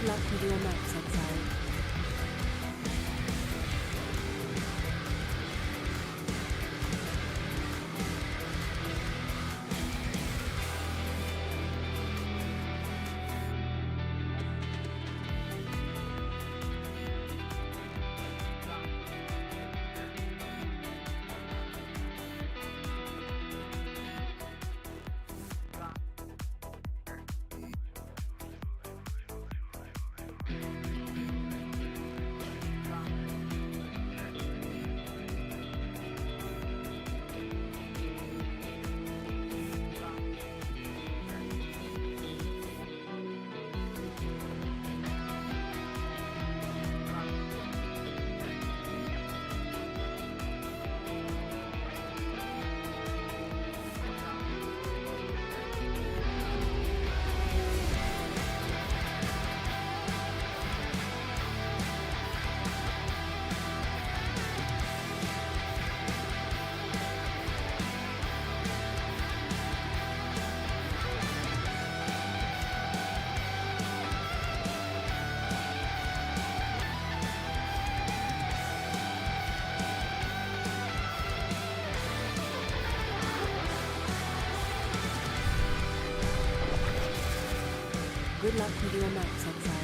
Good luck with your maps, Exile. Good luck with your maps, Exile.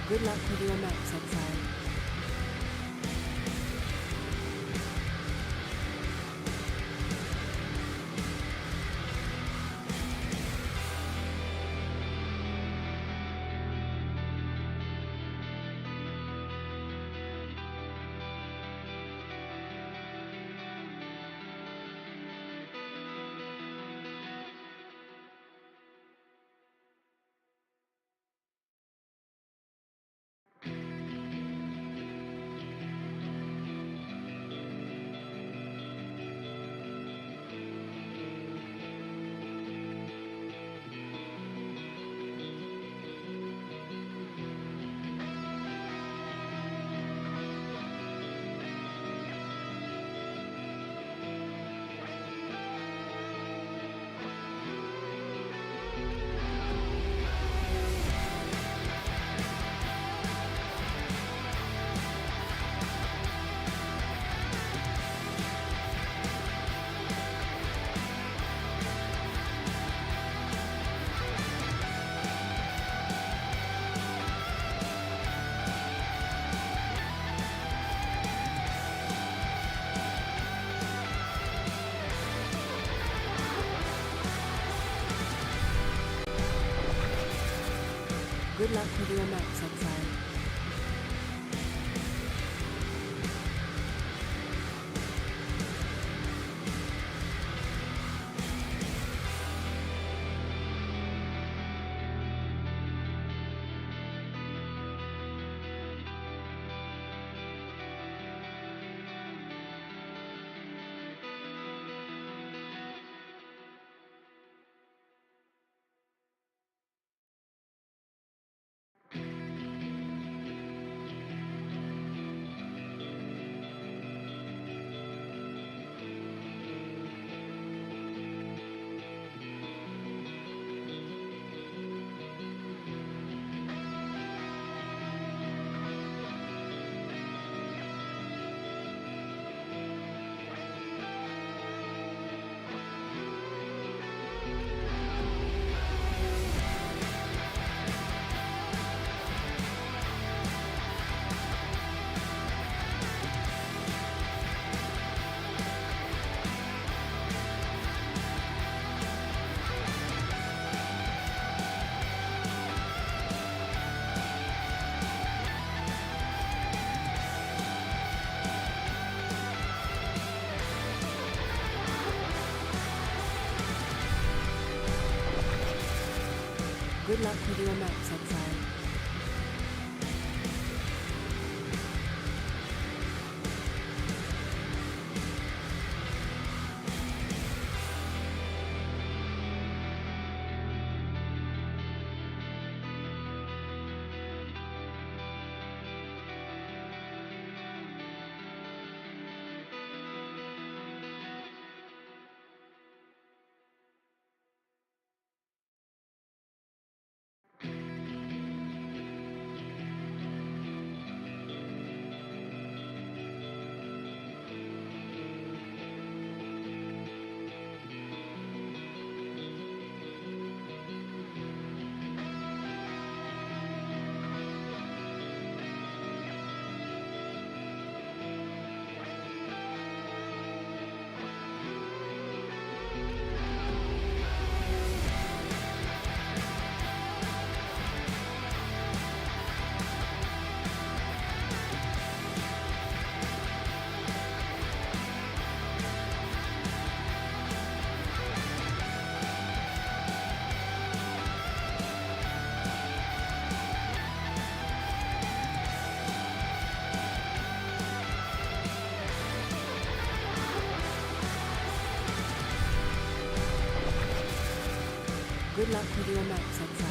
Good luck with your maps, Exile. Good luck with your maps, Exile. Good luck with your maps, Exile. Good luck with your maps, Exile.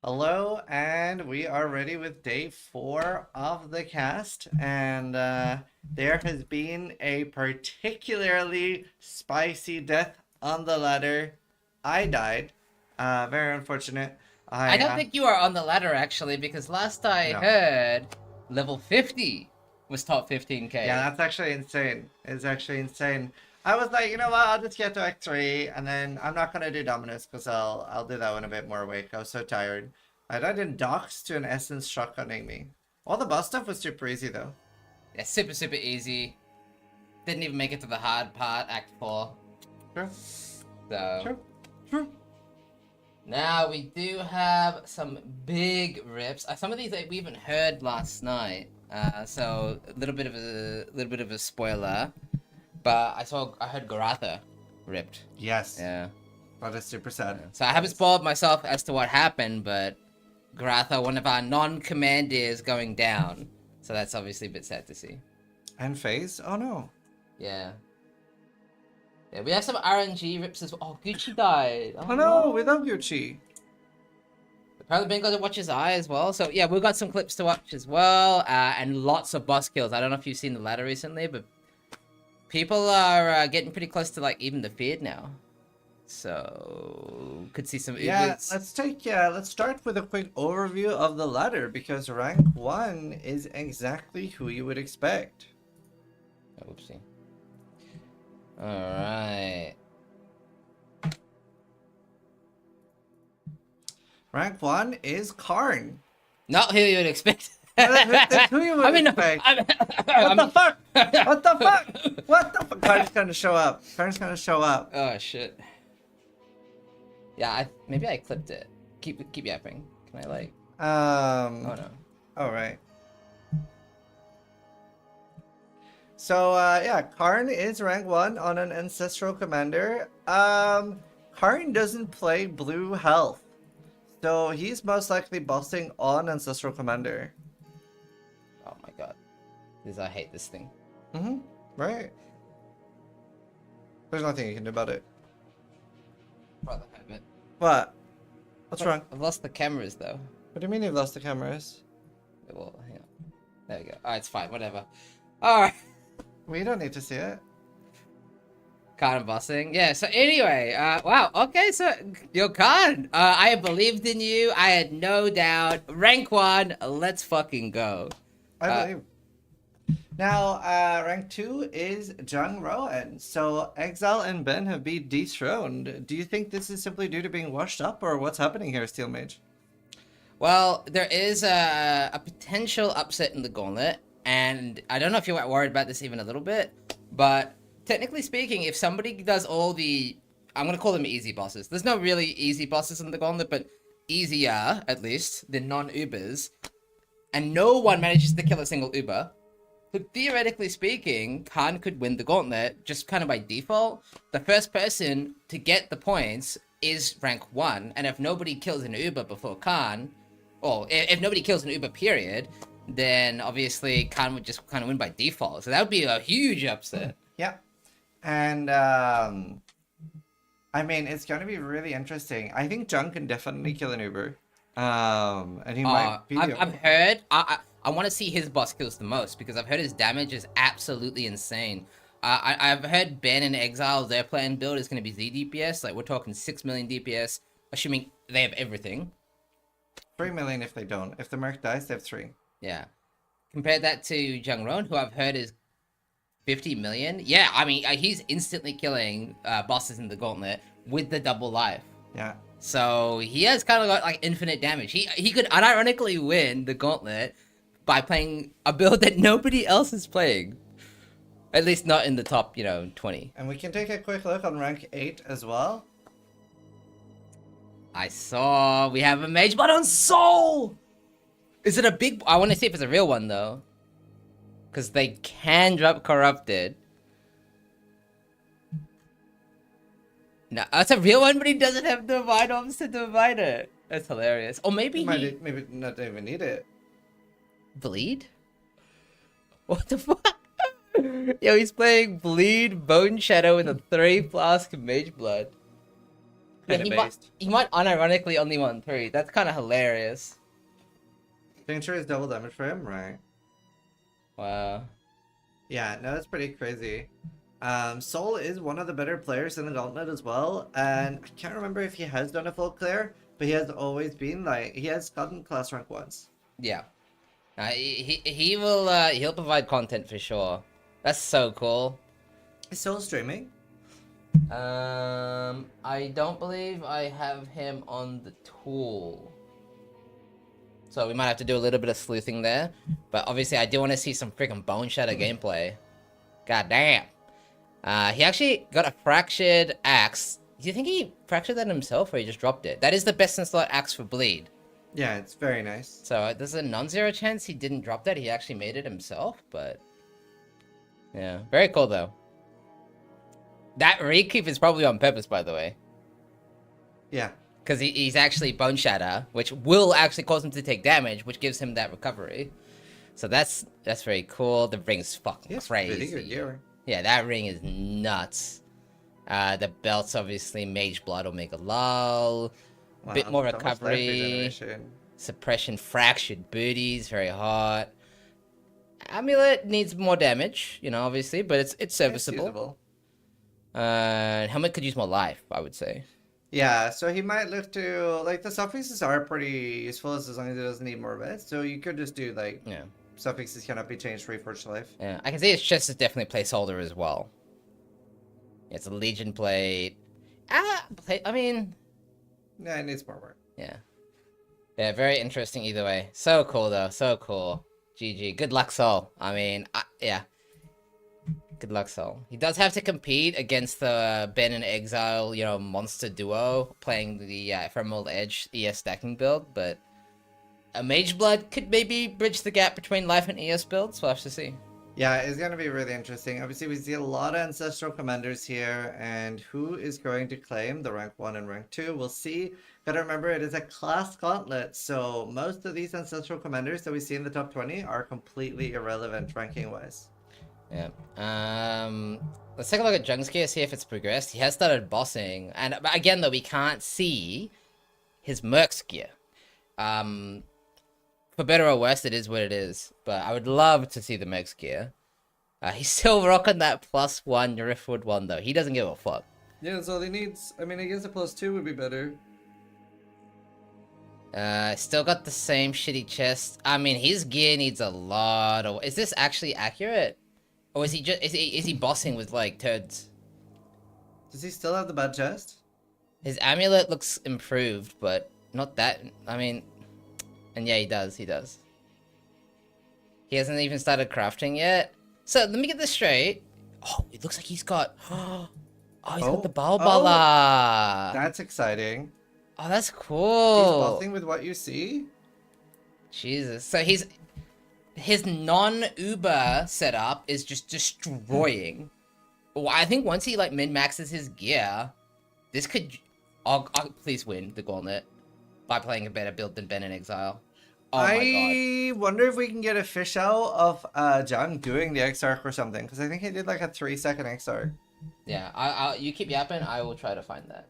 Hello, and we are ready with day 4 of the cast, and there has been a particularly spicy death on the ladder. I died. Very unfortunate. I don't think you are on the ladder, actually, because last I No. heard, level 50 was top 15k. Yeah, that's actually insane. It's actually insane. I was like, you know what, I'll just get to X3, and then I'm not going to do Dominus, because I'll do that one a bit more awake. I was so tired. I died in docks to an Essence shotgunning me. All the boss stuff was super easy, though. Yeah, super, super easy. Didn't even make it to the hard part, Act 4. Sure. So, Sure. now we do have some big rips. Some of these we even heard last night. So a little bit of a spoiler. But I heard Garatha ripped. Yes. Yeah. That is super sad. So I haven't spoiled myself as to what happened, but Garatha, one of our non-commanders, going down. So that's obviously a bit sad to see. And FaZe? Oh no. Yeah. Yeah, we have some RNG rips as well. Oh, Gucci died. Oh no, we love Gucci. Apparently Ben got to watch his eye as well. So yeah, we've got some clips to watch as well. And lots of boss kills. I don't know if you've seen the ladder recently, but people are getting pretty close to like even the feared now. So could see some. Yeah, let's start with a quick overview of the ladder, because rank 1 is exactly who you would expect. Oh, oopsie. Alright. Rank 1 is Karn. Not who you would expect. That's who you would expect. What the fuck? What the fuck? What the fuck? Karn's gonna show up. Karn's gonna show up. Oh shit. Yeah, maybe I clipped it. Keep yapping. Can I like? Oh no. All right. So yeah, Karn is rank 1 on an ancestral commander. Karn doesn't play blue health, so he's most likely bossing on ancestral commander. Oh my god. I hate this thing. Right. There's nothing you can do about it. Rather have it. What? What's wrong? I've lost the cameras though. What do you mean you've lost the cameras? Well, hang on. There we go. Alright, it's fine. Whatever. Alright. We don't need to see it. Khan and bossing. Yeah, so anyway, wow, okay, so you're Khan. I believed in you. I had no doubt. Rank 1, let's fucking go. I believe. Now, rank 2 is Jungrron. So Exile and Ben have been dethroned. Do you think this is simply due to being washed up, or what's happening here, Steel Mage? Well, there is a potential upset in the Gauntlet, and I don't know if you're worried about this even a little bit, but technically speaking, if somebody does all the, I'm going to call them easy bosses. There's no really easy bosses in the Gauntlet, but easier, at least, than non-Ubers, and no one manages to kill a single Uber. So theoretically speaking, Khan could win the Gauntlet just kind of by default. The first person to get the points is rank 1, and if nobody kills an Uber before Khan, or if nobody kills an Uber period, then obviously Khan would just kind of win by default. So that would be a huge upset. Yeah. And, I mean, it's going to be really interesting. I think Jung can definitely kill an Uber. And he might be the I've heard, I want to see his boss kills the most, because I've heard his damage is absolutely insane. I've heard Ben and Exile, their planned build is going to be Z DPS. Like, we're talking 6 million DPS, assuming they have everything. 3 million if they don't. If the Merc dies, they have 3. Yeah. Compare that to Jungrron, who I've heard is 50 million. Yeah, I mean, he's instantly killing bosses in the Gauntlet with the double life. Yeah. So he has kind of got like infinite damage. He could unironically win the Gauntlet by playing a build that nobody else is playing. At least not in the top, 20. And we can take a quick look on rank 8 as well. I saw we have a mage blood on Soul! Is it a big... I want to see if it's a real one, though. Because they can drop Corrupted. No, that's a real one, but he doesn't have Divine Ops to divide it. That's hilarious. Or maybe he... Maybe not even need it. Bleed? What the fuck? Yo, he's playing Bleed, Bone Shadow, with a 3 flask of Mage Blood. Yeah, he might unironically only want 3. That's kind of hilarious. Signature is double damage for him, right? Wow. Yeah, no, that's pretty crazy. Soul is one of the better players in the Gauntlet as well, and I can't remember if he has done a full clear, but he has always been like, he has gotten class rank once. Yeah. He'll provide content for sure. That's so cool. Is Soul streaming? I don't believe I have him on the tool. So we might have to do a little bit of sleuthing there. But obviously I do want to see some freaking Bone Shadow gameplay. God damn. He actually got a fractured axe. Do you think he fractured that himself or he just dropped it? That is the best in slot axe for bleed. Yeah, it's very nice. So there's a non-zero chance he didn't drop that. He actually made it himself, but... yeah, very cool though. That rekeep is probably on purpose, by the way. Yeah. Because he's actually Bone Shatter, which will actually cause him to take damage, which gives him that recovery. So that's very cool. The ring's fucking crazy. Really good gear. Yeah, that ring is nuts. The belts, obviously, Mage Blood will make a lull. Wow, Bit more so much life recovery. regeneration. Suppression, fractured booties, very hot. Amulet needs more damage, obviously, but it's serviceable. usable. Helmet could use more life, I would say. Yeah, so he might look to, like, the suffixes are pretty useful as long as it doesn't need more red. So you could just do, like, Yeah. suffixes cannot be changed, Reforged Life. Yeah, I can see his chest is definitely placeholder as well. It's a Legion plate. I mean... Yeah, it needs more work. yeah. Yeah, very interesting either way. So cool, though. So cool. GG. Good luck, Soul. I mean, yeah. Good luck, Soul. He does have to compete against the Ben and Exile, monster duo, playing the Ephemeral Edge ES stacking build, but a Mage Blood could maybe bridge the gap between Life and ES builds. We'll have to see. Yeah, it's going to be really interesting. Obviously, we see a lot of Ancestral Commanders here, and who is going to claim the rank 1 and rank 2? We'll see. Gotta remember, it is a class gauntlet, so most of these Ancestral Commanders that we see in the top 20 are completely irrelevant ranking-wise. Yeah. Let's take a look at Jung's gear, see if it's progressed. He has started bossing, and again, though, we can't see his Merc's gear. For better or worse, it is what it is. But I would love to see the Merc's gear. He's still rocking that +1 Driftwood one, though. He doesn't give a fuck. Yeah, that's all he needs. I mean, I guess a +2 would be better. Still got the same shitty chest. I mean, his gear needs a lot of... Is this actually accurate? Or is he just... Is he bossing with, like, turds? Does he still have the bad chest? His amulet looks improved, but not that... I mean... And yeah, he does. He does. He hasn't even started crafting yet. So let me get this straight. Oh, it looks like he's got. Oh, he's got the Balbala. That's exciting. Oh, that's He's cool. bossing with what you see? Jesus. So his non-Uber setup is just destroying. Well, I think once he like min-maxes his gear, this could. I'll please win the Gauntlet by playing a better build than Ben in Exile. Oh my god. I wonder if we can get a fish out of Jung doing the X-Arc or something, because I think he did like a 3-second X-Arc. Yeah, you keep yapping, I will try to find that.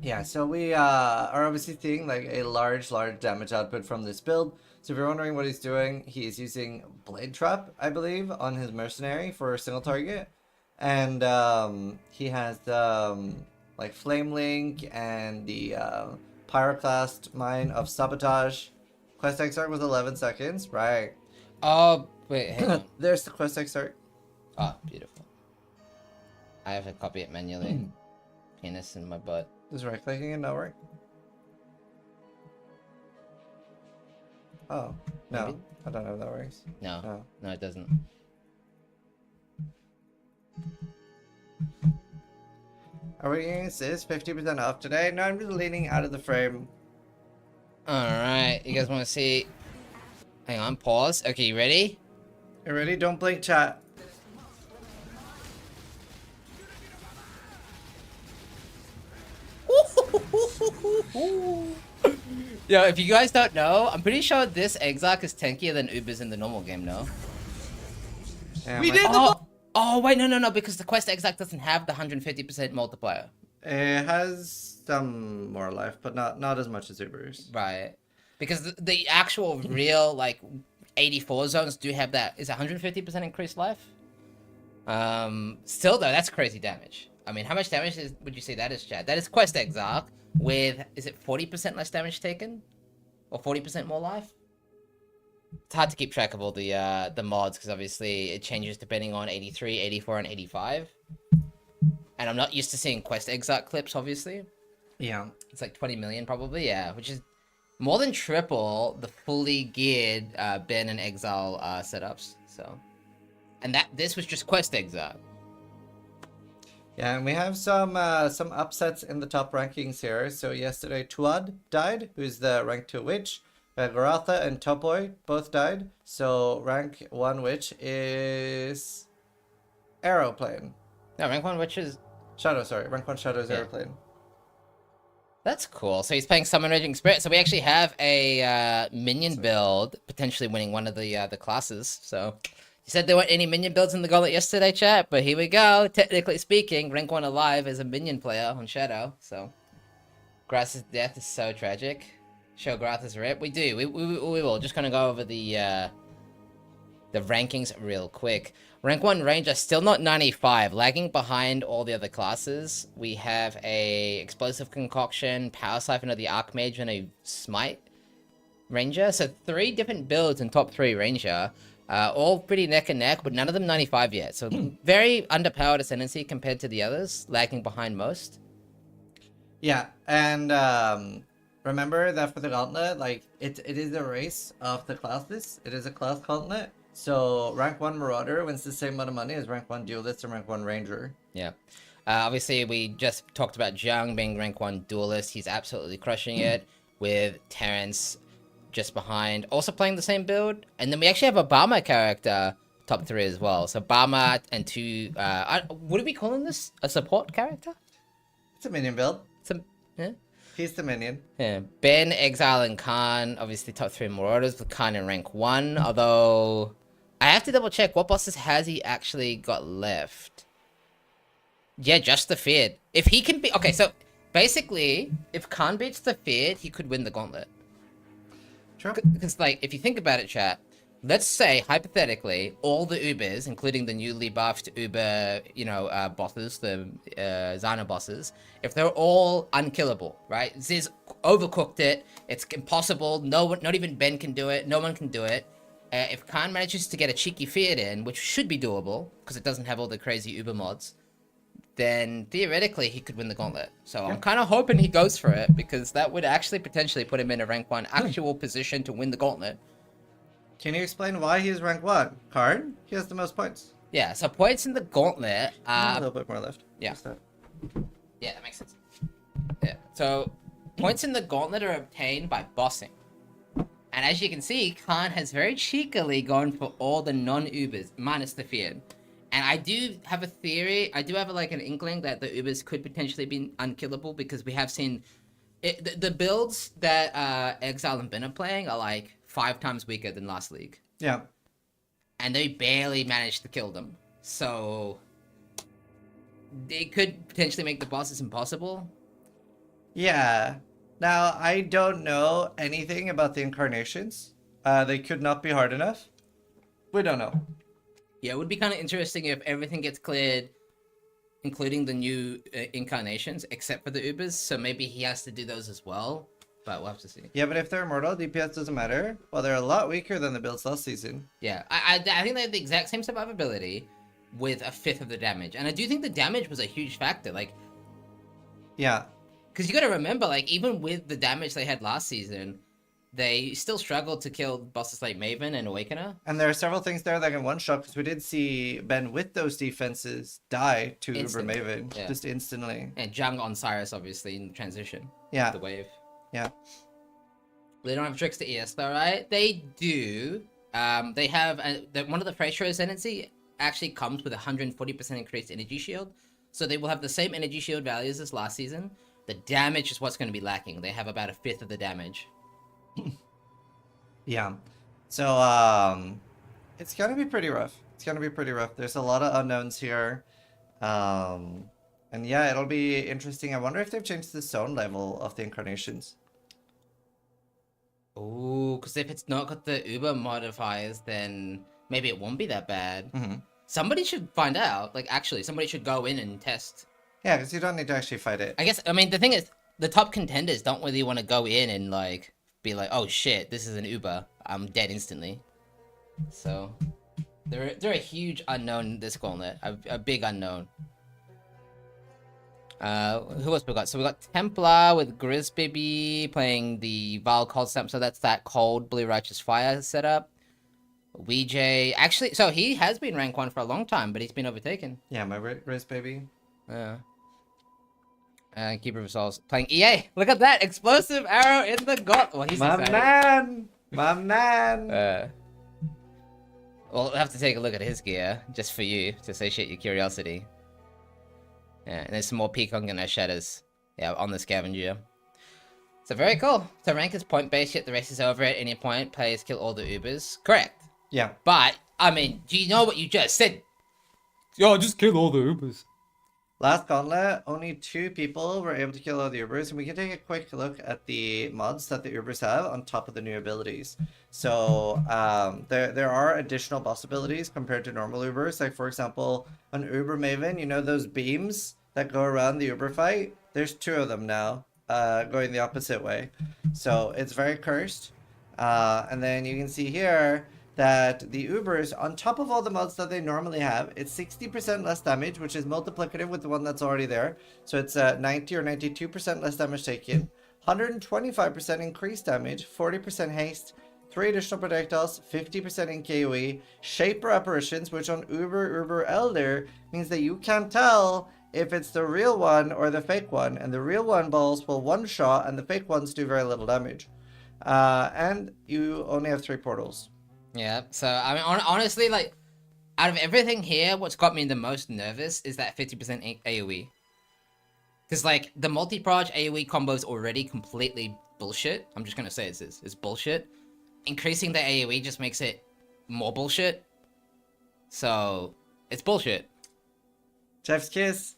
Yeah, so we are obviously seeing like a large damage output from this build. So if you're wondering what he's doing, he's using Blade Trap, I believe, on his Mercenary for a single target. And he has like Flame Link and the Pyroclast Mine of Sabotage. Quest X-Arc was 11 seconds, right? Oh, wait, hang on. There's the Quest X-Arc. Oh, beautiful. I have to copy it manually. Penis in my butt. Is right-clicking it not work? Oh, no. Maybe. I don't know if that works. No, it doesn't. Are we getting this 50% off today? No, I'm just leaning out of the frame. Alright, you guys want to see? Hang on, pause. Okay, you ready? You ready? Don't blink, chat. Yo, if you guys don't know, I'm pretty sure this Exile is tankier than Ubers in the normal game, no? Yeah, We my- did the Oh, wait, no, because the Quest Exile doesn't have the 150% multiplier. It has some more life, but not as much as Uber's. Right. Because the actual real, like, 84 zones do have that. Is 150% increased life? Still, though, that's crazy damage. I mean, how much damage would you say that is, Chad? That is Quest Exarch with, is it 40% less damage taken? Or 40% more life? It's hard to keep track of all the mods, because obviously it changes depending on 83, 84, and 85. And I'm not used to seeing Quest Exarch clips, obviously. Yeah. It's like 20 million probably, yeah, which is more than triple the fully geared Ben and Exile setups. So, and this was just Quest Exile. Yeah, and we have some upsets in the top rankings here. So yesterday, Tuad died, who's the rank 2 witch. Garatha and Topoi both died. So rank 1 witch is Aeroplane. No, rank 1 witch is... Shadow, sorry. Rank 1 Shadow is Yeah. Aeroplane. That's cool. So he's playing Summon Raging Spirit. So we actually have a minion build potentially winning one of the classes. So you said there weren't any minion builds in the Gauntlet yesterday, chat, but here we go. Technically speaking, rank 1 alive is a minion player on Shadow. So Grath's death is so tragic. Show Grath's rip. We do. We will. Just gonna go over the rankings real quick. Rank 1 Ranger still not 95, lagging behind all the other classes. We have a Explosive Concoction, Power Siphon of the Archmage, and a Smite Ranger. So 3 different builds in top 3 Ranger. All pretty neck and neck, but none of them 95 yet. So very underpowered ascendancy compared to the others, lagging behind most. Yeah, and remember that for the Gauntlet, like, it is a race of the classes. It is a class Gauntlet. So rank 1 Marauder wins the same amount of money as rank 1 Duelist and rank 1 Ranger. Yeah. Obviously, we just talked about Jung being rank 1 Duelist. He's absolutely crushing it with Terrence just behind. Also playing the same build. And then we actually have a Bama character top 3 as well. So Bama and 2... what are we calling this? A support character? It's a minion build. Yeah. He's the minion. Yeah. Ben, Exile, and Khan. Obviously top 3 Marauders with Khan in rank 1. Although... I have to double check what bosses has he actually got left. Yeah, just the Feared. If he can be... Okay, so basically, if Khan beats the Feared, he could win the Gauntlet. Sure. Because, like, if you think about it, chat, let's say, hypothetically, all the Ubers, including the newly buffed Uber, bosses, the Zana bosses, if they're all unkillable, right? Ziz overcooked it. It's impossible. No one, not even Ben can do it. No one can do it. If Khan manages to get a cheeky Feared in, which should be doable, because it doesn't have all the crazy Uber mods, then theoretically he could win the Gauntlet. So I'm kind of hoping he goes for it, because that would actually potentially put him in a rank 1 actual position to win the Gauntlet. Can you explain why he's rank 1? Card? He has the most points. Yeah, so points in the Gauntlet A little bit more left. Yeah. Just that. Yeah, that makes sense. Yeah, so points in the Gauntlet are obtained by bossing. And as you can see, Khan has very cheekily gone for all the non-Ubers, minus the Feared. And I do have a theory, I do have like an inkling that the Ubers could potentially be unkillable, because we have seen the builds that Exile and Ben are playing are like 5 times weaker than last league. Yeah. And they barely managed to kill them. So they could potentially make the bosses impossible. Yeah. Now, I don't know anything about the incarnations. They could not be hard enough. We don't know. Yeah, it would be kind of interesting if everything gets cleared, including the new incarnations, except for the Ubers. So maybe he has to do those as well. But we'll have to see. Yeah, but if they're immortal, DPS doesn't matter. Well, they're a lot weaker than the builds last season. Yeah, I think they have the exact same survivability with a 5th of the damage. And I do think the damage was a huge factor. Like, yeah. Because you got to remember, like, even with the damage they had last season, they still struggled to kill bosses like Maven and Awakener. And there are several things there that can one-shot, because we did see Ben with those defenses die to Instantly. Uber Maven, just instantly. And Jung on Cyrus, obviously, in transition. Yeah. The wave. Yeah. They don't have tricks to ES though, right? They do. They have one of the Frasier Ascendancy actually comes with 140% increased energy shield. So they will have the same energy shield values as last season. The damage is what's going to be lacking. They have about a 5th of the damage. Yeah. So, it's going to be pretty rough. It's going to be pretty rough. There's a lot of unknowns here. And yeah, it'll be interesting. I wonder if they've changed the zone level of the incarnations. Ooh, because if it's not got the Uber modifiers, then maybe it won't be that bad. Mm-hmm. Somebody should find out. Like, actually, somebody should go in and test. Yeah, because you don't need to actually fight it. I guess, I mean, the thing is, the top contenders don't really want to go in and, like, be like, oh shit, this is an Uber. I'm dead instantly. So, they're a huge unknown this Gauntlet. A big unknown. Who else we got? So we got Templar with Grizzbaby playing the Vile Cold Snap, so that's that cold Blue Righteous Fire setup. WJ, actually, so he has been rank 1 for a long time, but he's been overtaken. Yeah, my Riz baby. Yeah. Keeper of Souls playing EA. Look at that explosive arrow in the gut. Well, he's my excited. man, my man. Well, we'll have to take a look at his gear just for you to satiate your curiosity. Yeah, and there's some more Peacock and Shadows. Yeah, on the Scavenger. So very cool. So rank is point based, yet the race is over at any point. Players kill all the Ubers. Correct. Yeah. But I mean, do you know what you just said? Yo, just kill all the Ubers. Last Gauntlet, only 2 people were able to kill all the Ubers, and we can take a quick look at the mods that the Ubers have on top of the new abilities. So there are additional boss abilities compared to normal Ubers. Like, for example, on Uber Maven, you know those beams that go around the Uber fight? There's 2 of them now, going the opposite way. So it's very cursed. And then you can see here that the Ubers, on top of all the mods that they normally have, it's 60% less damage, which is multiplicative with the one that's already there. So it's 90 or 92% less damage taken, 125% increased damage, 40% haste, 3 additional projectiles, 50% in KOE, Shaper Apparitions, which on Uber Elder means that you can't tell if it's the real one or the fake one, and the real one balls will one-shot, and the fake ones do very little damage. And you only have 3 portals. Yeah, so, I mean, honestly, like, out of everything here, what's got me the most nervous is that 50% AoE. Because, like, the multi-proj AoE combo is already completely bullshit. I'm just gonna say it's bullshit. Increasing the AoE just makes it more bullshit. So, it's bullshit. Jeff's kiss.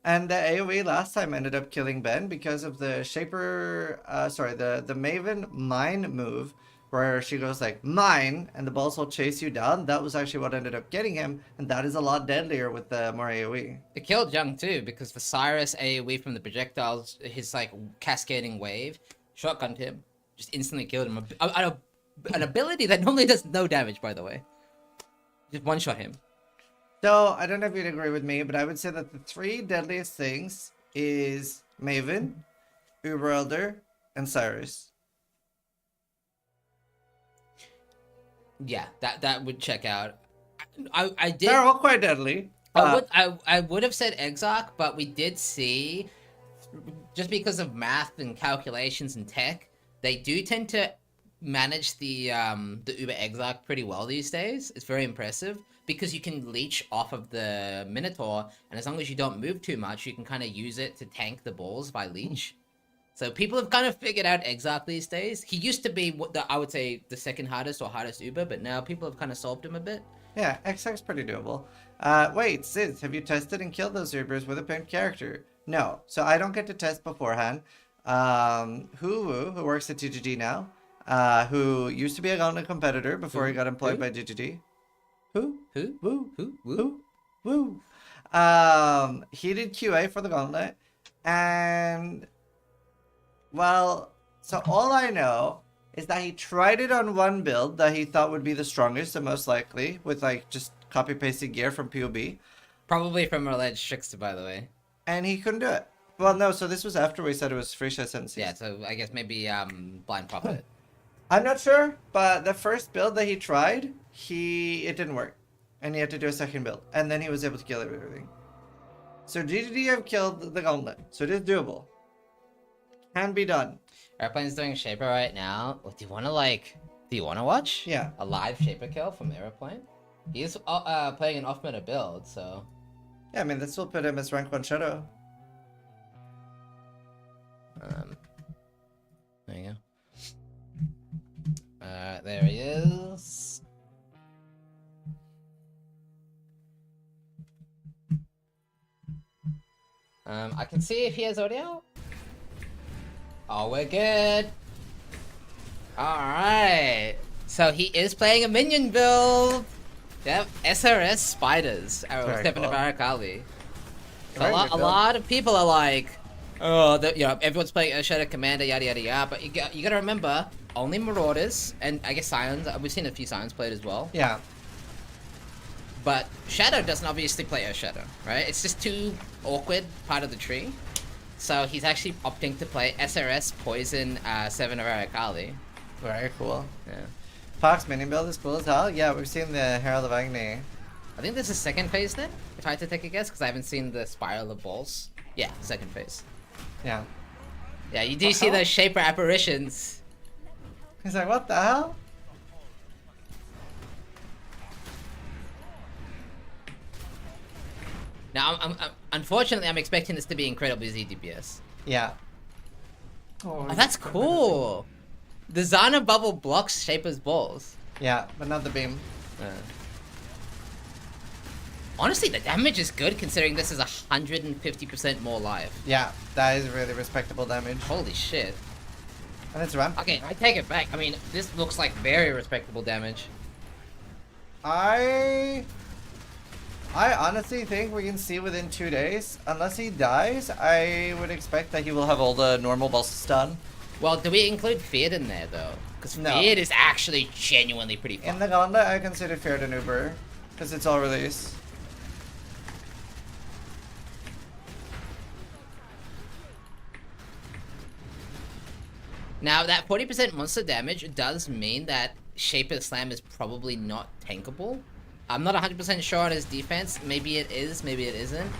And the AoE last time ended up killing Ben because of the Shaper, the Maven Mine move, where she goes like, mine, and the balls will chase you down. That was actually what ended up getting him, and that is a lot deadlier with the more AoE. It killed Jung too, because the Cyrus AoE from the projectiles, his like cascading wave, shotgunned him. Just instantly killed him. An ability that normally does no damage, by the way. Just one-shot him. So I don't know if you'd agree with me, but I would say that the 3 deadliest things is Maven, Uber Elder, and Cyrus. Yeah, that would check out. I did. They're all quite deadly. I would have said Exarch, but we did see, just because of math and calculations and tech, they do tend to manage the Uber Exarch pretty well these days. It's very impressive because you can leech off of the Minotaur, and as long as you don't move too much, you can kind of use it to tank the balls by leech. So people have kind of figured out Exarch these days. He used to be I would say the second hardest or hardest Uber, but now people have kind of solved him a bit. Yeah, Exarch's pretty doable. Wait, Ziz, have you tested and killed those Ubers with a pimped character? No, so I don't get to test beforehand. Who works at GGG now, who used to be a Gauntlet competitor before he got employed by GGG. Who? He did QA for the Gauntlet, and well, so all I know is that he tried it on one build that he thought would be the strongest and most likely, with like just copy pasted gear from POB. Probably from alleged trickster, by the way. And he couldn't do it. Well, no, so this was after we said it was free shot sentences. Yeah, so I guess maybe Blind Prophet. I'm not sure, but the first build that he tried, it didn't work. And he had to do a second build. And then he was able to kill everything. So GGD have killed the Gauntlet. So it is doable. Can be done. Airplane's doing Shaper right now. What, do you want to watch? Yeah. A live Shaper kill from Airplane? He is playing an off-meta build, so... Yeah, I mean, this will put him as rank 1 Shadow. There you go. There he is. I can see if he has audio. Oh, we're good. Alright. So he is playing a minion build. Yep, SRS Spiders. Stepping cool. of Arakali. Very good A build. lot of people are like, oh, everyone's playing Shadow Commander, yada yada yada. But you gotta remember, only Marauders, and I guess Scions. We've seen a few Scions played as well. Yeah. But Shadow doesn't obviously play Earth Shadow, right? It's just too awkward part of the tree. So he's actually opting to play SRS Poison 7 of Arakali. Very cool. Yeah. Fox minion build is cool as hell. Yeah, we've seen the Herald of Agni. I think this is second phase then, if I had to take a guess, because I haven't seen the Spiral of Balls. Yeah, second phase. Yeah. Yeah, you do see those Shaper apparitions. He's like, what the hell? Now, unfortunately, I'm expecting this to be incredibly easy DPS. Yeah. Oh, that's cool! The Zana bubble blocks Shaper's balls. Yeah, but not the beam. Honestly, the damage is good considering this is 150% more life. Yeah, that is really respectable damage. Holy shit. And it's ramp. Okay, I take it back. I mean, this looks like very respectable damage. I honestly think we can see within 2 days. Unless he dies, I would expect that he will have all the normal bosses done. Well, do we include Feared in there, though? Because No. Feared is actually genuinely pretty fun. In the Gauntlet, I consider Feared an Uber. Because it's all release. Now, that 40% monster damage does mean that Shaper Slam is probably not tankable. I'm not 100% sure on his defense. Maybe it is, maybe it isn't.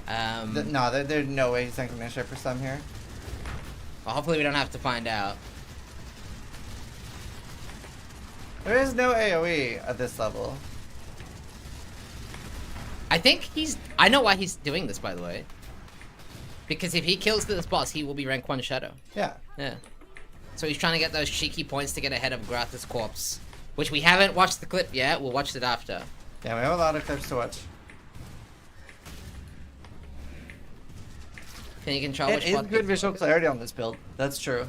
No, there's no way he's tanking a Shaper Slam here. Well, hopefully we don't have to find out. There is no AoE at this level. I think I know why he's doing this, by the way. Because if he kills this boss, he will be rank 1 Shadow. Yeah. Yeah. So he's trying to get those cheeky points to get ahead of Grath's corpse. Which we haven't watched the clip yet, we'll watch it after. Yeah, we have a lot of clips to watch. Can you control It which is bot good gets visual focused? clarity on this build. That's true.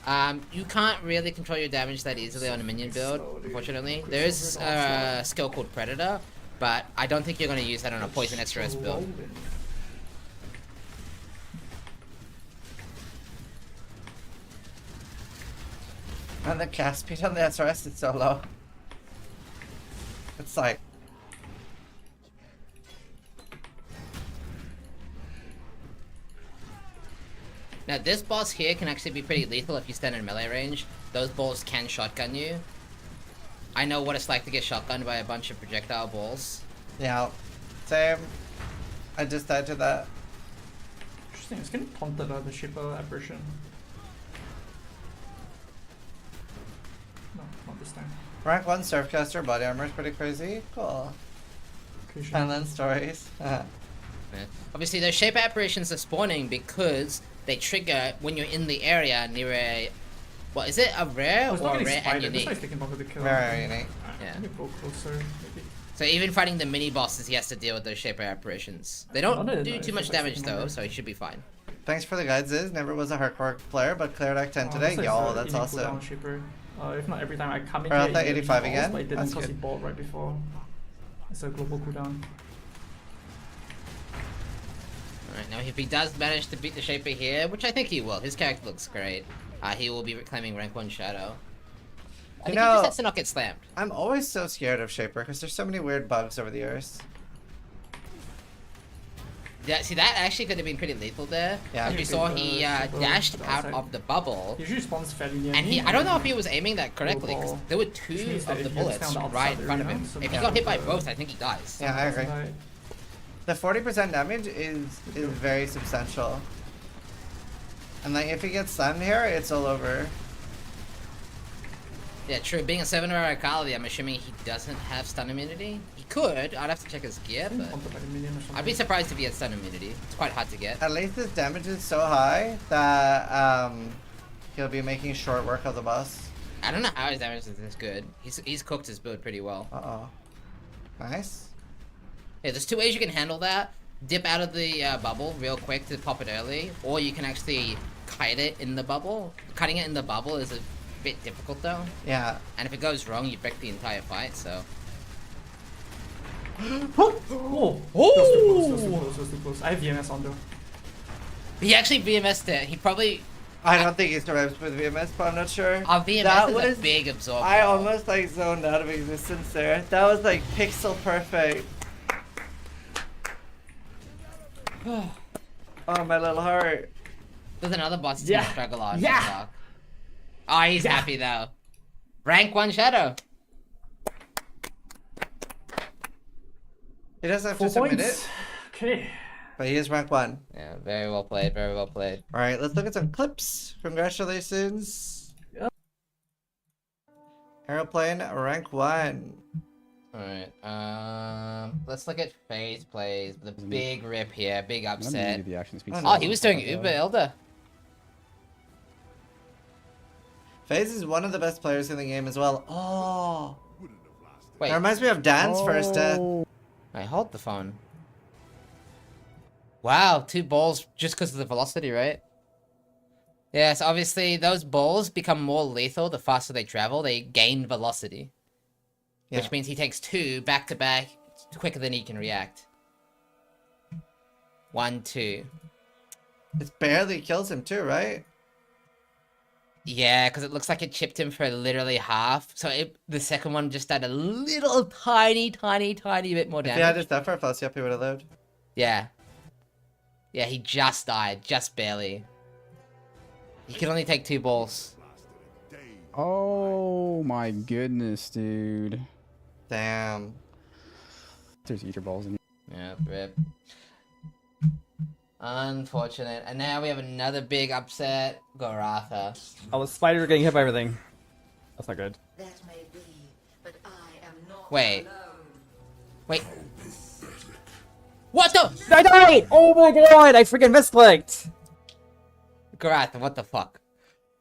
You can't really control your damage that easily on a minion build, unfortunately. There is a skill called Predator, but I don't think you're going to use that on a Poison SRS build. And the cast speed on the SRS is so low. It's like Now this boss here can actually be pretty lethal if you stand in melee range. Those balls can shotgun you. I know what it's like to get shotgunned by a bunch of projectile balls. Yeah, same. I just died to that. Interesting, it's getting taunted by the Shipper apparition. No, not this time. Rank 1 Surfcaster body armor is pretty crazy. Cool. Finland stories. Yeah. Obviously, those shape apparitions are spawning because they trigger when you're in the area near a... What, is it a rare or a rare and unique? Rare and unique. Yeah. Go closer, maybe. So even fighting the mini bosses, he has to deal with those shaper apparitions. They don't do too much damage though, so he should be fine. Thanks for the guides, Ziz. Never was a hardcore player, but cleared Act 10 today. Yo, that's awesome. If not every time I come in Garatha here, 85 balls, again. but it didn't That's because he good. bought right before. It's a global cooldown. Alright, now if he does manage to beat the shaper here, which I think he will, his character looks great, he will be reclaiming rank 1 shadow. I think he just has to not get slammed. I'm always so scared of Shaper because there's so many weird bugs over the years. Yeah, see that actually could have been pretty lethal there. Yeah. As we saw, he dashed out of the bubble. Usually spawns fairly near And me, I don't know if he was aiming that correctly, because ball. there were Which 2 means that of the if he gets bullets down the right in outside front of arena, him. so If he yeah. got hit by both, I think he dies. Yeah, I agree. The 40% damage is very substantial. And like if he gets stunned here, it's all over. Yeah, true. Being a 7-hour Akali, I'm assuming he doesn't have stun immunity. He could. I'd have to check his gear, but I'd be surprised if he had stun immunity. It's quite hard to get. At least his damage is so high that he'll be making short work of the boss. I don't know how his damage is this good. He's cooked his build pretty well. Uh-oh. Nice. Yeah, there's 2 ways you can handle that. Dip out of the bubble real quick to pop it early, or you can actually kite it in the bubble. Cutting it in the bubble is a bit difficult though. Yeah. And if it goes wrong, you break the entire fight, so... Oh! Close, too close. I have VMS on though. He actually VMS'd it. He probably... I don't think he survives with VMS, but I'm not sure. VMS That is was- a big absorber. I almost like zoned out of existence there. That was like pixel perfect. Oh, my little heart. There's another boss he's Yeah. gonna struggle on. Yeah. Oh, he's happy though. Rank 1 shadow. He doesn't have 4 to submit points. it, Okay. but he is rank 1. Yeah, very well played, very well played. Alright, let's look at some clips. Congratulations. Yep. Aeroplane, rank 1. Alright, let's look at FaZe plays. The big rip here, big upset. The action speeds. Oh, he was doing Uber Elder. FaZe is one of the best players in the game as well. Oh, Wait, that reminds me of Dan's first death. wait, hold the phone. Wow, 2 balls just because of the velocity, right? Yes, obviously those balls become more lethal the faster they travel. They gain velocity. Yeah. Which means he takes 2 back to back quicker than he can react. 1, 2. It barely kills him too, right? Yeah, because it looks like it chipped him for literally half. So the second one just did a little tiny bit more If he had damage. his death for plus, yep, he would have lived. Yeah. Yeah, he just died. Just barely. He can only take 2 balls. Oh my goodness, dude. Damn. There's eater balls in Yeah, rip. Unfortunate. And now we have another big upset. Garatha. I was spider getting hit by everything. That's not good. That may be, but I am not Wait. alone. Wait. What the? I died! Oh my god! I freaking misclicked! Grath, what the fuck?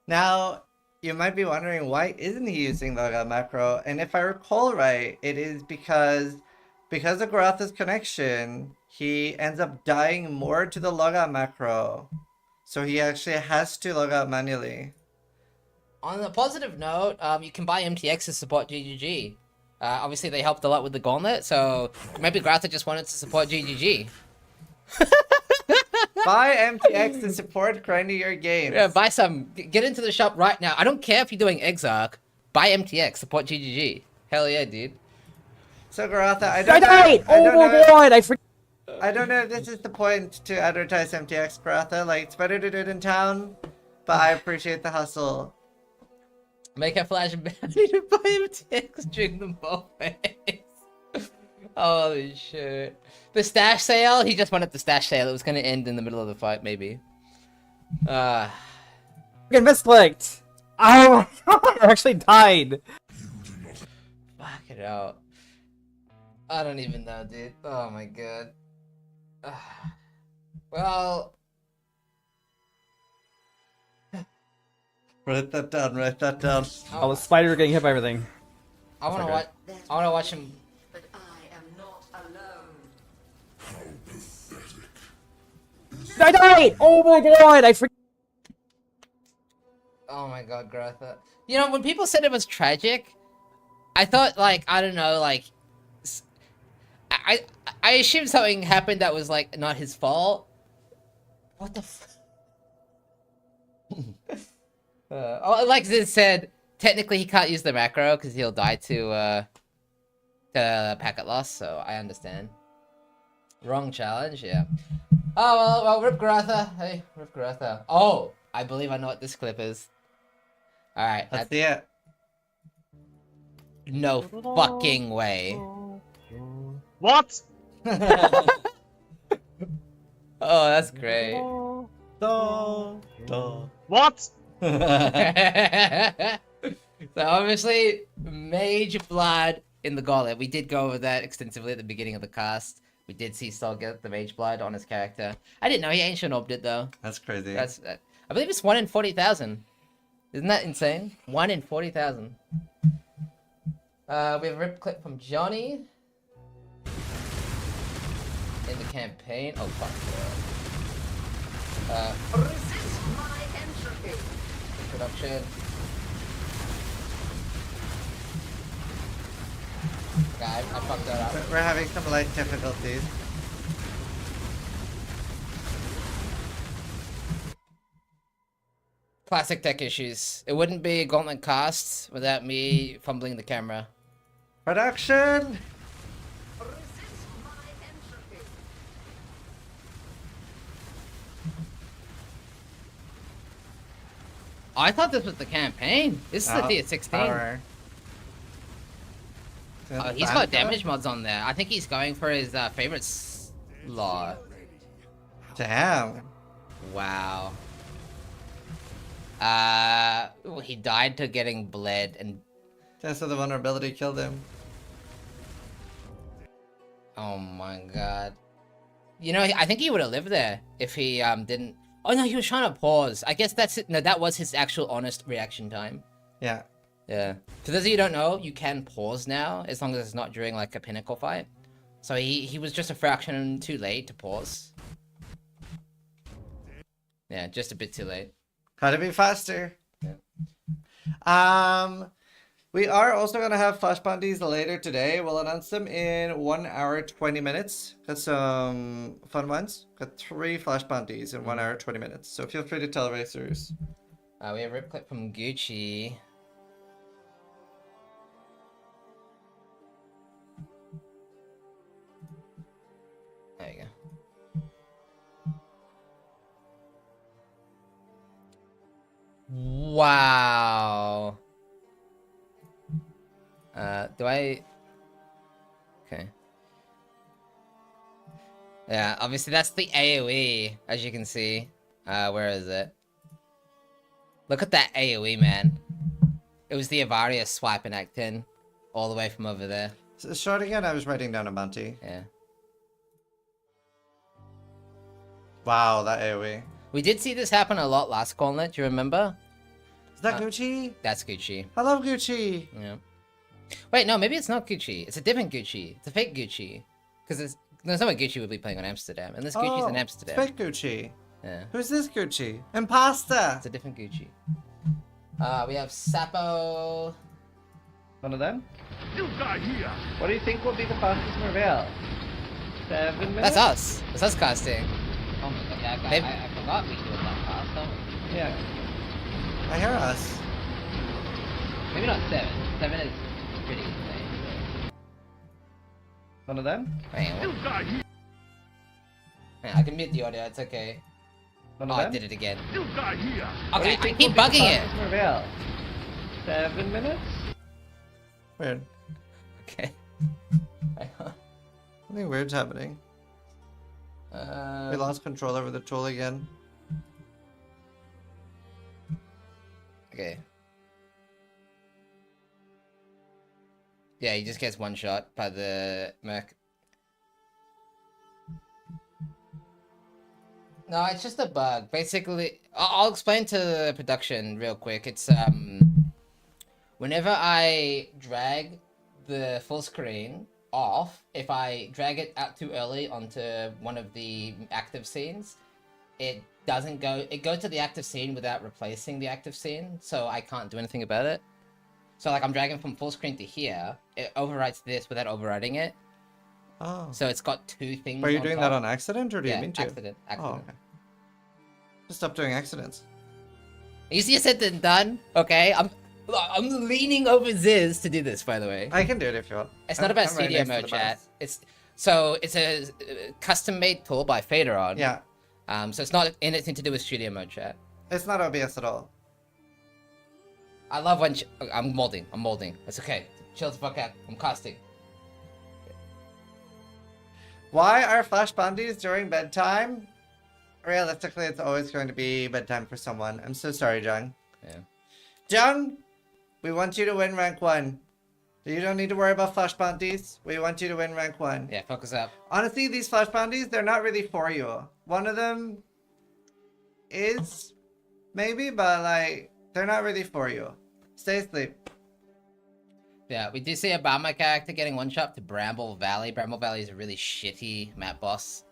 Now, you might be wondering why isn't he using the macro? And if I recall right, it is because of Garatha's connection, he ends up dying more to the logout macro. So he actually has to log out manually. On a positive note, you can buy MTX to support GGG. Obviously, they helped a lot with the Gauntlet, so maybe Garatha just wanted to support GGG. Buy MTX to support grinding your games. Yeah, buy some. Get into the shop right now. I don't care if you're doing Exile. Buy MTX, support GGG. Hell yeah, dude. So Garatha, I I don't know. died! I don't Oh my know. god! I freaking. I don't know if this is the point to advertise MTX, Garatha. Like, it's better to do it in town, but I appreciate the hustle. Make a flash bounty to buy him ticks during the ball phase. Holy shit. The stash sale? He just wanted the stash sale. It was gonna end in the middle of the fight, maybe. Freaking misclicked! Oh my god, I actually died! Fuck it out. I don't even know, dude. Oh my god. Well... Write that down, write that down. Oh, the spider getting hit by everything. I wanna okay. watch. I wanna watch him. But I am not alone. I died! Oh my god, I forget. Oh my god, Grath. You know, when people said it was tragic, I thought, like, I don't know, like... I assumed something happened that was, like, not his fault. What the f... like Ziz said, technically he can't use the macro because he'll die to packet loss, so I understand. Wrong challenge, yeah. Oh, well, rip Garatha. Hey, rip Garatha. Oh, I believe I know what this clip is. Alright. Let's see it. No fucking way. What? Oh, that's great. What? So obviously, Mage Blood in the Gauntlet. We did go over that extensively at the beginning of the cast. We did see Sol get the Mage Blood on his character. I didn't know he Ancient Orbed it though. That's crazy. That's I believe it's 1 in 40,000. Isn't that insane? 1 in 40,000. We have a rip clip from Johnny in the campaign. Oh fuck. Resist my entropy. Production. Okay, I fucked that up. We're having some light difficulties. Classic tech issues. It wouldn't be a Gauntlet cast without me fumbling the camera. Production! Resist my entropy. I thought this was the campaign. This is the tier 16. Power. Oh, he's got damage mods on there. I think he's going for his favorite law. Damn. Wow. Well, he died to getting bled and... Just so the vulnerability killed him. Oh my god. You know, I think he would have lived there if he didn't... Oh no, he was trying to pause. I guess that's it. No, that was his actual honest reaction time. Yeah. Yeah. For those of you who don't know, you can pause now, as long as it's not during, like, a pinnacle fight. So he was just a fraction too late to pause. Yeah, just a bit too late. Gotta be faster. Yeah. We are also gonna have flash bounties later today. We'll announce them in 1 hour 20 minutes. Got some fun ones. Got 3 flash bounties in 1 hour 20 minutes. So feel free to tell racers. We have a rip clip from Gucci. There you go. Wow. Do I... Okay. Yeah, obviously that's the AoE, as you can see. Where is it? Look at that AoE, man. It was the Avaria swipe in Act 10. All the way from over there. So start again, I was writing down a bounty. Yeah. Wow, that AoE. We did see this happen a lot last Gauntlet, do you remember? Is that Gucci? That's Gucci. I love Gucci. Yeah. Wait, no, maybe it's not Gucci. It's a different Gucci. It's a fake Gucci. Because there's no way Gucci would be playing on Amsterdam. And this Gucci's in Amsterdam. Fake Gucci. Yeah. Who's this Gucci? Imposter. It's a different Gucci. We have Sapo. One of them? You die here! What do you think will be the fastest Merveil? 7 minutes? That's us. That's us casting. Oh my god, yeah, They- I forgot we do it that fast though. Yeah. I hear us. Maybe not 7. 7 is pretty insane. One of them? Hang on. You die here! Yeah, I can mute the audio, it's okay. One Oh, of I them? did it again. New guy here. Okay, I keep bugging it! Reveal. 7 minutes? Weird. Okay. Something weird's happening. We lost control over the tool again. Okay. Yeah, he just gets one shot by the Merc. No, it's just a bug. Basically, I'll explain to the production real quick. It's whenever I drag the full screen off, if I drag it out too early onto one of the active scenes, it doesn't go. It goes to the active scene without replacing the active scene, so I can't do anything about it. So like I'm dragging from full screen to here, it overwrites this without overwriting it. Oh. So it's got two things. Are you on doing top. that on accident or do you Yeah, mean to? accident. Oh, okay. Just stop doing accidents. Easier said than done. Okay, I'm leaning over Ziz to do this. By the way, I can do it if you want. it's not about I'm right studio next to mode the chat. boss. It's a custom made tool by Faderon. Yeah. So it's not anything to do with studio mode chat. It's not OBS at all. I love when I'm molding. It's okay. Chill the fuck out. I'm casting. Why are flash bounties during bedtime? Realistically, it's always going to be bedtime for someone. I'm so sorry, Jung. Yeah. Jung, we want you to win rank 1. You don't need to worry about flash bounties. We want you to win rank 1. Yeah. Focus up. Honestly, these flash bounties, they're not really for you. One of them is, maybe, but like, they're not really for you. Stay asleep. Yeah, we do see a Obama character getting one shot to Bramble Valley. Bramble Valley is a really shitty map boss.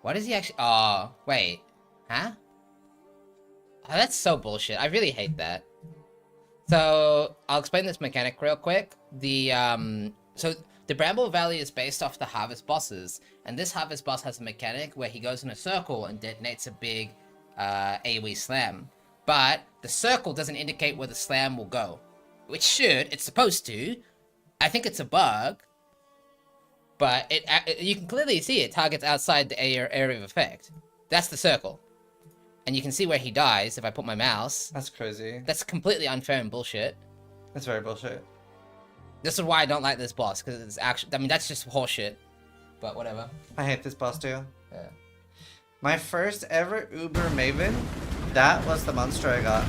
What is he actually? Oh, wait. Huh? Oh, that's so bullshit. I really hate that. So, I'll explain this mechanic real quick. So the Bramble Valley is based off the Harvest bosses, and this Harvest boss has a mechanic where he goes in a circle and detonates a big AoE slam. But the circle doesn't indicate where the slam will go. Which should, it's supposed to. I think it's a bug. But you can clearly see it targets outside the area of effect. That's the circle. And you can see where he dies if I put my mouse. That's crazy. That's completely unfair and bullshit. That's very bullshit. This is why I don't like this boss, because it's actually, I mean, that's just horseshit. But whatever. I hate this boss too. Yeah. My first ever Uber Maven, that was the monster I got.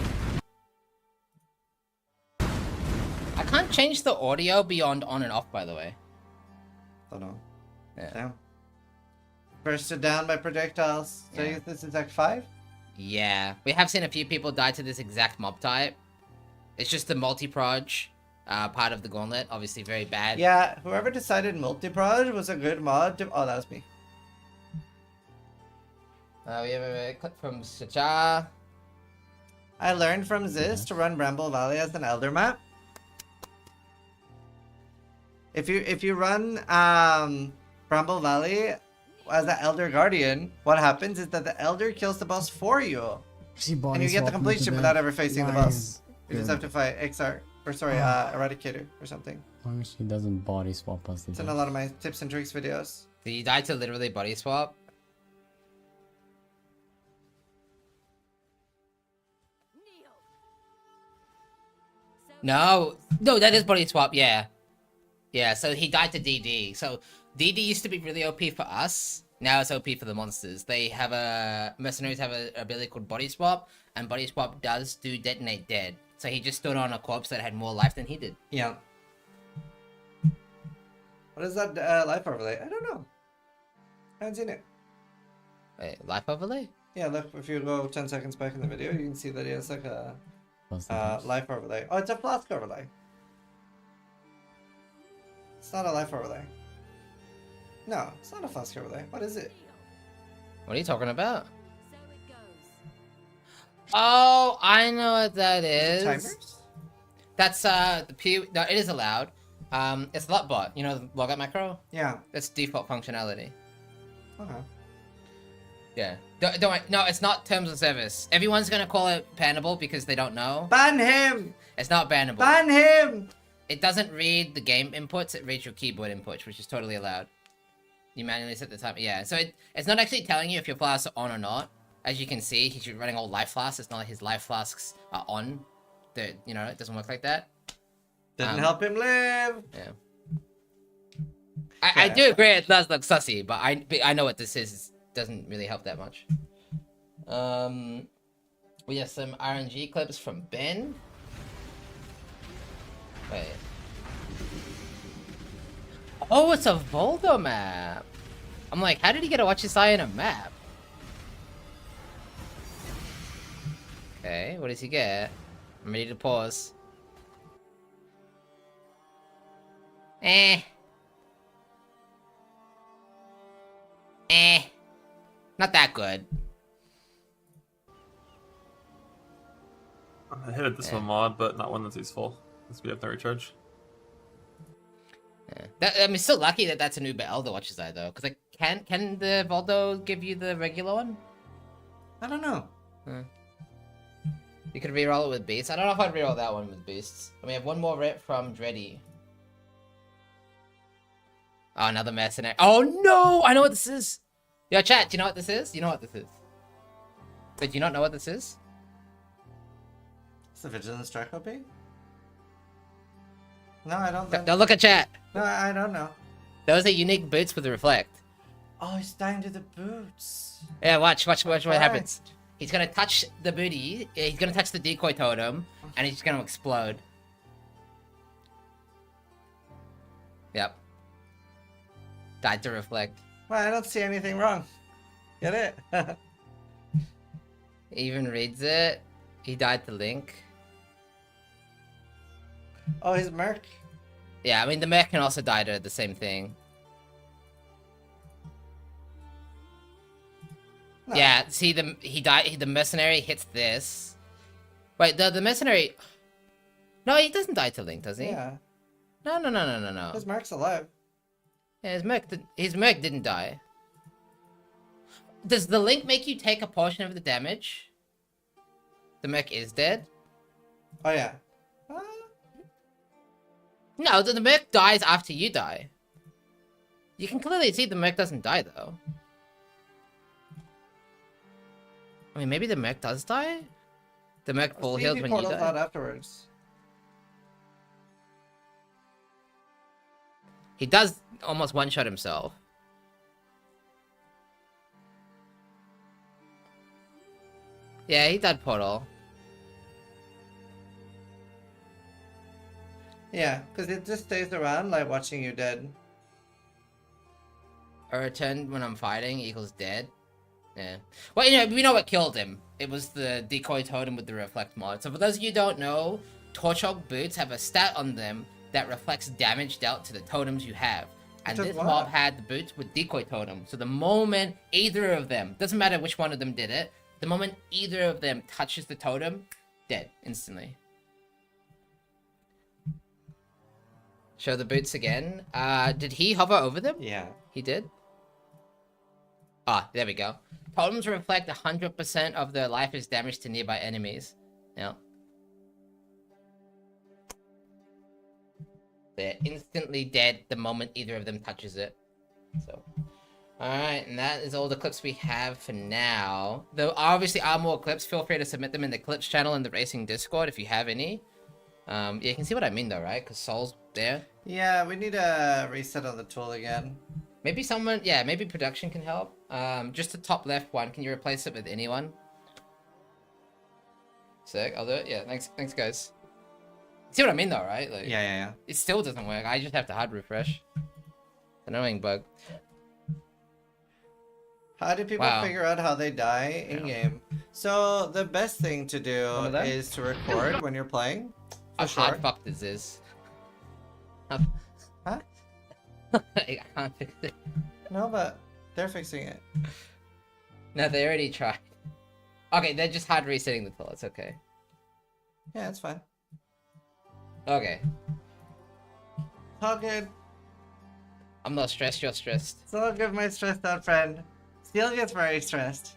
I can't change the audio beyond on and off, by the way. Don't know. Yeah. Damn. Bursted down by projectiles. So Yeah. this is Act 5? Yeah. We have seen a few people die to this exact mob type. It's just the multi-proj part of the Gauntlet. Obviously very bad. Yeah, whoever decided multi-proj was a good mod to... Oh, that was me. We have a clip from Sacha. I learned from Ziz to run Bramble Valley as an Elder map. If you run Bramble Valley as an Elder Guardian, what happens is that the Elder kills the boss for you. And you get the completion without ever facing the boss. You just have to fight Exile, or sorry, Eradicator or something. As long as she doesn't body swap us. It's in a lot of my tips and tricks videos. So you died to literally body swap? No, that is body swap, yeah. Yeah, so he died to DD. So DD used to be really OP for us. Now it's OP for the monsters. They have mercenaries have an ability called body swap, and body swap does do detonate dead. So he just stood on a corpse that had more life than he did. Yeah. What is that life overlay? I don't know. I haven't seen it. Wait, life overlay? Yeah, look, if you go 10 seconds back in the video, you can see that he has like a life overlay. Oh, it's a flask overlay. It's not a life overlay. No, it's not a flask overlay. What is it? What are you talking about? Oh, I know what that is. Timers? That's the P. No, it is allowed. It's LotBot. You know the logout macro? Yeah. That's default functionality. Okay. Yeah. No, it's not terms of service. Everyone's gonna call it bannable because they don't know. Ban him! It's not bannable. Ban him! It doesn't read the game inputs. It reads your keyboard inputs, which is totally allowed. You manually set the time. Yeah, so it's not actually telling you if your flasks are on or not. As you can see, he's running all life flasks. It's not like his life flasks are on. You know, it doesn't work like that. Didn't help him live. Yeah. I do agree it does look sussy, but I know what this is. It doesn't really help that much. We have some RNG clips from Ben. Wait. Oh, it's a Voldo map. I'm like, how did he get to watch his eye in a map? Okay, what does he get? I'm ready to pause. Not that good. I hit this one mod, but not one that's useful. Because we have no recharge. Yeah. I mean, still lucky that that's a new Elder Watch's Eye though, because like, can the Voldo give you the regular one? I don't know. You could reroll it with beasts. I don't know if I'd reroll that one with beasts. And we have one more rip from Dreddy. Oh, another mercenary. Oh no! I know what this is. Yo, chat. Do you know what this is? You know what this is? But do you not know what this is? Is the Vigilant Strike OP? No, I don't think. Don't look at chat. No, I don't know. Those are unique boots with reflect. Oh, he's dying to the boots. Yeah, watch what Right. happens. He's gonna touch the booty. He's gonna touch the decoy totem, and he's gonna explode. Yep. Died to reflect. Well, I don't see anything wrong. Get it? He even reads it. He died to Link. Oh, his Merc. Yeah, I mean the mech can also die to the same thing. No. Yeah, see the mercenary hits this. Wait, the mercenary. No, he doesn't die to Link, does he? Yeah. No. His Merc's alive. Yeah, his merc didn't die. Does the Link make you take a portion of the damage? The merc is dead? Oh, yeah. No, the merc dies after you die. You can clearly see the merc doesn't die, though. I mean, maybe the merc does die? The merc full heals when you portals die? out afterwards. He does almost one-shot himself. Yeah, he died portal. Yeah, because it just stays around like watching you dead. A return when I'm fighting equals dead. Yeah. Well, you know, we know what killed him. It was the decoy totem with the reflect mod. So for those of you who don't know, Torchog boots have a stat on them that reflects damage dealt to the totems you have. And Which is this what? mob had the boots with decoy totem. So the moment either of them, doesn't matter which one of them did it, the moment either of them touches the totem, dead instantly. Show the boots again. Did he hover over them? Yeah. He did? Ah, there we go. Totems reflect 100% of their life is damaged to nearby enemies. Yeah. They're instantly dead the moment either of them touches it. So, alright, and that is all the clips we have for now. There obviously are more clips. Feel free to submit them in the clips channel in the Racing Discord if you have any. Yeah, you can see what I mean though, right? Because Soul's there. Yeah, we need a reset on the tool again. Maybe someone, yeah, maybe production can help. Just the top left one, can you replace it with anyone? Sick, I'll do it. Yeah, thanks guys. See what I mean though, right? Like, Yeah. it still doesn't work. I just have to hard refresh. Annoying bug. How do people Wow. figure out how they die in game? So the best thing to do One of them? is to record when you're playing. How For hard sure. fuck this is. Huh? I can't fix it. No, but they're fixing it. No, they already tried. Okay, they're just hard resetting the tool. It's okay. Yeah, it's fine. Okay. It's all good. I'm not stressed, you're stressed. It's all good, my stressed out friend. Steel gets very stressed.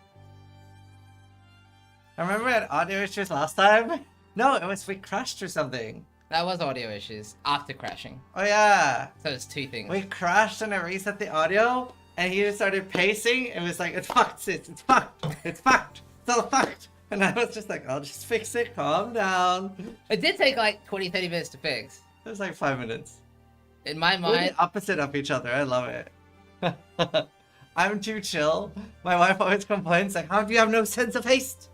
I remember at audio issues last time? No, it was we crashed or something. That was audio issues after crashing. Oh yeah. So it's two things. We crashed and I reset the audio. And he just started pacing and was like, it's fucked, sis. It's fucked. It's fucked. It's all fucked. And I was just like, I'll just fix it. Calm down. It did take like 20-30 minutes to fix. It was like 5 minutes. In my We're mind, the opposite of each other. I love it. I'm too chill. My wife always complains, like, how do you have no sense of haste?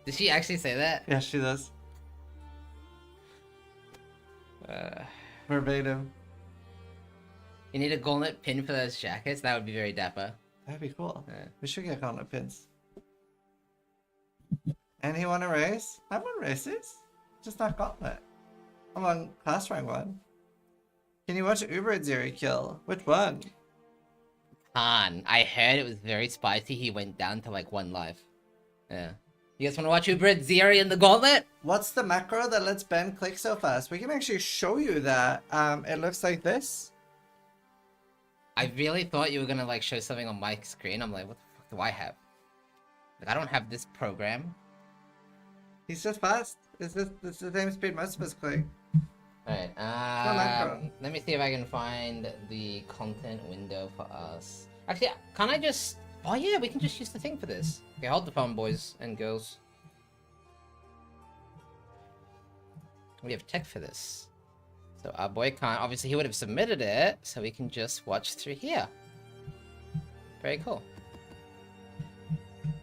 did she actually say that? Yeah, she does. Verbatim. You need a Gauntlet pin for those jackets? That would be very dapper. That'd be cool. Yeah. We should get Gauntlet pins. And he won a race? I won races. Just not Gauntlet. I'm on class rank 1. Can you watch Atziri kill? Which one? Han. I heard it was very spicy. He went down to like 1 life. Yeah. You guys want to watch Atziri in the Gauntlet? What's the macro that lets Ben click so fast? We can actually show you that. It looks like this. I really thought you were gonna like show something on my screen. I'm like, what the fuck do I have? Like, I don't have this program. He's just fast. It's the same speed most of us click. Alright, macro. let me see if I can find the content window for us. Actually, can I just... Oh yeah, we can just use the thing for this. Okay, hold the phone, boys and girls. We have tech for this. So our boy can't... Obviously, he would have submitted it, so we can just watch through here. Very cool.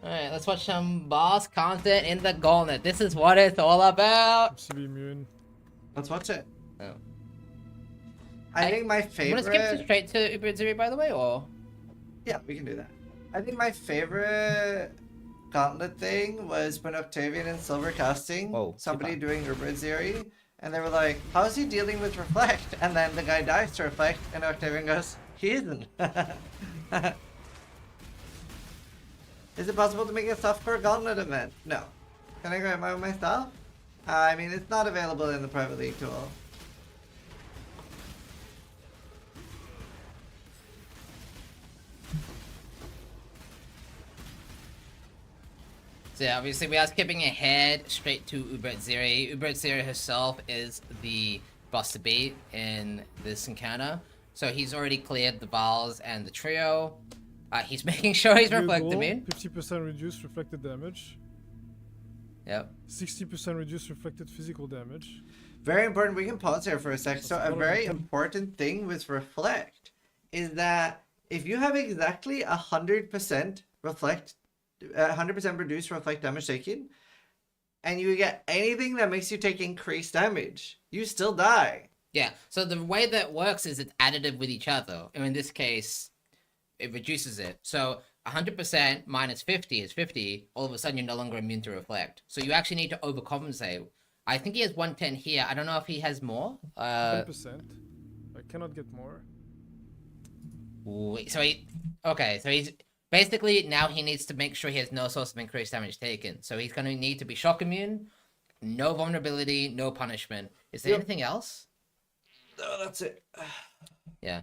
Alright, let's watch some boss content in the Gauntlet. This is what it's all about! CB immune. Let's watch it. Oh. I think my You favorite... wanna skip straight to Atziri, by the way, or...? Yeah, we can do that. I think my favorite Gauntlet thing was when Octavian and Silver casting, Whoa, somebody super. doing Atziri, and they were like, how's he dealing with Reflect? And then the guy dies to Reflect, and Octavian goes, he isn't. Is it possible to make a softcore Gauntlet event? No. Can I grab my own myself? I mean, it's not available in the private league tool. So yeah, obviously we are skipping ahead straight to Atziri. Atziri herself is the boss to beat in this encounter. So he's already cleared the Vals and the trio. He's making sure he's reflected immune. 50% reduced reflected damage. Yep. 60% reduced reflected physical damage. Very important. We can pause here for a sec. So That's a one of very them. important thing with Reflect is that if you have exactly 100% reflect, 100% reduced reflect damage taken, and you get anything that makes you take increased damage, you still die. Yeah, so the way that works is it's additive with each other. And in this case, it reduces it. So 100% minus 50 is 50. All of a sudden, you're no longer immune to reflect. So you actually need to overcompensate. I think he has 110 here. I don't know if he has more. 10%. I cannot get more. So he's basically now he needs to make sure he has no source of increased damage taken. So he's going to need to be shock immune, no vulnerability, no punishment. Is there Yep. anything else? No, that's it. Yeah.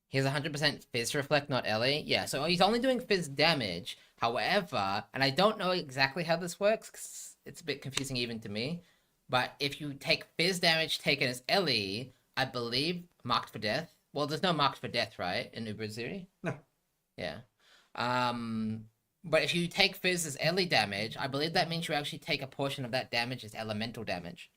He has 100% Fizz Reflect, not Ellie. Yeah, so he's only doing Fizz damage. However, and I don't know exactly how this works, 'cause it's a bit confusing even to me, but if you take Fizz damage taken as Ellie, I believe marked for death. Well, there's no marked for death, right, in Atziri? No. Yeah. But if you take Fizz as Ellie damage, I believe that means you actually take a portion of that damage as elemental damage.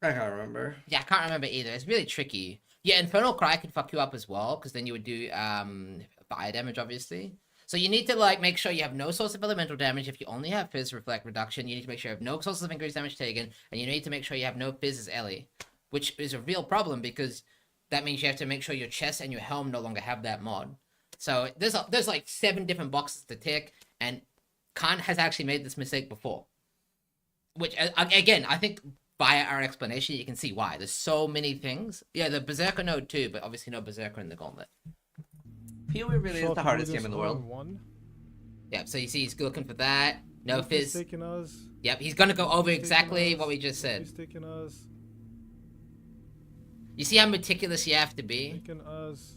I can't remember. Yeah, I can't remember either. It's really tricky. Yeah, Infernal Cry can fuck you up as well, because then you would do fire damage, obviously. So you need to like make sure you have no source of elemental damage. If you only have Fizz Reflect reduction, you need to make sure you have no sources of increased damage taken, and you need to make sure you have no Fizz as Ellie, which is a real problem because that means you have to make sure your chest and your helm no longer have that mod. So there's like 7 different boxes to tick, and Khan has actually made this mistake before. Which again, I think via our explanation, you can see why. There's so many things. Yeah, the Berserker node too, but obviously no Berserker in the Gauntlet. PoE really is Shot the hardest radius game in the on world. 1. Yeah, so you see he's looking for that. No He's Fizz. taking us. Yep, he's gonna go over He's exactly taking us. what we just said. He's taking us. You see how meticulous you have to be? Taking us.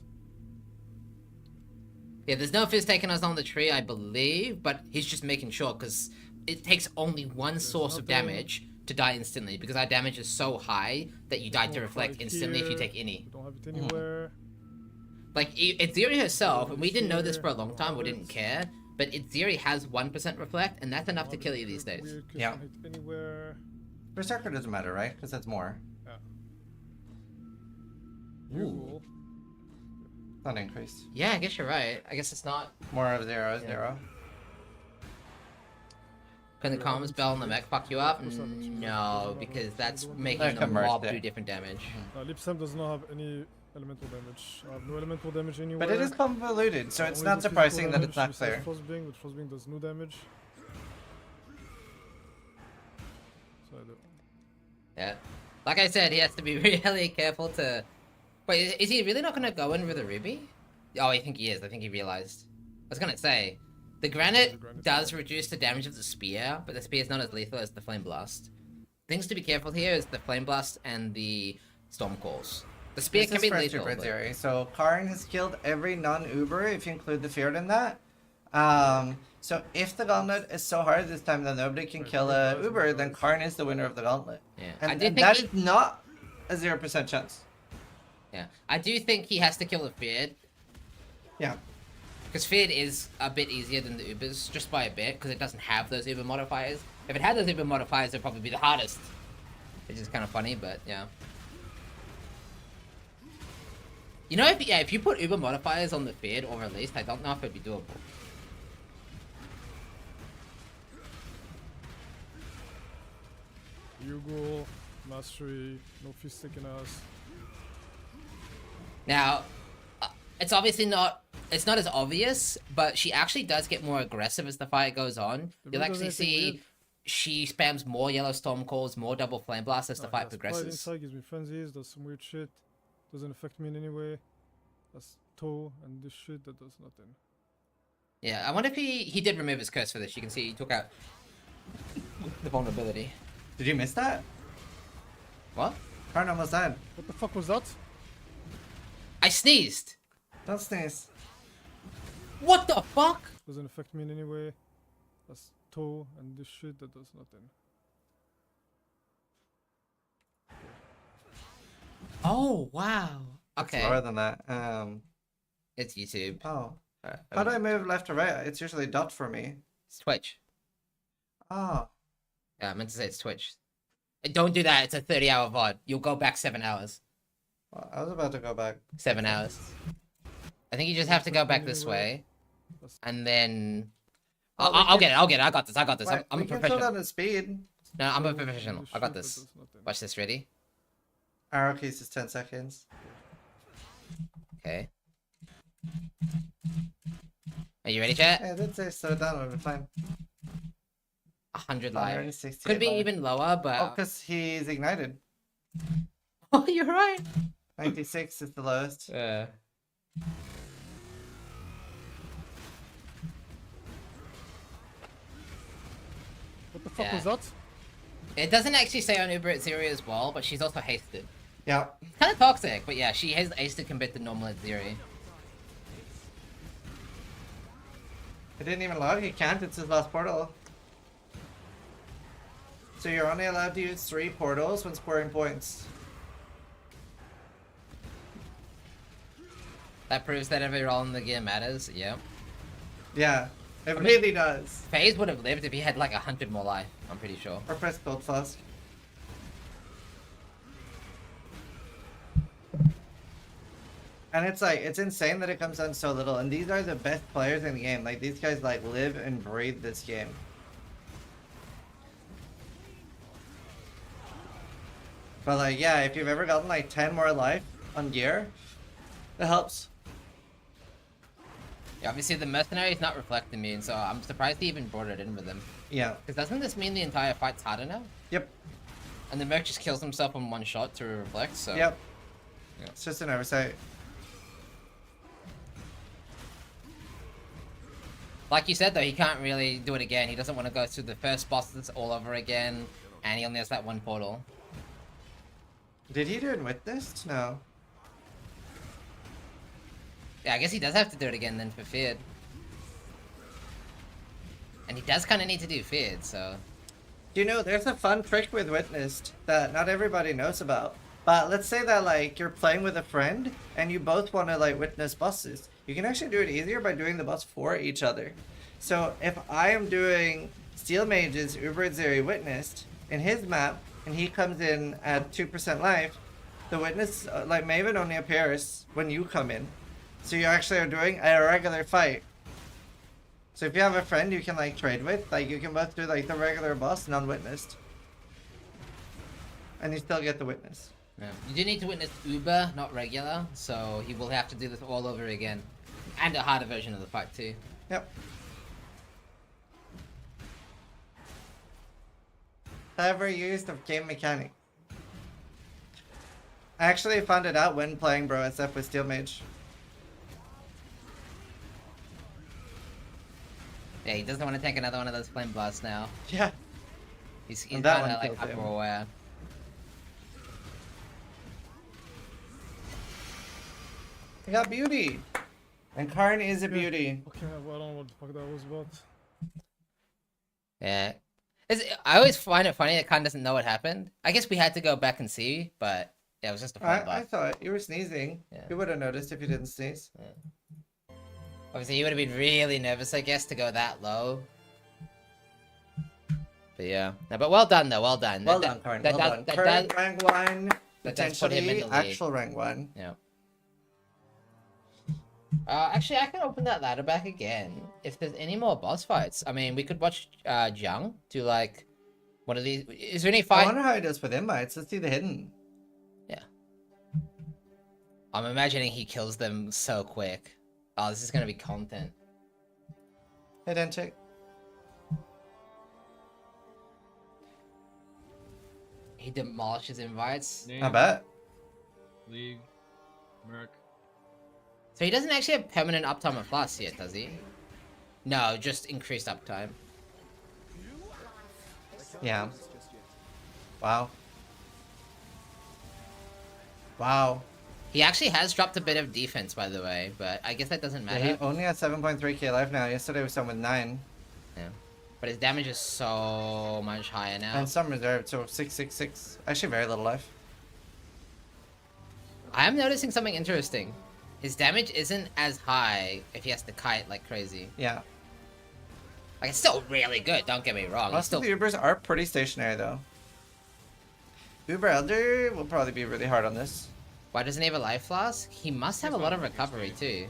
Yeah, there's no Fizz taking us on the tree, I believe, but he's just making sure, because it takes only one source of nothing. damage to die instantly, because our damage is so high that you die to Don't reflect fight instantly if you here. take any. We don't have it anywhere. Like, Atziri herself, and we didn't know this for a long time, we didn't care, but Atziri has 1% reflect, and that's enough to kill you these days. Yeah. Anywhere. Berserker doesn't matter, right? Because that's more. Ooh. Not increased. Yeah, I guess you're right. I guess it's not. More of 0, 0. Can the calm spell on the mech fuck you up? No, because that's making Like the a merge mob there. do different damage. Lipsam does not have any elemental damage. I have no elemental damage anywhere. But it is convoluted, so it's Only not the surprising physical that it's not damage besides clear. Frostbane, but Frostbane does no damage. So I don't. Yeah. Like I said, he has to be really careful to... Wait, is he really not going to go in with a ruby? Oh, I think he is. I think he realized. I was going to say, the granite does reduce the damage of the spear, but the spear is not as lethal as the flame blast. Things to be careful here is the flame blast and the storm calls. The spear This can is be for lethal. Super but- Theory. So Karn has killed every non-Uber if you include the Feared in that. So if the Gauntlet is so hard this time that nobody can kill a Uber, then Karn is the winner of the Gauntlet. Yeah. And, I do and think that he- is not a 0% chance. Yeah. I do think he has to kill the feared. Yeah. Because Feared is a bit easier than the Ubers, just by a bit, because it doesn't have those Uber modifiers. If it had those Uber modifiers, it'd probably be the hardest. Which is kind of funny, but yeah. You know, if you put Uber modifiers on the Feared or released, I don't know if it'd be doable. Yugo, Mastery, no fist sticking ass. Now, it's obviously not... It's not as obvious, but she actually does get more aggressive as the fight goes on. You'll actually see she spams more yellow storm calls, more double flame blasts as the fight progresses. Inside gives me frenzies, does some weird shit. Doesn't affect me in any way. That's toe and this shit that does nothing. Yeah, I wonder if he did remove his curse for this. You can see he took out the vulnerability. Did you miss that? What? Karn almost died. What the fuck was that? I sneezed! Don't sneeze. What the fuck? Doesn't affect me in any way. That's toe and this shit that does nothing. Oh, wow. It's Okay. lower than that. It's YouTube. Oh. How do I move left to right? It's usually dot for me. It's Twitch. Oh. Yeah, I meant to say it's Twitch. Don't do that. It's a 30-hour VOD. You'll go back 7 hours. Well, I was about to go back. 7 hours. I think you just have to go back this way. And then... I'll get it. I'll get it. I got this. I got this. Wait, I'm we a can slow professional. down the speed. No, I'm a Toe professional. and I got shit that this. does nothing. Watch this. Ready? Arrow keys is 10 seconds. Okay. Are you ready, chat? Yeah, I did say slow down, we'll be fine. 100 live. 168 Could be live. even lower, Oh, but... because he's ignited. Oh, you're right. 96 is the lowest. Yeah. What the fuck Yeah. was that? It doesn't actually say on Uber Atziri as well, but she's also hasted. Yeah. Kind of toxic, but yeah, she has hasted compared to normal Atziri. It didn't even log, he can't, it's his last portal. So you're only allowed to use 3 portals when scoring points. That proves that every roll in the gear matters. Yep. Yeah, it really does. FaZe would have lived if he had like 100 more life. I'm pretty sure. Or press Gold Flask. And it's like, it's insane that it comes down so little. And these are the best players in the game. Like, these guys like live and breathe this game. But like, yeah, if you've ever gotten like 10 more life on gear, it helps. Yeah, obviously the mercenary is not reflect immune, so I'm surprised he even brought it in with him. Yeah. Because doesn't this mean the entire fight's harder now? Yep. And the merc just kills himself in one shot to reflect, so... Yep. Yeah. It's just an oversight. Like you said though, he can't really do it again. He doesn't want to go through the first bosses all over again, and he only has that one portal. Did he do it witnessed? No. Yeah, I guess he does have to do it again then for Feared. And he does kind of need to do Feared, so... You know, there's a fun trick with witnessed that not everybody knows about. But let's say that like you're playing with a friend and you both want to like witness bosses. You can actually do it easier by doing the boss for each other. So if I am doing Steel Mage's Uber Atziri witnessed in his map and he comes in at 2% life, the witness like Maven only appears when you come in. So you actually are doing a regular fight. So if you have a friend you can like trade with, like you can both do like the regular boss non-witnessed. And you still get the witness. Yeah. You do need to witness Uber, not regular, so he will have to do this all over again. And a harder version of the fight too. Yep. Clever use of game mechanic. I actually found it out when playing Bro SF with Steel Mage. Yeah, he doesn't want to take another one of those flame blasts now. Yeah. He's And that kind of one like killed him. hyper aware. I got beauty. And Karn is a beauty. Okay, well, I don't know what the fuck that was about. Yeah. I always find it funny that Khan doesn't know what happened. I guess we had to go back and see, but yeah, it was just a flame I blast. thought you were sneezing. Yeah. You would have noticed if you didn't sneeze. Obviously, he would have been really nervous, I guess, to go that low. But yeah. No, but well done, though. Well done. Well done, Karn. Well done. Current rank 1, that does put him in potentially the lead. actual rank 1. Yeah. Actually, I can open that ladder back again. If there's any more boss fights, I mean, we could watch Jung do like one of these. Is there any I fight? wonder how he does with invites. Let's see the hidden. Yeah. I'm imagining he kills them so quick. Oh, this is gonna be content. Hidden check. He demolishes invites. I bet. League. Merc. So he doesn't actually have permanent uptime of plus yet, does he? No, just increased uptime. Yeah. Wow. Wow. He actually has dropped a bit of defense, by the way, but I guess that doesn't Yeah, matter. he only had 7.3k life now. Yesterday was someone with 9. Yeah. But his damage is so much higher now. And some reserved, so 666. Actually, very little life. I am noticing something interesting. His damage isn't as high if he has to kite like crazy. Yeah. Like, it's still really good, don't get me wrong. It's Most still... of the Ubers are pretty stationary, though. Uber Elder will probably be really hard on this. Why doesn't he have a life flask? He must have a lot of recovery, too.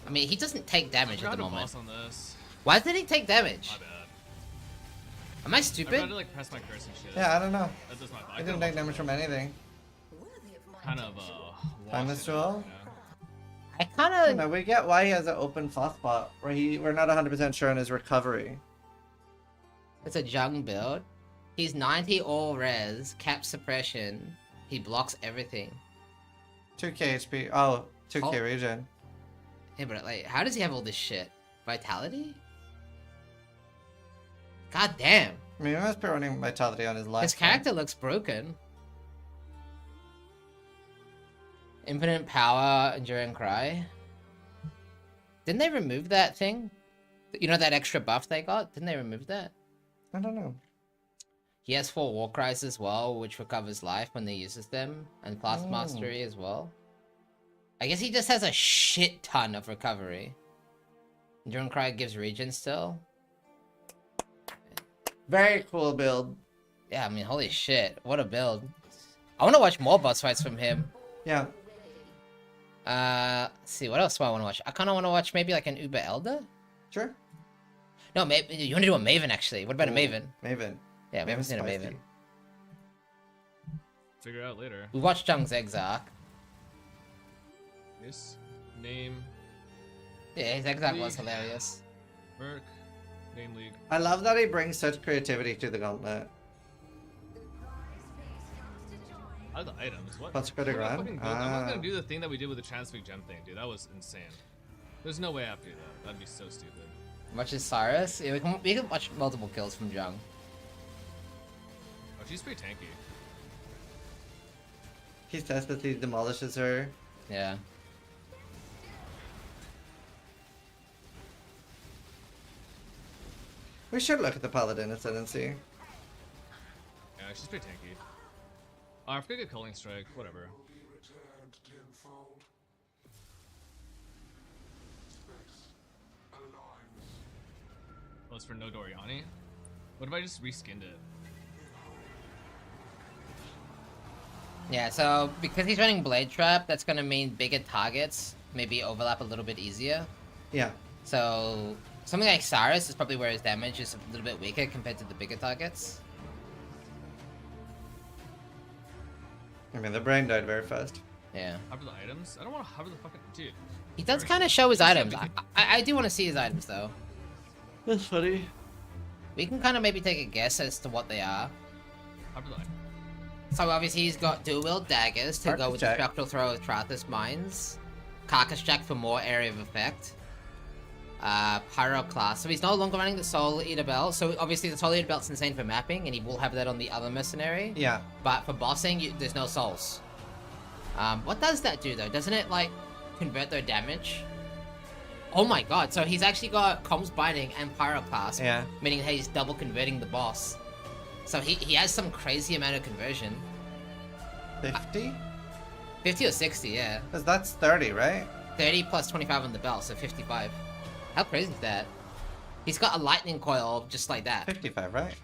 I mean, he doesn't take damage at the moment. Boss on this. Why did he take damage? My bad. Am I I stupid? tried to like press my curse and shit. Yeah, I don't know. That does not. I didn't take damage from anything. Worthy of my Kind of Timeless Duel? I I kind don't of... know, we get why he has an open flask spot where we're not 100% sure on his recovery. It's a Jung build. He's 90 all res, cap suppression. He blocks everything. 2k HP. Oh, 2k Oh. regen. Yeah, but like, how does he have all this shit? Vitality? God damn. I mean, he must be running Vitality on his life. His character looks broken. Infinite power, enduring cry. Didn't they remove that thing? You know that extra buff they got? Didn't they remove that? I don't know. He has 4 war cries as well, which recovers life when he uses them, and class Oh. mastery as well. I guess he just has a shit ton of recovery. Enduring cry gives regen still. Very cool build. Yeah, I mean, holy shit, what a build. I want to watch more boss fights from him. Yeah. Let's see, what else do I want to watch? I kind of want to watch maybe like an Uber Elder? Sure. No, maybe you want to do a Maven actually. What about a Maven? Maven. Yeah, we haven't Maven's seen a spicy. Maven. Figure out later. We watched Jung's Exarch. Yes. Name. Yeah, his Exarch was League. hilarious. Merc. Name league. I love that he brings such creativity to the Gauntlet. I have the items. What? Consecrated What am I Grand? fucking build? I'm not Ah. gonna do the thing that we did with the Transfig Gem thing, dude. That was insane. There's no way I have to do that. That'd be so stupid. Much as Cyrus. Yeah, we can watch multiple kills from Jung. Oh, she's pretty tanky. He says that he demolishes her. Yeah. We should look at the Paladin Ascendancy. Yeah, she's pretty tanky. Oh, I forgot to get Culling Strike. Whatever. Oh, it's for no Doriani? What if I just reskinned it? Yeah, so because he's running Blade Trap, that's gonna mean bigger targets maybe overlap a little bit easier. Yeah. So something like Cyrus is probably where his damage is a little bit weaker compared to the bigger targets. I mean, the brain died very fast. Yeah. Hover the items? I don't want to hover the fucking... Dude. He does kind of show his items. I do want to see his items, though. That's funny. We can kind of maybe take a guess as to what they are. Hover the item. So obviously he's got dual-wield daggers to go with the Jack. structural throw with Trathis Mines. Carcass Jack for more area of effect. Pyroclast. So he's no longer running the Soul Eater belt. So obviously the Soul Eater belt's insane for mapping, and he will have that on the other mercenary. Yeah. But for bossing, there's no souls. What does that do though? Doesn't it like convert their damage? Oh my god! So he's actually got Comms Binding and Pyroclast. Yeah. Meaning that he's double converting the boss. So he has some crazy amount of conversion. 50? 50 or 60, yeah. Because that's 30, right? 30 plus 25 on the belt, so 55. How crazy is that? He's got a lightning coil just like that. 55, right?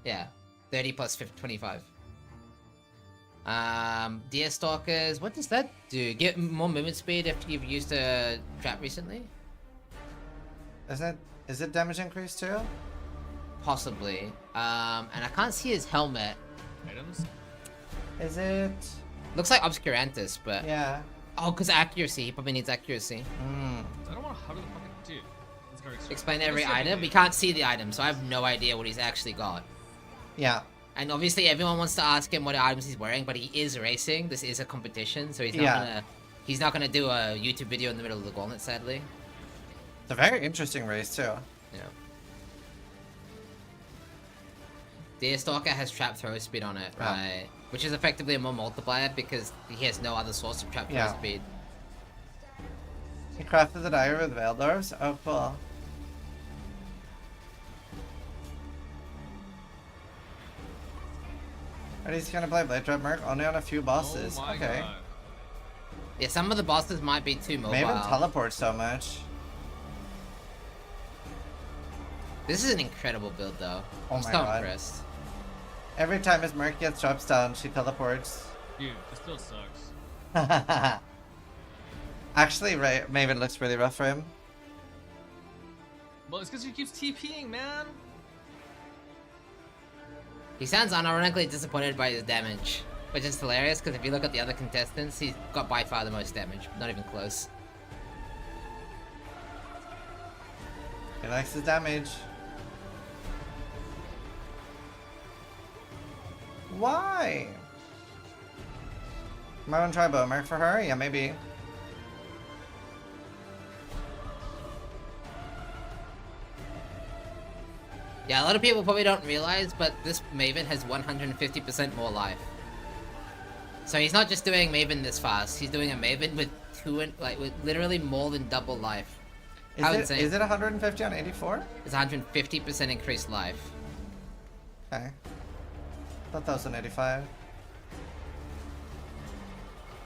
Yeah. 30 plus 50, 25. Deer Stalkers, what does that do? Get more movement speed if you've used a trap recently? Is it damage increase too? Possibly. And I can't see his helmet. Items? Is it? Looks like Obscurantis, but... Yeah. Oh, because accuracy. He probably needs accuracy. I don't want to hover the fucking... Dude. Let's go extract. Explain every Let's see item. We everything. can't see the item, so I have no idea what he's actually got. Yeah. And obviously everyone wants to ask him what items he's wearing, but he is racing. This is a competition, so he's not gonna do a YouTube video in the middle of the Gauntlet, sadly. It's a very interesting race too. Yeah. Deerstalker has trap throw speed on it, right? Which is effectively a more multiplier because he has no other source of trap throw speed. He crafted the dagger with Veldorfs? Oh, cool. Are you gonna play Blade Trap Merc? Only on a few bosses. Oh my Okay. god. Yeah, some of the bosses might be too mobile. Maybe teleport so much. This is an incredible build, though. Oh I'm my so god. impressed. Every time his Merc gets drops down, she teleports. Dude, this build sucks. Actually, right, Maven looks really rough for him. Well, it's because he keeps TPing, man. He sounds unironically disappointed by his damage, which is hilarious because if you look at the other contestants, he's got by far the most damage. Not even close. He likes his damage. Why? Might want to try Bow Merc for her? Yeah, maybe. Yeah, a lot of people probably don't realize, but this Maven has 150% more life. So he's not just doing Maven this fast, he's doing a Maven with with literally more than double life. How insane. Is it 150 on 84? It's 150% increased life. Okay. Thought that was an 85.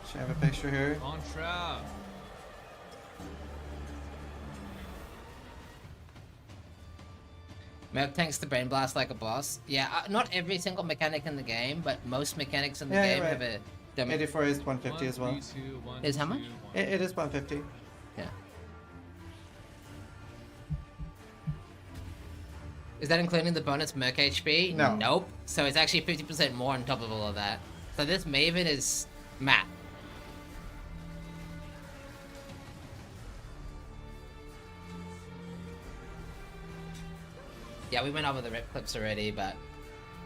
Should I have a picture here? On trap. Merc tanks the Brain Blast like a boss. Yeah, not every single mechanic in the game, but most mechanics in the Yeah, you're game right. have a damage. 84 is 150 as well. 1, 3, 2, 1, Is how 2, much? 1. It is 150. Yeah. Is that including the bonus Merc HP? No. Nope. So it's actually 50% more on top of all of that. So this Maven is map. Yeah, we went over the rip clips already, but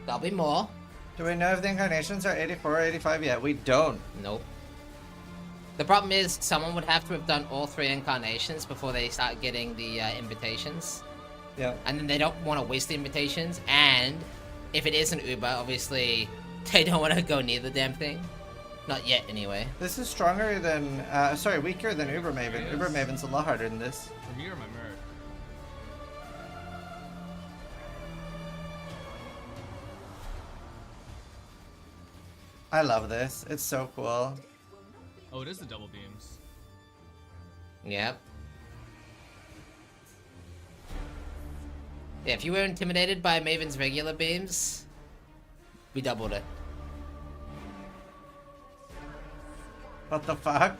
there'll be more. Do we know if the incarnations are 84 or 85 yet? We don't. Nope. The problem is someone would have to have done all 3 incarnations before they start getting the invitations. Yeah. And then they don't want to waste the invitations, and if it is an Uber, obviously they don't want to go near the damn thing. Not yet, anyway. This is stronger than, weaker than Uber Maven. It Uber is. Maven's a lot harder than this. For me or my Merc? I love this. It's so cool. Oh, it is the double beams. Yep. Yeah, if you were intimidated by Maven's regular beams, we doubled it. What the fuck?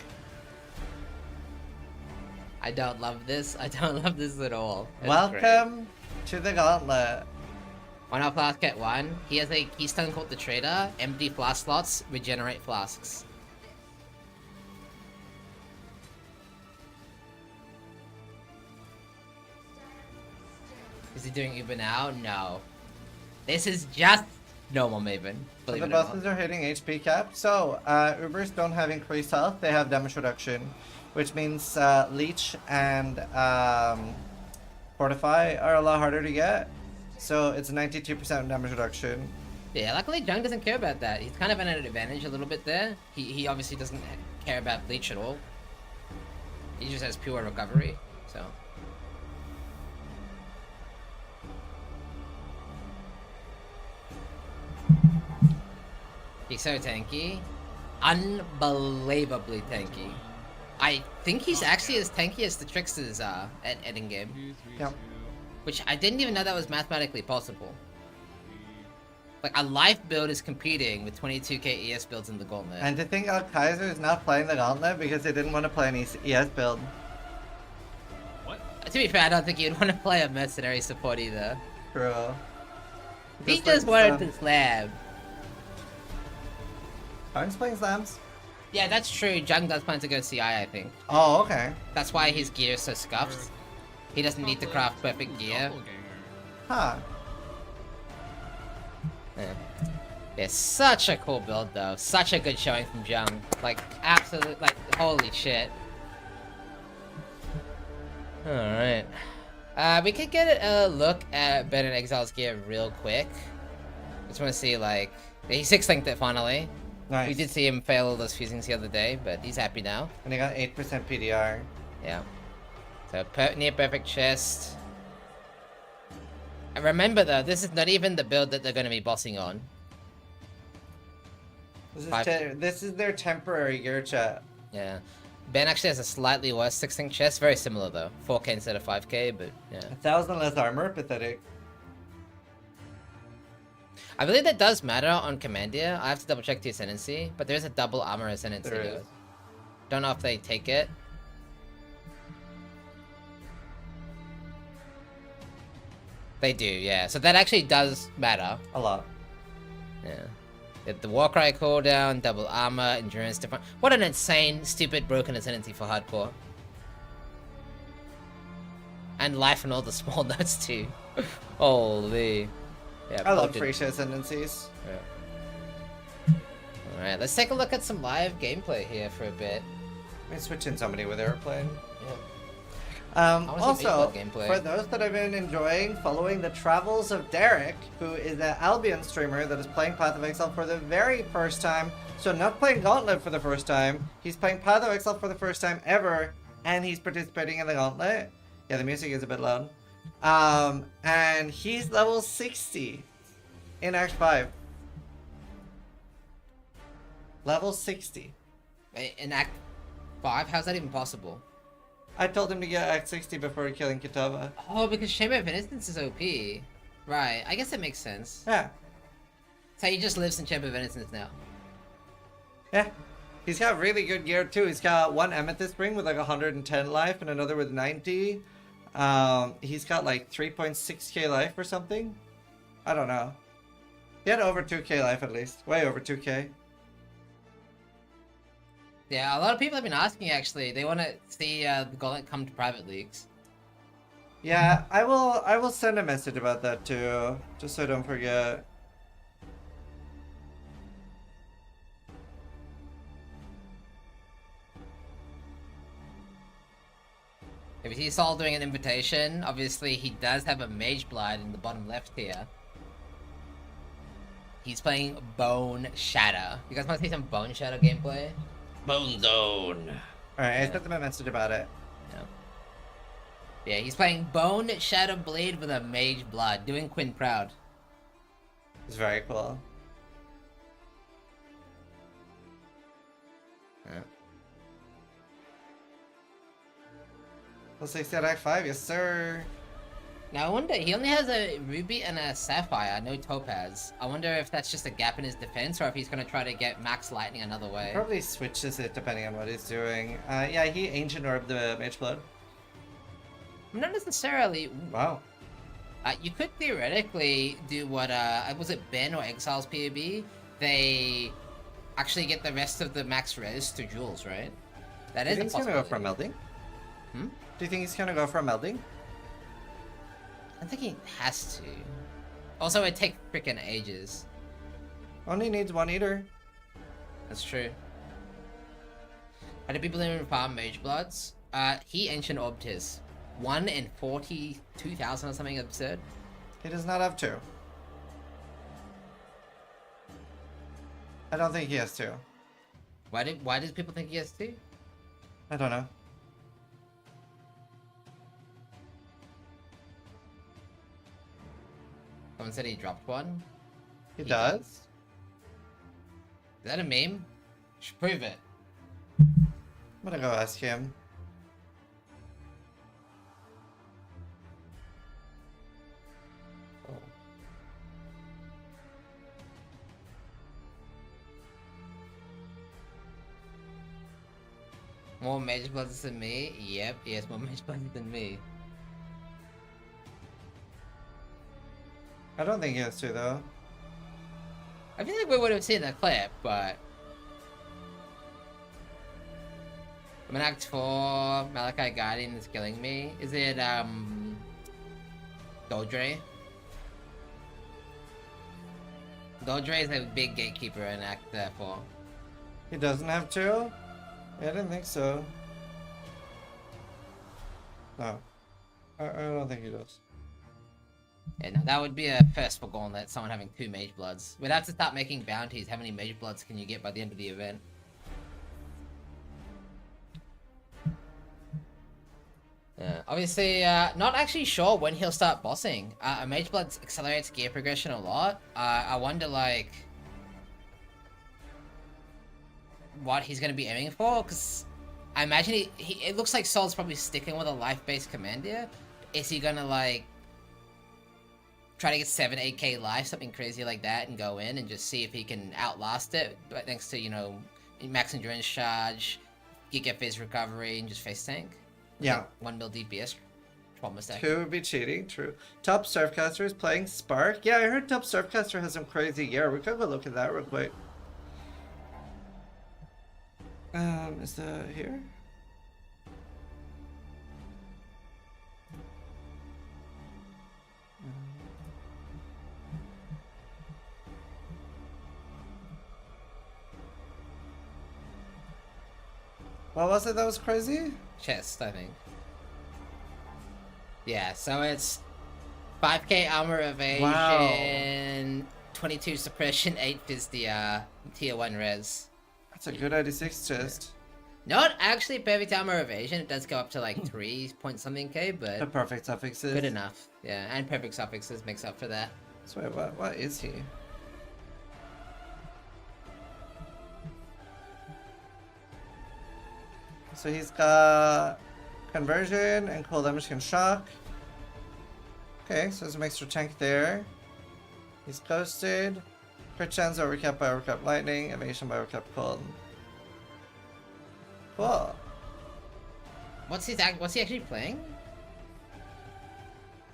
I don't love this. I don't love this at all. It's great. Welcome to the Gauntlet. On our flask at 1, he has a keystone called the Trader. Empty flask slots regenerate flasks. Is he doing Uber now? No. This is just normal Maven. So Believe the it or not. bosses are hitting HP cap. So, Ubers don't have increased health, they have damage reduction. Which means Leech and Fortify are a lot harder to get. So it's 92% damage reduction. Yeah, luckily Jung doesn't care about that. He's kind of at an advantage a little bit there. He obviously doesn't care about Bleach at all. He just has pure recovery, so. He's so tanky. Unbelievably tanky. I think he's actually as tanky as the Tricksters are at in-game. 2, 3, Yep. 2, Which I didn't even know that was mathematically possible. Like, a life build is competing with 22k ES builds in the Gauntlet. And to think Kaiser is not playing the Gauntlet because they didn't want to play an ES build. What? To be fair, I don't think you'd want to play a mercenary support either. True. He Just just like wanted to slam. Pong's playing slams? Yeah, that's true. Jung does plan to go CI, I think. Oh, okay. That's why his gear is so scuffed. He doesn't need to craft perfect gear. Doppelganger. Huh. Yeah. Yeah, such a cool build though. Such a good showing from Jung. Like, absolute, like, holy shit. Alright. We could get a look at Ben and Exile's gear real quick. Just want to see, like, he 6-linked it finally. Nice. We did see him fail all those fusings the other day, but he's happy now. And he got 8% PDR. Yeah. So, near perfect chest. And remember though, this is not even the build that they're going to be bossing on. This is their temporary gear chat. Yeah. Ben actually has a slightly worse 6-link chest, very similar though. 4k instead of 5k, but yeah. 1,000 less armor, pathetic. I believe that does matter on Commandia. I have to double check the Ascendancy, but there is a double armor Ascendancy. There is. Don't know if they take it. They do, yeah. So that actually does matter. A lot. Yeah. Get the Warcry cooldown, double armor, endurance, different. What an insane, stupid, broken Ascendancy for hardcore. And life and all the small notes too. Holy. Yeah, I love broken. free share ascendancies. Yeah. Alright, let's take a look at some live gameplay here for a bit. Let me switch in somebody with airplane. Yeah. wanna see Also, Baseball gameplay. for those that have been enjoying following the travels of Derek, who is an Albion streamer that is playing Path of Exile for the very first time, so not playing Gauntlet for the first time, he's playing Path of Exile for the first time ever, and he's participating in the Gauntlet. Yeah, the music is a bit loud. And he's level 60 in Act 5. Level 60. Wait, in Act 5? How's that even possible? I told him to get Act 60 before killing Kitava. Oh, because Chamber of Innocence is OP. Right, I guess that makes sense. Yeah. So he just lives in Chamber of Innocence now. Yeah. He's got really good gear too. He's got one Amethyst ring with like 110 life and another with 90. He's got like 3.6k life or something. I don't know. He had over 2k life at least. Way over 2k. Yeah, a lot of people have been asking actually. They want to see the Gauntlet come to private leagues. Yeah, I will send a message about that too. Just so I don't forget. If you see Saul doing an invitation, obviously he does have a Mage Blood in the bottom left here. He's playing Bone Shatter. You guys want to see some Bone Shatter gameplay? Bone Zone. Alright, I sent them a message about it. Yeah, he's playing Bone Shatter Blade with a Mage Blood, doing Quinn proud. It's very cool. Plus 60 at Act 5, yes sir. Now I wonder, he only has a ruby and a sapphire, no topaz. I wonder if that's just a gap in his defense or if he's gonna try to get max lightning another way. Probably switches it depending on what he's doing. Yeah, he Ancient Orb the Mage Blood. Not necessarily. Wow. You could theoretically do what, was it Ben or Exile's POB? They actually get the rest of the max res through jewels, right? That Do you is a think he's gonna go for possibility. melding? Hmm? Do you think he's gonna go for melding? I think he has to. Also, it'd take freaking ages. Only needs one eater. That's true. How do people even farm Mage Bloods? He Ancient Orbed his. 1 in 42,000 or something absurd. He does not have to. I don't think he has to. Why does people think he has to? I don't know. Someone said he dropped one. He does? Is that a meme? Should prove it. I'm gonna go ask him. More Mage Bloods than me? Yep, he has more Mage Bloods than me. I don't think he has to though. I feel like we would have seen the clip, but... I'm in Act 4, Malachi Guardian is killing me. Is it, Doldre? Doldre is a big gatekeeper in Act 4. He doesn't have to? Yeah, I didn't think so. No. I don't think he does. Yeah, no, that would be a first for Gauntlet, someone having 2 Mage Bloods. We'd have to start making bounties. How many Mage Bloods can you get by the end of the event? Yeah, obviously, not actually sure when he'll start bossing. A Mage Blood accelerates gear progression a lot. I wonder, like, what he's going to be aiming for, because I imagine it looks like Sol's probably sticking with a life-based command here. Is he going to, like, try to get 7-8k life, something crazy like that, and go in and just see if he can outlast it, but thanks to, you know, max endurance charge, get phase recovery, and just face tank? Yeah. 1 mil DPS, 12 mistake. 2 would be cheating, true. Top Surfcaster is playing Spark. Yeah, I heard Top Surfcaster has some crazy gear. We could go look at that real quick. Is that here? What was it that was crazy? Chest, I think. Yeah, so it's 5k armor evasion, 22 suppression, 8 Fizdia, tier 1 res. That's a good 86 chest. Not actually perfect armor evasion, it does go up to like 3 point something k, The but perfect suffixes. good enough. Yeah, and perfect suffixes makes up for that. So wait, what is he? So he's got conversion and cold damage can shock. Okay, so there's an extra tank there. He's ghosted. Crit chance overcap by overcap lightning, evasion by overcap cold. Cool. What's he actually playing?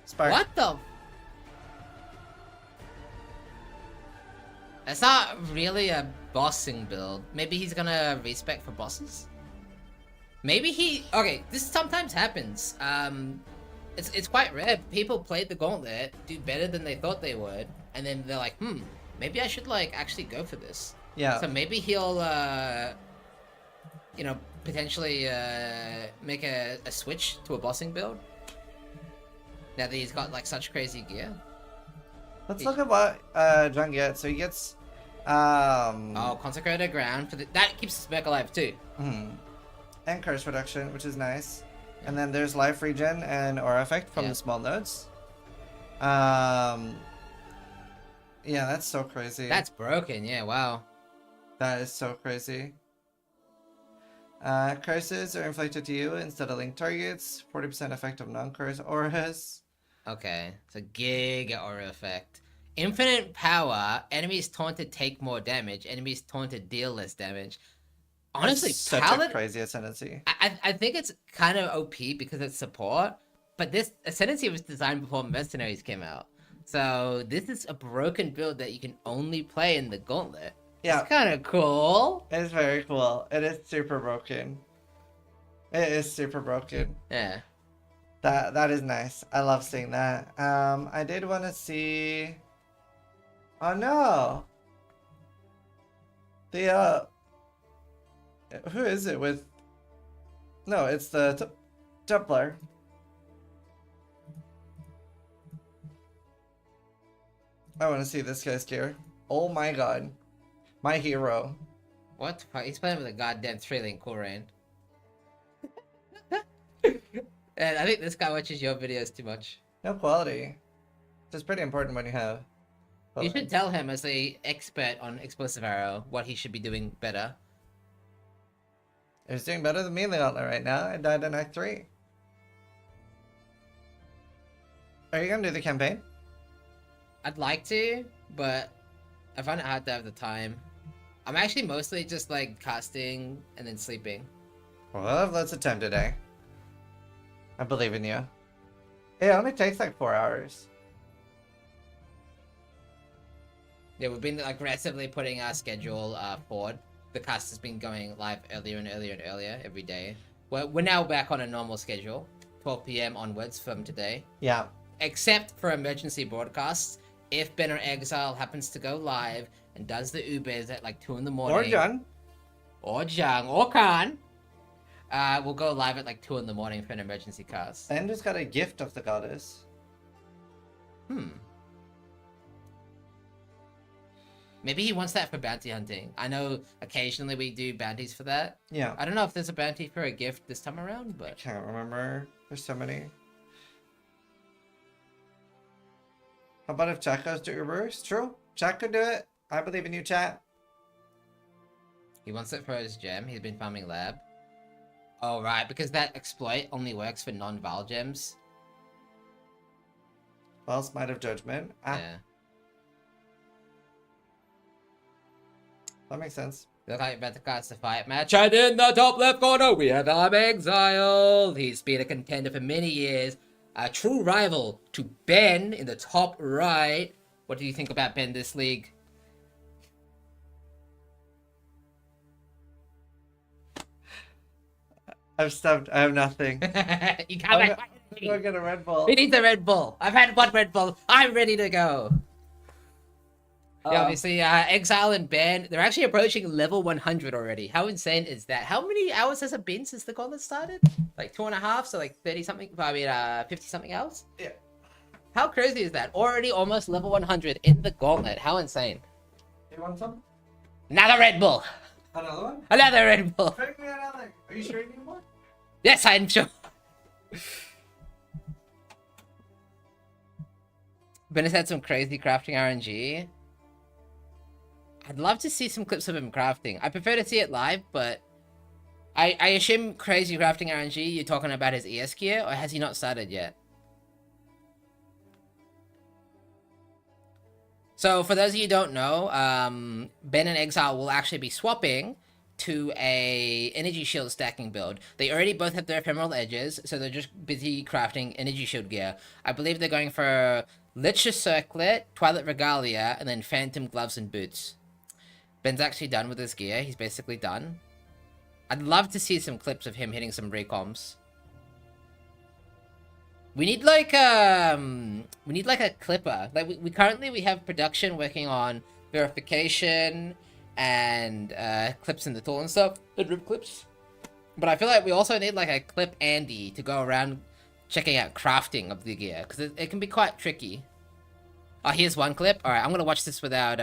Spark. What the? That's not really a bossing build. Maybe he's gonna respec for bosses? Maybe he... Okay, this sometimes happens. It's quite rare. People played the Gauntlet, do better than they thought they would, and then they're like, maybe I should, like, actually go for this. Yeah. So maybe he'll, you know, potentially, make a switch to a bossing build. Now that he's got, like, such crazy gear. Let's look at what Jung gets. So he gets Oh, Consecrated Ground. That keeps the spec alive, too. and curse reduction, which is nice. And then there's life regen and aura effect from the small nodes. Yeah, that's so crazy. That's broken, yeah, wow. That is so crazy. Curses are inflicted to you instead of linked targets. 40% effect of non-curse auras. Okay, so Giga Aura effect. Infinite power. Enemies taunted take more damage. Enemies taunted deal less damage. Honestly, That's such a Paladin. crazy ascendancy. I think it's kind of OP because it's support, but this Ascendancy was designed before Mercenaries came out. So this is a broken build that you can only play in the Gauntlet. Yeah, It's kind of cool. it's very cool. It is super broken. It is super broken. Yeah. That is nice. I love seeing that. I did want to see. Oh no. The who is it with? No, it's the Templar. I want to see this guy's gear. Oh my god. My hero. What? He's playing with a goddamn 3-link core rain. And I think this guy watches your videos too much. No quality. It's pretty important when you have. You should tell him as the expert on explosive arrow what he should be doing better. He's doing better than me in the Gauntlet right now. I died in Act 3. Are you gonna do the campaign? I'd like to, but I find it hard to have the time. I'm actually mostly just like casting and then sleeping. Well, let's attempt today. I believe in you. It only takes like 4 hours. Yeah, we've been aggressively putting our schedule forward. The cast has been going live earlier and earlier and earlier every day. We're now back on a normal schedule, 12 PM onwards from today. Yeah. Except for emergency broadcasts. If Ben or Exile happens to go live and does the Ubers at like 2 in the morning. Or John. Or Jung. Or Khan. We'll go live at like 2 in the morning for an emergency cast. Ben just got a gift of the goddess. Maybe he wants that for bounty hunting. I know occasionally we do bounties for that. Yeah. I don't know if there's a bounty for a gift this time around, I but... can't remember. There's so many. How about if chat goes to Ubers? True. Chat could do it. I believe in you, chat. He wants it for his gem. He's been farming lab. Oh, right. Because that exploit only works for non-Val gems. False Might of Judgment. Ah, Yeah. that makes sense. Look like you're about to cast a fight match. And in the top left corner, we have Exile. He's been a contender for many years. A true rival to Ben in the top right. What do you think about Ben this league? I've stumped. I have nothing. You can't I'm gonna get a Red Bull. He needs a Red Bull. I've had one Red Bull. I'm ready to go. Yeah, obviously, Exile and Ben, they're actually approaching level 100 already. How insane is that? How many hours has it been since the Gauntlet started? Like 2.5, so like 30-something, I mean, 50-something hours? Yeah. How crazy is that? Already almost level 100 in the Gauntlet. How insane. You want some? Another Red Bull. Another one? Another Red Bull. Drink me another. Are you sure you need one? Yes, I'm sure. Ben has had some crazy crafting RNG. I'd love to see some clips of him crafting. I prefer to see it live, but I assume crazy crafting RNG, you're talking about his ES gear, or has he not started yet? So for those of you who don't know, Ben and Exile will actually be swapping to a energy shield stacking build. They already both have their ephemeral edges, so they're just busy crafting energy shield gear. I believe they're going for Lich's Circlet, Twilight Regalia, and then Phantom Gloves and Boots. Ben's actually done with his gear. He's basically done. I'd love to see some clips of him hitting some recoms. We need like a clipper. Like we currently have production working on verification and clips in the tool and stuff, the drip clips. But I feel like we also need like a clip Andy to go around checking out crafting of the gear, because it can be quite tricky. Oh, here's one clip. All right, I'm gonna watch this without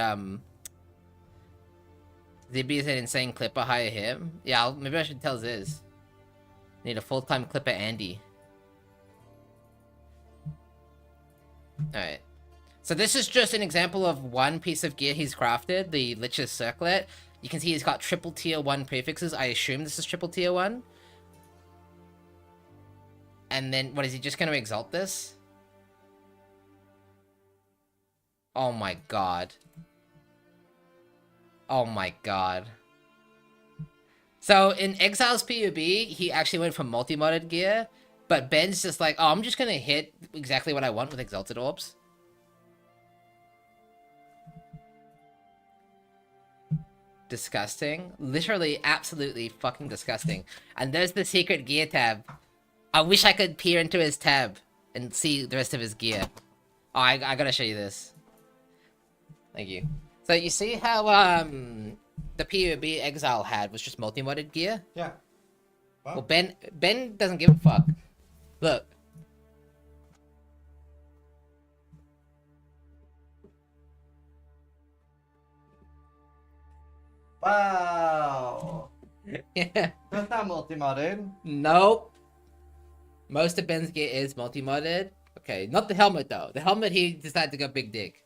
Zibby is an insane clipper. Hire him. Yeah, maybe I should tell Ziz. Need a full-time clipper Andy. Alright. So this is just an example of one piece of gear he's crafted, the Lich's Circlet. You can see he's got triple tier 1 prefixes. I assume this is triple tier 1. And then, what is he just going to exalt this? Oh my god. Oh my god. So in Exile's PUB, he actually went for multi-modded gear, but Ben's just like, oh, I'm just gonna hit exactly what I want with Exalted Orbs. Disgusting. Literally, absolutely fucking disgusting. And there's the secret gear tab. I wish I could peer into his tab and see the rest of his gear. Oh, I gotta show you this. Thank you. So you see how the PUB Exile had was just multi-modded gear? Yeah. Well, Ben doesn't give a fuck. Look. Wow. Yeah. That's not multi-modded. Nope. Most of Ben's gear is multi-modded. Okay, not the helmet though. The helmet he decided to go big dick.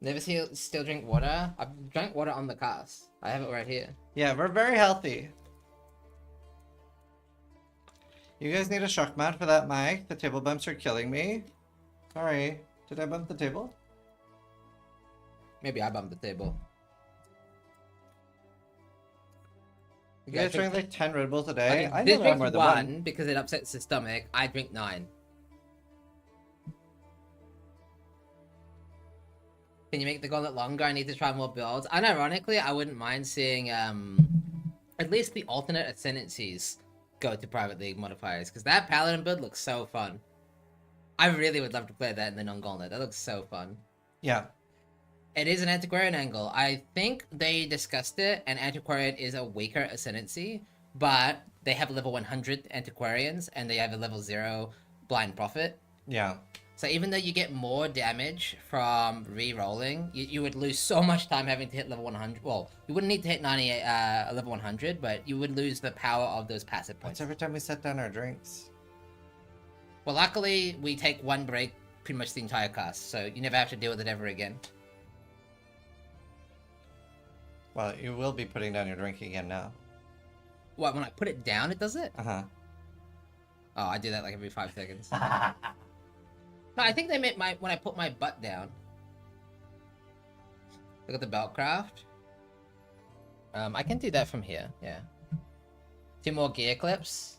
Never still drink water? I've drank water on the cast. I have it right here. Yeah, we're very healthy. You guys need a shock mat for that mic. The table bumps are killing me. Sorry. Did I bump the table? Maybe I bumped the table. You guys drink like 10 Red Bulls a day? Okay, I this never have drinks more than one because it upsets the stomach. I drink 9. Can you make the gauntlet longer? I need to try more builds. Unironically, I wouldn't mind seeing at least the alternate ascendancies go to private league modifiers, because that paladin build looks so fun. I really would love to play that in the non-gauntlet. That looks so fun. Yeah. It is an antiquarian angle. I think they discussed it, and antiquarian is a weaker ascendancy, but they have level 100 antiquarians, and they have a level 0 blind prophet. Yeah. So even though you get more damage from re-rolling, you would lose so much time having to hit level 100. Well, you wouldn't need to hit 98, level 100, but you would lose the power of those passive points. That's every time we set down our drinks. Well, luckily, we take one break pretty much the entire cast, so you never have to deal with it ever again. Well, you will be putting down your drink again now. What, when I put it down, it does it? Uh-huh. Oh, I do that like every 5 seconds. No, I think they meant when I put my butt down. Look at the belt craft. I can do that from here, yeah. 2 more gear clips.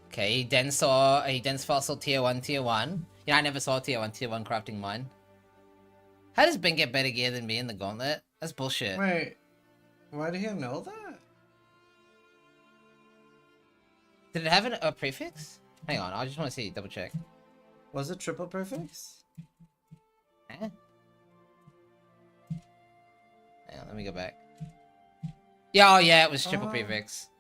Okay, he dense fossil tier 1, tier 1. Yeah, I never saw tier 1 crafting mine. How does Ben get better gear than me in the gauntlet? That's bullshit. Wait, why do you know that? Did it have a prefix? Hang on, I just want to see, double check. Was it triple prefix? Eh? Hang on, let me go back. Yeah, oh yeah, it was triple prefix.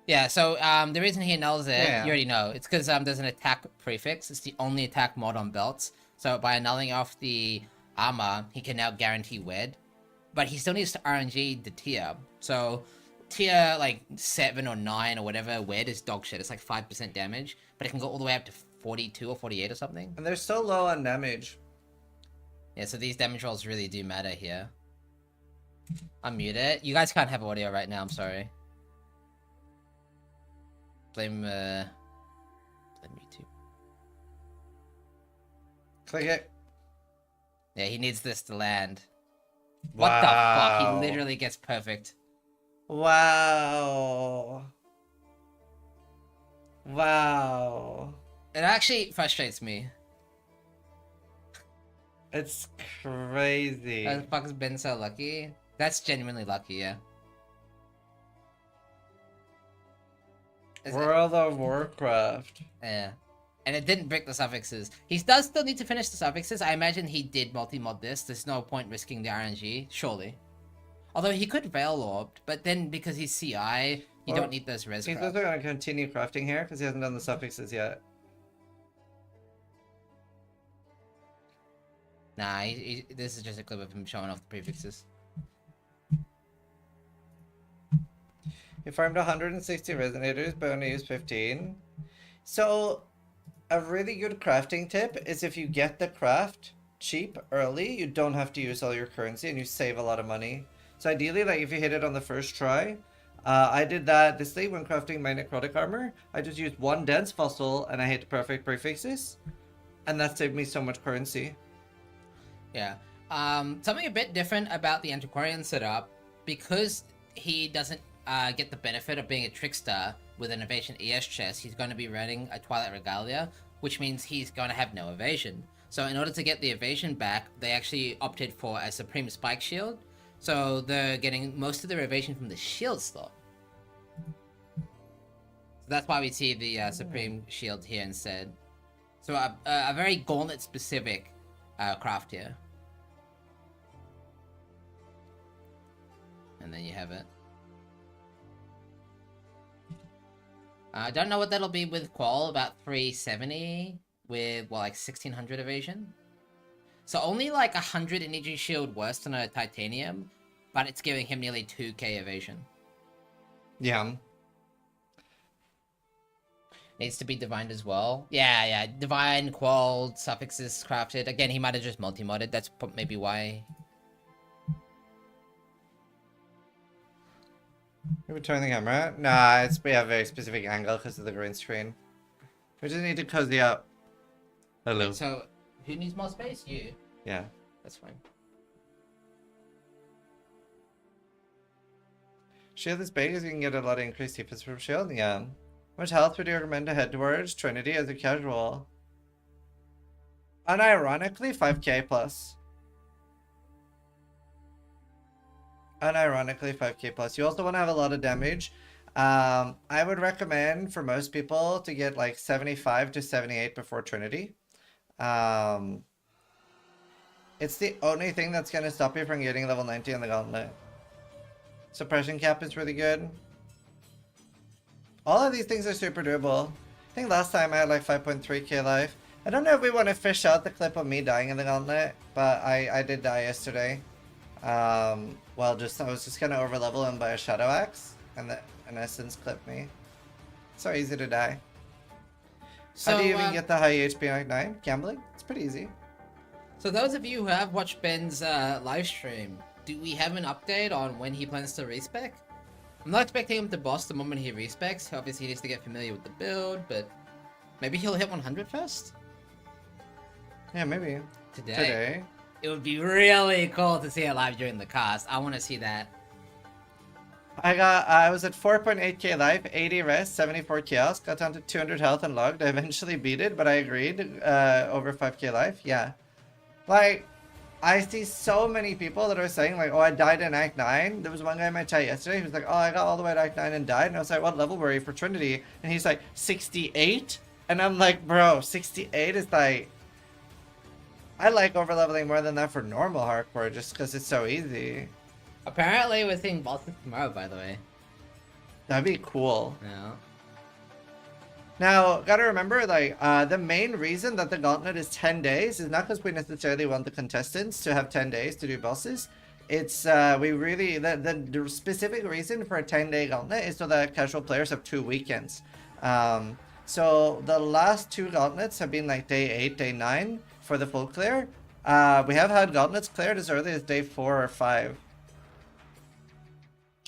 Yeah, so the reason he nulls it, you already know. It's because there's an attack prefix. It's the only attack mod on belts. So by annulling off the armor, he can now guarantee wed. But he still needs to RNG the tier. So tier like 7 or 9 or whatever wed is dog shit. It's like 5% damage, but it can go all the way up to 42 or 48 or something. And they're so low on damage. Yeah, so these damage rolls really do matter here. Unmute it. You guys can't have audio right now, I'm sorry. Blame YouTube. Click it. Yeah, he needs this to land. What the fuck? He literally gets perfect. Wow. Wow. It actually frustrates me. It's crazy. How the fuck has been so lucky? That's genuinely lucky, yeah. World of Warcraft. Yeah. And it didn't break the suffixes. He does still need to finish the suffixes. I imagine he did multi-mod this. There's no point risking the RNG, surely. Although he could Veil Orbed, but then because he's CI, you don't need those res He's crafts. also going to continue crafting here because he hasn't done the suffixes yet. Nah, this is just a clip of him showing off the prefixes. He farmed 160 resonators, but only used 15. So, A really good crafting tip is if you get the craft cheap early, you don't have to use all your currency and you save a lot of money. So ideally, like if you hit it on the first try, I did that this day when crafting my necrotic armor. I just used one dense fossil and I hit perfect prefixes, and that saved me so much currency. Yeah. Something a bit different about the Antiquarian setup, because he doesn't get the benefit of being a trickster with an evasion ES chest, he's going to be running a Twilight Regalia, which means he's going to have no evasion. So in order to get the evasion back, they actually opted for a Supreme Spike Shield, so they're getting most of their evasion from the shield slot. So that's why we see the Supreme Shield here instead. So a very Gauntlet specific craft here. And then you have it. I don't know what that'll be with Qual, about 370 with, well, like 1600 evasion. So only like 100 energy shield worse than a titanium, but it's giving him nearly 2k evasion. Yeah. Needs to be divined as well. Yeah, divine, Qual, suffixes crafted. Again, he might have just multi-modded, that's maybe why. Can we turn the camera? Nah, we have a very specific angle because of the green screen. We just need to cozy up. Hello. So, who needs more space? You. Yeah. That's fine. Shield is big as you can get a lot of increased defense from shield. Yeah. How much health would you recommend to head towards Trinity as a casual? Unironically, 5k plus. Unironically, 5k plus. You also want to have a lot of damage. I would recommend for most people to get like 75 to 78 before Trinity. It's the only thing that's going to stop you from getting level 90 on the Gauntlet. Suppression cap is really good. All of these things are super doable. I think last time I had like 5.3k life. I don't know if we want to fish out the clip of me dying in the Gauntlet, but I did die yesterday. Well, I was just gonna overlevel him by a Shadow Axe, and then in essence clipped me. So easy to die. So, how do you even get the high HP like 9? Gambling? It's pretty easy. So those of you who have watched Ben's live stream, do we have an update on when he plans to respec? I'm not expecting him to boss the moment he respecs. Obviously he needs to get familiar with the build, but maybe he'll hit 100 first? Yeah, maybe. Today. It would be really cool to see it live during the cast. I want to see that. I was at 4.8k life, 80 rest, 74 chaos, got down to 200 health and logged. I eventually beat it, but I agreed. Over 5k life, yeah. Like, I see so many people that are saying like, oh, I died in Act 9. There was one guy in my chat yesterday who was like, oh, I got all the way to Act 9 and died. And I was like, what level were you for Trinity? And he's like, 68? And I'm like, bro, 68 is like... I like overleveling more than that for normal hardcore just because it's so easy. Apparently we're seeing bosses tomorrow, by the way. That'd be cool. Yeah. Now, gotta remember, like, the main reason that the Gauntlet is 10 days is not because we necessarily want the contestants to have 10 days to do bosses. It's, we really, the specific reason for a 10-day Gauntlet is so that casual players have 2 weekends. So the last 2 Gauntlets have been like day 8, day 9 for the full clear. We have had Gauntlets cleared as early as day 4 or 5.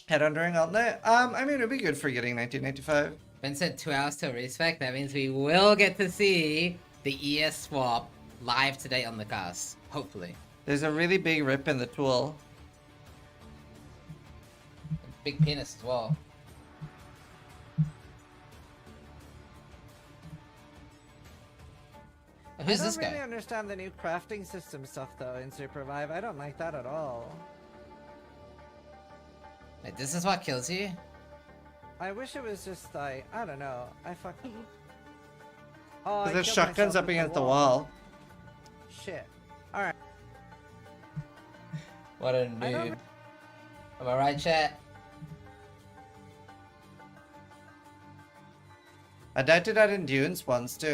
Head on during Gauntlet? I mean, it'd be good for getting 1995. Ben said 2 hours till respec. That means we will get to see the ES swap live today on the cast. Hopefully. There's a really big rip in the tool. Big penis as well. Who's this guy? I don't really understand the new crafting system stuff though in Super Vive. I don't like that at all. Wait, this is what kills you? I wish it was just like, I don't know. I fucking... Oh, There's shotguns up against the wall. Shit. Alright. What a noob. Am I right, chat? I died to that in Dunes once too.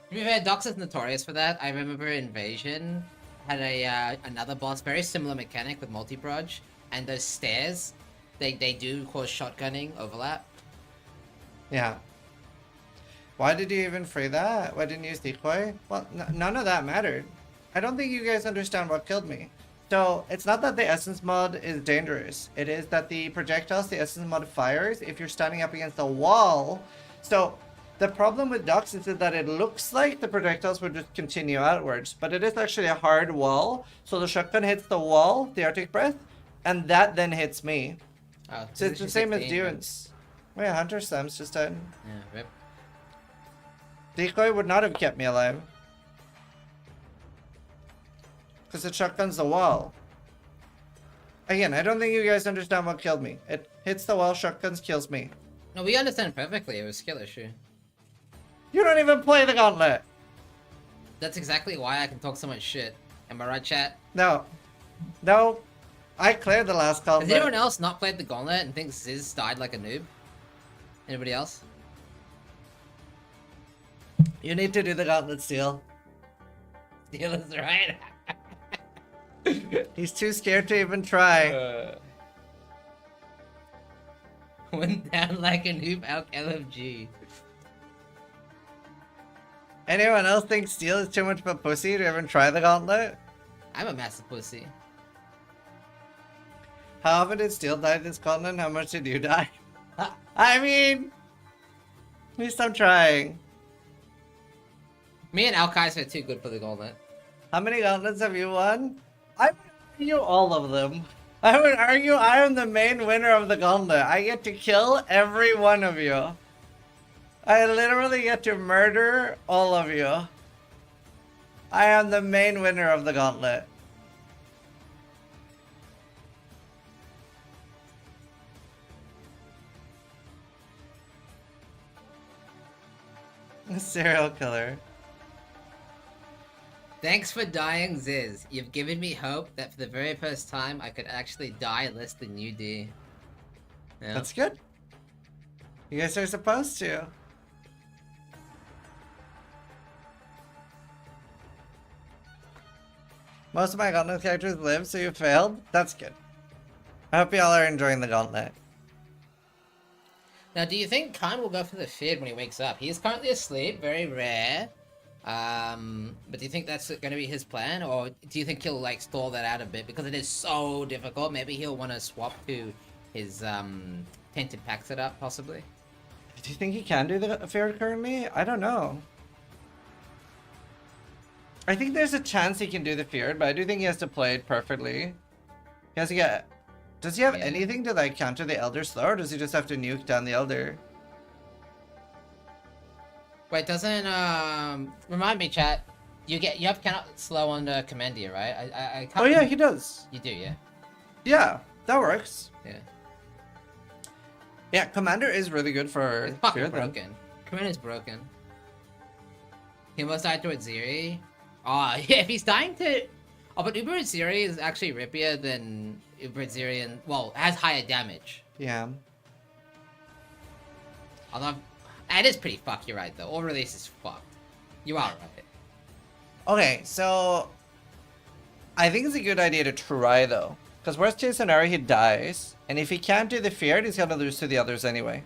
To be fair, Dox is notorious for that. I remember Invasion had a another boss, very similar mechanic with multi-proj, and those stairs, they do cause shotgunning overlap. Yeah. Why did you even free that? Why didn't you use decoy? Well, none of that mattered. I don't think you guys understand what killed me. So, it's not that the essence mod is dangerous. It is that the projectiles the essence mod fires, if you're standing up against a wall. So, the problem with Dux is that it looks like the projectiles would just continue outwards, but it is actually a hard wall. So the shotgun hits the wall, the Arctic Breath, and that then hits me. Oh, So it's the position same as 16, Dunes. Wait, Hunter Sam's just died. Yeah, rip. Decoy would not have kept me alive. Because it shotguns the wall. Again, I don't think you guys understand what killed me. It hits the wall, shotguns, kills me. No, we understand perfectly. It was a skill issue. You don't even play the Gauntlet! That's exactly why I can talk so much shit. Am I right, chat? No. No. I cleared the last Gauntlet. Has anyone else not played the Gauntlet and thinks Ziz died like a noob? Anybody else? You need to do the Gauntlet Steel. Steel is right. He's too scared to even try. Went down like a noob out LFG. Anyone else think Steel is too much of a pussy to even try the Gauntlet? I'm a massive pussy. How often did Steel die this Gauntlet? How much did you die? I mean, please stop trying. Me and Alkais are too good for the Gauntlet. How many Gauntlets have you won? I would argue all of them. I would argue I am the main winner of the Gauntlet. I get to kill every one of you. I literally get to murder all of you. I am the main winner of the Gauntlet. A serial killer. Thanks for dying, Ziz. You've given me hope that for the very first time I could actually die less than you do. Yeah. That's good. You guys are supposed to. Most of my Gauntlet characters live, so you failed? That's good. I hope y'all are enjoying the Gauntlet. Now, do you think Khan will go for the Fid when he wakes up? He is currently asleep, very rare. But do you think that's going to be his plan? Or do you think he'll, like, stall that out a bit? Because it is so difficult. Maybe he'll want to swap to his, Tainted Pack setup, possibly. Do you think he can do the Fear currently? I don't know. I think there's a chance he can do the Feared, but I do think he has to play it perfectly. He has to get... Does he have anything to, like, counter the Elder slow, or does he just have to nuke down the Elder? Wait, doesn't, remind me, chat. You have cannot slow on the Commandia, right? I can't... Oh yeah, he does. You do, yeah? Yeah, that works. Yeah. Yeah, Commander is really good for... It's fucking Fear, then. broken. Commander's broken. He almost died to Atziri. Oh, yeah, if he's dying to... Oh, but Uber Atziri is actually rippier than Uber Atziri and... Well, has higher damage. Yeah. Although... It is pretty fucked, you're right, though. All release is fucked. You are right. Okay, so... I think it's a good idea to try, though. Because worst case scenario, he dies. And if he can't do the Feared, he's gonna lose to the others anyway.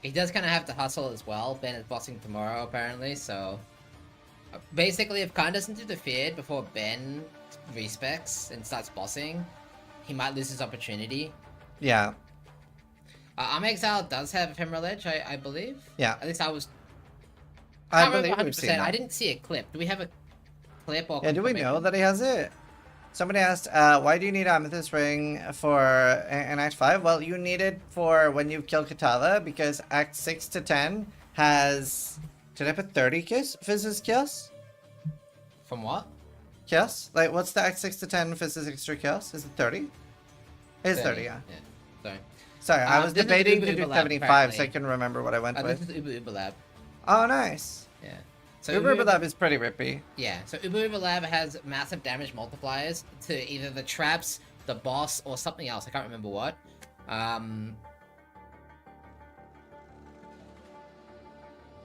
He does kind of have to hustle as well. Ben is bossing tomorrow, apparently, so... Basically, if Khan doesn't do the Feared before Ben respecs and starts bossing, he might lose his opportunity. Yeah. Exile does have Ephemeral Edge, I believe. Yeah. At least I was... I can't remember believe we've seen 100%. that. I didn't see a clip. Do we have a clip or... Yeah, do we know that he has it? Somebody asked, why do you need Amethyst Ring for in Act 5? Well, you need it for when you kill Katala, because Act 6 to 10 has... Did I put 30 Fizz's Chaos? From what? Chaos? Like, what's the Act 6 to 10 Fizz's extra Chaos? Is it 30? It's 30, yeah. Yeah, sorry. Sorry, I was this is debating Uber to do Uber Lab, 75, so I apparently. couldn't remember what I went This with. is Uber Lab. Oh, nice. Yeah. So Uber Lab is pretty rippy. Yeah, so Uber Lab has massive damage multipliers to either the traps, the boss, or something else. I can't remember what.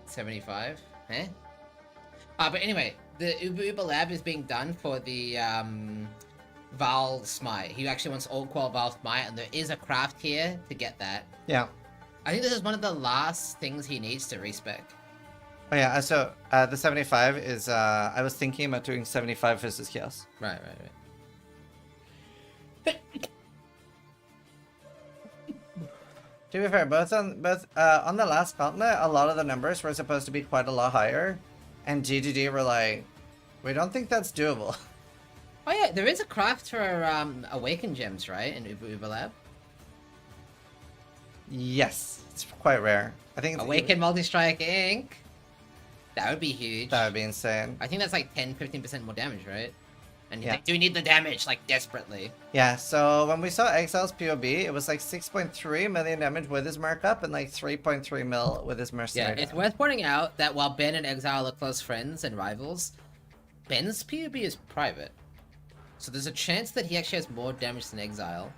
75? Eh? But anyway, the Uber Lab is being done for the Val Smite. He actually wants Old Qual Val Smite, and there is a craft here to get that. Yeah. I think this is one of the last things he needs to respec. Oh yeah, so the 75 is I was thinking about doing 75 versus Chaos. Right. To be fair, both on the last Gauntlet, a lot of the numbers were supposed to be quite a lot higher, and GGD were like, we don't think that's doable. Oh yeah, there is a craft for Awaken Gems, right? In Uber Lab. Yes, it's quite rare. I think it's Awaken Multi-Strike Inc. That would be huge. That would be insane. I think that's like 10-15% more damage, right? And Yeah. they do need the damage, like, desperately. Yeah, so when we saw Exile's POB, it was like 6.3 million damage with his markup and like 3.3 mil with his Yeah, mercenary. it's worth pointing out that while Ben and Exile are close friends and rivals, Ben's POB is private. So there's a chance that he actually has more damage than Exile.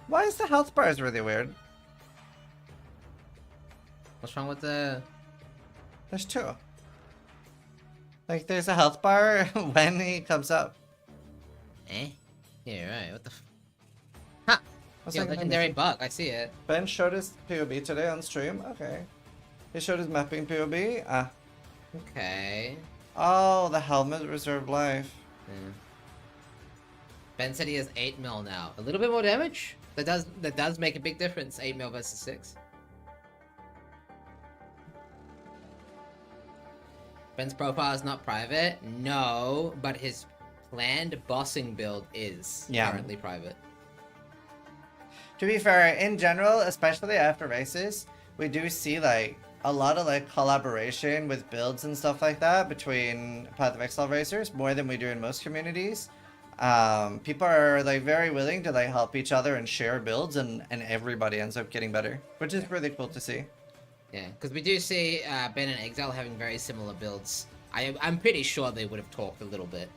Why is the health bars really weird? What's wrong with the... There's two. Like, there's a health bar when he comes up. Eh? Yeah, right, what the f... Ha! What's Yeah, that gonna legendary be? bug, I see it. Ben showed his POB today on stream. Okay. He showed his mapping POB. Ah. Okay. Oh, the helmet reserved life. Yeah. Ben said he has 8 mil now. A little bit more damage? That does make a big difference. 8 mil versus 6. Ben's profile is not private? No, but his planned bossing build is currently private. To be fair, in general, especially after races, we do see like a lot of like collaboration with builds and stuff like that between Path of Exile racers, more than we do in most communities. People are like very willing to like help each other and share builds, and everybody ends up getting better, which is really cool to see. Yeah, because we do see Ben and Exile having very similar builds. I'm pretty sure they would have talked a little bit.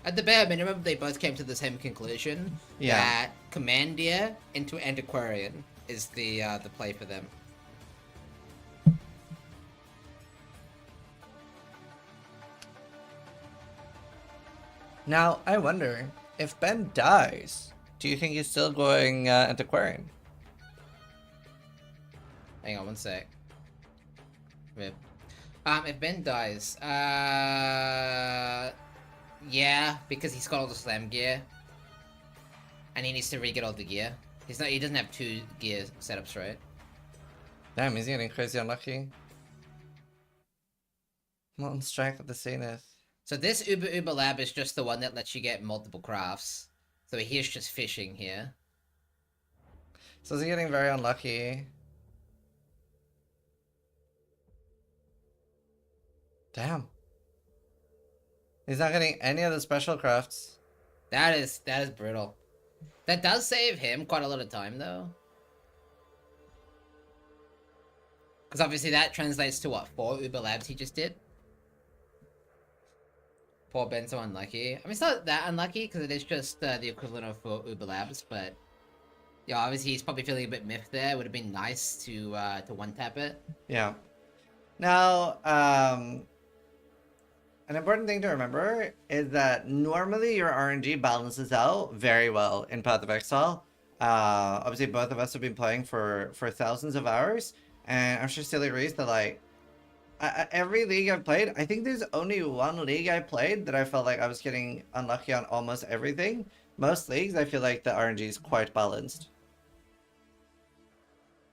At the bare minimum, they both came to the same conclusion that Commandia into Antiquarian is the play for them. Now, I wonder, if Ben dies, do you think he's still going Antiquarian? Hang on one sec. Rip. If Ben dies, yeah, because he's got all the slam gear, and he needs to re-get all the gear. He doesn't have 2 gear setups, right? Damn, he's getting crazy unlucky. Molten Strike of the Zenith. So this Uber Lab is just the one that lets you get multiple crafts. So here's just fishing here. So is he getting very unlucky? Damn. He's not getting any of the special crafts. That is brutal. That does save him quite a lot of time though. Because obviously that translates to what, 4 Uber Labs he just did? Poor Ben's so unlucky. I mean, it's not that unlucky because it is just the equivalent of 4 Uber Labs, but yeah, obviously he's probably feeling a bit miffed there. It would have been nice to one-tap it. Yeah. Now, an important thing to remember is that normally your RNG balances out very well in Path of Exile. Obviously, both of us have been playing for thousands of hours, and I'm sure Silly agrees that like every league I've played, I think there's only one league I played that I felt like I was getting unlucky on almost everything. Most leagues, I feel like the RNG is quite balanced.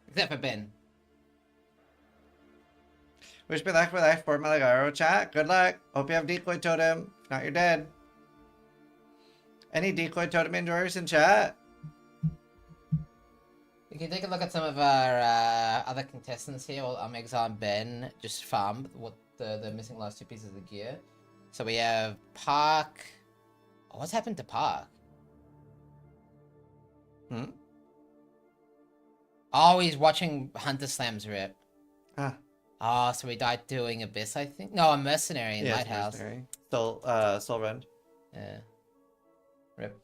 Except for Ben. Wish me luck with F4 Malagaro chat. Good luck. Hope you have decoy totem. If not, you're dead. Any decoy totem enjoyers in chat? We can take a look at some of our other contestants here. Well, Exile and Ben just farmed what the missing last 2 pieces of gear. So we have Park. Oh, what's happened to Park? Oh, he's watching Hunter Slams rip. Ah. Oh, so he died doing Abyss, I think? No, a Mercenary in Yeah, Lighthouse. Mercenary. Soul Rend. Yeah. Rip.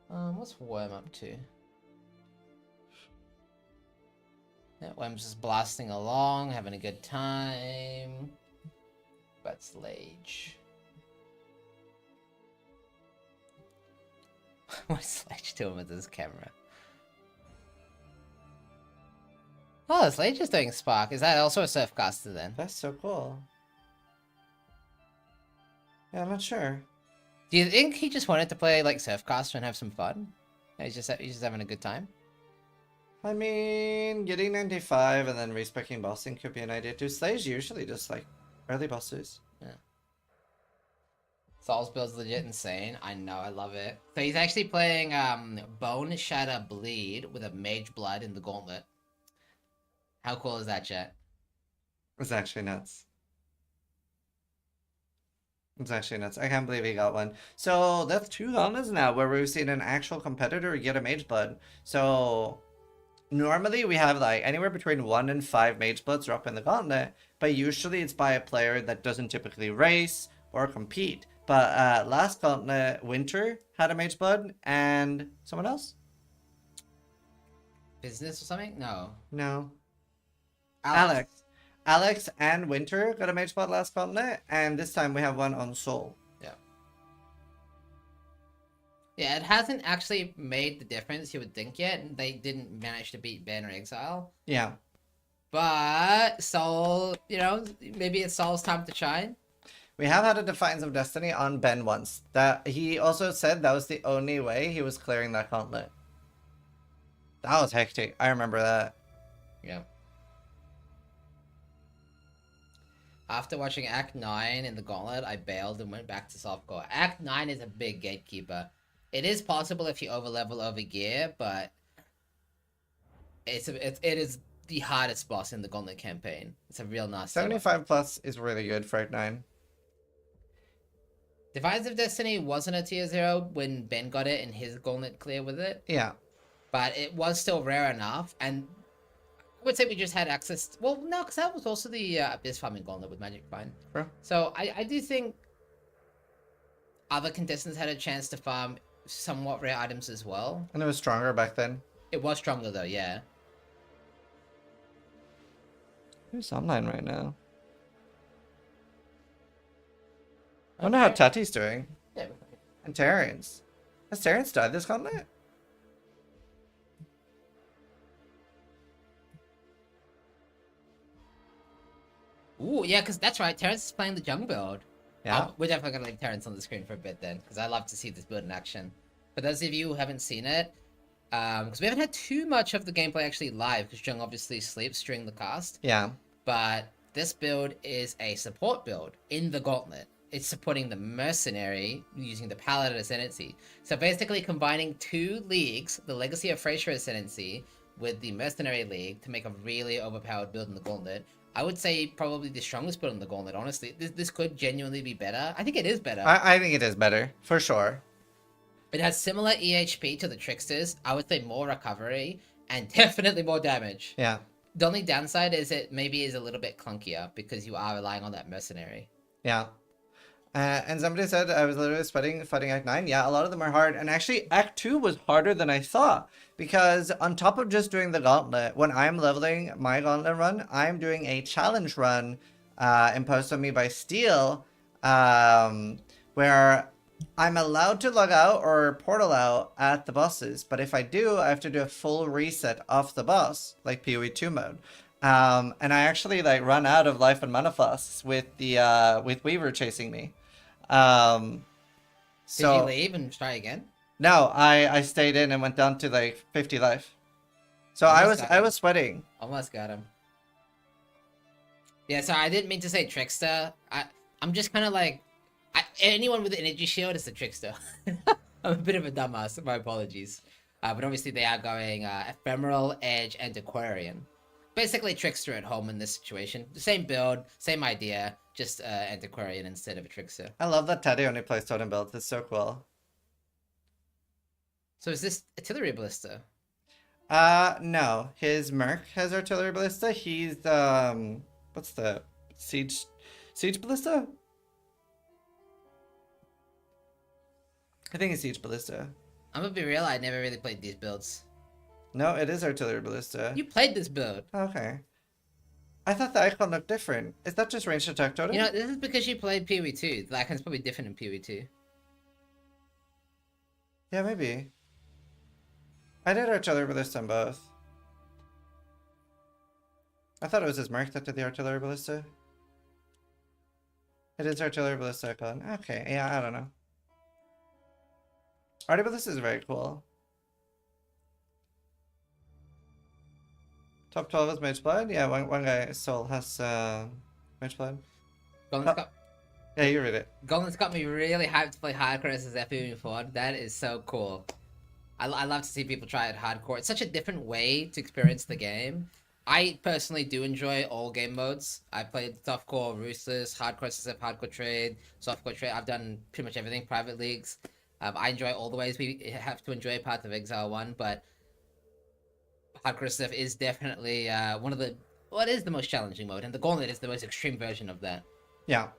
What's Worm up to? Yeah, Worm's just blasting along, having a good time. about Slage? What's Slage doing with his camera? Oh, Slage is doing Spark. Is that also a Surfcaster then? That's so cool. Yeah, I'm not sure. Do you think he just wanted to play like Surfcaster and have some fun? He's just having a good time. I mean, getting 95 and then respecking bossing could be an idea too. Slay's usually just like early bosses. Yeah. Soul's build's legit insane. I know, I love it. So he's actually playing Bone Shatter Bleed with a Mage Blood in the Gauntlet. How cool is that, chat? It's actually nuts. It's actually nuts. I can't believe he got one. So that's 2 gauntlets now where we've seen an actual competitor get a Mage Blood. So normally we have like anywhere between 1 and 5 Mage Bloods drop in the gauntlet, but usually it's by a player that doesn't typically race or compete. But last gauntlet, Winter had a Mage Blood and someone else? Business or something? No. No. Alex and Winter got a Mage Blood last gauntlet, and this time we have one on Soul. Yeah. Yeah, it hasn't actually made the difference you would think yet, and they didn't manage to beat Ben or Exile. Yeah. But Soul, you know, maybe it's Soul's time to shine. We have had a Defiance of Destiny on Ben once. That he also said that was the only way he was clearing that gauntlet. That was hectic. I remember that. Yeah. After watching Act 9 in the Gauntlet, I bailed and went back to softcore. Act 9 is a big gatekeeper. It is possible if you overlevel over gear, but it is the hardest boss in the Gauntlet campaign. It's a real nasty 75 plus is really good for Act 9. Defiance of Destiny wasn't a tier 0 when Ben got it and his Gauntlet clear with it. Yeah. But it was still rare enough, and I would say we just had access. Well, no, because that was also the Abyss farming Gauntlet with Magic Bind. Sure. So I do think other contestants had a chance to farm somewhat rare items as well. And it was stronger back then. It was stronger though, yeah. Who's online right now? I wonder how Tati's doing. Yeah. And Terrence. Has Terrence died this gauntlet? Ooh, yeah, because that's right. Terrence is playing the Jung build. Yeah. We're definitely going to leave Terrence on the screen for a bit then, because I love to see this build in action. For those of you who haven't seen it, because we haven't had too much of the gameplay actually live, because Jung obviously sleeps during the cast. Yeah. But this build is a support build in the Gauntlet. It's supporting the Mercenary using the Paladin Ascendancy. So basically combining 2 leagues, the Legacy of Frasier Ascendancy with the Mercenary League, to make a really overpowered build in the Gauntlet. I would say probably the strongest build in the Gauntlet, honestly. This could genuinely be better. I think it is better. I think it is better, for sure. It has similar EHP to the Tricksters. I would say more recovery, and definitely more damage. Yeah. The only downside is it maybe is a little bit clunkier, because you are relying on that Mercenary. Yeah. And somebody said I was literally fighting Act 9. Yeah, a lot of them are hard. And actually, Act 2 was harder than I thought. Because on top of just doing the gauntlet, when I'm leveling my gauntlet run, I'm doing a challenge run imposed on me by Steel, where I'm allowed to log out or portal out at the bosses. But if I do, I have to do a full reset of the boss, like PoE 2 mode. And I actually like run out of life and mana flasks with the with Weaver chasing me. Did you leave and try again? No, I stayed in and went down to like 50 life. So I was sweating. Almost got him. Yeah, so I didn't mean to say Trickster. I'm just kind of like, anyone with an energy shield is a Trickster. I'm a bit of a dumbass. My apologies. But obviously they are going Ephemeral, Edge, and Aquarian. Basically Trickster at home in this situation. The same build, same idea, just Antiquarian instead of a Trickster. I love that Teddy only plays totem builds. It's so cool. So is this Artillery Ballista? No. His Merc has Artillery Ballista. He's, what's the Siege Ballista? I think it's Siege Ballista. I'm gonna be real, I never really played these builds. No, it is Artillery Ballista. You played this build. Okay. I thought the icon looked different. Is that just ranged attack totem? You know, this is because you played PoE2. The icon's probably different in PoE2. Yeah, maybe. I did artillery ballista on both. I thought it was his mark that did the artillery ballista. It is artillery ballista icon. Okay, yeah, I don't know. Artillery ballista is very cool. Top 12 is Mousepad? Yeah, one guy still has Mousepad. Gauntlet's got, Yeah, you read it. Gauntlet's got me really hyped to play hardcore as FE moving forward. That is so cool. I love to see people try it hardcore. It's such a different way to experience the game. I personally do enjoy all game modes. I played softcore, ruthless, hardcore SF, hardcore trade, softcore trade. I've done pretty much everything, private leagues. I enjoy all the ways we have to enjoy Path of Exile 1, but hardcore SF is definitely one of the... Well, it is the most challenging mode, and the Gauntlet is the most extreme version of that. Yeah.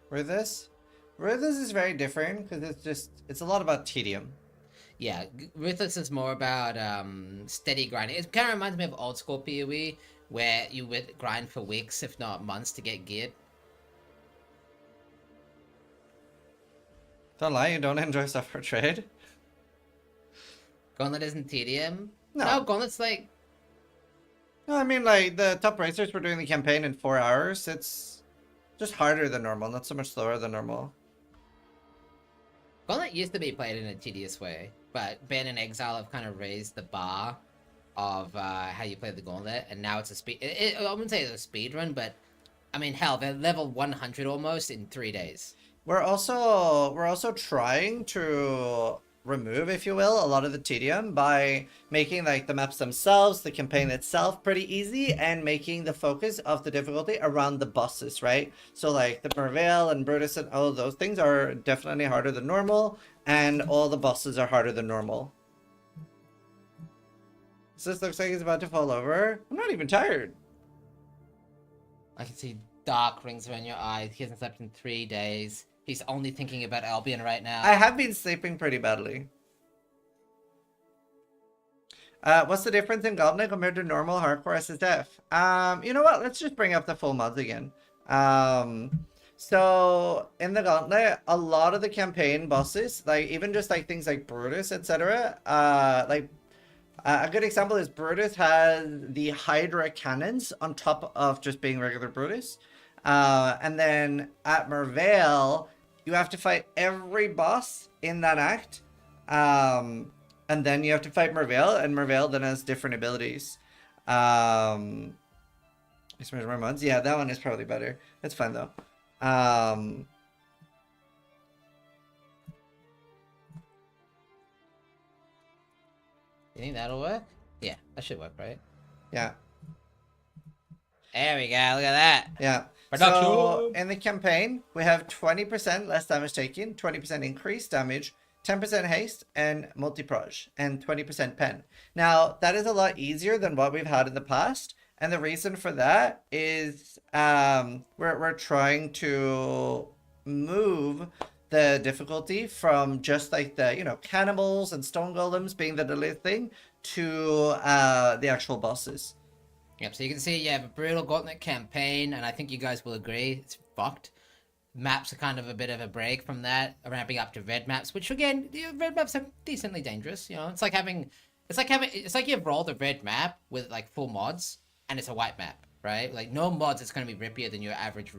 Ruthless is very different because it's a lot about tedium. Yeah, Ruthless is more about steady grinding. It kind of reminds me of old school PoE, where you would grind for weeks, if not months, to get geared. Don't lie, you don't enjoy software trade? Gauntlet isn't tedium. No. Gauntlet's like... No, I mean, like, the top racers were doing the campaign in 4 hours. It's just harder than normal, not so much slower than normal. Gauntlet used to be played in a tedious way, but Ben and Exile have kind of raised the bar of how you play the Gauntlet, and now it's a speed... I wouldn't say it's a speed run, but... I mean, hell, they're level 100 almost in 3 days. We're also trying to remove, if you will, a lot of the tedium by making like the maps themselves, the campaign itself pretty easy, and making the focus of the difficulty around the bosses, right? So like the Merveil and Brutus and all of those things are definitely harder than normal, and all the bosses are harder than normal. So this looks like he's about to fall over. I'm not even tired. I can see dark rings around your eyes. He hasn't slept in 3 days. He's only thinking about Albion right now. I have been sleeping pretty badly. What's the difference in Gauntlet compared to normal hardcore SSF? You know what? Let's just bring up the full mods again. So in the Gauntlet, a lot of the campaign bosses, like even just like things like Brutus, etc. A good example is Brutus has the Hydra cannons on top of just being regular Brutus. And then at Merveil, you have to fight every boss in that act. And then you have to fight Merveil, and Merveil then has different abilities. Mods. Yeah, that one is probably better. It's fine though. You think that'll work? Yeah, that should work, right? Yeah. There we go, look at that. Yeah. Production. So in the campaign, we have 20% less damage taken, 20% increased damage, 10% haste, and multi-proj, and 20% pen. Now, that is a lot easier than what we've had in the past. And the reason for that is we're trying to move the difficulty from just like the, you know, cannibals and stone golems being the delayed thing to the actual bosses. Yep, so you can see you have a brutal Gauntlet campaign, and I think you guys will agree, it's fucked. Maps are kind of a bit of a break from that, ramping up to red maps, which again, red maps are decently dangerous, you know? It's like you've rolled a red map with like full mods, and it's a white map, right? Like no mods, it's going to be rippier than your average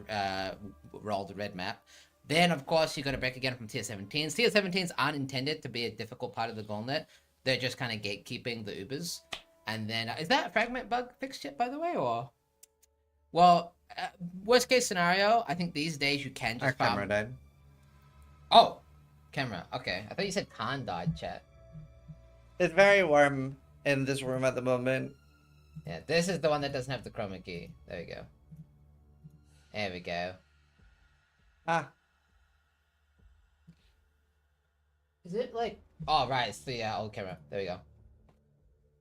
rolled red map. Then, of course, you got to break again from tier 17s. Tier 17s aren't intended to be a difficult part of the Gauntlet. They're just kind of gatekeeping the Ubers. And then, is that fragment bug fixed yet, by the way, or? Well, worst case scenario, I think these days you can just Our camera died. Oh, camera. Okay, I thought you said Khan died, chat. It's very warm in this room at the moment. Yeah, this is the one that doesn't have the chroma key. There we go. There we go. Ah. Is it like... Oh, right, it's the old camera. There we go.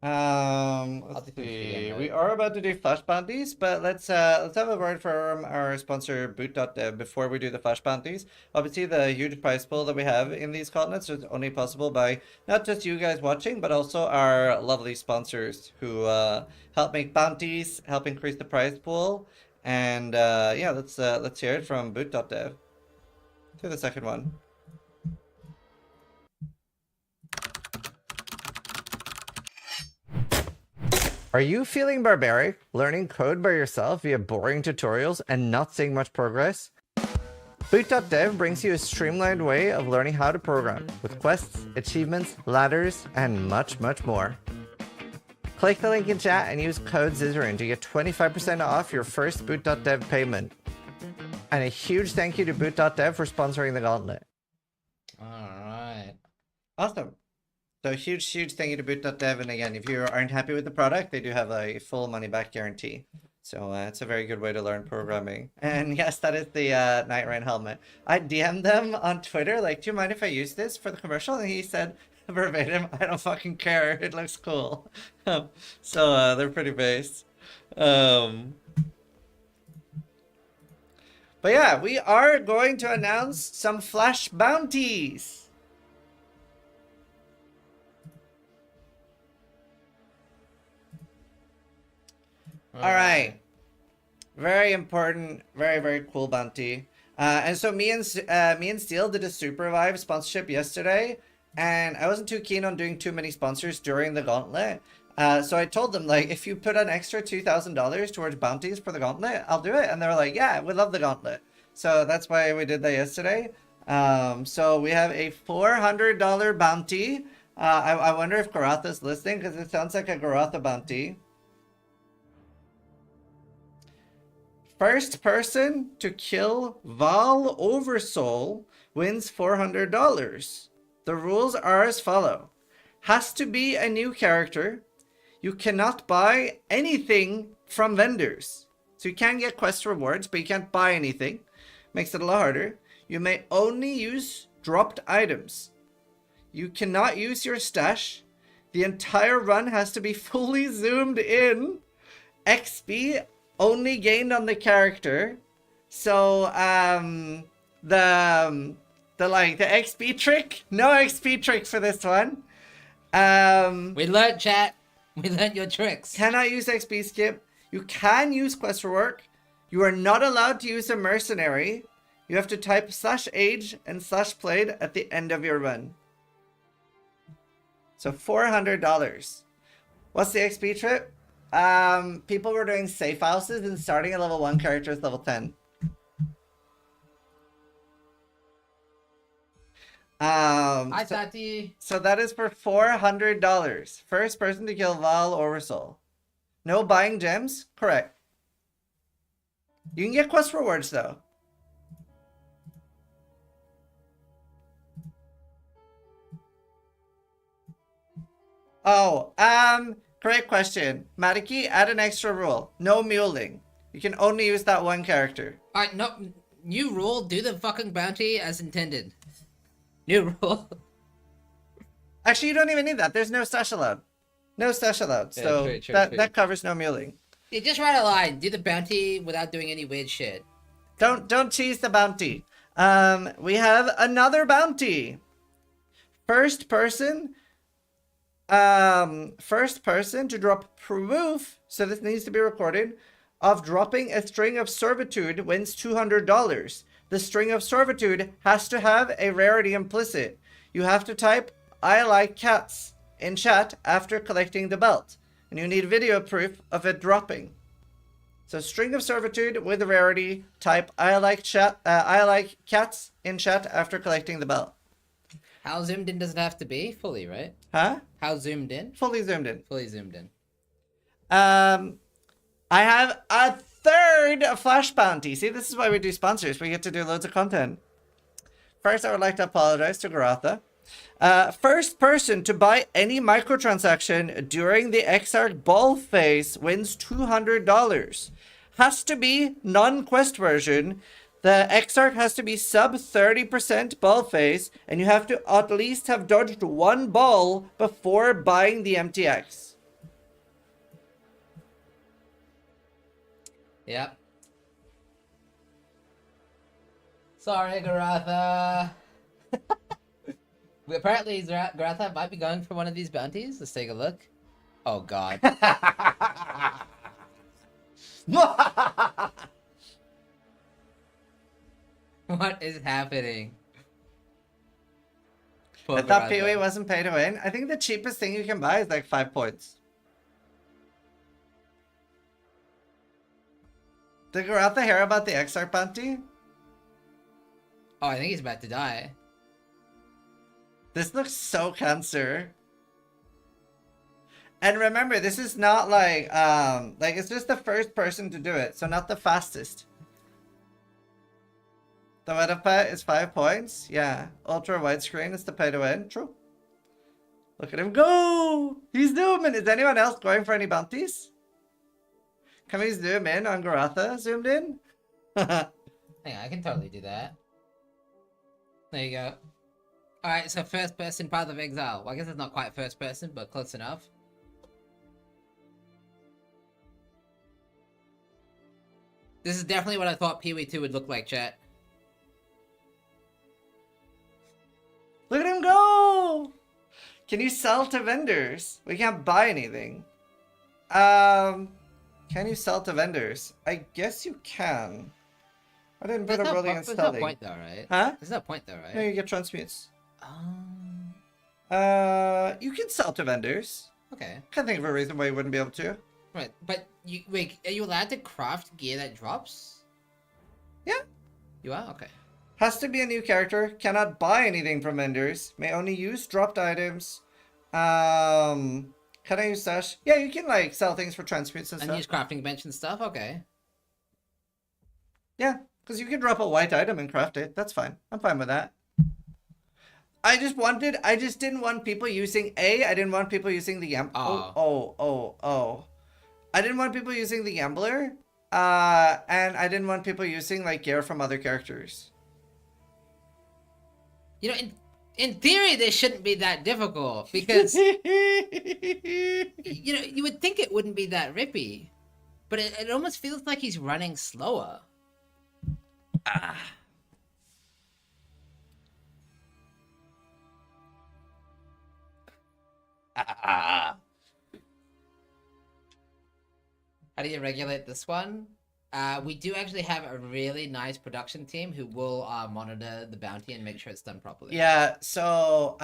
I'll Let's do 3 see. again, We right? are about to do flash bounties, but let's have a word from our sponsor Boot.dev before we do the flash bounties. Obviously, the huge prize pool that we have in these continents is only possible by not just you guys watching, but also our lovely sponsors who help make bounties, help increase the prize pool, and yeah, let's hear it from Boot.dev. To the second one. Are you feeling barbaric, learning code by yourself via boring tutorials and not seeing much progress? Boot.dev brings you a streamlined way of learning how to program, with quests, achievements, ladders, and much, much more. Click the link in chat and use code Zizaran to get 25% off your first Boot.dev payment. And a huge thank you to Boot.dev for sponsoring the Gauntlet. Alright. Awesome. So huge thank you to Boot.dev. And again, if you aren't happy with the product, they do have a full money back guarantee. So it's a very good way to learn programming. And yes, that is the Night Rain helmet. I DM'd them on Twitter, like, do you mind if I use this for the commercial? And he said verbatim, I don't fucking care. It looks cool. So they're pretty based. But yeah, we are going to announce some flash bounties. All right. Very important, very cool bounty. And so me and Steel did a Super Vive sponsorship yesterday, and I wasn't too keen on doing too many sponsors during the Gauntlet. So I told them, like, if you put an extra $2,000 towards bounties for the Gauntlet, I'll do it. And they were like, yeah, we love the Gauntlet. So that's why we did that yesterday. So we have a $400 bounty. I wonder if Garatha's listening, because it sounds like a Garatha bounty. First person to kill Val Oversoul wins $400. The rules are as follow. Has to be a new character. You cannot buy anything from vendors. So you can get quest rewards, but you can't buy anything. Makes it a lot harder. You may only use dropped items. You cannot use your stash. The entire run has to be fully zoomed in. XP only gained on the character. So the XP trick, no XP trick for this one. We learned, chat. We learned your tricks. Cannot use XP skip. You can use quest rework. You are not allowed to use a mercenary. You have to type /age and /played at the end of your run. So $400. What's the XP trip? People were doing safe houses and starting at level 1 characters level 10. Hi, Tati. So that is for $400. First person to kill Val Oversoul. No buying gems? Correct. You can get quest rewards though. Oh, correct question. Matiki, add an extra rule. No muling. You can only use that one character. Alright, no, new rule, do the fucking bounty as intended. New rule. Actually, you don't even need that. There's no stash allowed. No stash allowed. Yeah, So true. that covers no muling. Yeah, just write a line. Do the bounty without doing any weird shit. Don't cheese the bounty. We have another bounty. First person to drop proof, so this needs to be recorded, of dropping a string of servitude wins $200. The string of servitude has to have a rarity implicit. You have to type I like cats in chat after collecting the belt, and you need video proof of it dropping. So string of servitude with a rarity, type I like cats in chat after collecting the belt. How zoomed in does it have to be? Fully, right? Huh? How zoomed in? Fully zoomed in. Fully zoomed in. I have a third flash bounty. See, this is why we do sponsors. We get to do loads of content. First, I would like to apologize to Garatha. First person to buy any microtransaction during the Exarch ball phase wins $200. Has to be non-quest version. The Exarch has to be sub 30% ball phase, and you have to at least have dodged one ball before buying the MTX. Yep. Sorry, Garatha. Apparently, Garatha might be going for one of these bounties. Let's take a look. Oh, God. What is happening? Poor I thought Garatha. PoE wasn't pay to win. I think the cheapest thing you can buy is like 5 points. Did Garatha hear about the Exile bounty? Oh, I think he's about to die. This looks so cancer. And remember, this is not like it's just the first person to do it, so not the fastest. The Wedapet is 5 points. Yeah. Ultra widescreen is the pay to win. True. Look at him go! He's zooming. Is anyone else going for any bounties? Can we zoom in on Garatha? Zoomed in? Hang on, I can totally do that. There you go. Alright, so first person Path of Exile. Well, I guess it's not quite first person, but close enough. This is definitely what I thought PoE 2 would look like, chat. Look at him go! Can you sell to vendors? We can't buy anything. Can you sell to vendors? I guess you can. I didn't put a rolling and There's no selling. point though, right? Huh? There's no point though, right? No, you get transmutes. You can sell to vendors. Okay. Can't think of a reason why you wouldn't be able to. Right, but wait, are you allowed to craft gear that drops? Yeah. You are? Okay. Has to be a new character. Cannot buy anything from vendors. May only use dropped items. Can I use stash? Yeah, you can like sell things for transmutes and And stuff. use crafting bench and stuff? Okay. Yeah, because you can drop a white item and craft it. That's fine. I'm fine with that. I just didn't want people using I didn't want people using the I didn't want people using the Gambler. And I didn't want people using like gear from other characters. You know, in theory, this shouldn't be that difficult because you know you would think it wouldn't be that rippy, but it almost feels like he's running slower. How do you regulate this one? We do actually have a really nice production team who will monitor the bounty and make sure it's done properly. Yeah, so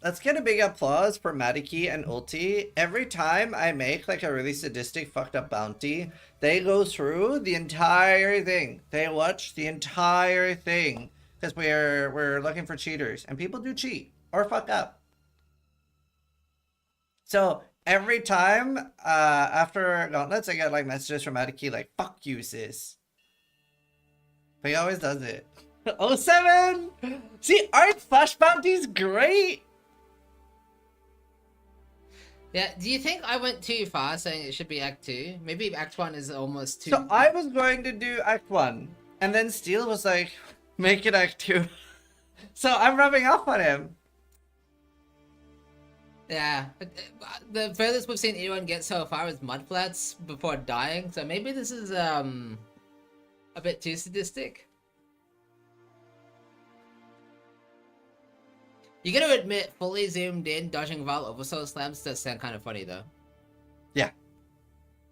let's get a big applause for Madiki and Ulti. Every time I make like a really sadistic fucked up bounty, they go through the entire thing. They watch the entire thing because we're looking for cheaters and people do cheat or fuck up. So every time after Gauntlets, I get like messages from Madiki like, fuck you, sis. But he always does it. 07! See, Art Flash Bounty's great! Yeah, do you think I went too far saying it should be Act 2? Maybe Act 1 is almost too... So I was going to do Act 1, and then Steel was like, make it Act 2. So I'm rubbing off on him. Yeah, the furthest we've seen anyone get so far is mudflats before dying, so maybe this is a bit too sadistic. You gotta admit, fully zoomed in, dodging Val oversoul slams does sound kind of funny though. Yeah,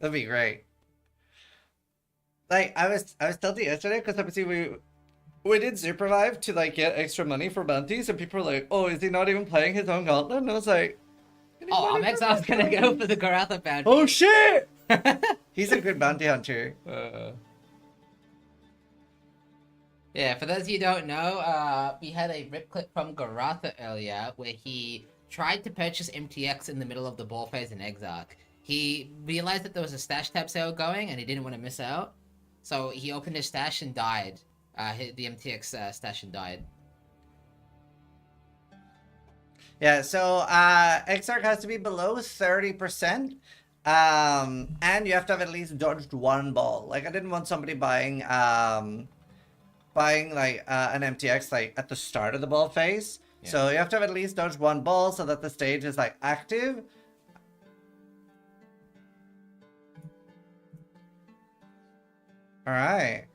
that'd be great. Like I was tilted yesterday because obviously we did Supervive to like get extra money for bounties, and people were like, "Oh, is he not even playing his own Gauntlet?" And I was like, "Oh, I'm Exile's gonna go for the Garatha bounty." Oh shit! He's a good bounty hunter. Yeah, for those of you who don't know, we had a rip clip from Garatha earlier where he tried to purchase MTX in the middle of the ball phase in Exile. He realized that there was a stash tab sale going and he didn't want to miss out, so he opened his stash and died. Hit the MTX stash and died. Yeah, so Exarch has to be below 30%. And you have to have at least dodged one ball. Like I didn't want somebody buying like an MTX like at the start of the ball phase. Yeah. So you have to have at least dodged one ball so that the stage is like active. Alright.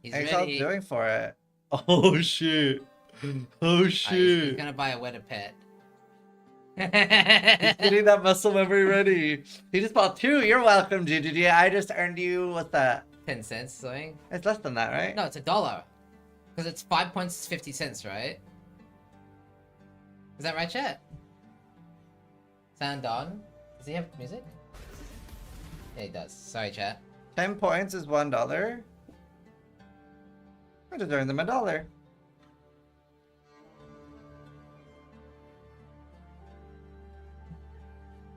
He's Exile's ready. doing for it. Oh shit. Oh He's shit. gonna buy a wetter pet. He's getting that muscle memory ready. He just bought 2. You're welcome, GGG. I just earned you, what's that? 10 cents, something. It's less than that, right? No, it's $1. Because it's 5 points, 50 cents, right? Is that right, chat? Sound on? Does he have music? Yeah, he does. Sorry, chat. 10 points is $1. I just earned them $1.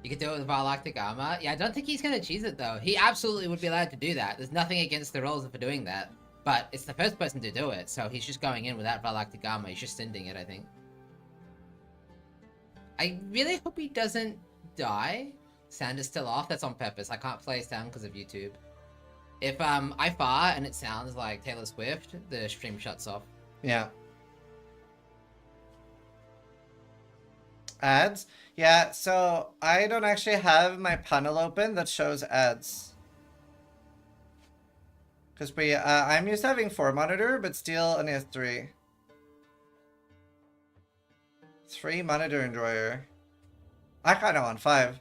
You could do it with Galactic Armor. Yeah, I don't think he's gonna choose it though. He absolutely would be allowed to do that. There's nothing against the rules for doing that. But it's the first person to do it, so he's just going in without Galactic Armor. He's just sending it, I think. I really hope he doesn't die. Sound is still off. That's on purpose. I can't play sound because of YouTube. If I fart and it sounds like Taylor Swift, the stream shuts off. Yeah. Ads? Yeah, so I don't actually have my panel open that shows ads. Because I'm used to having 4 monitor, but still only has 3. 3 monitor enjoyer. I kind of want 5.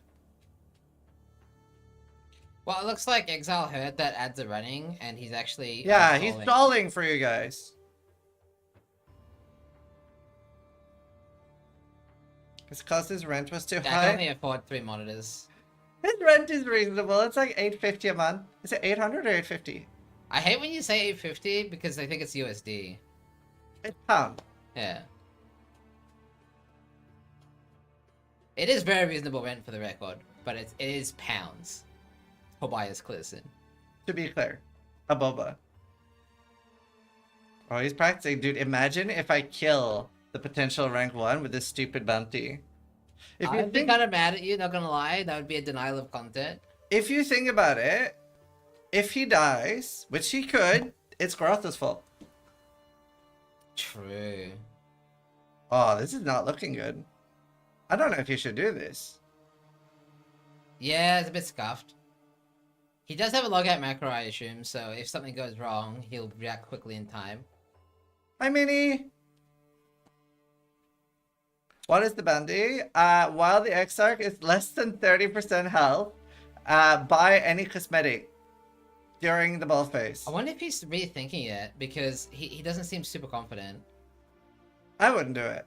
Well, it looks like Exile heard that ads are running, and he's actually... Yeah, he's stalling for you guys. His cost his rent was too I can high. only afford 3 monitors. His rent is reasonable. It's like $850 a month. Is it 800 or 850? I hate when you say 850 because I think it's USD. It's pound. Yeah. It is very reasonable rent for the record, but it is pounds. Tobias Clearson. To be clear, a boba. Oh, he's practicing. Dude, imagine if I kill the potential rank 1 with this stupid bounty. If you I'd be think, kind of mad at you, not gonna lie. That would be a denial of content. if you think about it, if he dies, which he could, it's Garatha's fault. True. Oh, this is not looking good. I don't know if you should do this. Yeah, it's a bit scuffed. He does have a logout macro, I assume, so if something goes wrong, he'll react quickly in time. Hi, Minnie. What is the bounty? While the Exarch is less than 30% health, buy any cosmetic during the ball phase. I wonder if he's rethinking it, because he doesn't seem super confident. I wouldn't do it.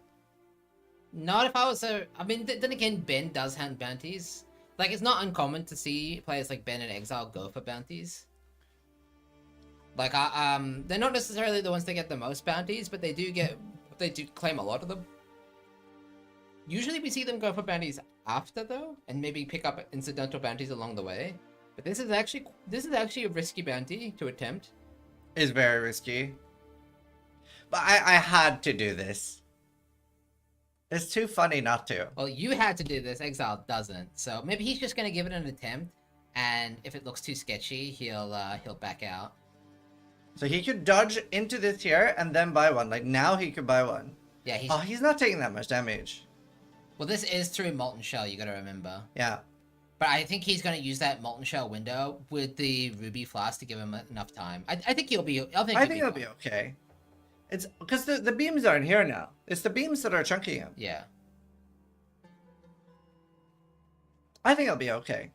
Not if I was a... I mean, then again, Ben does hand bounties. Like, it's not uncommon to see players like Ben and Exile go for bounties. Like, they're not necessarily the ones that get the most bounties, but they do claim a lot of them. Usually we see them go for bounties after, though, and maybe pick up incidental bounties along the way. But this is actually a risky bounty to attempt. It's very risky. But I had to do this. It's too funny not to. Well, you had to do this, Exile doesn't. So maybe he's just gonna give it an attempt, and if it looks too sketchy, he'll back out. So he could dodge into this here and then buy one. Like now he could buy one. Yeah, he's not taking that much damage. Well, this is through Molten Shell, you gotta remember. Yeah. But I think he's gonna use that Molten Shell window with the Ruby Flask to give him enough time. I think he'll be. I think he'll be okay. It's because the beams aren't here now. It's the beams that are chunking him. Yeah. I think he'll be okay.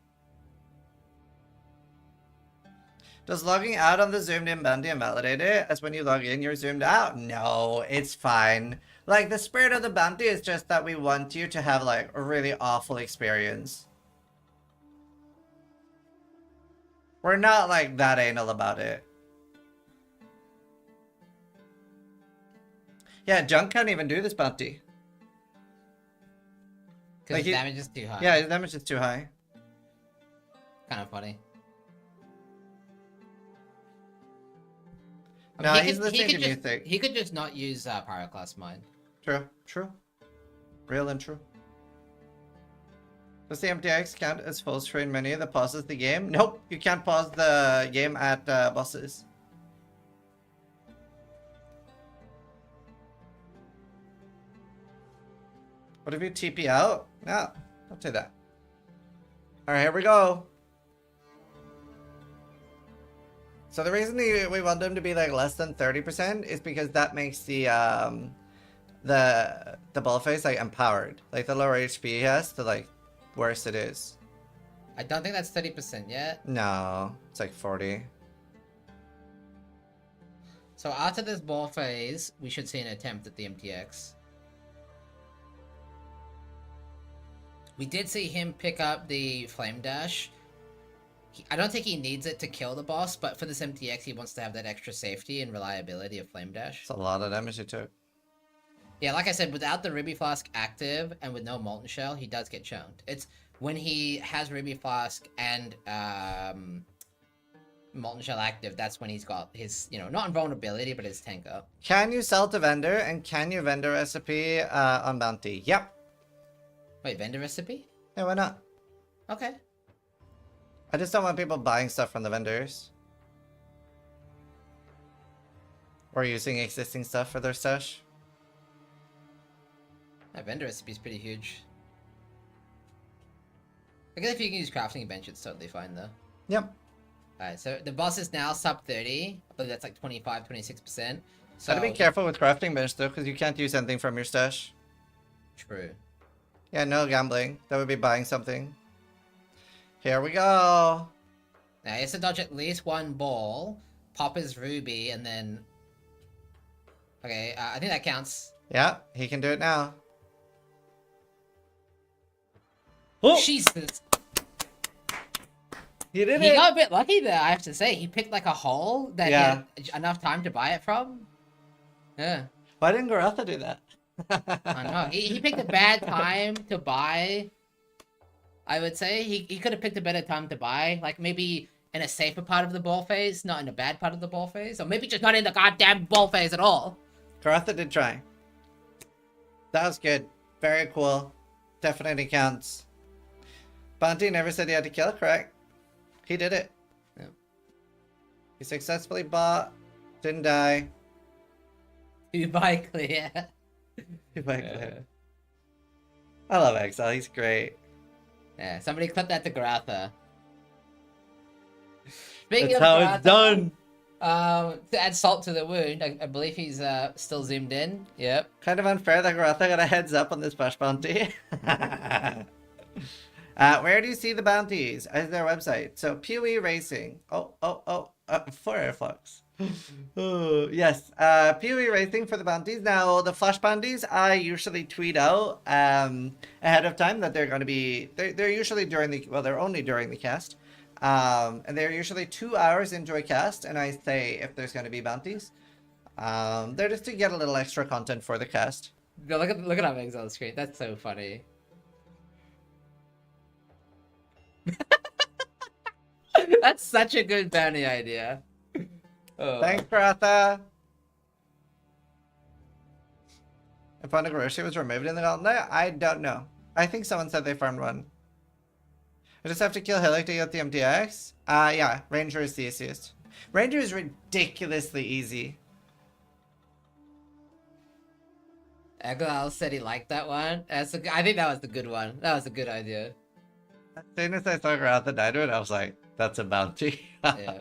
Does logging out on the zoomed in bounty invalidate it? As when you log in, you're zoomed out? No, it's fine. Like, the spirit of the bounty is just that we want you to have, like, a really awful experience. We're not, like, that anal about it. Yeah, Junk can't even do this bounty. Because Like, his damage is too high. Yeah, his damage is too high. Kind of funny. No, he he's could- listening he to could just- music. He could just not use Pyroclast Mine. True, true. Real and true. Does the MTX count as full screen menu that pauses the game? Nope, you can't pause the game at bosses. What if you TP out? No, don't do that. Alright, here we go. So the reason we want them to be like less than 30% is because that makes the bullface like empowered. Like the lower HP he has, the like worse it is. I don't think that's 30% yet. No, it's like 40. So after this ball phase, we should see an attempt at the MTX. We did see him pick up the Flame Dash. I don't think he needs it to kill the boss, but for this MTX, he wants to have that extra safety and reliability of Flame Dash. It's a lot of damage he took. Yeah, like I said, without the Ruby Flask active and with no Molten Shell, he does get choned. It's when he has Ruby Flask and Molten Shell active, that's when he's got his, you know, not invulnerability, but his tanker. Can you sell to vendor, and can you vendor recipe on bounty? Yep. Wait, vendor recipe? Yeah, why not? Okay. I just don't want people buying stuff from the vendors. Or using existing stuff for their stash. That vendor recipe is pretty huge. I guess if you can use crafting bench, it's totally fine though. Yep. Alright, so the boss is now sub 30. I believe that's like 25, 26%. So Gotta be careful with crafting bench though, because you can't use anything from your stash. True. Yeah, no gambling. That would be buying something. Here we go. Now he has to dodge at least one ball, pop his ruby, and then... Okay, I think that counts. Yeah, he can do it now. Oh! Jesus! He did He it! got a bit lucky there, I have to say. He picked like a hole that Yeah. he had enough time to buy it from. Yeah. Why didn't Garatha do that? I know. He picked a bad time to buy. I would say he could have picked a better time to buy, like maybe in a safer part of the ball phase, not in a bad part of the ball phase, or maybe just not in the goddamn ball phase at all. Garatha did try. That was good. Very cool. Definitely counts. Bounty never said he had to kill, correct? He did it. Yeah. He successfully bought, didn't die. You buy clear. He bought clear. I love Exile, he's great. Yeah, somebody clip that to Garatha. Speaking That's of how Garatha, it's done. to add salt to the wound, I believe he's still zoomed in. Yep. Kind of unfair that Garatha got a heads up on this Bash Bounty. Where do you see the bounties? As their website. So PoE Racing. For Airflux. Oh, yes. PoE Racing for the bounties. Now, the flash bounties, I usually tweet out ahead of time that they're going to be... They're usually during the... Well, they're only during the cast. And they're usually 2 hours into a cast, and I say if there's going to be bounties. They're just to get a little extra content for the cast. Yo, look at how Exile on the screen. That's so funny. That's such a good bounty idea. Oh. Thanks, Garatha. If Onagoroshi was removed in the Gauntlet, I don't know. I think someone said they farmed one. I just have to kill Hillick to get the MTX? Yeah, Ranger is the easiest. Ranger is ridiculously easy. Exile said he liked that one. I think that was the good one. That was a good idea. As soon as I saw Garatha die to it, I was like, that's a bounty. Yeah.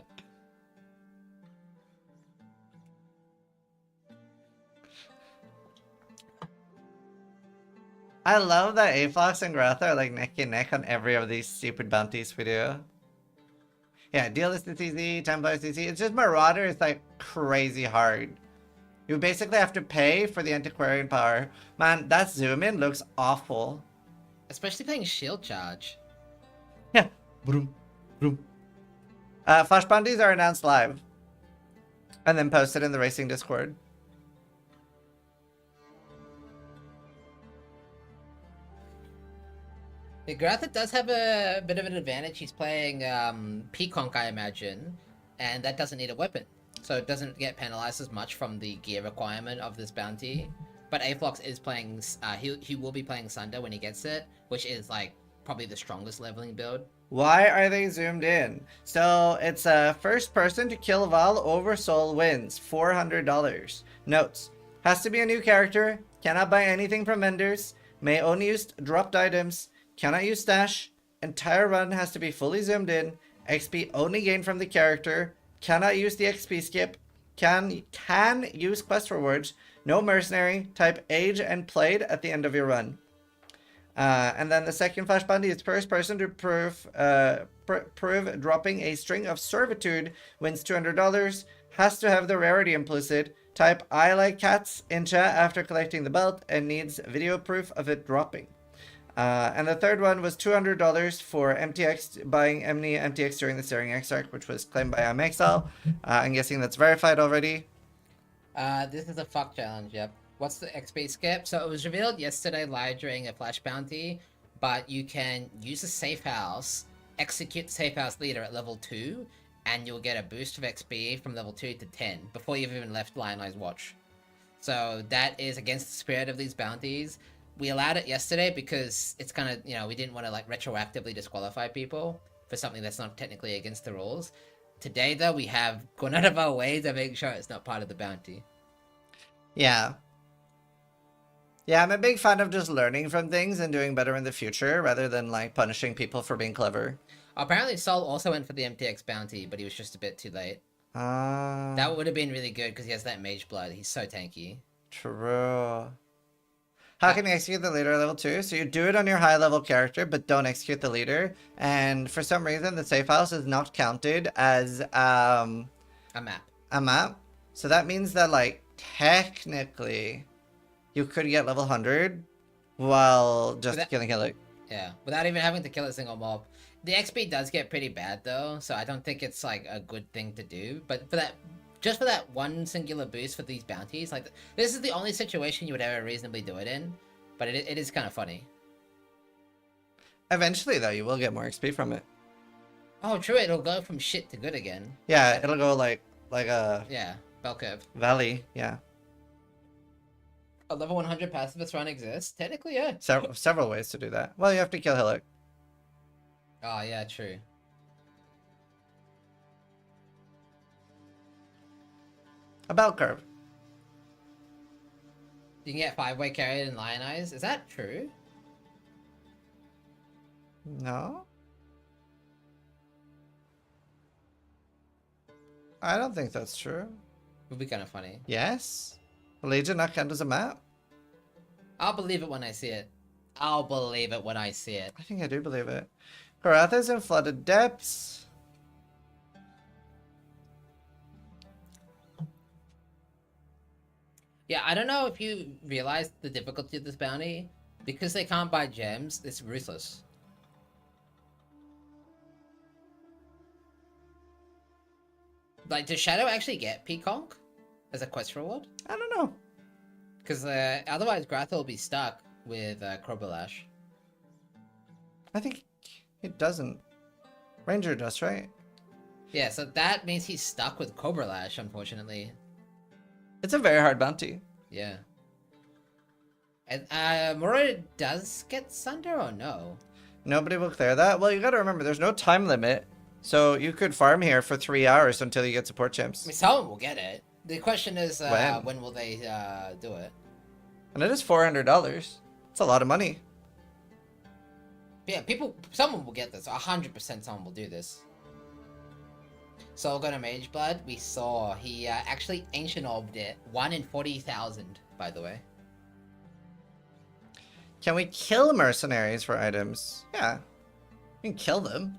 I love that Aflox and Grath are like neck and neck on every of these stupid bounties we do. Yeah, deal list is easy, Templar is easy. It's just Marauder is like crazy hard. You basically have to pay for the antiquarian power. Man, that zoom in looks awful. Especially playing shield charge. Yeah. Vroom, vroom. Flash bounties are announced live. And then posted in the racing Discord. Yeah, Grath does have a bit of an advantage. He's playing Peaconk, I imagine, and that doesn't need a weapon. So it doesn't get penalized as much from the gear requirement of this bounty. But Aflox is playing, he will be playing Sunder when he gets it, which is like probably the strongest leveling build. Why are they zoomed in? So it's a first person to kill Val over Soul wins, $400. Notes, has to be a new character, cannot buy anything from vendors, may only use dropped items, cannot use stash, entire run has to be fully zoomed in, XP only gained from the character, cannot use the XP skip, can use quest rewards, no mercenary, type age and played at the end of your run. And then the second flash bounty is first person to prove dropping a string of servitude wins $200, has to have the rarity implicit, type I like cats in chat after collecting the belt, and needs video proof of it dropping. And the third one was $200 for MTX, buying any MTX during the Staring Exarch, which was claimed by Exile. I'm guessing that's verified already. This is a fuck challenge, yep. What's the XP skip? So it was revealed yesterday live during a flash bounty, but you can use a safe house, execute the safe house leader at level 2, and you'll get a boost of XP from level 2 to 10 before you've even left Lionel's Watch. So that is against the spirit of these bounties. We allowed it yesterday because it's kind of, you know, we didn't want to like retroactively disqualify people for something that's not technically against the rules. Today, though, we have gone out of our way to make sure it's not part of the bounty. Yeah. Yeah, I'm a big fan of just learning from things and doing better in the future rather than like punishing people for being clever. Apparently, Sol also went for the MTX bounty, but he was just a bit too late. That would have been really good because he has that mage blood. He's so tanky. True. How can you execute the leader at level 2? So you do it on your high level character, but don't execute the leader. And for some reason, the safe house is not counted as a map. A map. So that means that like technically, you could get level 100 while just killing it. Yeah, without even having to kill a single mob. The XP does get pretty bad though, so I don't think it's like a good thing to do. But for that, just for that one singular boost for these bounties, like this is the only situation you would ever reasonably do it in. But it is kind of funny. Eventually though, you will get more XP from it. Oh, true. It'll go from shit to good again. Yeah, it'll go like a bell curve valley. Yeah. A level 100 pacifist run exists? Technically, yeah. Several ways to do that. Well, you have to kill Hillock. Oh, yeah, true. A bell curve. You can get 5-way carried and lionized. Is that true? No. I don't think that's true. Would be kind of funny. Yes. Legion not count as a map? I'll believe it when I see it. I'll believe it when I see it. I think I do believe it. Garatha's in flooded depths. Yeah, I don't know if you realize the difficulty of this bounty. Because they can't buy gems, it's ruthless. Like, does Shadow actually get Peacock as a quest reward? I don't know. Because otherwise Grath will be stuck with Crobalash. I think it doesn't. Ranger does, right? Yeah, so that means he's stuck with Cobra Lash, unfortunately. It's a very hard bounty. Yeah. And Moro does get Sunder or no? Nobody will clear that. Well, you gotta remember, there's no time limit. So you could farm here for 3 hours until you get support champs. I mean, someone will get it. The question is, when will they do it? And it is $400. It's a lot of money. Yeah, someone will get this. 100% someone will do this. So we're gonna Mage Blood. We saw he actually Ancient Orbed it. 1 in 40,000, by the way. Can we kill mercenaries for items? Yeah. You can kill them.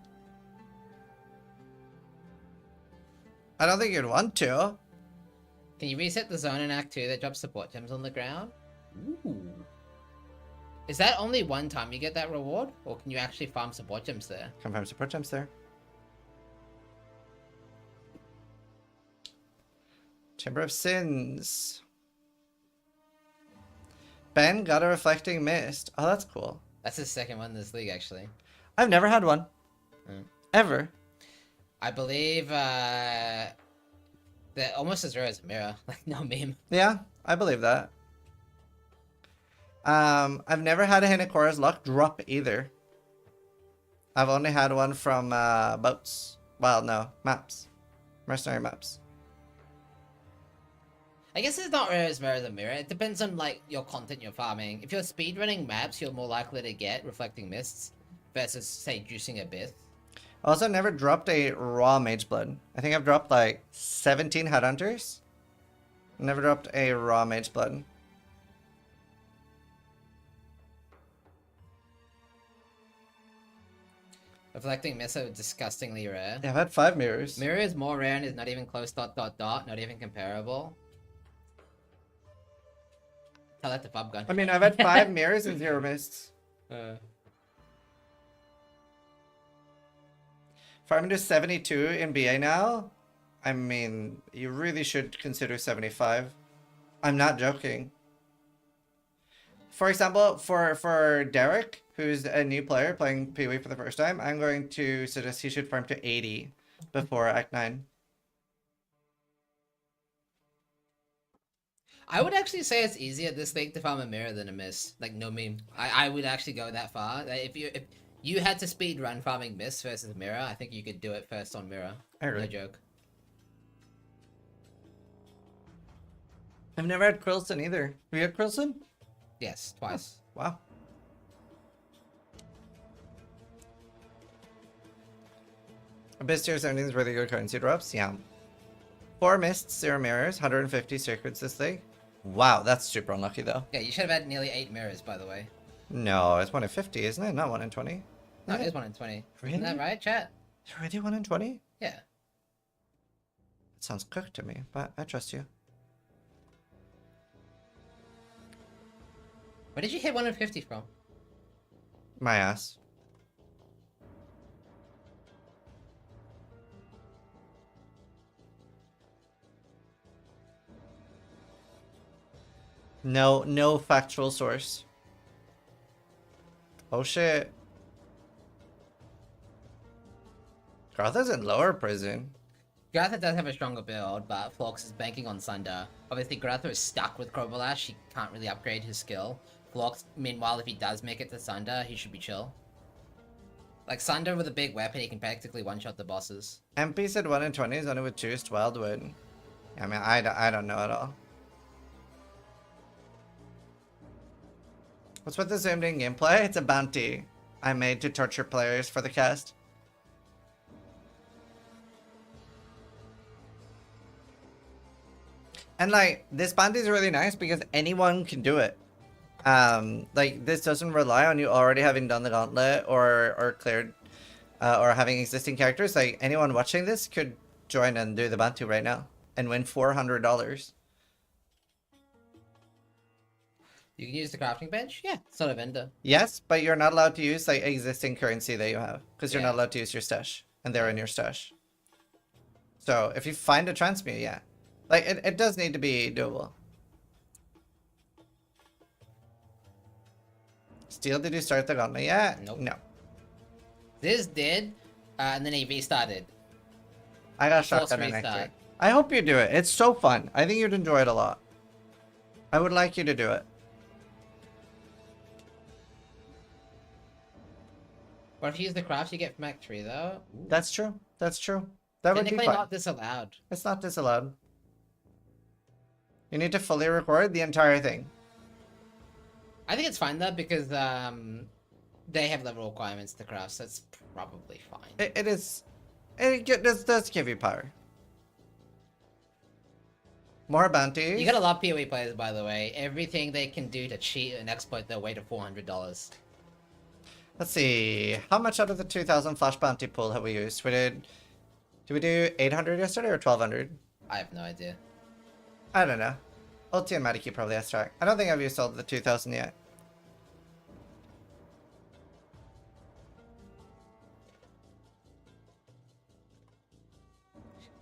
I don't think you'd want to. Can you reset the zone in Act 2 that drops support gems on the ground? Ooh. Is that only one time you get that reward? Or can you actually farm support gems there? Can farm support gems there. Chamber of Sins. Ben got a Reflecting Mist. Oh, that's cool. That's his second one in this league, actually. I've never had one. Ever. I believe they're almost as rare as a mirror. Like, no meme. Yeah, I believe that. I've never had a Hinakora's Luck drop either. I've only had one from boats. Well, no, maps. Mercenary maps. I guess it's not rare as rare as a mirror. It depends on like your content you're farming. If you're speedrunning maps, you're more likely to get Reflecting Mists versus, say, Juicing Abyss. Also, never dropped a raw Mage Blood. I think I've dropped like 17 Headhunters. Never dropped a raw Mage Blood. Reflecting Mist are disgustingly rare. Yeah, I've had 5 mirrors. Mirror is more rare and is not even close ... not even comparable. Tell that to Bubgun. I mean, I've had 5 mirrors and 0 mists. Farming to 72 in BA now? I mean, you really should consider 75. I'm not joking. For example, for Derek, who's a new player playing PoE for the first time, I'm going to suggest he should farm to 80 before Act 9. I would actually say it's easier at this league to farm a mirror than a mist. Like, no meme. I would actually go that far. Like, if you had to speed run farming mist versus mirror, I think you could do it first on mirror. I agree. No joke. I've never had Krillson either. Have you had Krillson? Yes, twice. Wow. Abyss tier 17 is really good currency drops. Yeah. 4 mists, 0 mirrors, 150 secrets this league. Wow, that's super unlucky though. Yeah, you should have had nearly 8 mirrors, by the way. No, it's 1 in 50, isn't it? Not 1 in 20. No, it is 1 in 20. Really? Isn't that right, chat? It's already 1 in 20? Yeah. It sounds cooked to me, but I trust you. Where did you hit 1 in 50 from? My ass. No factual source. Oh shit. Gartha's in lower prison. Grath does have a stronger build, but Flox is banking on Sunder. Obviously, Grath is stuck with Crobalash. He can't really upgrade his skill. Flox, meanwhile, if he does make it to Sunder, he should be chill. Like, Sunder with a big weapon, he can practically one-shot the bosses. MP said 1 in 20 is only with Juiced Wildwood. I mean, I don't know at all. What's with the zoomed in gameplay? It's a bounty I made to torture players for the cast. And like, this bounty is really nice because anyone can do it. Like, this doesn't rely on you already having done the Gauntlet or cleared or having existing characters. Like, anyone watching this could join and do the bounty right now and win $400. You can use the crafting bench? Yeah, it's not a vendor. Yes, but you're not allowed to use like existing currency that you have because you're Yeah. not allowed to use your stash and they're in your stash. So if you find a transmute, yeah. Like, it does need to be doable. Steel, did you start the Gauntlet yet? Nope. No. This did, and then he restarted. I got Force shotgun in restart. next. I hope you do it. It's so fun. I think you'd enjoy it a lot. I would like you to do it. What if you use the crafts you get from Act 3, though? Ooh. That's true. That's true. That would be Technically fun. not disallowed. It's not disallowed. You need to fully record the entire thing. I think it's fine, though, because they have level requirements to craft, so it's probably fine. It is. It does give you power. More bounties. You gotta love PoE players, by the way. Everything they can do to cheat and exploit their way to $400. Let's see. How much out of the 2,000 flash bounty pool have we used? Did we do 800 yesterday or 1,200? I have no idea. I don't know. Ulti and Matiki probably has track. I don't think I've used all the 2,000 yet.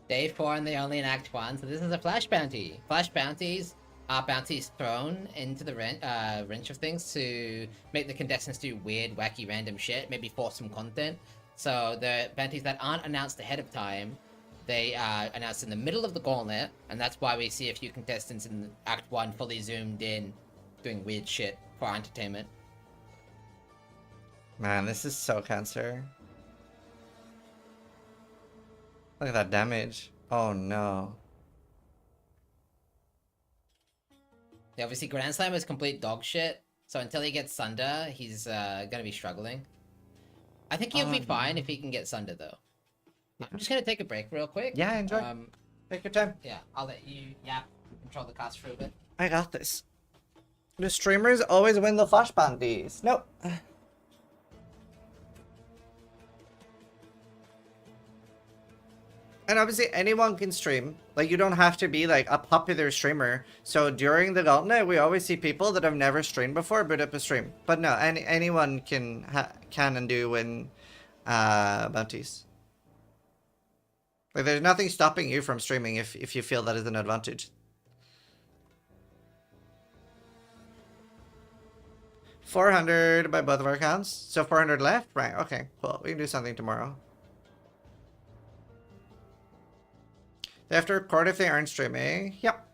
Day 4 and they only in Act 1, so this is a flash bounty. Flash bounties are bounties thrown into the wrench of things to make the contestants do weird, wacky, random shit, maybe force some content. So the bounties that aren't announced ahead of time, they are announced in the middle of the Gauntlet, and that's why we see a few contestants in Act 1 fully zoomed in, doing weird shit for our entertainment. Man, this is so cancer. Look at that damage. Oh no. Yeah, obviously Grand Slam is complete dog shit, so until he gets Sunder, he's gonna be struggling. I think he'll be fine if he can get Sunder though. I'm just gonna take a break real quick. Yeah, enjoy. Take your time. Yeah, I'll let you control the cast for a bit. I got this. The streamers always win the flash bounties. Nope. And obviously anyone can stream. Like, you don't have to be like a popular streamer. So during the Gauntlet, we always see people that have never streamed before boot up a stream. But no, anyone can and do win bounties. Like, there's nothing stopping you from streaming if you feel that is an advantage. 400 by both of our accounts. So 400 left? Right, okay, cool. We can do something tomorrow. They have to record if they aren't streaming. Yep.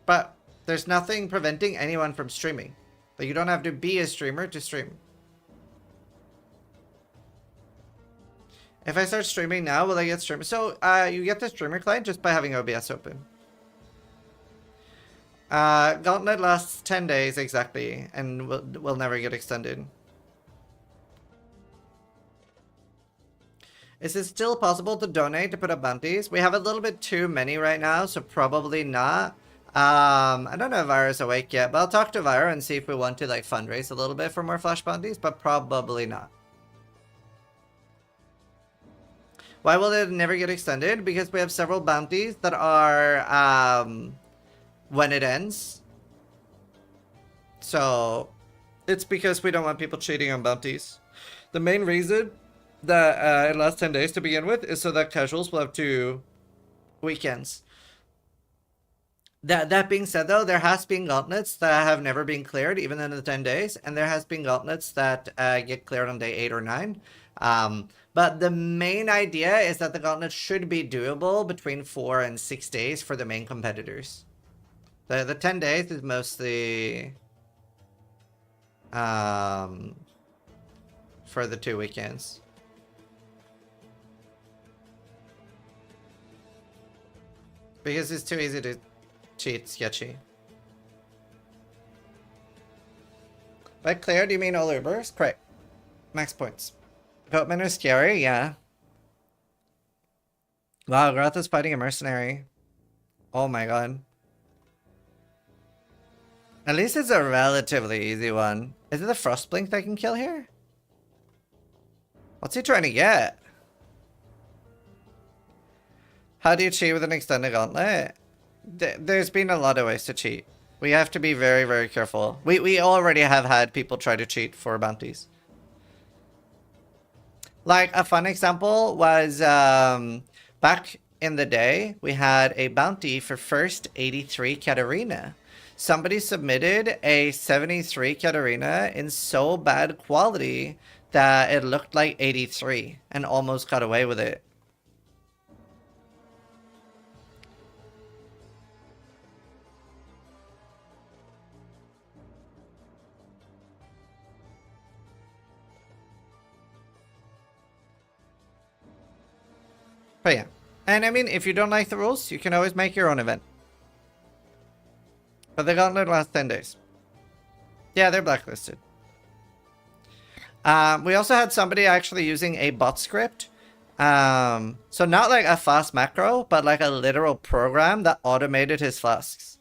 But there's nothing preventing anyone from streaming. Like, you don't have to be a streamer to stream. If I start streaming now, will I get streamer? So, you get the streamer client just by having OBS open. Gauntlet lasts 10 days exactly, and will never get extended. Is it still possible to donate to put up bounties? We have a little bit too many right now, so probably not. I don't know if Vira's awake yet, but I'll talk to Vira and see if we want to like fundraise a little bit for more flash bounties, but probably not. Why will it never get extended? Because we have several bounties that are when it ends. So it's because we don't want people cheating on bounties. The main reason that it lasts 10 days to begin with is so that casuals will have 2 weekends. That being said, though, there has been gauntlets that have never been cleared, even in the 10 days, and there has been gauntlets that get cleared on day 8 or 9. But the main idea is that the gauntlet should be doable between 4 and 6 days for the main competitors. The 10 days is mostly for the 2 weekends. Because it's too easy to cheat sketchy. By clear, do you mean all Ubers? Correct. Max points. Goatmen are scary, yeah. Wow, Grath is fighting a mercenary. Oh my god. At least it's a relatively easy one. Is it the Frostblink that can kill here? What's he trying to get? How do you cheat with an extended gauntlet? There's been a lot of ways to cheat. We have to be very, very careful. We already have had people try to cheat for bounties. Like, a fun example was, back in the day, we had a bounty for first 83 Katarina. Somebody submitted a 73 Katarina in so bad quality that it looked like 83 and almost got away with it. But yeah, and I mean, if you don't like the rules, you can always make your own event. But the gauntlet lasts 10 days. Yeah, they're blacklisted. We also had somebody actually using a bot script. So not like a fast macro, but like a literal program that automated his flasks.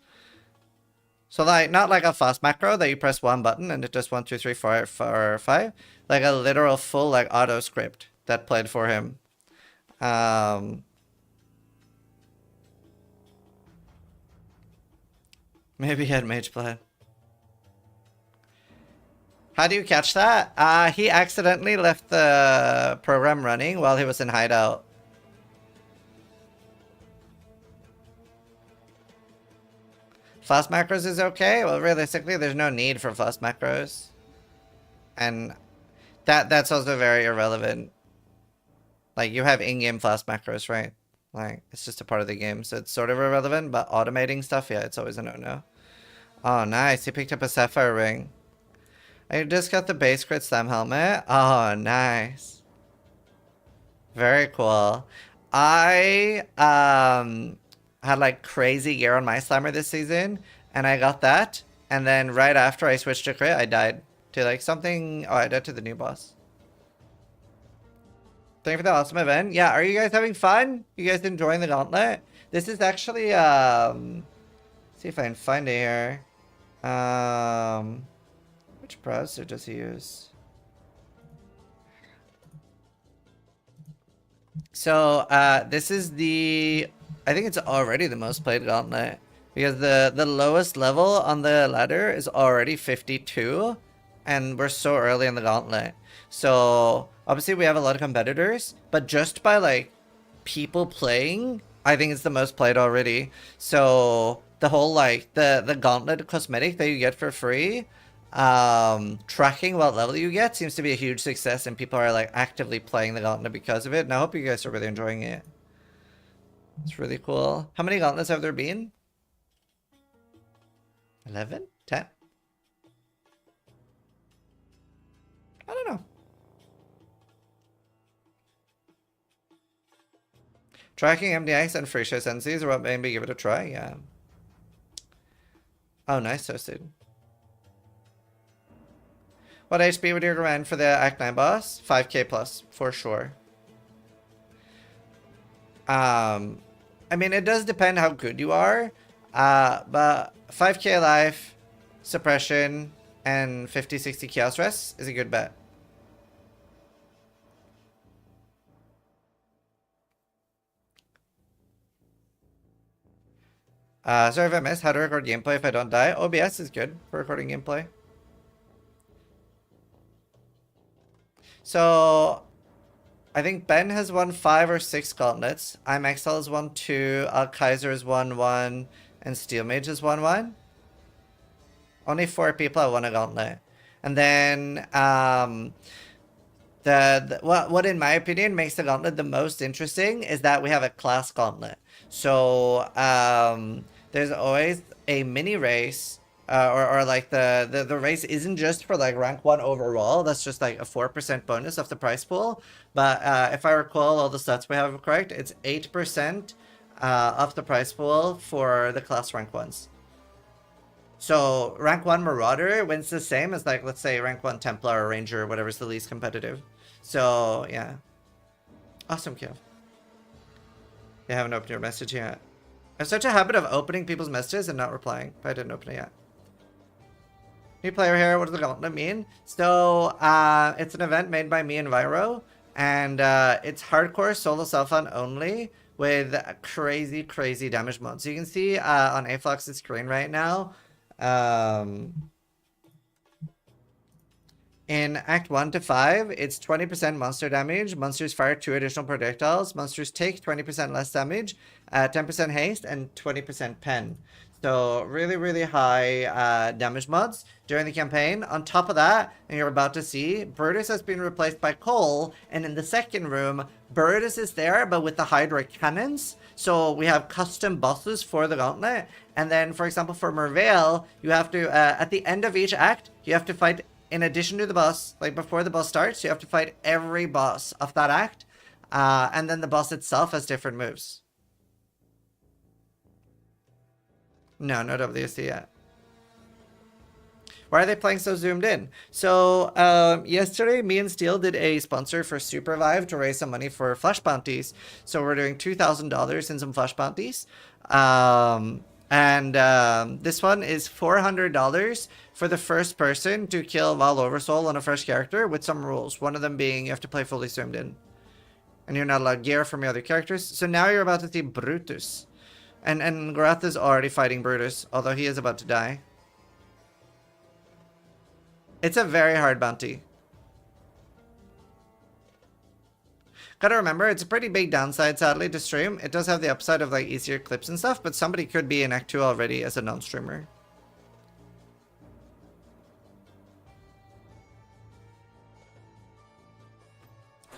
So like, not like a fast macro that you press one button and it does 1, 2, 3, 4, 5. Like a literal full like auto script that played for him. Maybe he had Mageblade. How do you catch that? He accidentally left the program running while he was in hideout. Fast macros is okay? Well, realistically, there's no need for fast macros. And that's also very irrelevant. Like, you have in-game fast macros, right? Like, it's just a part of the game, so it's sort of irrelevant, but automating stuff, yeah, it's always a no-no. Oh, nice. He picked up a Sapphire Ring. I just got the base crit slam helmet. Oh, nice. Very cool. I had, like, crazy gear on my slammer this season, and I got that, and then right after I switched to crit, I died to, like, something... Oh, I died to the new boss. Thank you for the awesome event. Yeah, are you guys having fun? You guys enjoying the Gauntlet? This is actually, see if I can find it here. Which browser does he use? So, this is I think it's already the most played Gauntlet. Because the lowest level on the ladder is already 52. And we're so early in the Gauntlet. So, obviously we have a lot of competitors. But just by, like, people playing, I think it's the most played already. So, the whole, like, the Gauntlet cosmetic that you get for free, tracking what level you get seems to be a huge success. And people are, like, actively playing the Gauntlet because of it. And I hope you guys are really enjoying it. It's really cool. How many Gauntlets have there been? 11? 10? I don't know. Tracking MDX and Frisia Senseis are what made me give it a try, yeah. Oh, nice, toasted. What HP would you recommend for the Act 9 boss? 5k plus, for sure. I mean, it does depend how good you are. But 5k life, suppression, and 50-60 chaos rest is a good bet. Sorry if I missed how to record gameplay if I don't die. OBS is good for recording gameplay. So, I think Ben has won 5 or 6 gauntlets. I'm Exile has won 2. Kaiser has won 1. And Steel Mage has won 1. Only 4 people have won a gauntlet. And then, what in my opinion makes the gauntlet the most interesting is that we have a class gauntlet. So, there's always a mini race. Or like the race isn't just for like rank 1 overall. That's just like a 4% bonus of the prize pool. But if I recall all the stats we have correct, it's 8% of the prize pool for the class rank 1s. So rank 1 Marauder wins the same as like, let's say rank 1 Templar or Ranger or whatever's the least competitive. So yeah. Awesome, Kev. You haven't opened your message yet. I have such a habit of opening people's messages and not replying, but I didn't open it yet. New player here, what does the gauntlet mean? So, it's an event made by me and Viro, and it's hardcore solo self-hunt only with crazy, crazy damage mods. So you can see on Aflox's screen right now, in Act 1 to 5, it's 20% monster damage. Monsters fire 2 additional projectiles. Monsters take 20% less damage, 10% haste, and 20% pen. So really, really high damage mods during the campaign. On top of that, and you're about to see, Brutus has been replaced by Cole. And in the second room, Brutus is there, but with the Hydra cannons. So we have custom bosses for the gauntlet. And then, for example, for Merveil, you have to, at the end of each act, you have to fight, in addition to the boss, like before the boss starts, you have to fight every boss of that act. And then the boss itself has different moves. No WSD yet. Why are they playing so zoomed in? So, yesterday, me and Steel did a sponsor for Supervive to raise some money for flash bounties. So we're doing $2,000 in some flash bounties. This one is $400 for the first person to kill Val Oversoul on a fresh character with some rules. One of them being you have to play fully zoomed in. And you're not allowed gear from your other characters. So now you're about to see Brutus. And Grath is already fighting Brutus, although he is about to die. It's a very hard bounty. Gotta remember, it's a pretty big downside, sadly, to stream. It does have the upside of like easier clips and stuff, but somebody could be in Act 2 already as a non-streamer.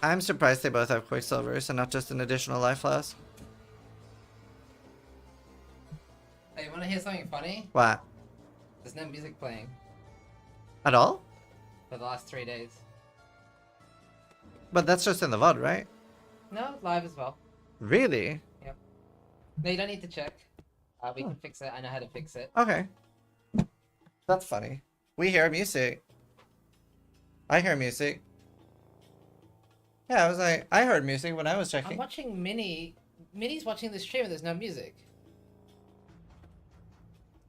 I'm surprised they both have Quicksilvers and not just an additional life flask. Hey, you wanna hear something funny? What? There's no music playing At all? for the last 3 days. But that's just in the VOD, right? No, live as well. Really? Yep. No, you don't need to check. We can fix it. I know how to fix it. Okay. That's funny. We hear music. I hear music. Yeah, I was like, I heard music when I was I'm checking. watching Minnie. Minnie's watching the stream and there's no music.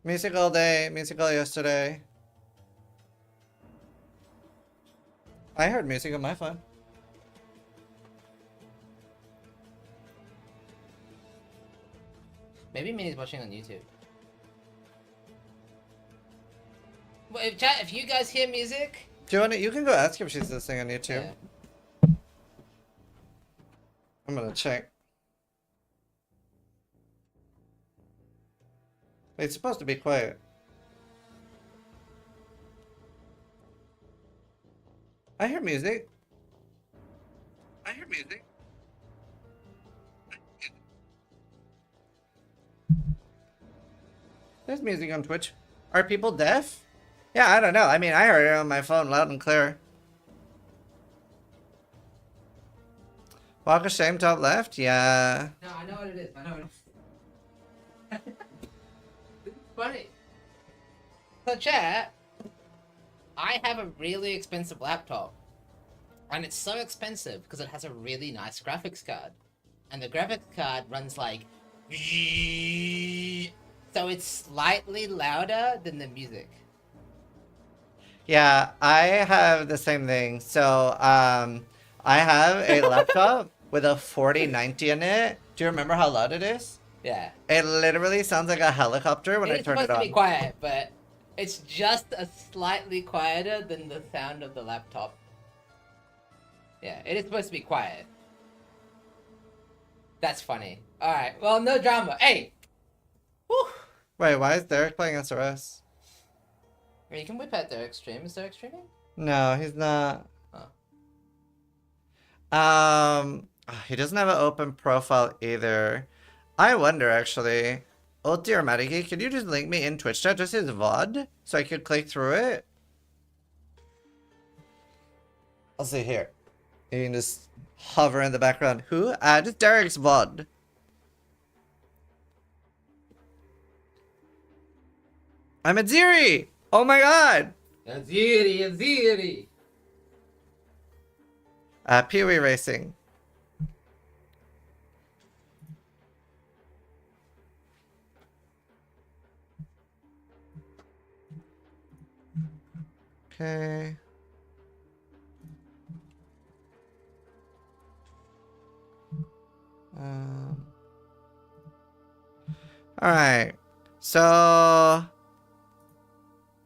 Music all day, music all yesterday. I heard music on my phone. Maybe Minnie's watching on YouTube. Well, if chat, if you guys hear music, Do you want to? You can go ask if she's listening on YouTube. yeah. I'm gonna check. It's supposed to be quiet. I hear music. I hear music. There's music on Twitch. Are people deaf? Yeah, I don't know. I mean, I heard it on my phone loud and clear. Walk of Shame top left? Yeah. No, I know what it is. I know what it is. It's funny. So chat, I have a really expensive laptop. And it's so expensive because it has a really nice graphics card. And the graphics card runs like... So it's slightly louder than the music. Yeah, I have the same thing. So, I have a laptop with a 4090 in it. Do you remember how loud it is? Yeah. It literally sounds like a helicopter when I It's turn it supposed to be on. quiet, but it's just a slightly quieter than the sound of the laptop. Yeah, it is supposed to be quiet. That's funny. Alright, well, no drama. Hey! Whew! Wait, why is Derek playing SRS? You can whip out Derek's stream. Is Derek streaming? No, he's not. Oh. He doesn't have an open profile either. I wonder actually. Ulti or Matiki, could you just link me in Twitch chat just his VOD so I could click through it? I'll see here. You can just hover in the background. Who? Just Derek's VOD. I'm Atziri! Oh my god! Atziri, Atziri! Pee-wee Racing. Okay. Alright. So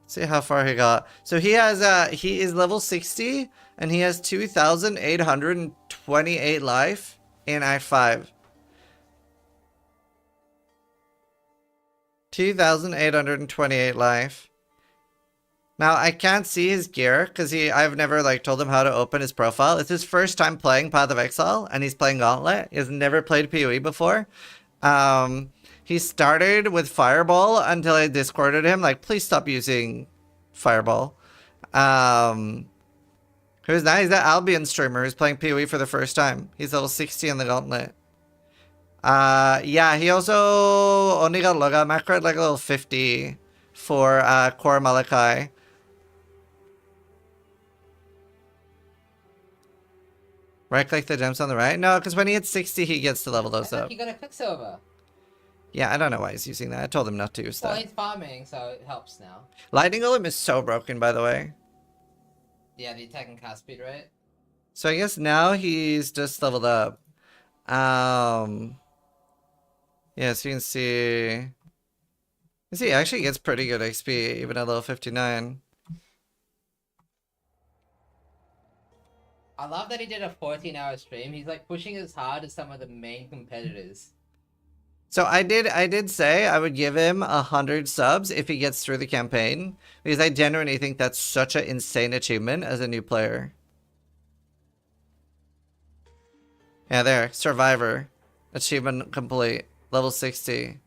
see how far he got. So he has he is level 60 and he has 2,828 life in Act 5. 2,828 life. Now I can't see his gear because I've never like told him how to open his profile. It's his first time playing Path of Exile and he's playing Gauntlet. He has never played PoE before. He started with Fireball until I discorded him. Like, please stop using Fireball. Who's that? He's that Albion streamer who's playing PoE for the first time. He's level 60 in the Gauntlet. Yeah, he also only got Logout macro at like level 50 for Core Malachi. Right click the gems on the right? No, because when he hits 60, he gets to level those up. He got a Quicksilver. Yeah, I don't know why he's using that. I told him not to use Well, that. he's farming, so it helps now. Lightning Golem is so broken, by the way. Yeah, the attack and cast speed, right? So I guess now he's just leveled up. Yeah, so you can see... You see, he actually gets pretty good XP, even at level 59. I love that he did a 14-hour stream. He's like pushing as hard as some of the main competitors. So I did say I would give him 100 subs if he gets through the campaign, because I genuinely think that's such an insane achievement as a new player. Yeah, there, Survivor. Achievement complete. Level 60.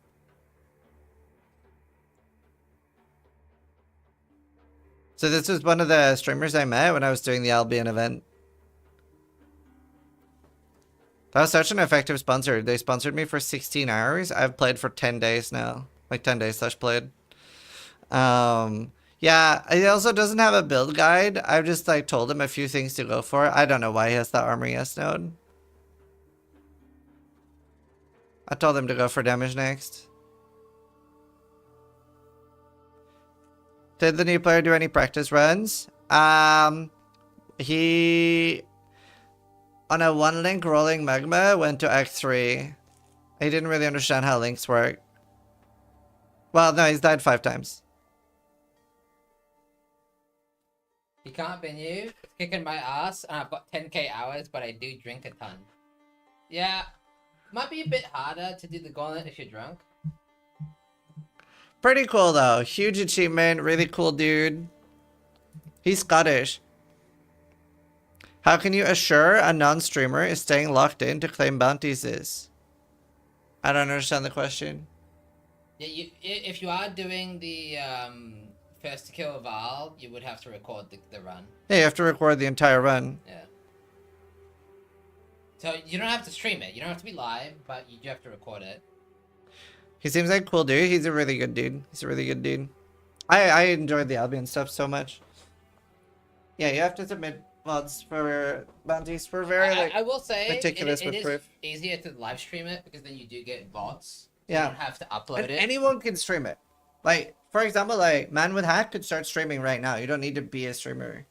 So this was one of the streamers I met when I was doing the Albion event. That was such an effective sponsor. They sponsored me for 16 hours. I've played for 10 days now. Like 10 days slash played. Yeah, Yeah, he also doesn't have a build guide. I've just like told him a few things to go for. I don't know why he has that Armory S node. I told him to go for damage next. Did the new player do any practice runs? He on a one link rolling magma went to Act 3. He didn't really understand how links work. Well, no, he's died 5 times. He can't be new. It's kicking my ass, and I've got 10k hours, but I do drink a ton. Yeah, might be a bit harder to do the gauntlet if you're drunk. Pretty cool though. Huge achievement. Really cool dude. He's Scottish. How can you assure a non-streamer is staying locked in to claim bounties is? I don't understand the question. Yeah, if you are doing the first to kill Val, you would have to record the run. Yeah, you have to record the entire run. Yeah. So you don't have to stream it. You don't have to be live, but you do have to record it. He seems like a cool dude. He's a really good dude. He's a really good dude. I enjoyed the Albion stuff so much. Yeah, you have to submit VODs for bounties. We're very like I will say meticulous it with is proof. easier to live stream it because then you do get VODs. Yeah. You don't have to upload And it. anyone can stream it. Like, for example, like Man with Hack could start streaming right now. You don't need to be a streamer.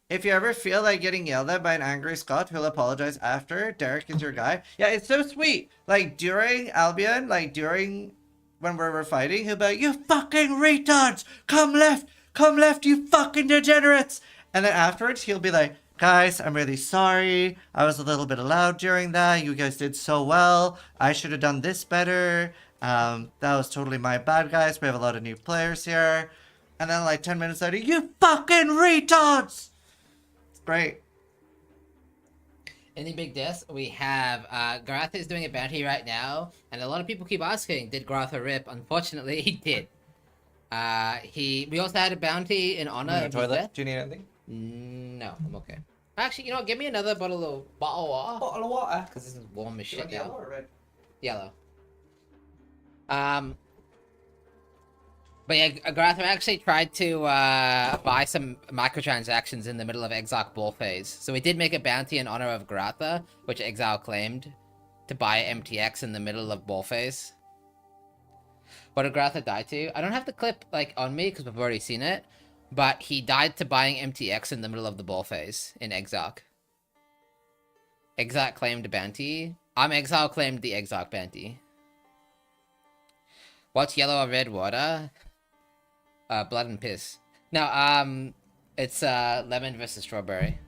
If you ever feel like getting yelled at by an angry Scot, he'll apologize after. Derek is your guy. Yeah, it's so sweet. Like during Albion, like during when we were fighting, he'll be like, "You fucking retards! Come left, you fucking degenerates!" And then afterwards, he'll be like, "Guys, I'm really sorry. I was a little bit loud during that. You guys did so well. I should have done this better. That was totally my bad, guys. We have a lot of new players here." And then like 10 minutes later, "You fucking retards!" It's great. Any big deaths? We have Grath is doing a bounty right now, and a lot of people keep asking, did Grath rip? Unfortunately, he did. We also had a bounty in honor of his death. Do you need anything? No, I'm okay. Actually, you know what? Give me another bottle of water. Bottle of water. Because this is warm as Do you shit want yellow now. or red? Yellow. But yeah, Garatha actually tried to buy some microtransactions in the middle of Exile ball phase. So we did make a bounty in honor of Garatha, which Exile claimed to buy MTX in the middle of ball phase. What did Garatha die to? I don't have the clip like on me because we've already seen it, but he died to buying MTX in the middle of the ball phase in Exile. Exile claimed a bounty. Exile claimed the Exile bounty. What's yellow or red water? Blood and piss. No, it's lemon versus strawberry.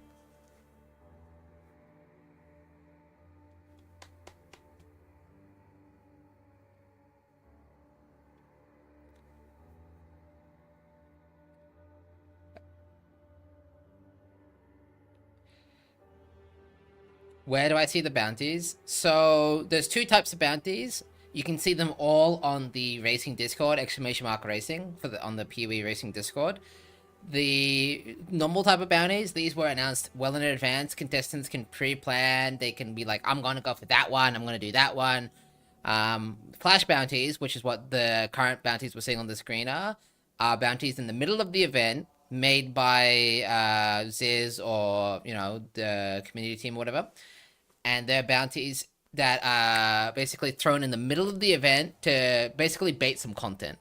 Where do I see the bounties? So there's 2 types of bounties. You can see them all on the racing Discord, !racing on the PoE racing Discord. The normal type of bounties, these were announced well in advance. Contestants can pre-plan. They can be like, I'm gonna go for that one. I'm gonna do that one. Flash bounties, which is what the current bounties we're seeing on the screen are bounties in the middle of the event made by Ziz or, you know, the community team or whatever. And they're bounties that are basically thrown in the middle of the event to basically bait some content.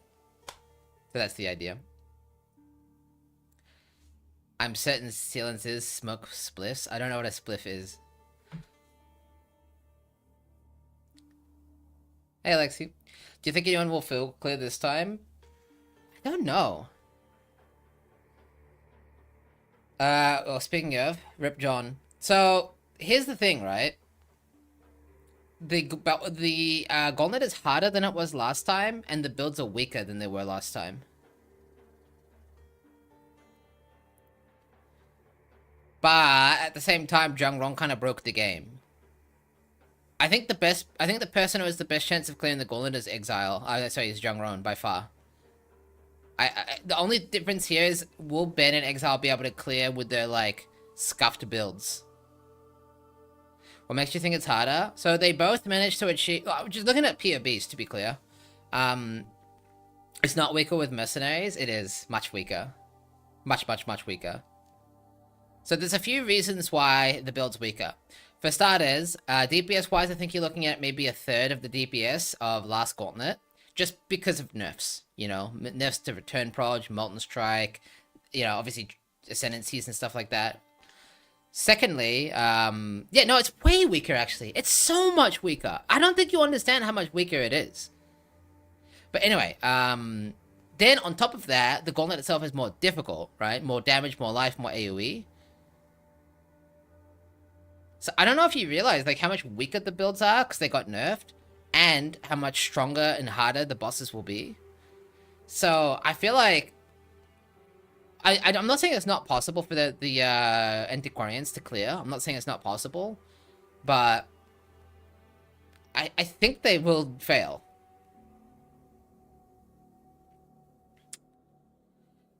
So that's the idea. I'm certain silences smoke spliffs. I don't know what a spliff is. Hey Alexi, do you think anyone will feel clear this time? I don't know. Well, speaking of, Rip John. So, here's the thing, right? The Gauntlet is harder than it was last time, and the builds are weaker than they were last time. But at the same time, Jungrron kind of broke the game. I think the person who has the best chance of clearing the Gauntlet is Exile. Sorry, is Jungrron by far. The only difference here is will Ben and Exile be able to clear with their like scuffed builds? What makes you think it's harder? So they both managed to achieve. Just looking at POBs to be clear, It's not weaker with mercenaries. It is much weaker. Much weaker. So there's a few reasons why the build's weaker. For starters, DPS-wise, I think you're looking at maybe a third of the DPS of last Gauntlet, just because of nerfs. You know, nerfs to Return Proj, Molten Strike, you know, obviously Ascendancies and stuff like that. Secondly, yeah, no, it's way weaker, actually. It's so much weaker. I don't think you understand how much weaker it is. But anyway, then on top of that, the Gauntlet itself is more difficult, right? More damage, more life, more AoE. So I don't know if you realize like how much weaker the builds are because they got nerfed, and how much stronger and harder the bosses will be. So I feel like I'm not saying it's not possible for the Antiquarians to clear. I'm not saying it's not possible, but I think they will fail.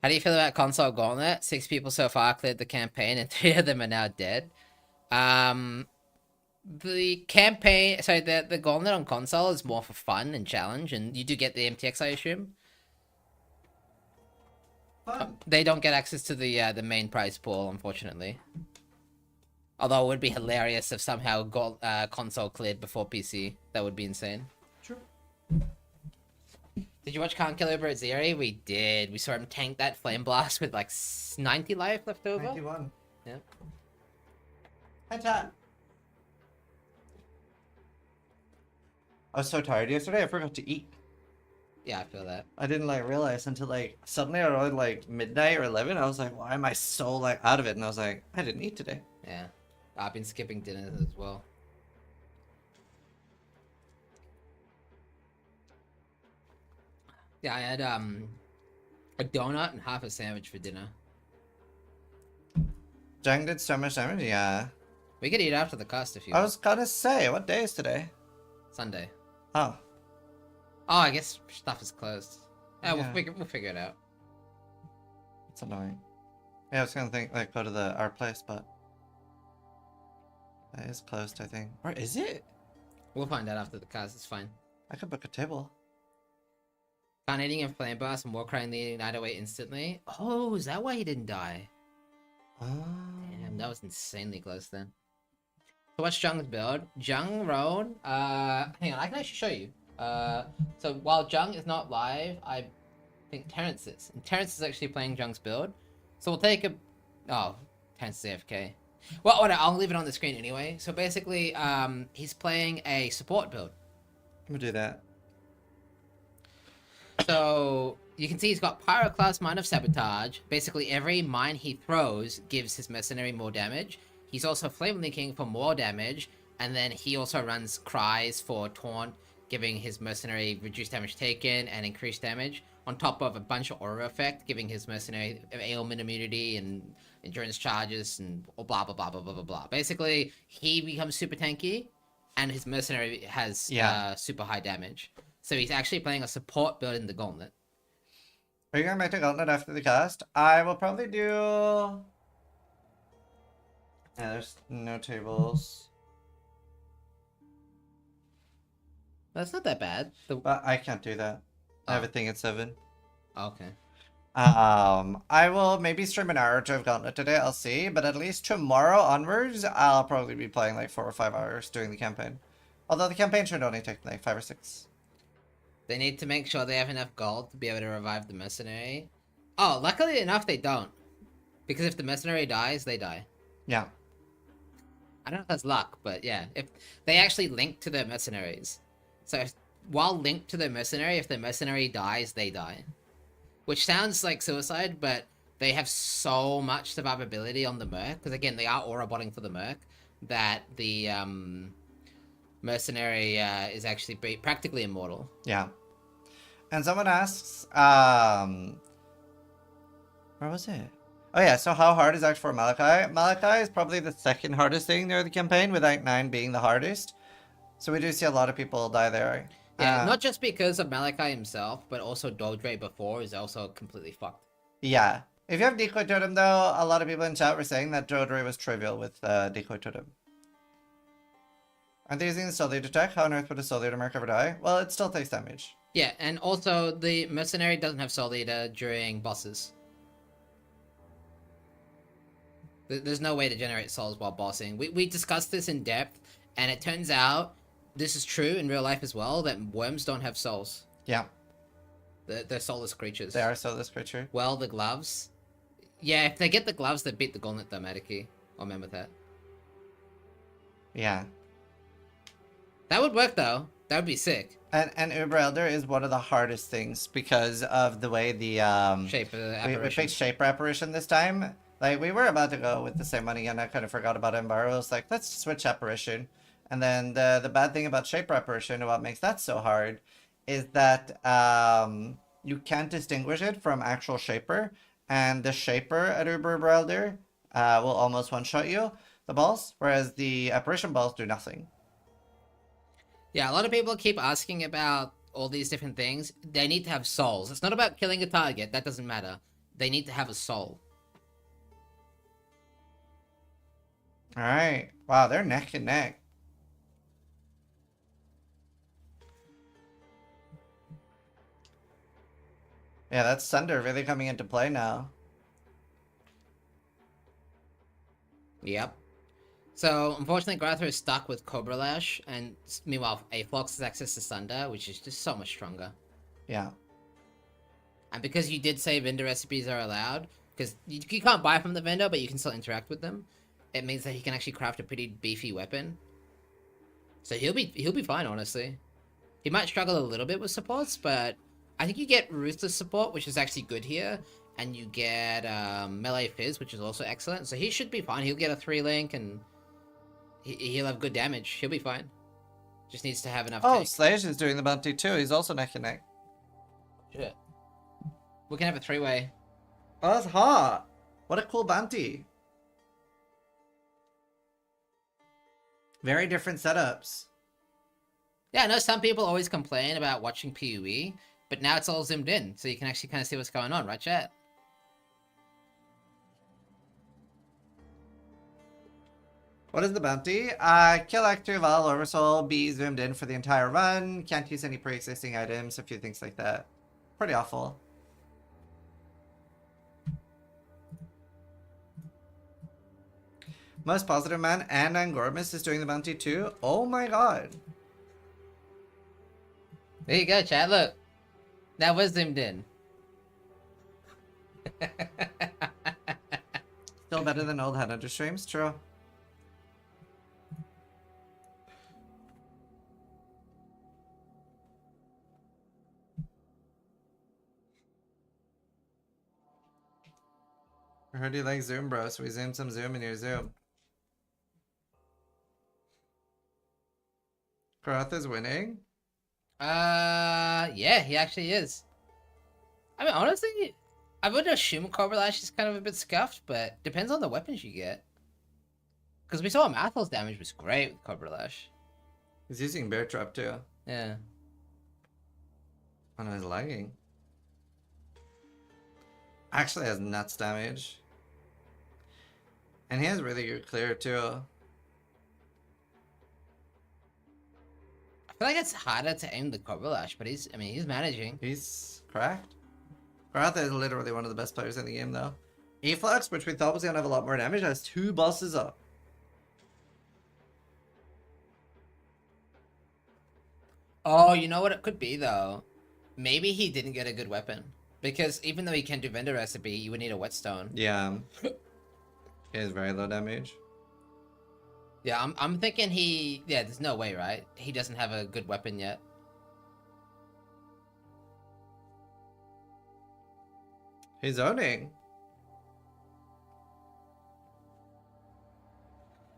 How do you feel about console Gauntlet? 6 people so far cleared the campaign, and 3 of them are now dead. The campaign, sorry, the Gauntlet on console is more for fun and challenge, and you do get the MTX, I assume. They don't get access to the main prize pool, unfortunately. Although it would be hilarious if somehow console cleared before PC. That would be insane. True. Did you watch Can't Kill Over Atziri? We did. We saw him tank that Flame Blast with like 90 life left over. 91. Yeah. Hi, chat. I was so tired yesterday, I forgot to eat. Yeah, I feel that. I didn't like realize until like suddenly around like midnight or 11. I was like, why am I so like out of it? And I was like, I didn't eat today. Yeah. I've been skipping dinner as well. Yeah, I had a donut and half a sandwich for dinner. Jang did so much damage. Yeah. We could eat after the cast if you I want. was gonna say, what day is today? Sunday. Oh. Oh, I guess stuff is closed. Yeah, Yeah. we'll figure it out. It's annoying. Yeah, I was gonna think like go to our place, but that is closed, I think. Or is it? We'll find out after the cast. It's fine. I could book a table. Khan eating a flame blast and Warcry leading night away instantly. Oh, is that why he didn't die? Oh. Damn, that was insanely close then. So what's Jung's build? Jungrron, hang on, I can actually show you. So while Jung is not live, I think Terrence is. And Terrence is actually playing Jung's build. So we'll take a... Oh, Terrence is AFK. Well, I'll leave it on the screen anyway. So basically, he's playing a support build. We'll do that. So you can see he's got Pyroclast, Mine of Sabotage. Basically, every mine he throws gives his mercenary more damage. He's also Flame Linking for more damage. And then he also runs Cries for Taunt, giving his mercenary reduced damage taken and increased damage. On top of a bunch of aura effect, giving his mercenary ailment immunity and endurance charges and blah blah blah blah blah blah blah. Basically, he becomes super tanky, and his mercenary has super high damage. So he's actually playing a support build in the Gauntlet. Are you gonna make a Gauntlet after the cast? I will probably do... Yeah, there's no tables. That's not that bad. But I can't do that. I have a thing at 7. Okay. I will maybe stream an hour or 2 of Gauntlet today, I'll see. But at least tomorrow onwards, I'll probably be playing like 4 or 5 hours during the campaign. Although the campaign should only take like 5 or 6. They need to make sure they have enough gold to be able to revive the mercenary. Oh, luckily enough they don't. Because if the mercenary dies, they die. Yeah. I don't know if that's luck, but yeah. If they actually link to their mercenaries. So while linked to the mercenary, if the mercenary dies, they die. Which sounds like suicide, but they have so much survivability on the merc. Because again, they are aura botting for the merc. That the mercenary is actually practically immortal. Yeah. And someone asks, where was it? Oh yeah, so how hard is Act 4 Malachi? Malachi is probably the second hardest thing near the campaign, with Act 9 being the hardest. So we do see a lot of people die there. Yeah, not just because of Malachi himself, but also Dodre before is also completely fucked. Yeah. If you have Decoy Totem though, a lot of people in chat were saying that Dodre was trivial with Decoy Totem. Aren't they using the Soul Leader tech? How on earth would a Soul Leader mark ever die? Well, it still takes damage. Yeah, and also the mercenary doesn't have soul eater during bosses. There's no way to generate souls while bossing. We discussed this in depth, and it turns out this is true in real life as well, that worms don't have souls. Yeah, They're soulless creatures. they are soulless creature. Well, the gloves. Yeah, if they get the gloves, they beat the Gauntlet automatically. I'll remember that. Yeah. That would work though. That would be sick. And Uber Elder is one of the hardest things because of the way the Shape we apparition. picked Shaper Apparition this time. Like we were about to go with the same one again. I kind of forgot about Embargo. I was like, let's switch Apparition. And then the bad thing about Shaper Apparition and what makes that so hard is that you can't distinguish it from actual Shaper. And the Shaper at Uber Elder will almost one-shot you, the balls, whereas the Apparition balls do nothing. Yeah, a lot of people keep asking about all these different things. They need to have souls. It's not about killing a target. That doesn't matter. They need to have a soul. Alright. Wow, they're neck and neck. Yeah, that's Sunder really coming into play now. Yep. So, unfortunately, Grath is stuck with Cobra Lash, and meanwhile, Aflox has access to Sunder, which is just so much stronger. Yeah. And because you did say vendor recipes are allowed, because you can't buy from the vendor, but you can still interact with them, it means that he can actually craft a pretty beefy weapon. So he'll be fine, honestly. He might struggle a little bit with supports, but I think you get Ruthless support, which is actually good here, and you get Melee Fizz, which is also excellent. So he should be fine. He'll get a 3-link, and he'll have good damage. He'll be fine. Just needs to have enough Oh, tank. Slash is doing the bounty too. He's also neck and neck. Shit. We can have a 3-way. Oh, that's hot. What a cool bounty. Very different setups. Yeah, I know some people always complain about watching PoE, but now it's all zoomed in, so you can actually kind of see what's going on, right, chat? What is the bounty? Kill active all oversoul, be zoomed in for the entire run, can't use any pre-existing items, a few things like that. Pretty awful. Most Positive Man and Angormus is doing the bounty too. Oh my god. There you go, chat, look. That was zoomed in. Still better than old Headhunter streams, true. I heard you like Zoom, bro, so we zoomed some Zoom in your Zoom. Grath is winning? Yeah, he actually is. I mean, honestly, I would assume Cobra Lash is kind of a bit scuffed, but depends on the weapons you get. Because we saw Mathel's damage was great with Cobra Lash. He's using Bear Trap too. Yeah. Oh no, he's lagging. Actually has nuts damage. And he has really good clear too. I feel like it's harder to aim the Cobra Lash, but he's managing. He's cracked. Garatha is literally one of the best players in the game though. Eflux, which we thought was gonna have a lot more damage, has 2 bosses up. Oh, you know what it could be though? Maybe he didn't get a good weapon. Because even though he can do vendor recipe, you would need a whetstone. Yeah. He has very low damage. Yeah, I'm thinking yeah, there's no way, right? He doesn't have a good weapon yet. He's owning.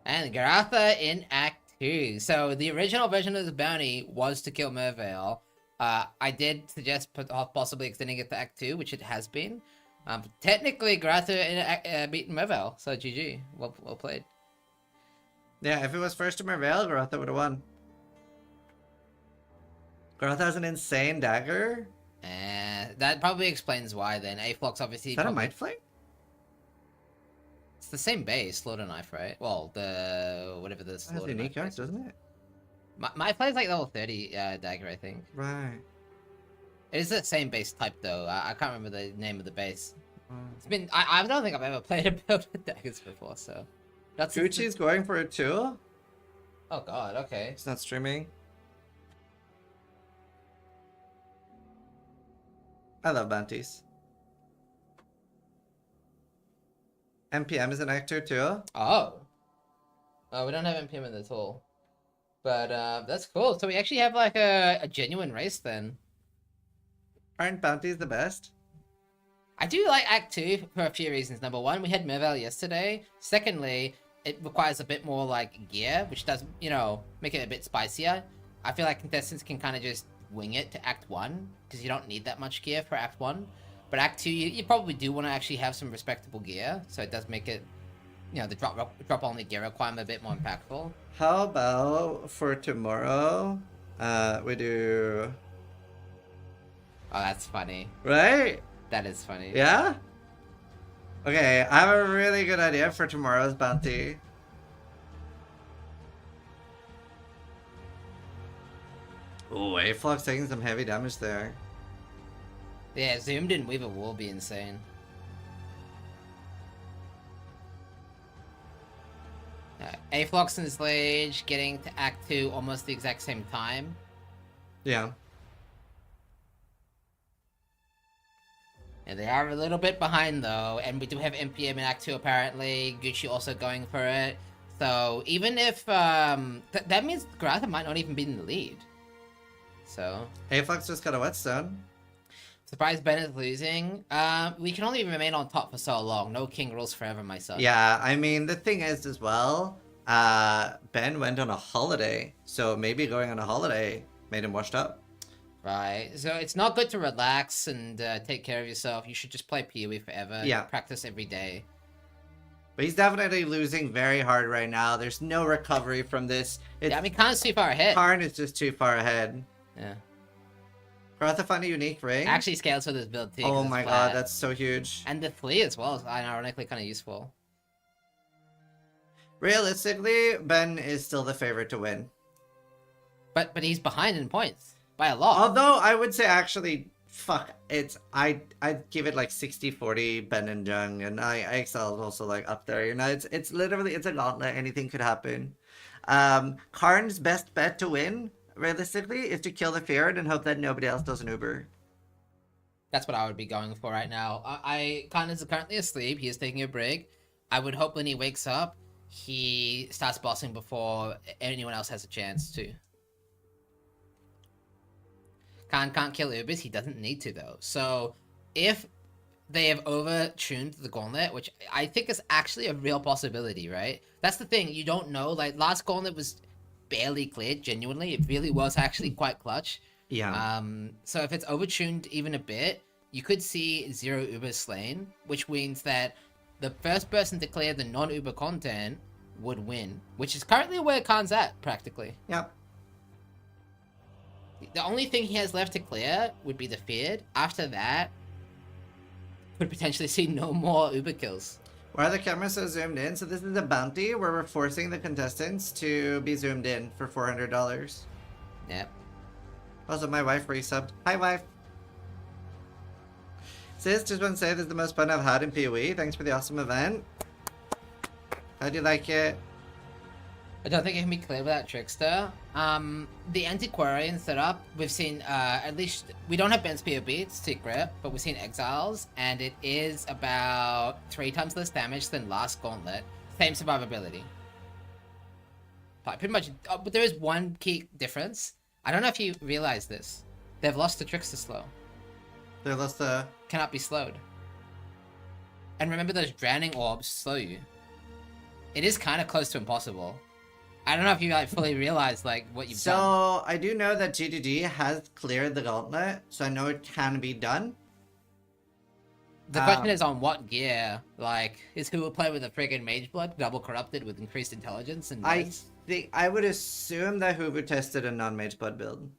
And Garatha in Act 2. So the original version of the bounty was to kill Mervale. I did suggest possibly extending it to Act 2, which it has been. Technically, Garatha beat Mervale, so GG. Well played. Yeah, if it was first to Mervale, Garatha would have won. Garatha has an insane dagger. That probably explains why then. Aflox obviously... Is that a probably... Might Flame? It's the same base, Slaughter Knife, right? Well, whatever the It has Slaughter unique Knife cards, is. doesn't it? My play's like level 30 dagger, I think. Right. It is the same base type though. I can't remember the name of the base. It's been I don't think I've ever played a build with daggers before, so that's Gucci's going for it too. Oh god, okay. He's not streaming. I love bounties. MPM is an actor too. Oh. Oh, we don't have NPM in the tool. But that's cool. So we actually have like a genuine race then. Aren't bounties the best? I do like Act 2 for a few reasons. Number one, we had Mervale yesterday. Secondly, it requires a bit more like gear, which does, you know, make it a bit spicier. I feel like contestants can kind of just wing it to Act 1 because you don't need that much gear for Act 1. But Act 2, you probably do want to actually have some respectable gear, so it does make it, you know, the drop only gear requirement a bit more impactful. How about for tomorrow, we do... Oh, that's funny. Right? That is funny. Yeah? Okay, I have a really good idea for tomorrow's bounty. Ooh, A-Flux taking some heavy damage there. Yeah, zoomed in Weaver will be insane. A-Flux and Slage getting to Act 2 almost the exact same time. Yeah. And they are a little bit behind though, and we do have MPM in Act 2 apparently. Gucci also going for it. So even if that means Grath might not even be in the lead. So A-Flux just got a whetstone. surprised Ben is losing. We can only remain on top for so long. No king rules forever, my son. Yeah, I mean, the thing is as well, Ben went on a holiday, so maybe going on a holiday made him washed up. Right. So it's not good to relax and take care of yourself. You should just play PoE forever. Yeah. Practice every day. But he's definitely losing very hard right now. There's no recovery from this. Yeah, I mean, Khan's too far ahead. Karn is just too far ahead. Yeah. Garatha found a unique ring. Actually scales for this build too. 'cause Oh it's my flat. god, that's so huge. And the flea as well is ironically kind of useful. Realistically, Ben is still the favorite to win. But he's behind in points by a lot. Although I would say actually, fuck, I'd give it like 60-40 Ben and Jung, and Exile is also like up there. You know, it's literally a gauntlet. Anything could happen. Karn's best bet to win, realistically, is to kill the Feared and hope that nobody else does an Uber. That's what I would be going for right now. Khan is currently asleep. He is taking a break. I would hope when he wakes up, he starts bossing before anyone else has a chance to. Khan can't kill Ubers. He doesn't need to, though. So, if they have over-tuned the Gauntlet, which I think is actually a real possibility, right? That's the thing. You don't know. Like, last Gauntlet was barely cleared, genuinely. It really was actually quite clutch. Yeah. So if it's over-tuned even a bit, you could see 0 Ubers slain, which means that the first person to clear the non-Uber content would win, which is currently where Khan's at, practically. Yep. The only thing he has left to clear would be the Feared. After that, could potentially see no more Uber kills. Why are the cameras so zoomed in? So this is a bounty where we're forcing the contestants to be zoomed in for $400. Yep. Also, my wife resubbed. Hi, wife. Sis, just want to say this is the most fun I've had in PoE. Thanks for the awesome event. How'd you like it? I don't think it can be clear without Trickster. The Antiquarian setup, we've seen, at least, we don't have Ben's POB, it's secret, but we've seen Exiles, and it is about 3 times less damage than last Gauntlet. Same survivability. Like, pretty much, but there is one key difference. I don't know if you realize this. They've lost the Trickster slow. They lost the... Cannot be slowed. And remember those drowning orbs slow you. It is kind of close to impossible. I don't know if you like fully realize like what you've done. So, I do know that GGG has cleared the gauntlet, so I know it can be done. The question is on what gear. Like, is who will play with a friggin' Mage Blood, double corrupted with increased intelligence and I would assume that Hoover tested a non-Mage Blood build.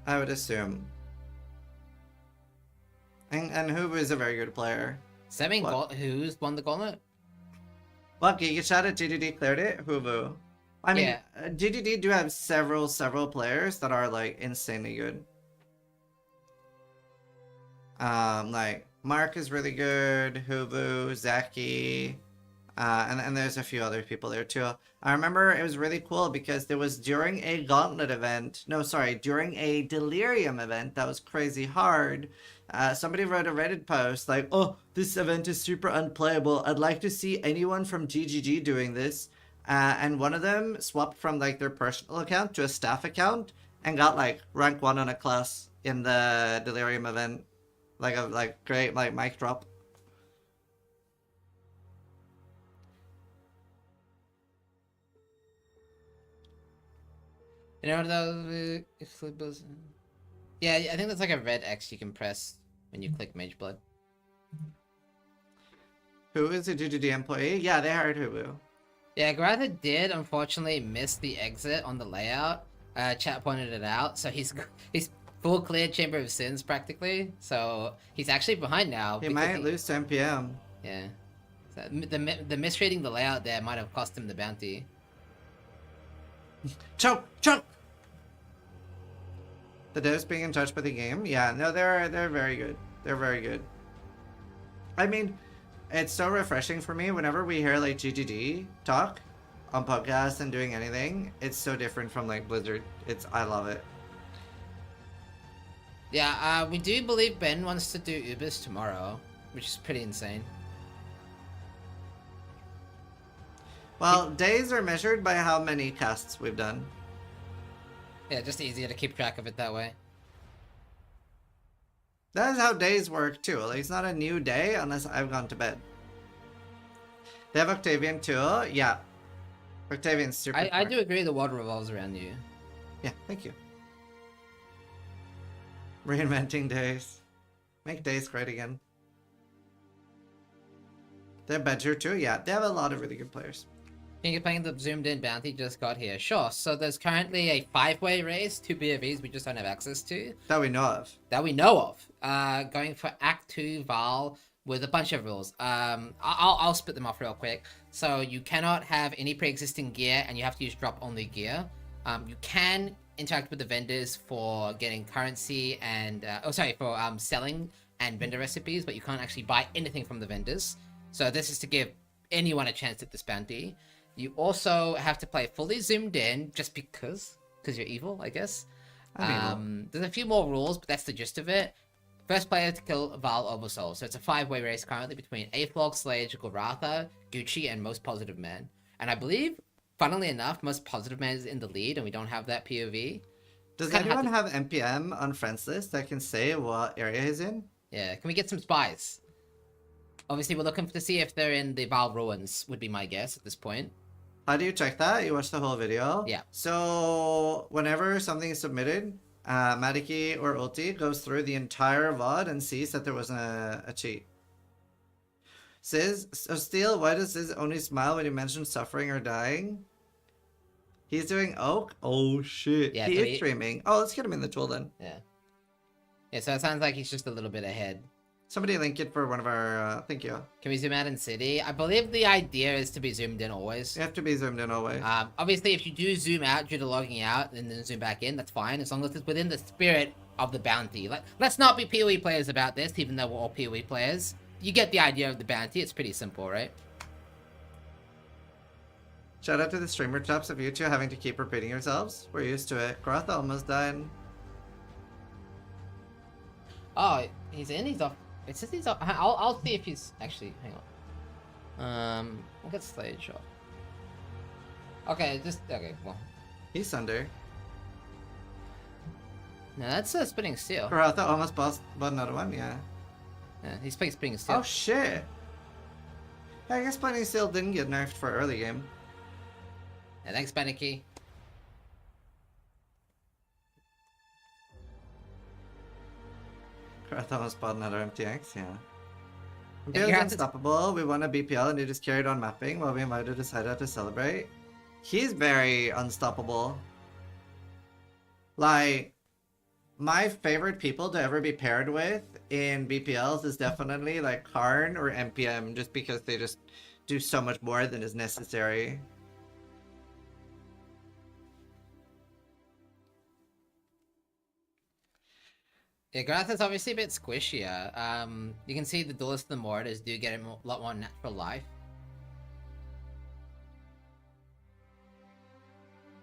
I would assume. And Hoover is a very good player. Who's won the Gauntlet? Bucky, you shot at GDD, cleared it? Hulu. I mean, Yeah. GDD do have several players that are like insanely good. Like Mark is really good, Hulu, Zaki, and there's a few other people there too. I remember it was really cool because there was during a Gauntlet event, no, sorry, during a Delirium event that was crazy hard. Somebody wrote a Reddit post like, "Oh, this event is super unplayable. I'd like to see anyone from GGG doing this." And one of them swapped from like their personal account to a staff account and got like rank 1 on a class in the Delirium event. Like great like mic drop. You know those? Yeah, I think that's like a red X you can press when you click Mage Blood. Who is a GGD employee? Yeah, they hired Hulu. Yeah, Grath did unfortunately miss the exit on the layout. Chat pointed it out, so he's full clear Chamber of Sins practically. So he's actually behind now. He might lose to MPM. Yeah, so the misreading the layout there might have cost him the bounty. Choke! The devs being in touch with the game? Yeah, no, they're very good. They're very good. I mean, it's so refreshing for me whenever we hear like GGD talk on podcasts and doing anything. It's so different from like Blizzard. I love it. Yeah, we do believe Ben wants to do Ubers tomorrow, which is pretty insane. Well, days are measured by how many casts we've done. Yeah, just easier to keep track of it that way. That is how days work too. Like, it's not a new day unless I've gone to bed. They have Octavian too. Yeah. Octavian's super I smart. do agree the world revolves around you. Yeah, thank you. Reinventing days. Make days great again. They have Badger too? Yeah, they have a lot of really good players. Can you playing the zoomed in bounty just got here? Sure. So there's currently a 5-way race, 2 BOVs we just don't have access to. That we know of. That we know of. Going for Act 2 Val with a bunch of rules. I'll split them off real quick. So you cannot have any pre-existing gear and you have to use drop only gear. You can interact with the vendors for getting currency and for selling and vendor recipes, but you can't actually buy anything from the vendors. So this is to give anyone a chance at this bounty. You also have to play fully zoomed in, just because you're evil, I guess. There's a few more rules, but that's the gist of it. First player to kill Val Oversoul. So it's a 5-way race currently between Aflog, Slage, Garatha, Gucci, and Most Positive Man. And I believe, funnily enough, Most Positive Man is in the lead, and we don't have that POV. Does anyone have MPM on friends list that can say what area he's in? Yeah, can we get some spies? Obviously, we're looking to see if they're in the Val Ruins, would be my guess at this point. How do you check that? You watch the whole video? Yeah. So, whenever something is submitted, Madiki or Ulti goes through the entire VOD and sees that there wasn't a cheat. Says, so Steel, why does Ziz only smile when you mention suffering or dying? He's doing Oak? Oh shit. Yeah, he so is streaming. Oh, let's get him in the tool then. Yeah. Yeah, so it sounds like he's just a little bit ahead. Somebody link it for one of our, thank you. Can we zoom out in city? I believe the idea is to be zoomed in always. You have to be zoomed in always. Obviously, if you do zoom out due to logging out and then zoom back in, that's fine, as long as it's within the spirit of the bounty. Let's not be PoE players about this, even though we're all PoE players. You get the idea of the bounty. It's pretty simple, right? Shout out to the streamer chaps of you two having to keep repeating yourselves. We're used to it. Grath almost died. Oh, he's in? He's off. It says he's off. I'll see if he's actually. Hang on. We'll get Slade off. Okay, okay, well. He's under. No, that's Spinning Steel. Garatha almost bought another one, yeah. Yeah, he's playing Spinning Steel. Oh shit! I guess Spinning Steel didn't get nerfed for early game. Yeah, thanks, Panicky. Garatha almost bought another MTX, yeah. Yeah, MPL you is have to- unstoppable. We won a BPL and he just carried on mapping while we invited his hideout to celebrate. He's very unstoppable. Like, my favorite people to ever be paired with in BPLs is definitely like Karn or MPM, just because they just do so much more than is necessary. Yeah, Grath is obviously a bit squishier. You can see the duelists and the mortars do get a lot more natural life.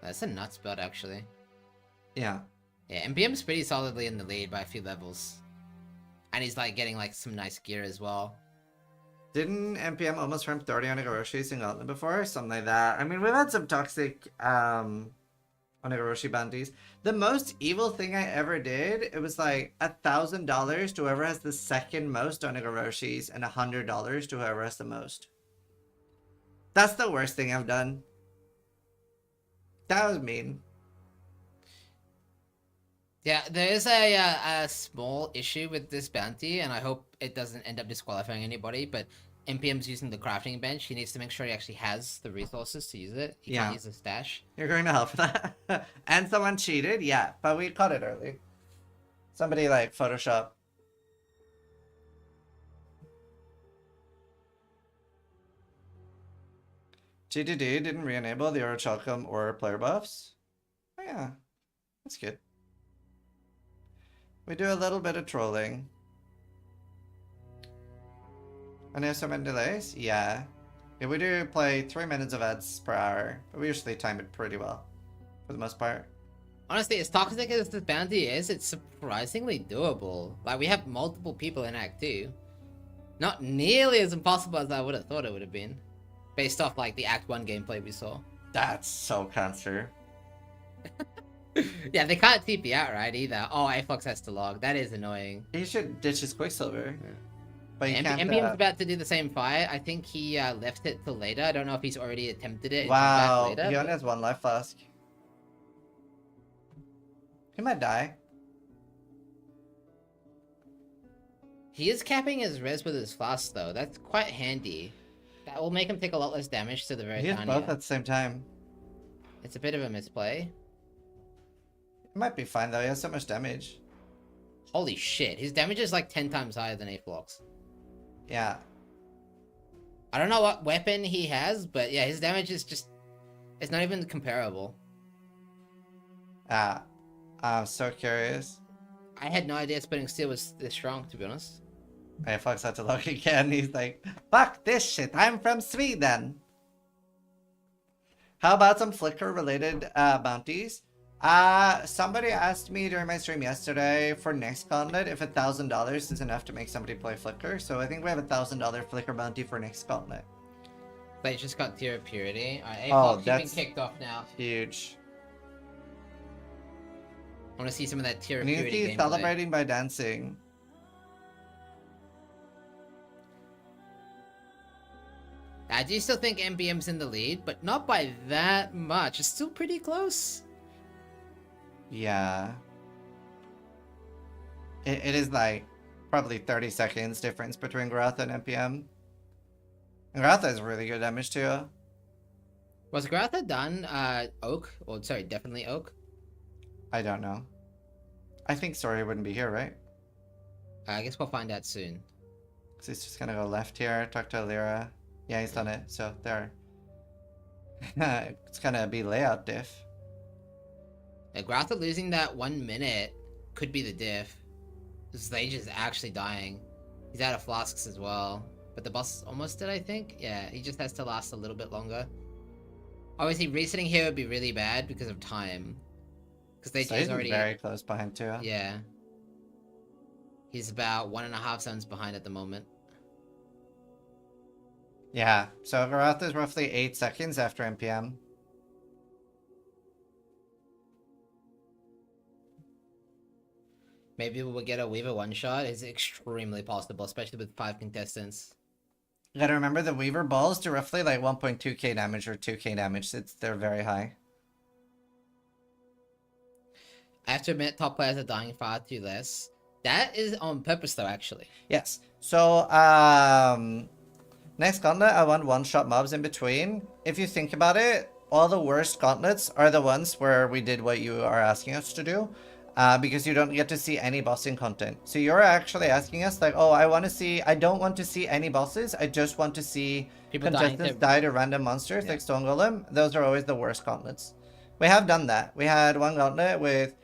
That's a nuts build, actually. Yeah. Yeah, MPM's pretty solidly in the lead by a few levels. And he's like getting like some nice gear as well. Didn't NPM almost farm 30 on Onigoroshi in Gauntlet before? Something like that. I mean, we've had some toxic Onigoroshi bounties. The most evil thing I ever did, it was like $1,000 to whoever has the second most Onigoroshis and $100 to whoever has the most. That's the worst thing I've done. That was mean. Yeah, there is a small issue with this bounty, and I hope it doesn't end up disqualifying anybody, but NPM's using the crafting bench. He needs to make sure he actually has the resources to use it. He can't use a stash. You're going to help for that? And someone cheated? Yeah, but we caught it early. Somebody like Photoshop. GDD didn't re-enable the Orichalcum or player buffs. Oh yeah, that's good. We do a little bit of trolling. And there's so many delays? Yeah. Yeah, we do play 3 minutes of ads per hour, but we usually time it pretty well, for the most part. Honestly, as toxic as this bounty is, it's surprisingly doable. Like, we have multiple people in Act 2. Not nearly as impossible as I would have thought it would have been. Based off, like, the Act 1 gameplay we saw. That's so cancer. Yeah, they can't TP out, right, either. Oh, Aflux has to log. That is annoying. He should ditch his Quicksilver. Yeah. But he can't... MPM's about to do the same fight. I think he left it till later. I don't know if he's already attempted it. Wow, Later, he only has 1 life flask. He might die. He is capping his res with his flask, though. That's quite handy. That will make him take a lot less damage to the very He has both at the same time. It's a bit of a misplay. It might be fine, though. He has so much damage. Holy shit. His damage is like 10 times higher than Aflux. Yeah. I don't know what weapon he has, but yeah, his damage is just... It's not even comparable. I'm so curious. I had no idea Splitting Steel was this strong, to be honest. Hey, Fox had to look again. He's like, fuck this shit. I'm from Sweden. How about some Flickr-related bounties? Somebody asked me during my stream yesterday for next Gauntlet if $1,000 is enough to make somebody play Flickr. So I think we have a $1,000 Flickr bounty for next Gauntlet. They just got Tier of Purity. Alright, Oh, Aflux, that's you've been kicked off now. huge. I want to see some of that Tier of Purity Community gameplay. celebrating by dancing. I do still think MBM's in the lead, but not by that much. It's still pretty close. Yeah. It is like probably 30 seconds difference between Grath and NPM. And Garatha has really good damage too. Was Garatha done Oak? Or sorry, definitely Oak? I don't know. I think Story wouldn't be here, right? I guess we'll find out soon. So he's just gonna go left here, talk to Alira. Yeah, he's done it, so there. It's gonna be layout diff. Yeah, Garatha losing that 1 minute could be the diff. Sage is actually dying. He's out of flasks as well. But the boss is almost dead, I think? Yeah, he just has to last a little bit longer. Obviously, resetting here would be really bad because of time. Because they Sage is already... very close behind too. Yeah. He's about 1.5 zones behind at the moment. Yeah, so Garatha is roughly 8 seconds after NPM. Maybe we'll get a Weaver one-shot. It's extremely possible, especially with 5 contestants. You gotta remember the Weaver balls do roughly like 1.2k damage or 2k damage. They're very high. I have to admit, top players are dying far too less. That is on purpose, though, actually. Yes. So, next gauntlet, I want one-shot mobs in between. If you think about it, all the worst gauntlets are the ones where we did what you are asking us to do. because you don't get to see any bossing content. So you're actually asking us like, oh, I don't want to see any bosses. I just want to see People dying contestants to- die to random monsters like Stone Golem. Those are always the worst gauntlets. We have done that. We had one gauntlet with,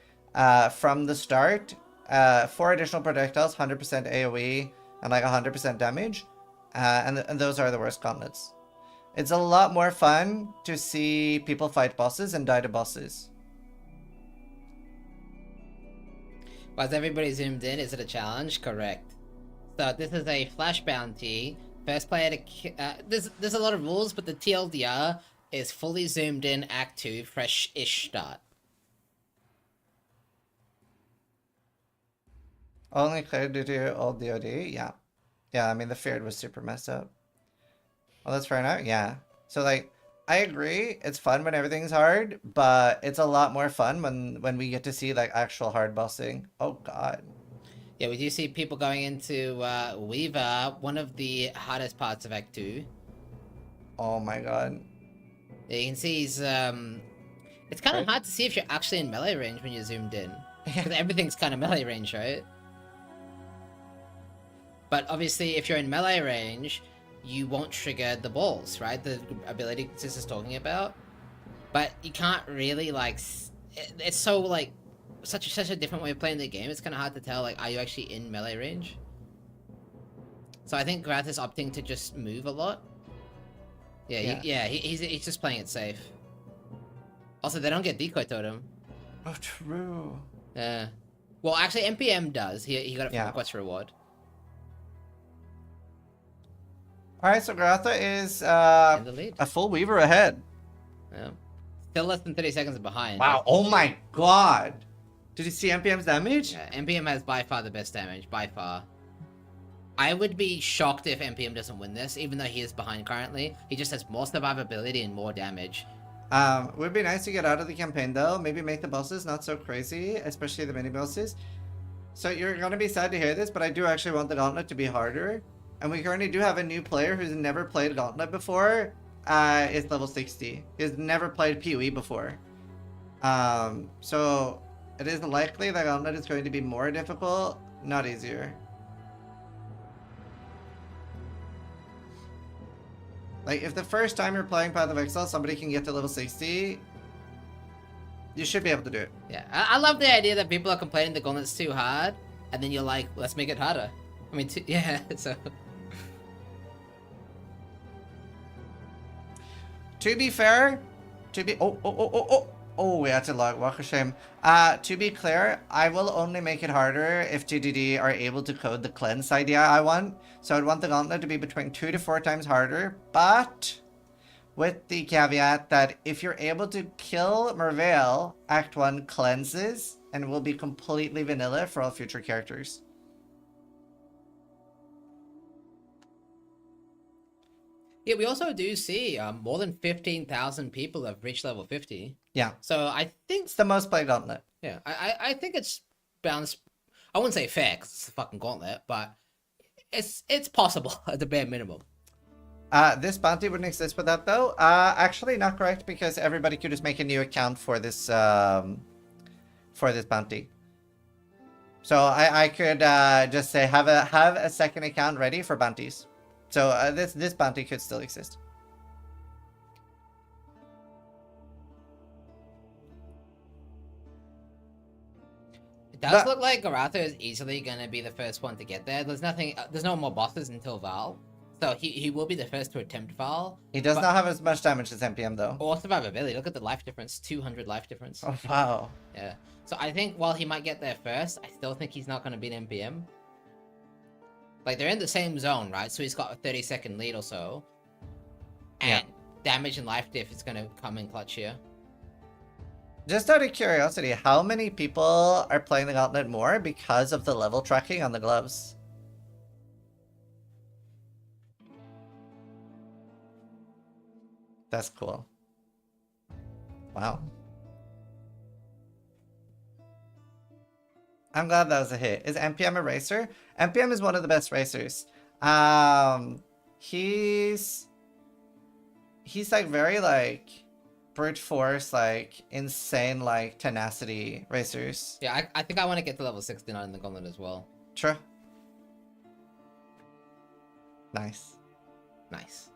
from the start, 4 additional projectiles, 100% AoE, and like 100% damage. And those are the worst gauntlets. It's a lot more fun to see people fight bosses and die to bosses. Was everybody zoomed in? Is it a challenge? Correct. So this is a flash bounty. First player to there's a lot of rules, but the TLDR is fully zoomed in Act 2, fresh-ish start. Only clear due to old DOD? Yeah. Yeah, I mean, the Feared was super messed up. Well, that's fair enough. Yeah. So, like, I agree. It's fun when everything's hard, but it's a lot more fun when we get to see, like, actual hard bossing. Oh, God. Yeah, we do see people going into Weaver, one of the hardest parts of Act 2. Oh, my God. Yeah, you can see he's, it's kind of hard to see if you're actually in melee range when you're zoomed in. Because everything's kind of melee range, right? But obviously, if you're in melee range, you won't trigger the balls, right? The ability Sis is talking about. But you can't really, like... It's so, like... Such a different way of playing the game. It's kind of hard to tell, like, are you actually in melee range? So I think Grath is opting to just move a lot. Yeah, he's just playing it safe. Also, they don't get decoy totem. Oh, true. Yeah. Well, actually, NPM does. He got it from the quest reward. Alright, so Garatha is In the lead. a full Weaver ahead. Yeah. Still less than 30 seconds behind. Wow, oh my God. Did you see NPM's damage? Yeah, NPM has by far the best damage, by far. I would be shocked if NPM doesn't win this, even though he is behind currently. He just has more survivability and more damage. Would be nice to get out of the campaign though. Maybe make the bosses not so crazy, especially the mini bosses. So you're gonna be sad to hear this, but I do actually want the Gauntlet to be harder. And we currently do have a new player who's never played Gauntlet before. It's level 60. He's never played PoE before. So it is likely that Gauntlet is going to be more difficult, not easier. Like, if the first time you're playing Path of Exile, somebody can get to level 60, you should be able to do it. Yeah, I love the idea that people are complaining the Gauntlet's too hard, and then you're like, let's make it harder. I mean, yeah, so... To be fair, oh, we had to log, what a shame. To be clear, I will only make it harder if TDD are able to code the cleanse idea I want. So I'd want the Gauntlet to be between 2 to 4 times harder, but with the caveat that if you're able to kill Merveil, Act 1 cleanses and will be completely vanilla for all future characters. Yeah, we also do see more than 15,000 people have reached level 50. Yeah. So I think... It's the most played Gauntlet. Yeah, I think it's balanced. I wouldn't say fair, because it's a fucking Gauntlet, but it's possible at the bare minimum. This bounty wouldn't exist without though. Actually not correct, because everybody could just make a new account for this bounty. So I could just say have a second account ready for bounties. So this bounty could still exist. It does look like Garatha is easily going to be the first one to get there. There's no more bosses until Val. So he will be the first to attempt Val. He does not have as much damage as NPM though. Or survivability. Look at the life difference. 200 life difference. Oh, wow. Yeah. So I think while he might get there first, I still think he's not going to beat NPM. Like, they're in the same zone, right? So he's got a 30-second lead or so. And damage and life diff is going to come in clutch here. Just out of curiosity, how many people are playing the Gauntlet more because of the level tracking on the gloves? That's cool. Wow. I'm glad that was a hit. Is NPM a racer? NPM is one of the best racers. He's like very like brute force, like insane, like tenacity racers. Yeah, I think I want to get to level 69 in the Gauntlet as well. True. Nice. Nice.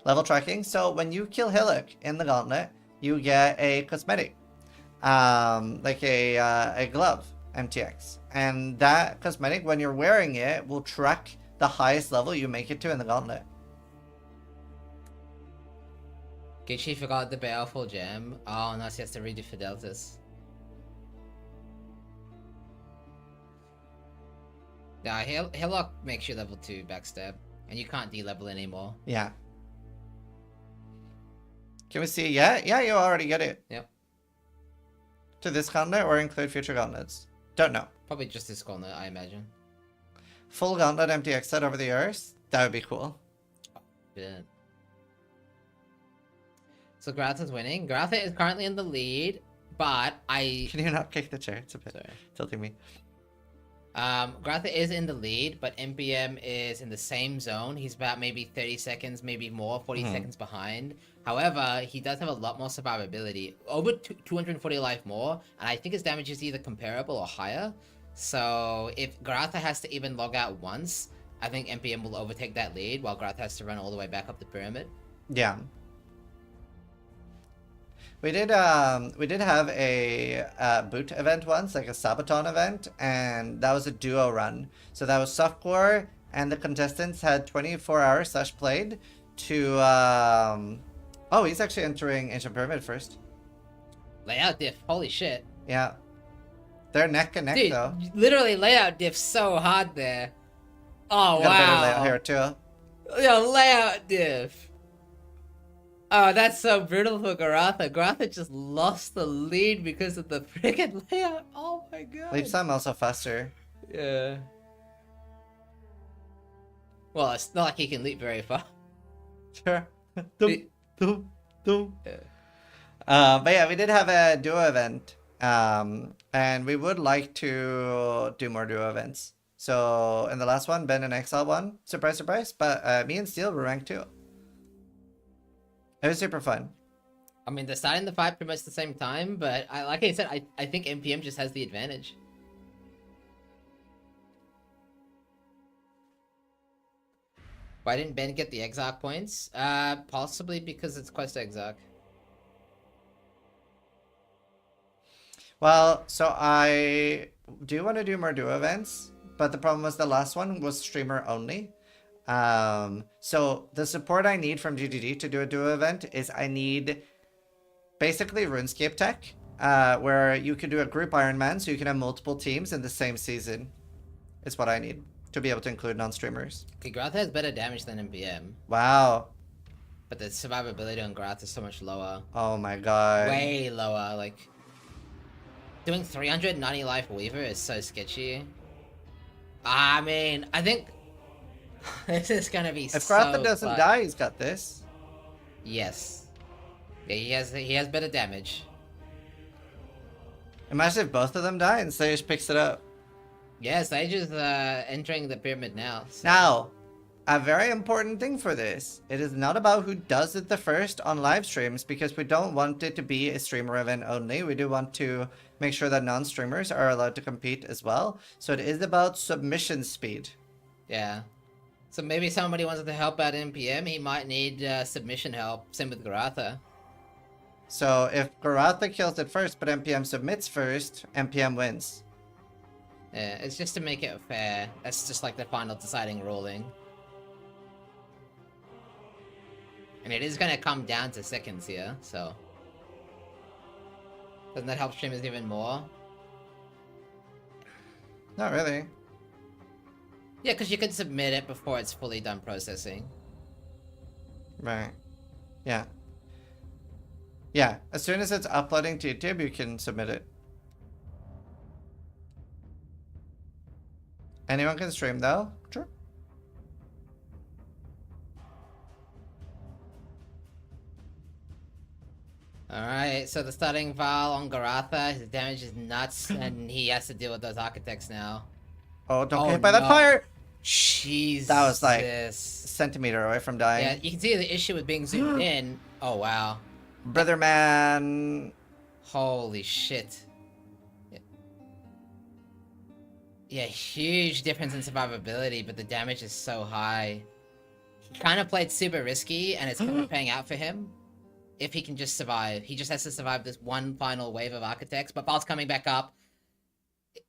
Level tracking. So when you kill Hillock in the Gauntlet, you get a cosmetic, like a glove, MTX, and that cosmetic, when you're wearing it, will track the highest level you make it to in the Gauntlet. Gichi forgot the baleful gem. Oh no, she has to redo Fidelitas. Yeah, Hillock makes you level 2 backstab, and you can't de-level anymore. Yeah. Can we see? Yeah, you already get it. Yep. To this Gauntlet or include future Gauntlets? Don't know. Probably just this Gauntlet, I imagine. Full Gauntlet MTX set over the years? That would be cool. Yeah. So Grath is winning. Grath is currently in the lead, but I... Can you not kick the chair? It's a bit Sorry. tilting me. Grath is in the lead, but MPM is in the same zone. He's about maybe 30 seconds, maybe more, 40 seconds behind. However, he does have a lot more survivability. Over 240 life more, and I think his damage is either comparable or higher. So if Garatha has to even log out once, I think MPM will overtake that lead, while Grath has to run all the way back up the pyramid. Yeah. We did have a boot event once, like a Sabaton event, and that was a duo run. So that was Softcore, and the contestants had 24 hours / played to oh, he's actually entering Ancient Pyramid first. Layout diff, holy shit. Yeah. They're neck and neck. Dude, though. literally layout diff so hard there. Oh, Got a better wow. layout here too. Yo, layout diff. Oh, that's so brutal for Garatha. Garatha just lost the lead because of the freaking layout. Oh my god. Leap time also faster. Yeah. Well, it's not like he can leap very far. Sure. The- Yeah. But yeah, we did have a duo event. And we would like to do more duo events. So in the last one, Ben and Exile won. Surprise, surprise. But me and Steel were ranked 2. It was super fun. I mean, they're starting the fight pretty much at the same time, but like I said, I think MPM just has the advantage. Why didn't Ben get the Exarch points? Possibly because it's Quest Exarch. Well, so I do want to do more duo events, but the problem was the last one was streamer only. So the support I need from GGG to do a duo event is I need basically RuneScape tech, where you can do a group Ironman, so you can have multiple teams in the same season. Is what I need to be able to include non-streamers. Okay, Grath has better damage than MPM, Wow. but the survivability on Grath is so much lower. Oh my god. Way lower, like... Doing 390 life Weaver is so sketchy. I mean, I think... this is gonna be If so Grath doesn't fun. die, he's got this. Yes. Yeah, he has better damage. Imagine if both of them die and Sage picks it up. Yeah, Sage is entering the pyramid now. So. Now, a very important thing for this. It is not about who does it the first on live streams, because we don't want it to be a streamer event only. We do want to make sure that non-streamers are allowed to compete as well. So it is about submission speed. Yeah. So maybe somebody wants to help out MPM, he might need submission help. Same with Garatha. So if Garatha kills it first, but MPM submits first, MPM wins. Yeah, it's just to make it fair. That's just like the final deciding ruling. And it is gonna come down to seconds here, so... Doesn't that help streamers even more? Not really. Yeah, because you can submit it before it's fully done processing. Right. Yeah. Yeah, as soon as it's uploading to YouTube, you can submit it. Anyone can stream though? Sure. Alright, so the starting Val on Garatha, his damage is nuts, and he has to deal with those architects now. Oh, don't Oh, get hit by that no. fire! Jesus. That was like a centimeter away from dying. Yeah, you can see the issue with being zoomed in. Oh, wow. Brother man. Holy shit. Yeah, huge difference in survivability, but the damage is so high. He kind of played super risky, and it's kind of paying out for him. If he can just survive. He just has to survive this one final wave of Architects, but Ball's coming back up.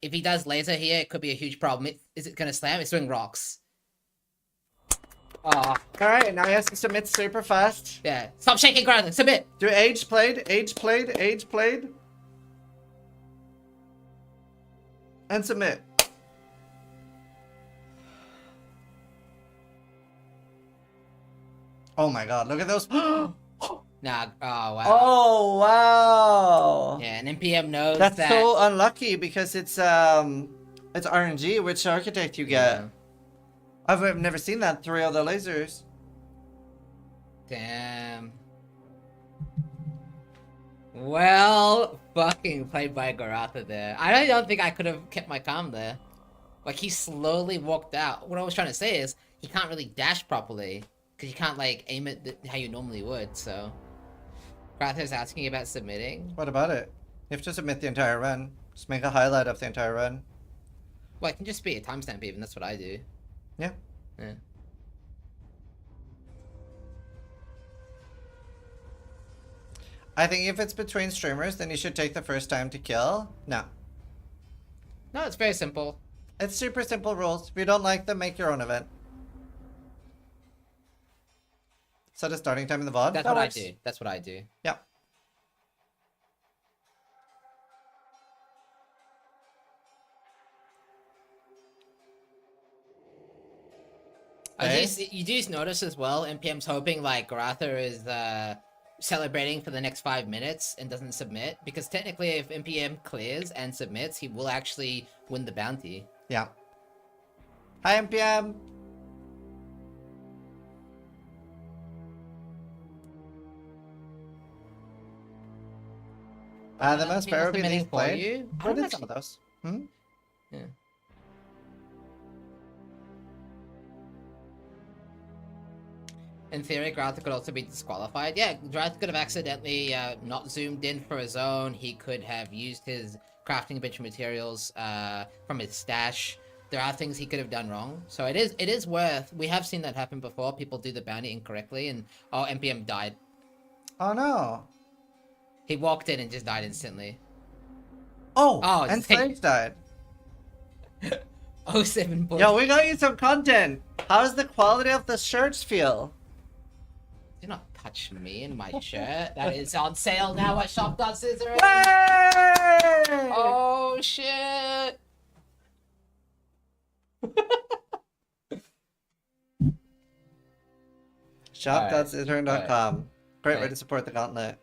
If he does laser here, it could be a huge problem. Is it going to slam? It's doing rocks. Oh. Alright, now he has to submit super fast. Yeah. Stop shaking, Grath. Submit. Do age played. And submit. Oh my god, look at those. Nah. Oh, wow. Oh, wow. Yeah, and NPM knows That's that... so unlucky because it's RNG, which architect you get. Yeah. I've never seen that 3 other lasers. Damn. Well, fucking played by Garatha there. I don't think I could have kept my calm there. Like, he slowly walked out. What I was trying to say is, he can't really dash properly. Because you can't, like, aim it how you normally would, so... Garatha's asking about submitting. What about it? You have to submit the entire run. Just make a highlight of the entire run. Well, it can just be a timestamp even, that's what I do. Yeah. Yeah. I think if it's between streamers, then you should take the first time to kill. No. No, it's very simple. It's super simple rules. If you don't like them, make your own event. Set a starting time in the VOD. That's That what works. I do. That's what I do. Yeah. Okay. You do notice as well, NPM's hoping like Garatha is celebrating for the next 5 minutes and doesn't submit, because technically if NPM clears and submits, he will actually win the bounty. Yeah. Hi, NPM. The most fair would be these played. You? I Where don't did some of those? Hmm? Yeah. In theory, Grath could also be disqualified. Yeah, Grath could have accidentally not zoomed in for his own. He could have used his crafting bench materials from his stash. There are things he could have done wrong. So it is worth... We have seen that happen before. People do the bounty incorrectly and... Oh, NPM died. Oh, no. He walked in and just died instantly. Oh, Oh, and thank- Slaves died. 07 points. Yo, we got you some content. How does the quality of the shirts feel? Do not touch me and my shirt. That is on sale now at Shop.Zizaran. Hey! Oh, shit. Shop.Zizaran.com. Great way Right. to support the Gauntlet.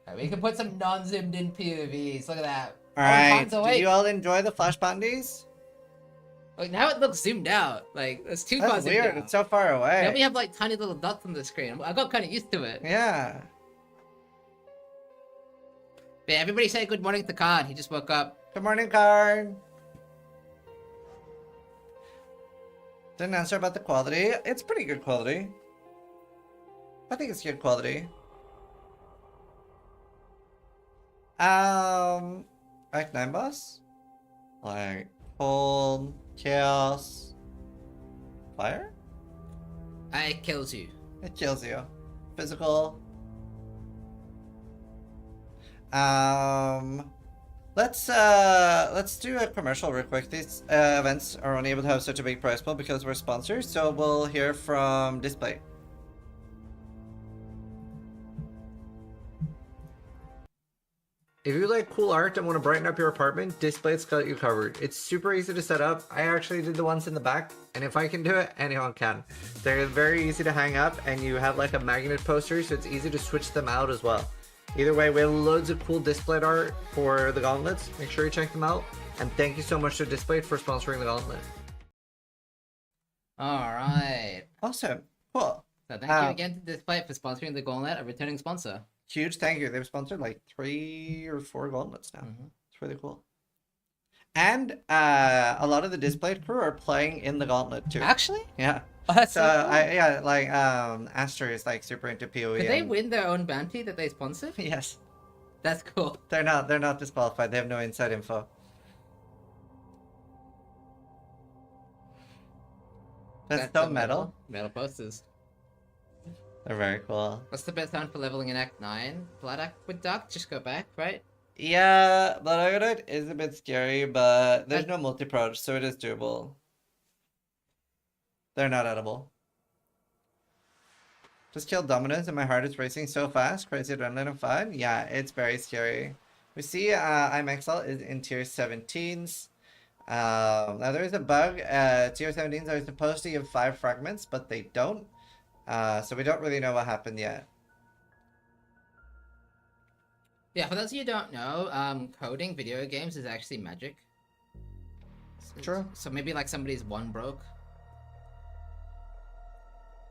Alright, we can put some non-zoomed in POVs. Look at that. Alright, Oh, did you all enjoy the flash bounties? Like, now it looks zoomed out. Like, it's too far That's zoomed weird, out. it's so far away. Now we have like tiny little dots on the screen. I got kind of used to it. Yeah. But yeah, everybody say good morning to Khan. He just woke up. Good morning, Karn. Didn't answer about the quality. It's pretty good quality. I think it's good quality. Act 9 boss? Like, cold, chaos, fire? It kills you. It kills you. Physical. Let's do a commercial real quick. These events are only able to have such a big price pool because we're sponsors, so we'll hear from Displate. If you like cool art and want to brighten up your apartment, Displate's got you covered. It's super easy to set up. I actually did the ones in the back, and if I can do it, anyone can. They're very easy to hang up, and you have like a magnet poster, so it's easy to switch them out as well. Either way, we have loads of cool Displate art for the Gauntlets. Make sure you check them out. And thank you so much to Displate for sponsoring the Gauntlet. Alright. Awesome. Cool. So thank you again to Display for sponsoring the Gauntlet, a returning sponsor. Huge thank you. They've sponsored like 3 or 4 Gauntlets now. Mhm. It's really cool. And a lot of the Displate crew are playing in the Gauntlet too. Actually? Yeah. Oh, that's So so cool. yeah, like Aster is like super into PoE. Did they and- win their own bounty that they sponsored? Yes, That's cool. they're not disqualified. They have no inside info. That's so metal. Metal posters. They're very cool. What's the best time for leveling in Act 9? Blood Aqueduct? Just go back, right? Yeah, Blood Aqueduct is a bit scary, but there's no multi-proj, so it is doable. They're not edible. Just killed Dominus and my heart is racing so fast. Crazy adrenaline and fun. Yeah, it's very scary. We see I'm Exile is in tier 17s. Now there is a bug. Tier 17s are supposed to give 5 fragments, but they don't. So we don't really know what happened yet. Yeah, for those of you who don't know, coding video games is actually magic. True. So maybe like somebody's one broke.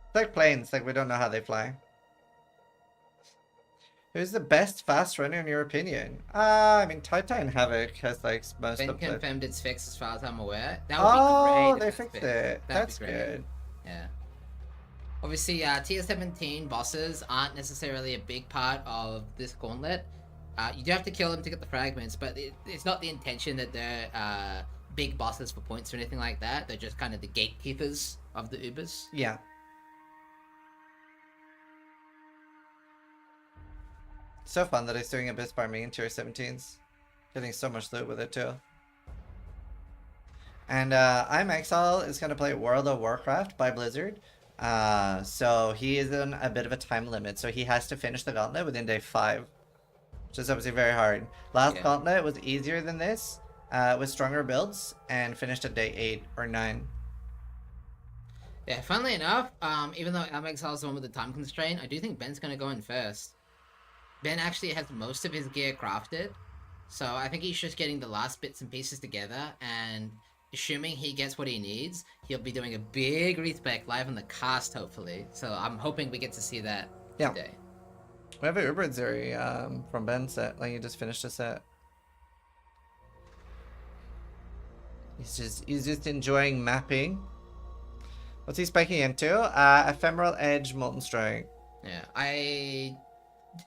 It's like planes, like we don't know how they fly. Who's the best fast runner in your opinion? I mean, Titan Havoc has like most Ben of the... confirmed it's fixed as far as I'm aware. That would Oh, be great. they if it's fixed fixed. it. That'd be That's great. good. Yeah. Obviously, tier 17 bosses aren't necessarily a big part of this gauntlet. You do have to kill them to get the fragments, but it's not the intention that they're big bosses for points or anything like that. They're just kind of the gatekeepers of the Ubers. Yeah. So fun that he's doing Abyss farming in tier 17s. Getting so much loot with it too. And I'm Exile is going to play World of Warcraft by Blizzard. So he is in a bit of a time limit. So he has to finish the gauntlet within day 5. Which is obviously very hard. Last gauntlet was easier than this. With stronger builds. And finished at day 8 or 9. Yeah, funnily enough, even though I'm Exile is the one with the time constraint, I do think Ben's going to go in first. Ben actually has most of his gear crafted. So I think he's just getting the last bits and pieces together. And assuming he gets what he needs, he'll be doing a big respec live on the cast, hopefully. So I'm hoping we get to see that today. We have an Uber Atziri from Ben's set. Like, he just finished a set. He's just enjoying mapping. What's he spiking into? Ephemeral Edge, Molten Strike. Yeah,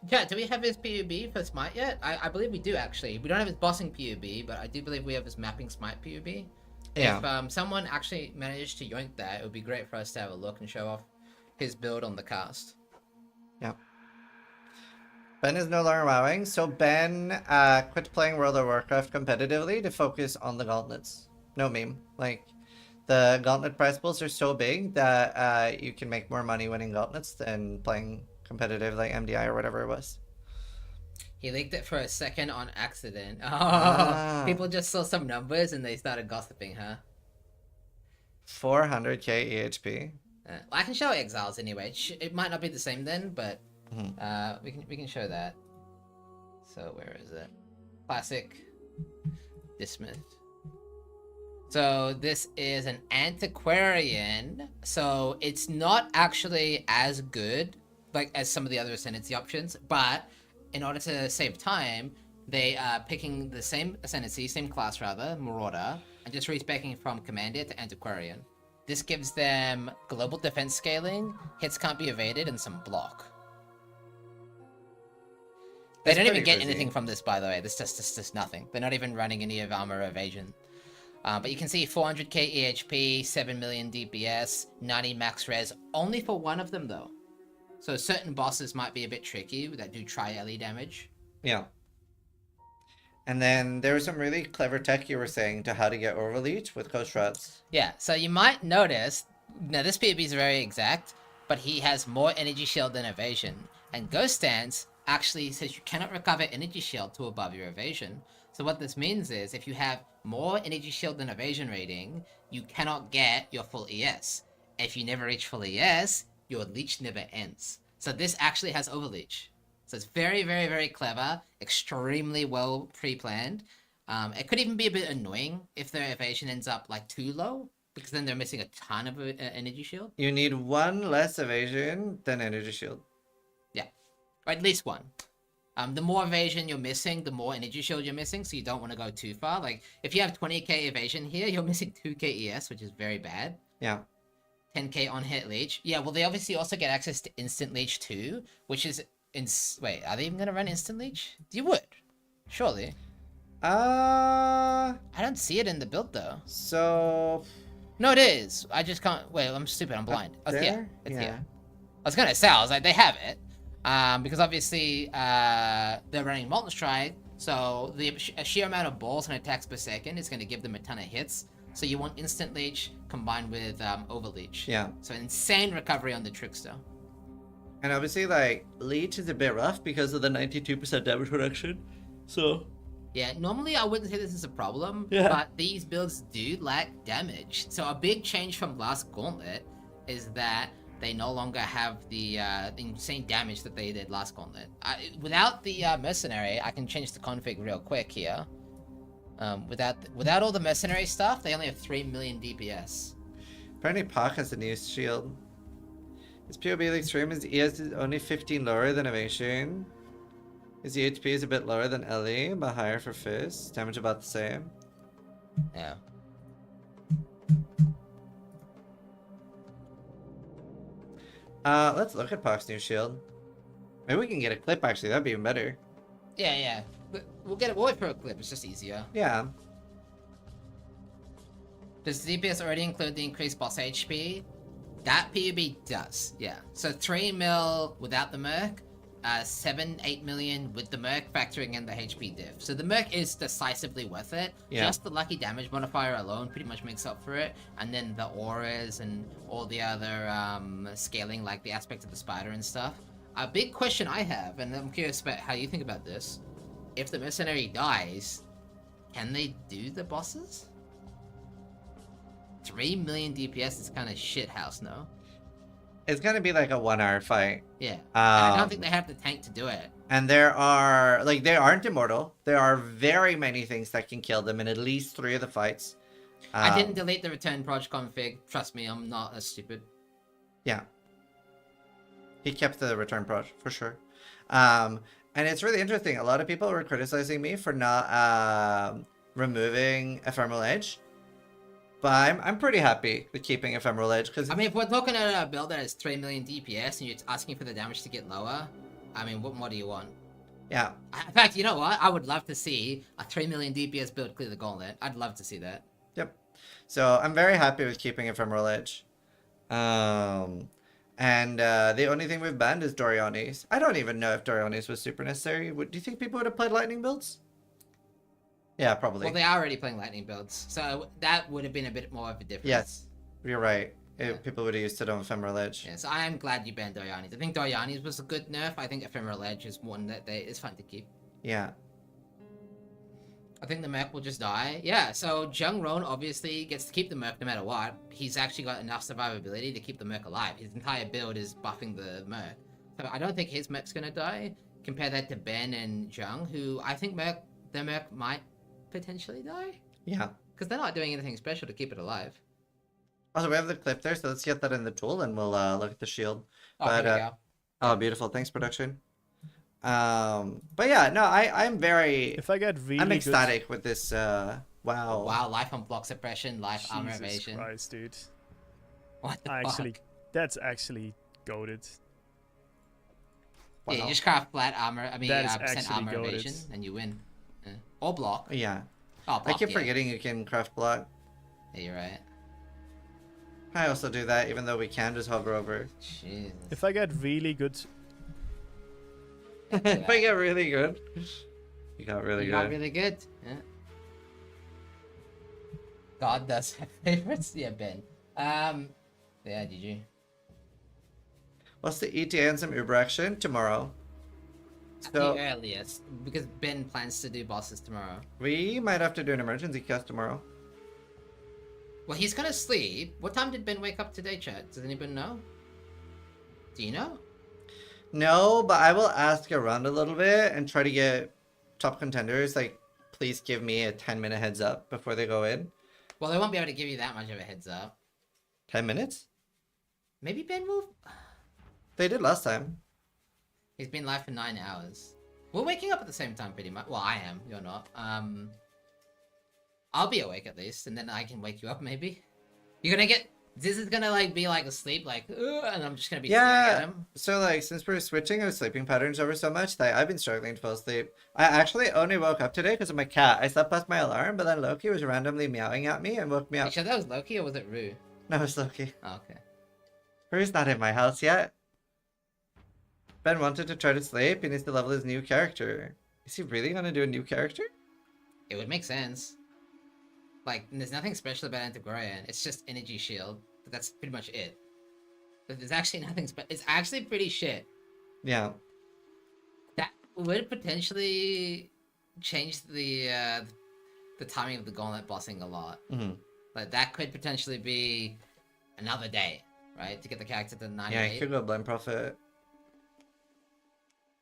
yeah, do we have his PUB for Smite yet? I believe we do, actually. We don't have his bossing PUB, but I do believe we have his mapping Smite PUB. Yeah. If someone actually managed to yoink that, it would be great for us to have a look and show off his build on the cast. Yeah. Ben is no longer wowing, so Ben quit playing World of Warcraft competitively to focus on the gauntlets. No meme. Like, the gauntlet prize pools are so big that you can make more money winning gauntlets than playing competitive like MDI or whatever it was. He leaked it for a second on accident. Oh, people just saw some numbers and they started gossiping, huh? 400k EHP. I can show Exiles anyway. It might not be the same then, but we can show that. So where is it? Classic. Dismissed. So this is an antiquarian. So it's not actually as good like as some of the other ascendancy options, but in order to save time, they are picking the same ascendancy, same class rather, Marauder, and just respecing from Commander to Antiquarian. This gives them global defense scaling, hits can't be evaded, and some block. They don't even get anything from this, by the way. This just nothing. They're not even running any of armor evasion. But you can see 400k EHP, 7 million DPS, 90 max res, only for one of them though. So certain bosses might be a bit tricky that do tri-LE damage. Yeah. And then there was some really clever tech you were saying to how to get Overleech with Coast Shrubs. Yeah, so you might notice, now this PvP is very exact, but he has more energy shield than evasion. And Ghost Stance actually says you cannot recover energy shield to above your evasion. So what this means is if you have more energy shield than evasion rating, you cannot get your full ES. If you never reach full ES, your leech never ends. So this actually has overleech. So it's very, very, very clever, extremely well pre-planned. It could even be a bit annoying if their evasion ends up like too low, because then they're missing a ton of energy shield. You need one less evasion than energy shield. Yeah, or at least one. The more evasion you're missing, the more energy shield you're missing, so you don't want to go too far. Like, if you have 20k evasion here, you're missing 2k ES, which is very bad. Yeah. 10k on hit leech. Yeah, well, they obviously also get access to instant leech too, which is wait, are they even gonna run instant leech? You would, surely. Uh, I don't see it in the build though. so No, it is. I just can't. Wait, I'm stupid. I'm blind. Oh, it's here. there? It's Yeah. here. I was gonna say, I was like, they have it, because obviously they're running Molten Strike, so the sheer amount of balls and attacks per second is gonna give them a ton of hits. So you want instant leech combined with overleech. Yeah. So insane recovery on the Trickster. And obviously, like, Leech is a bit rough because of the 92% damage reduction. So, Yeah, normally I wouldn't say this is a problem, Yeah. but these builds do lack damage. So a big change from last Gauntlet is that they no longer have the insane damage that they did last Gauntlet. Without the Mercenary, I can change the config real quick here. Without all the Mercenary stuff, they only have 3 million DPS. apparently Pak has a new shield. His POB extreme is ES is only 15 lower than Evasion. His EHP is a bit lower than Ellie, but higher for Fizz. Damage about the same. Yeah. Let's look at Pak's new shield. Maybe we can get a clip actually, that'd be even better. Yeah. We'll wait for a clip, it's just easier. Yeah. Does DPS already include the increased boss HP? That PUB does, yeah. So 3 mil without the Merc, 7-8 million with the Merc, factoring in the HP diff. So the Merc is decisively worth it. Yeah. Just the lucky damage modifier alone pretty much makes up for it. And then the auras and all the other scaling, like the aspect of the spider and stuff. A big question I have, and I'm curious about how you think about this. If the Mercenary dies, can they do the bosses? 3 million DPS is kind of shit house, no? It's gonna be like a 1 hour fight. Yeah. And I don't Um, think they have the tank to do it. And there are, like, they aren't immortal. There are very many things that can kill them in at least 3 of the fights. I didn't delete the return proj config. Trust me, I'm not as stupid. Yeah. He kept the return proj, for sure. And it's really interesting. A lot of people were criticizing me for not removing Ephemeral Edge. But I'm pretty happy with keeping Ephemeral Edge. Because I mean, if we're looking at a build that has 3 million DPS and you're asking for the damage to get lower, I mean, what more do you want? yeah. In fact, you know what? I would love to see a 3 million DPS build clear the Gauntlet. I'd love to see that. Yep. So I'm very happy with keeping Ephemeral Edge. And the only thing we've banned is Doriani's. I don't even know if Doriani's was super necessary. Do you think people would have played Lightning builds? Yeah, probably. Well, they are already playing Lightning builds, so that would have been a bit more of a difference. Yes, you're right. Yeah. People would have used it on Ephemeral Edge. Yeah, so I am glad you banned Doriani's. I think Doriani's was a good nerf. I think Ephemeral Edge is one that is fun to keep. Yeah. I think the Merc will just die. Yeah, so Jungrron obviously gets to keep the Merc no matter what. He's actually got enough survivability to keep the Merc alive. His entire build is buffing the Merc. So I don't think his Merc's gonna die. Compare that to Ben and Jung, who I think their Merc might potentially die. Yeah. Because they're not doing anything special to keep it alive. Also, we have the clip there, so let's get that in the tool and we'll look at the shield. Oh, But, here we go. Oh, beautiful. Thanks, production. But yeah, no, I'm very... If I get really I'm good... ecstatic with this, wow. Wow, life on block suppression, life armor Jesus evasion. Christ, dude. What the Actually, fuck? that's actually goated. Yeah, Wow. you just craft flat armor, That is percent actually armor goated. evasion, and you win. Yeah. Or block. Yeah. Oh, block, I keep yeah. forgetting you can craft block. Yeah, you're right. I also do that, even though we can just hover over. Jesus. If I get really good... If I get really good. You got really You good. got really good. Yeah. God does have favorites. Yeah, Ben. Yeah, GG. What's the ETA and some Uber action? Tomorrow. At So the earliest, because Ben plans to do bosses tomorrow. we might have to do an emergency cast tomorrow. Well, he's gonna sleep. What time did Ben wake up today, chat? Does anybody know? Do you know? No, but I will ask around a little bit and try to get top contenders. Like, please give me a 10-minute heads up before they go in. Well, they won't be able to give you that much of a heads up. 10 minutes? Maybe Ben will. They did last time. He's been live for 9 hours. We're waking up at the same time, pretty much. Well, I am. You're not. I'll be awake at least, and then I can wake you up, maybe. You're gonna get This is gonna like be like asleep, like, "Ugh," and I'm just gonna be Yeah. staring at him. So like, since we're switching our sleeping patterns over so much, that I've been struggling to fall asleep. I actually only woke up today because of my cat. I slept past my alarm, but then Loki was randomly meowing at me and woke me You up. sure that was Loki or was it Rue? No, it's Loki. Oh, okay. Rue's not in my house yet. Ben wanted to try to sleep. He needs to level his new character. Is he really gonna do a new character? It would make sense. Like, there's nothing special about Jungrron. It's just energy shield. But that's pretty much it. But there's actually nothing it's actually pretty shit. Yeah. That would potentially change the timing of the Gauntlet bossing a lot. Mm-hmm. Like, that could potentially be another day, right? To get the character to 98. Yeah, he could go Blind Prophet.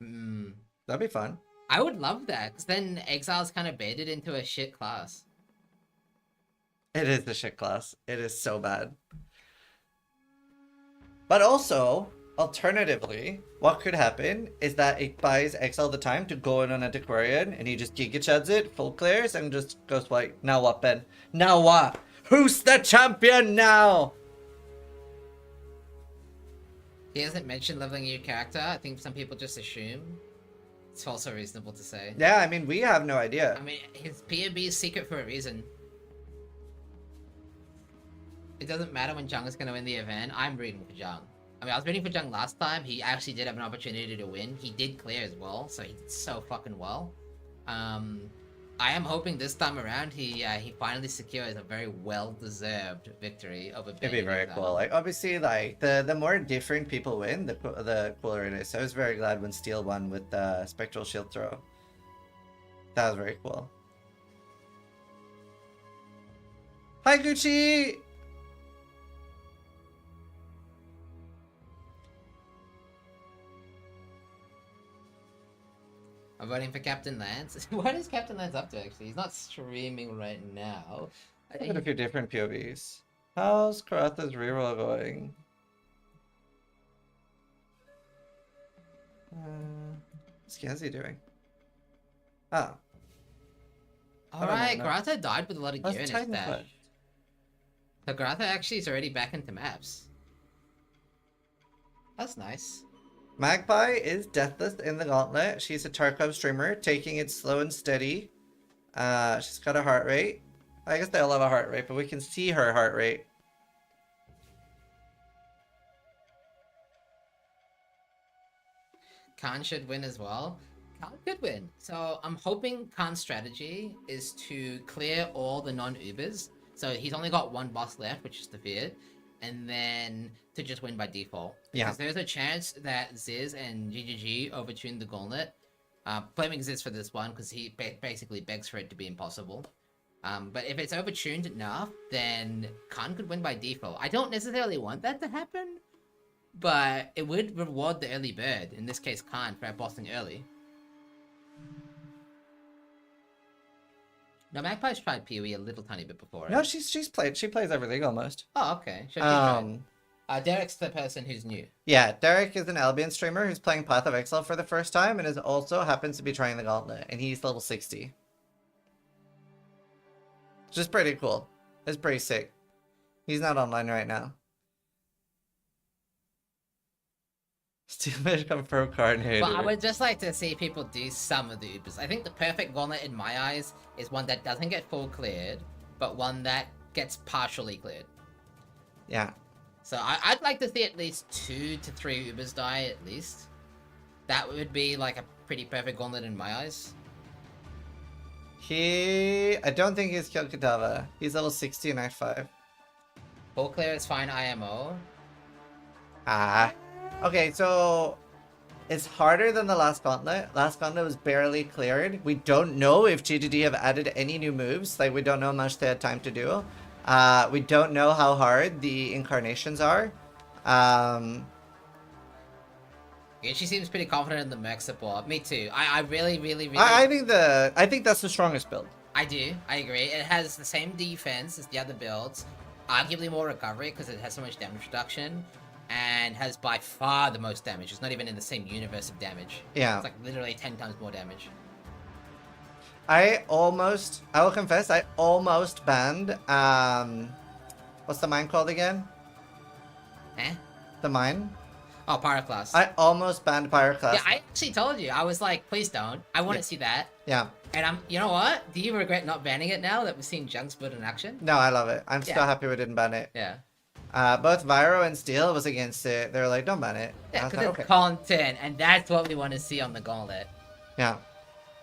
Hmm. That'd be fun. I would love that, because then Exile's kind of baited into a shit class. It is the shit class. It is so bad. But also, alternatively, what could happen is that it buys Exile the time to go in on a Aquarian and he just Giga Chads it, full clears, and just goes white. Now what, Ben? Now what? Who's the champion now? He hasn't mentioned leveling a new character. I think some people just assume. It's also reasonable to say. Yeah, I mean, we have no idea. I mean, his PMB is secret for a reason. It doesn't matter when Jung is going to win the event. I'm rooting for Jung. I mean, I was rooting for Jung last time. He actually did have an opportunity to win. He did clear as well, so he did so fucking well. I am hoping this time around he finally secures a very well-deserved victory over It'd be very cool. Like, obviously, like, the more different people win, the cooler it is. So I was very glad when Steel won with the Spectral Shield Throw. That was very cool. Hi, Gucci! I'm voting for Captain Lance. What is Captain Lance up to, actually? He's not streaming right now. I Look at a few different POVs. How's Garatha's reroll going? What's Gazi doing? Oh. Alright, Grath died with a lot of gear in his Titan stash. Quest? So Grath actually is already back into maps. That's nice. Magpie is deathless in the Gauntlet. She's a Tarkov streamer, taking it slow and steady. She's got a heart rate. I guess they all have a heart rate, but we can see her heart rate. Khan should win as well. Khan could win. So I'm hoping Khan's strategy is to clear all the non-Ubers. So he's only got one boss left, which is the Feared. And then to just win by default. Yeah. Because there's a chance that Ziz and GGG overtune the Gauntlet. Blaming Ziz for this one, because he basically begs for it to be impossible. But if it's overtuned enough, then Khan could win by default. I don't necessarily want that to happen, but it would reward the early bird, in this case Khan, for bossing early. No, Magpie's tried PoE a little tiny bit before. No, Right? she plays everything almost. Oh, okay. Sure, she's tried. Um, Derek's the person who's new. yeah, Derek is an Albion streamer who's playing Path of Exile for the first time and is also happens to be trying the Gauntlet, and he's level 60. Which is pretty cool. It's pretty sick. He's not online right now. Steelfish confirmed card hater. But I would just like to see people do some of the Ubers. I think the perfect Gauntlet in my eyes is one that doesn't get full cleared, but one that gets partially cleared. Yeah. So I'd like to see at least 2 to 3 Ubers die at least. That would be like a pretty perfect Gauntlet in my eyes. I don't think he's killed Kadava. He's level 60 and Act 5. Full clear is fine IMO. Ah. Okay, so it's harder than the last Gauntlet. Last Gauntlet was barely cleared. We don't know if GGD have added any new moves. Like, we don't know how much they had time to do. We don't know how hard the incarnations are. Yeah, she seems pretty confident in the mech support. Me too. I really I think that's the strongest build. I do. I agree. It has the same defense as the other builds. Arguably more recovery because it has so much damage reduction. And has by far the most damage. It's not even in the same universe of damage. Yeah. It's like literally 10 times more damage. I will confess, I almost banned, what's the mine called again? Eh? The mine. Oh, Pyroclast. I almost banned Pyroclast. Yeah, I actually told you. I was like, please don't. I want to Yeah. see that. Yeah. And you know what? Do you regret not banning it now that we've seen Junksplit in action? No, I love it. I'm still Yeah. happy we didn't ban it. Yeah. Both Vyro and Steel was against it. They were like, don't ban it. And I Yeah, was because like, it's okay. content, and that's what we want to see on the Gauntlet. Yeah.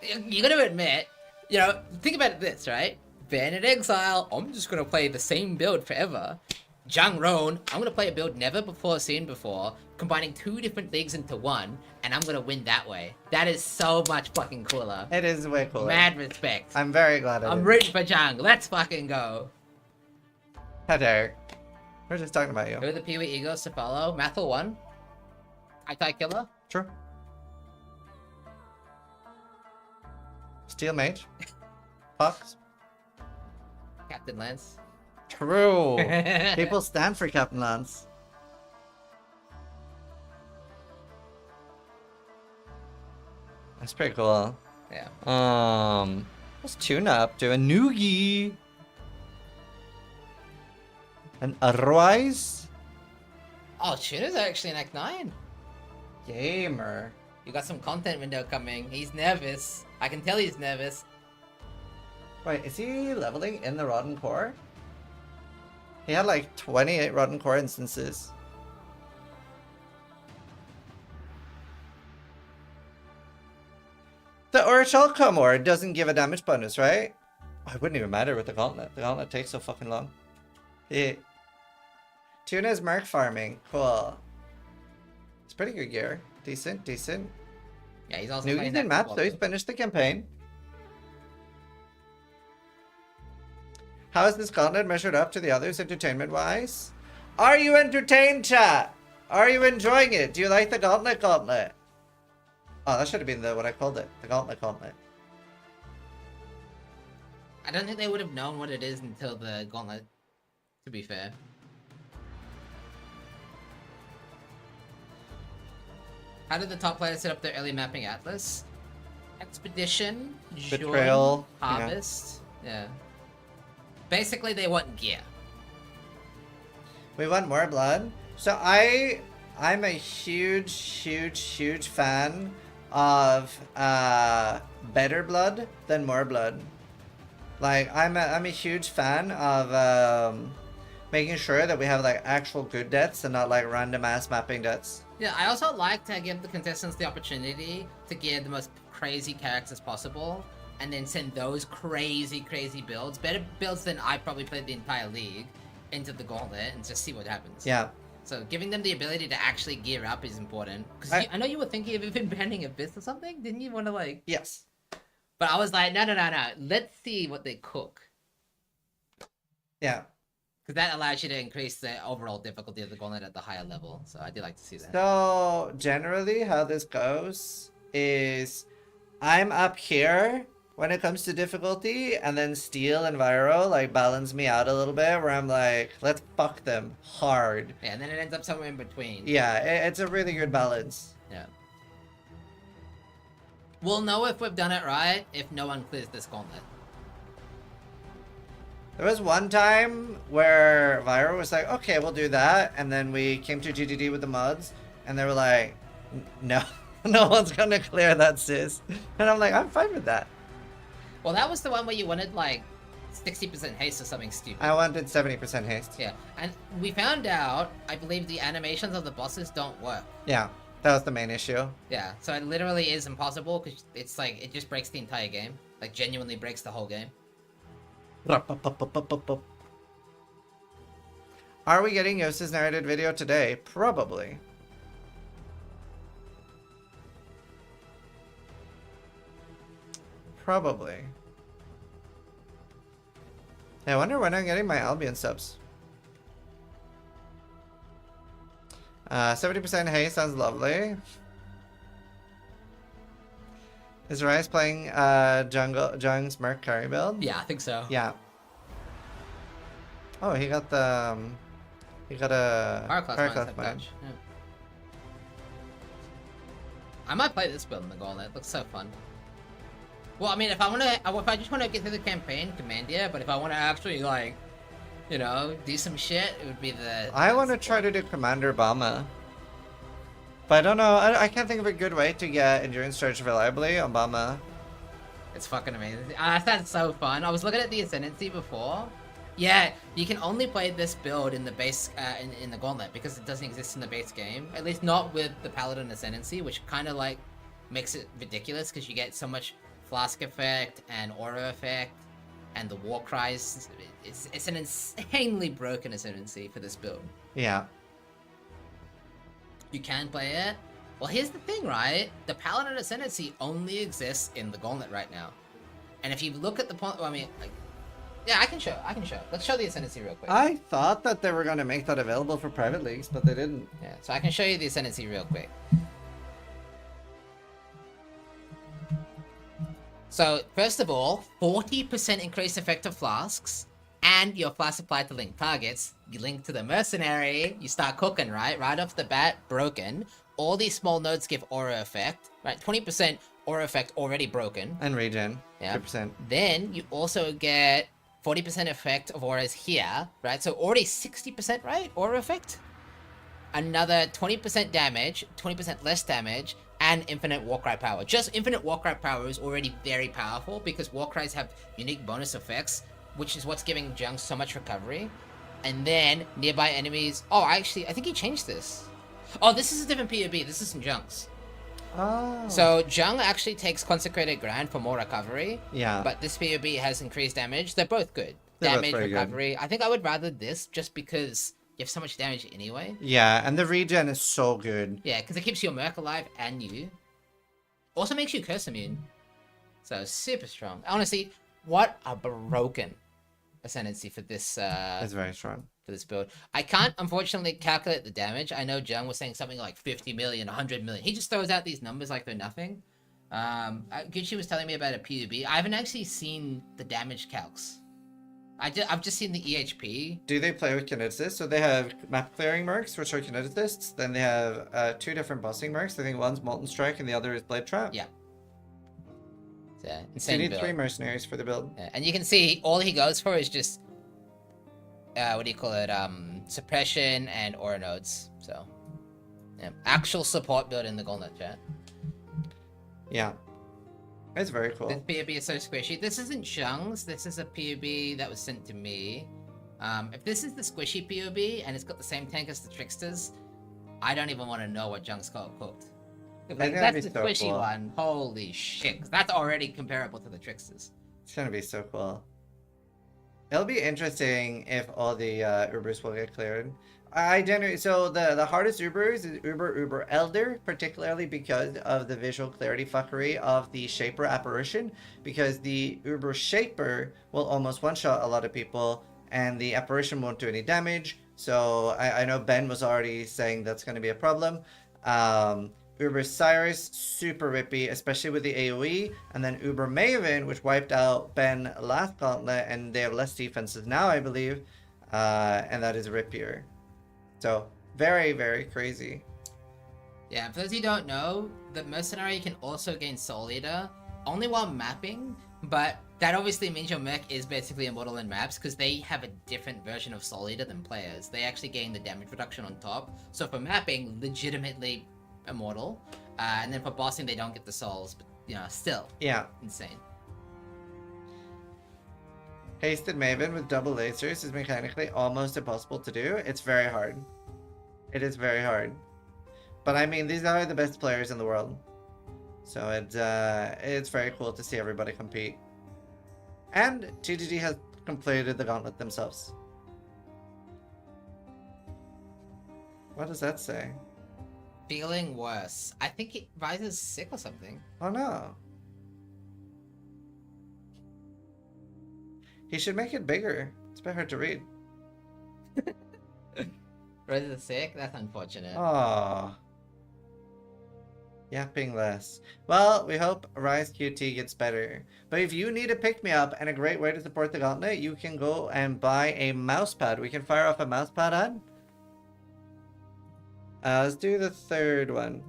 You gotta admit, you know, think about this, right? Ban and Exile, I'm just gonna play the same build forever. Jungrron, I'm gonna play a build never before seen before, combining 2 different leagues into one, and I'm gonna win that way. That is so much fucking cooler. It is way cooler. Mad respect. I'm very glad I I'm did. rooting for Jung. Let's fucking go. How dare. We're just talking about you. Who are the Pee-wee egos to follow? Mathel 1. High Killer. True. Steel Mage. Fox. Captain Lance. True. People stand for Captain Lance. That's pretty cool. Yeah. What's Tuna up to? A Noogie. An Arise? Oh, Tuna's actually in Act 9. Gamer. You got some content window coming. He's nervous. I can tell he's nervous. Wait, is he leveling in the Rotten Core? He had like 28 Rotten Core instances. The Urchal Comor doesn't give a damage bonus, right? Oh, it wouldn't even matter with the Gauntlet. The Gauntlet takes so fucking long. Yeah. Tuna's Merc farming. Cool. It's pretty good gear. Decent, decent. Yeah, he's also Noogie's playing in that match, football so he's too. finished the campaign. How is this Gauntlet measured up to the others entertainment-wise? Are you entertained, chat? Are you enjoying it? Do you like the Gauntlet? Oh, that should have been what I called it. The Gauntlet. I don't think they would have known what it is until the Gauntlet, to be fair. How did the top players set up their early mapping atlas? Expedition, Betrayal, Joy, Harvest. Yeah. Basically, they want gear. We want more blood. So I'm a huge fan of better blood than more blood. Like I'm a huge fan of making sure that we have like actual good deaths and not like random ass mapping deaths. Yeah, I also like to give the contestants the opportunity to gear the most crazy characters possible, and then send those crazy builds, better builds than I probably played the entire league, into the Gauntlet and just see what happens. Yeah. So giving them the ability to actually gear up is important. Because I know you were thinking of even banning Abyss or something, didn't you want to like... Yes. But I was like, no, let's see what they cook. Yeah. Because that allows you to increase the overall difficulty of the Gauntlet at the higher level, so I do like to see that. So generally how this goes is I'm up here when it comes to difficulty, and then Steel and Vyro like balance me out a little bit where I'm like, let's fuck them hard. Yeah, and then it ends up somewhere in between. Yeah, it's a really good balance. Yeah. We'll know if we've done it right if no one clears this Gauntlet. There was one time where Vyro was like, okay, we'll do that, and then we came to GDD with the mods, and they were like, no, no one's gonna clear that, sis. And I'm like, I'm fine with that. Well, that was the one where you wanted like 60% haste or something stupid. I wanted 70% haste. Yeah, and we found out, I believe the animations of the bosses don't work. Yeah, that was the main issue. Yeah, so it literally is impossible because it's like, it just breaks the entire game. Like, genuinely breaks the whole game. Are we getting Yosa's narrated video today? Probably. Probably. Hey, I wonder when I'm getting my Albion subs. 70% haste sounds lovely. Is Rice playing Jung's Merc carry build? Yeah, I think so. Yeah. Oh, he got the he got a Pyroclast mine. Yeah. I might play this build in the Gauntlet. It looks so fun. Well, I mean, if I just want to get through the campaign, Command, yeah. But if I want to actually like you know, do some shit, it would be the... I want to try to do Commander Obama. But I don't know. I can't think of a good way to get Endurance Charge reliably on Obama. It's fucking amazing. That's so fun. I was looking at the Ascendancy before. Yeah, you can only play this build in the base, in the Gauntlet, because it doesn't exist in the base game. At least not with the Paladin Ascendancy, which kind of like makes it ridiculous, because you get so much Flask effect and Aura effect, and the War Cries. It's an insanely broken Ascendancy for this build. Yeah. You can play it. Well, here's the thing, right? The Paladin Ascendancy only exists in the Gauntlet right now. And if you look at the point, well, I mean, like, yeah, I can show. Let's show the Ascendancy real quick. I thought that they were going to make that available for private leagues, but they didn't. Yeah, so I can show you the Ascendancy real quick. So, first of all, 40% increased effective flasks, and your flask supply to link targets. You link to the mercenary, you start cooking, right? Right off the bat, broken. All these small nodes give aura effect, right? 20% aura effect already broken. And regen. Yeah. 2%. Then you also get 40% effect of auras here, right? So already 60%, right? Aura effect. Another 20% damage, 20% less damage, and infinite Warcry power. Just infinite Warcry power is already very powerful because Warcries have unique bonus effects, which is what's giving Jung so much recovery. And then nearby enemies. Oh, actually, I think he changed this. Oh, this is a different POB. This isn't Jung's. Oh. So Jung actually takes Consecrated Grand for more recovery. Yeah. But this POB has increased damage. They're both good. They're both Damage, very good. recovery. I think I would rather this just because you have so much damage anyway. Yeah, and the regen is so good. Yeah, because it keeps your Merc alive and you. Also makes you curse immune. So super strong. Honestly, what a broken Ascendancy for this It's very strong. for this build. I can't unfortunately calculate the damage. I know Jung was saying something like 50 million, 100 million. He just throws out these numbers like they're nothing. Gucci was telling me about a PUB. I haven't actually seen the damage calcs. I've just seen the EHP. Do they play with kineticists? So they have map clearing mercs, which are kineticists. Then they have 2 different bossing mercs. I think one's Molten Strike and the other is Blade Trap. Yeah. It's So you insane need build. 3 mercenaries for the build. Yeah, and you can see all he goes for is just what do you call it? Suppression and aura nodes. So yeah, actual support build in the Gauntlet chat. Yeah. It's very cool. This POB is so squishy. This isn't Jung's. This is a POB that was sent to me. If this is the squishy POB and it's got the same tank as the Tricksters, I don't even want to know what Jung's got cooked. Like, think that's that'd the be so squishy cool. one. Holy shit. 'Cause that's already comparable to the Tricksters. It's gonna be so cool. It'll be interesting if all the Ubers will get cleared. I generally so the hardest Ubers is Uber Elder, particularly because of the visual clarity fuckery of the Shaper apparition. Because the Uber Shaper will almost one-shot a lot of people, and the apparition won't do any damage. So I know Ben was already saying that's going to be a problem. Uber Cyrus, super rippy, especially with the AoE, and then Uber Maven, which wiped out Ben last Gauntlet, and they have less defenses now, I believe, and that is rippier. So, very, very crazy. Yeah, for those who don't know, the Mercenary can also gain Soul Eater, only while mapping, but that obviously means your Merc is basically immortal in maps, because they have a different version of Soul Eater than players. They actually gain the damage reduction on top, so for mapping, legitimately immortal, and then for bossing they don't get the souls, but you know, still Yeah. insane. Hasted Maven with double lasers is mechanically almost impossible to do. It's very hard. It is very hard. But I mean, these are the best players in the world. So it's very cool to see everybody compete. And TGG has completed the Gauntlet themselves. What does that say? Feeling worse. I think Riser's sick or something. Oh no. He should make it bigger. It's a bit hard to read. Riser's sick? That's unfortunate. Aww. Yapping less. Well, we hope Rise QT gets better. But if you need a pick-me-up and a great way to support the Gauntlet, you can go and buy a Mousepad. We can fire off a Mousepad ad. Let's do the third one.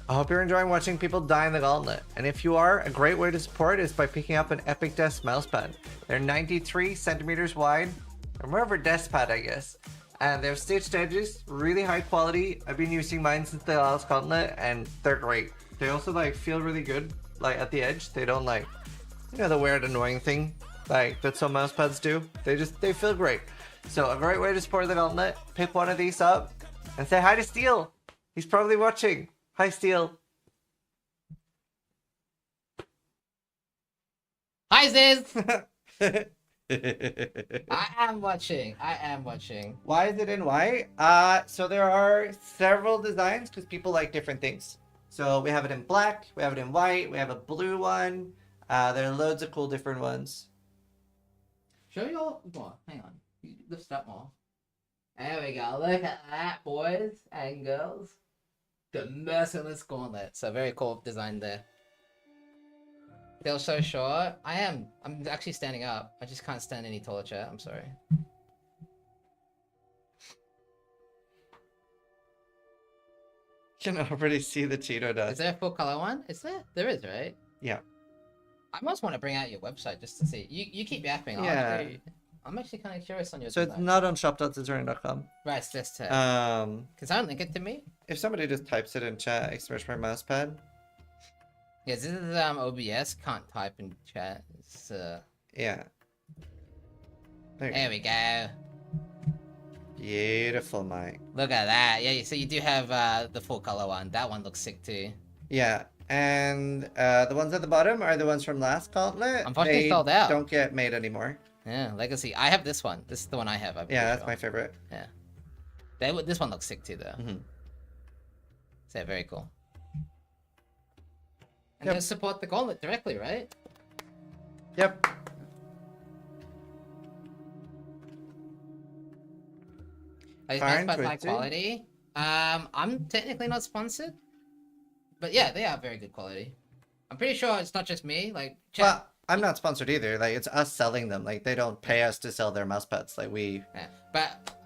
I hope you're enjoying watching people die in the Gauntlet. And if you are, a great way to support is by picking up an Epic Desk Mousepad. They're 93 centimeters wide, or more of a desk pad, I guess. And they have stitched edges, really high quality. I've been using mine since the last Gauntlet, and they're great. They also like feel really good, like at the edge. They don't like, you know, the weird annoying thing like that some mousepads do. They feel great. So a great way to support the Gauntlet. Pick one of these up and say hi to Steel. He's probably watching. Hi, Steel. Hi, Ziz! I am watching. Why is it in white? So there are several designs because people like different things. So we have it in black, we have it in white, we have a blue one. There are loads of cool different ones. Show your... What? Hang on. You lift it up more. There we go. Look at that, boys and girls. The merciless gauntlet. So very cool design there. Feel so short. I'm actually standing up. I just can't stand any taller chair. I'm sorry. You can already see the Cheeto Is dust. there a full color one? Is there? There is, right? Yeah. I must want to bring out your website just to see. You keep yapping. Yeah. I'm actually kind of curious on your So it's design. not on shop.zizaran.com. Right, it's this tab. Can someone link it to me? If somebody just types it in chat, exclamation mark mousepad. Yeah, this is OBS. Can't type in chat. It's Yeah. There we go. Beautiful, Mike. Look at that. Yeah, so you do have the full color one. That one looks sick too. Yeah, and the ones at the bottom are the ones from last Gauntlet. Unfortunately, They sold out. don't get made anymore. Yeah, Legacy. I have this one. This is the one I have. Yeah, that's my favorite. Yeah. This one looks sick too, though. Mm-hmm. So very cool. And Yep. they'll support the Gauntlet directly, right? Yep. Are these Fine, mousepads high twisted. quality? I'm technically not sponsored, but yeah, they are very good quality. I'm pretty sure it's not just me. Like, chat. Well, I'm not sponsored either. Like, it's us selling them. Like, they don't pay us to sell their mousepads. Like, we... Yeah, but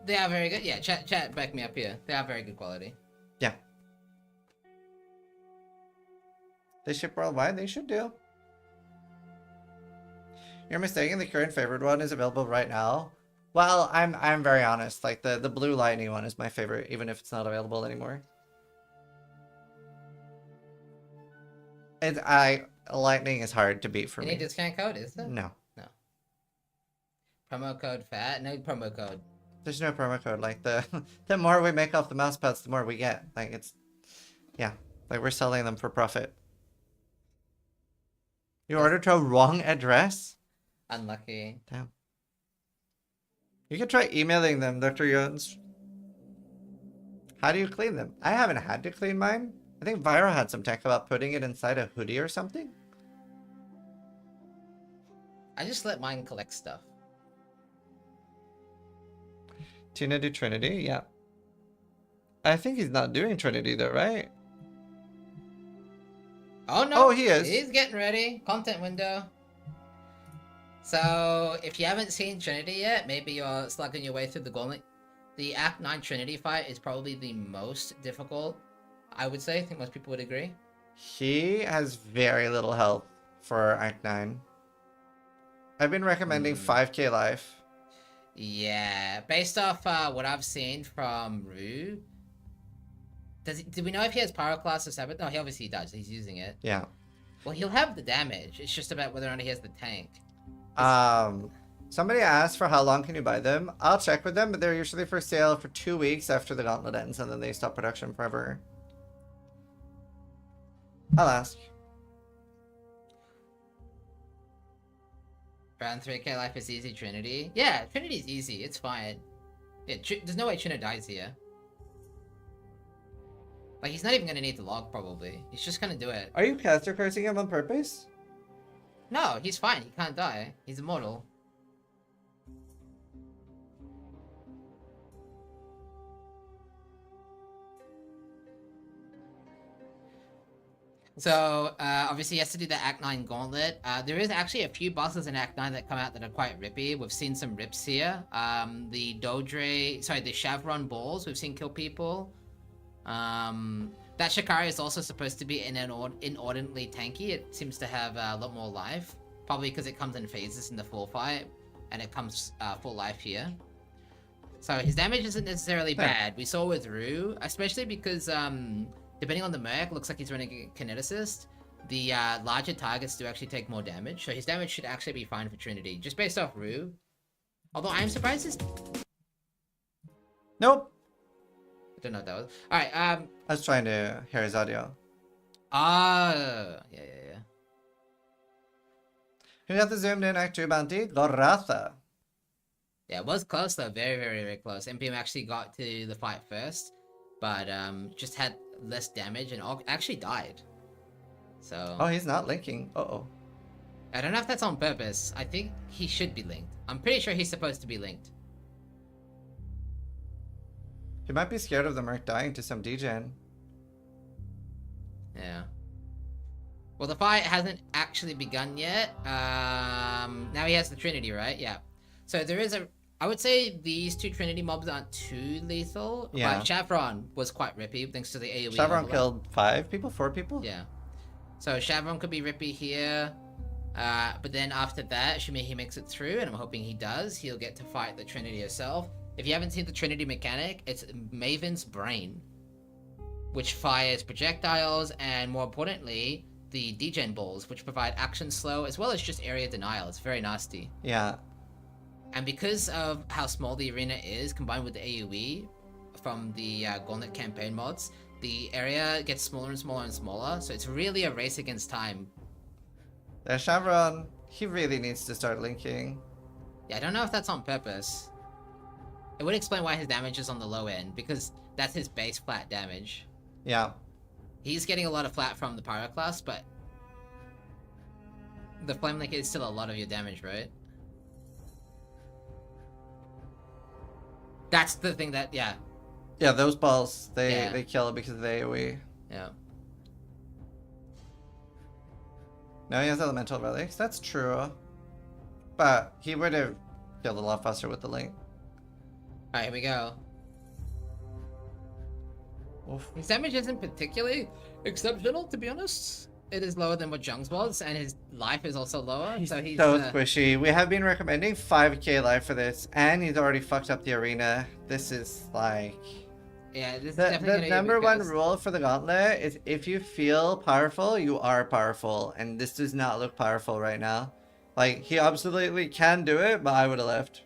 they are very good. Yeah, chat, back me up here. They are very good quality. Yeah. They ship worldwide. They should do. You're mistaken. The current favorite one is available right now. Well, I'm very honest. Like, the blue lightning one is my favorite, even if it's not available anymore. Lightning is hard to beat for Any me. discount code, is there? No. No. Promo code FAT? No promo code. There's no promo code. Like, the more we make off the mousepads, the more we get. Like, it's... Yeah. Like, we're selling them for profit. You ordered to a wrong address? Unlucky. Damn. You could try emailing them, Dr. Jones. How do you clean them? I haven't had to clean mine. I think Vira had some tech about putting it inside a hoodie or something. I just let mine collect stuff. Tina do Trinity? Yeah. I think he's not doing Trinity though, right? Oh no! Oh, he is. He's getting ready. Content window. So, if you haven't seen Trinity yet, maybe you're slugging your way through the Gauntlet. The Act 9 Trinity fight is probably the most difficult, I would say. I think most people would agree. He has very little health for Act 9. I've been recommending 5k life. Yeah, based off what I've seen from Rue, do we know if he has Pyroclast or Sabbath? No, he obviously does. He's using it. Yeah. Well, he'll have the damage. It's just about whether or not he has the tank. Somebody asked for how long can you buy them. I'll check with them, but they're usually for sale for 2 weeks after the Gauntlet ends, and then they stop production forever. I'll ask. Around 3k life is easy, Trinity. Yeah, Trinity's easy. It's fine. Yeah, there's no way Trina dies here. Like, he's not even gonna need the log, probably. He's just gonna do it. Are you caster cursing him on purpose? No, he's fine. He can't die. He's immortal. So, obviously he has to do the Act 9 Gauntlet. There is actually a few bosses in Act 9 that come out that are quite rippy. We've seen some rips here. The Dodre... Sorry, the Shavron Balls we've seen kill people. That Shikari is also supposed to be inordinately tanky. It seems to have a lot more life. Probably because it comes in phases in the full fight. And it comes full life here. So his damage isn't necessarily bad. We saw with Rue, especially because depending on the Merc, looks like he's running a Kineticist. The larger targets do actually take more damage. So his damage should actually be fine for Trinity. Just based off Rue. Although I'm surprised his... Nope. I don't know what that was. Alright, I was trying to hear his audio. yeah. Who got the zoomed in Act 2 bounty? Garatha. Yeah, it was close though. Very, very, very close. MPM actually got to the fight first. But just had less damage and actually died. So... Oh, he's not linking. Uh-oh. I don't know if that's on purpose. I think he should be linked. I'm pretty sure he's supposed to be linked. He might be scared of the Merc dying to some degen. Yeah. Well, the fight hasn't actually begun yet. Now he has the Trinity, right? Yeah. So there is a... I would say these two Trinity mobs aren't too lethal. Yeah. But Shavron was quite rippy thanks to the AoE. Shavron killed 5 people? 4 people? Yeah. So Shavron could be rippy here. But then after that, assuming he makes it through, and I'm hoping he does, he'll get to fight the Trinity herself. If you haven't seen the Trinity mechanic, it's Maven's Brain, which fires projectiles and, more importantly, the degen balls, which provide action slow as well as just area denial. It's very nasty. Yeah. And because of how small the arena is, combined with the AoE from the Gauntlet campaign mods, the area gets smaller and smaller and smaller, so it's really a race against time. There's Shavron. He really needs to start linking. Yeah, I don't know if that's on purpose. It would explain why his damage is on the low end, because that's his base flat damage. Yeah. He's getting a lot of flat from the Pyroclast, but the Flame Link is still a lot of your damage, right? That's the thing that, yeah. Yeah, those balls, they kill because of the AoE. Yeah. No, he has elemental relics. That's true. But he would have killed a lot faster with the link. Alright, here we go. Oof. His damage isn't particularly exceptional, to be honest. It is lower than what Jung's was, and his life is also lower. He's so he's so squishy. We have been recommending 5k life for this, and he's already fucked up the arena. This is like... Yeah, this is The definitely gonna number be one cursed. rule for the Gauntlet is if you feel powerful, you are powerful. And this does not look powerful right now. Like, he absolutely can do it, but I would have left.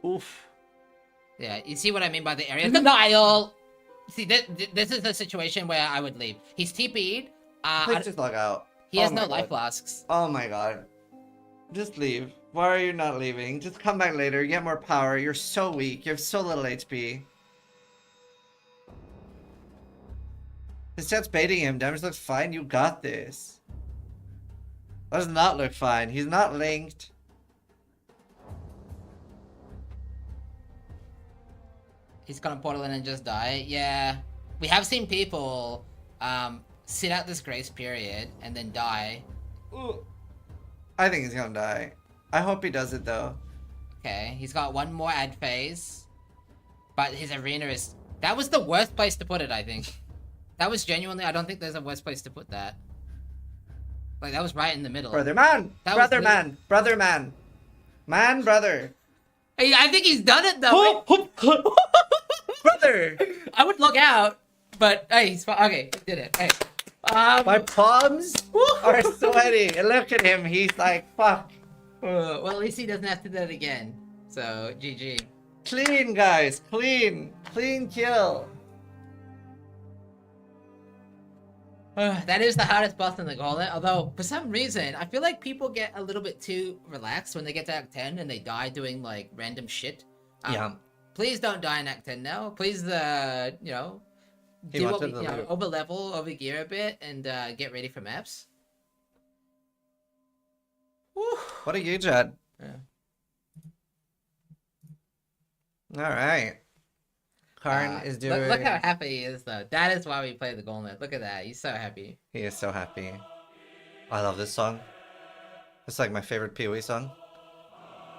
Oof. Yeah, you see what I mean by the area denial? See, this is the situation where I would leave. He's TP'd. Please just log out. He has Oh no my life God. flasks. Oh my god. Just leave. Why are you not leaving? Just come back later, get more power. You're so weak. You have so little HP. His chat's baiting him. Damage looks fine. You got this. That does not look fine. He's not linked. He's gonna portal in and just die. Yeah. We have seen people sit out this grace period and then die. Ooh. I think he's gonna die. I hope he does it though. Okay, he's got one more ad phase. But his arena is... That was the worst place to put it, I think. That was genuinely... I don't think there's a worse place to put that. Like, that was right in the middle. Brother man! That Brother was man! Brother man! Man, brother! Hey, I think he's done it, though. Brother! I would look out, but... Hey, he's fine. Okay, he did it. Hey. My palms are sweaty. And look at him. He's like, fuck. Well, at least he doesn't have to do that again. So, GG. Clean, guys. Clean. Clean kill. That is the hardest boss in the Gauntlet, although, for some reason, I feel like people get a little bit too relaxed when they get to Act 10 and they die doing, like, random shit. Yeah. Please don't die in Act 10 now. Please, you know, He do what wanted we, the you know, loot. over level, over gear a bit, and get ready for maps. Whew. What a you, Jed. Yeah. Alright. Karn is doing... Look how happy he is, though. That is why we play the Gauntlet. Look at that. He's so happy. He is so happy. I love this song. It's like my favorite PoE song.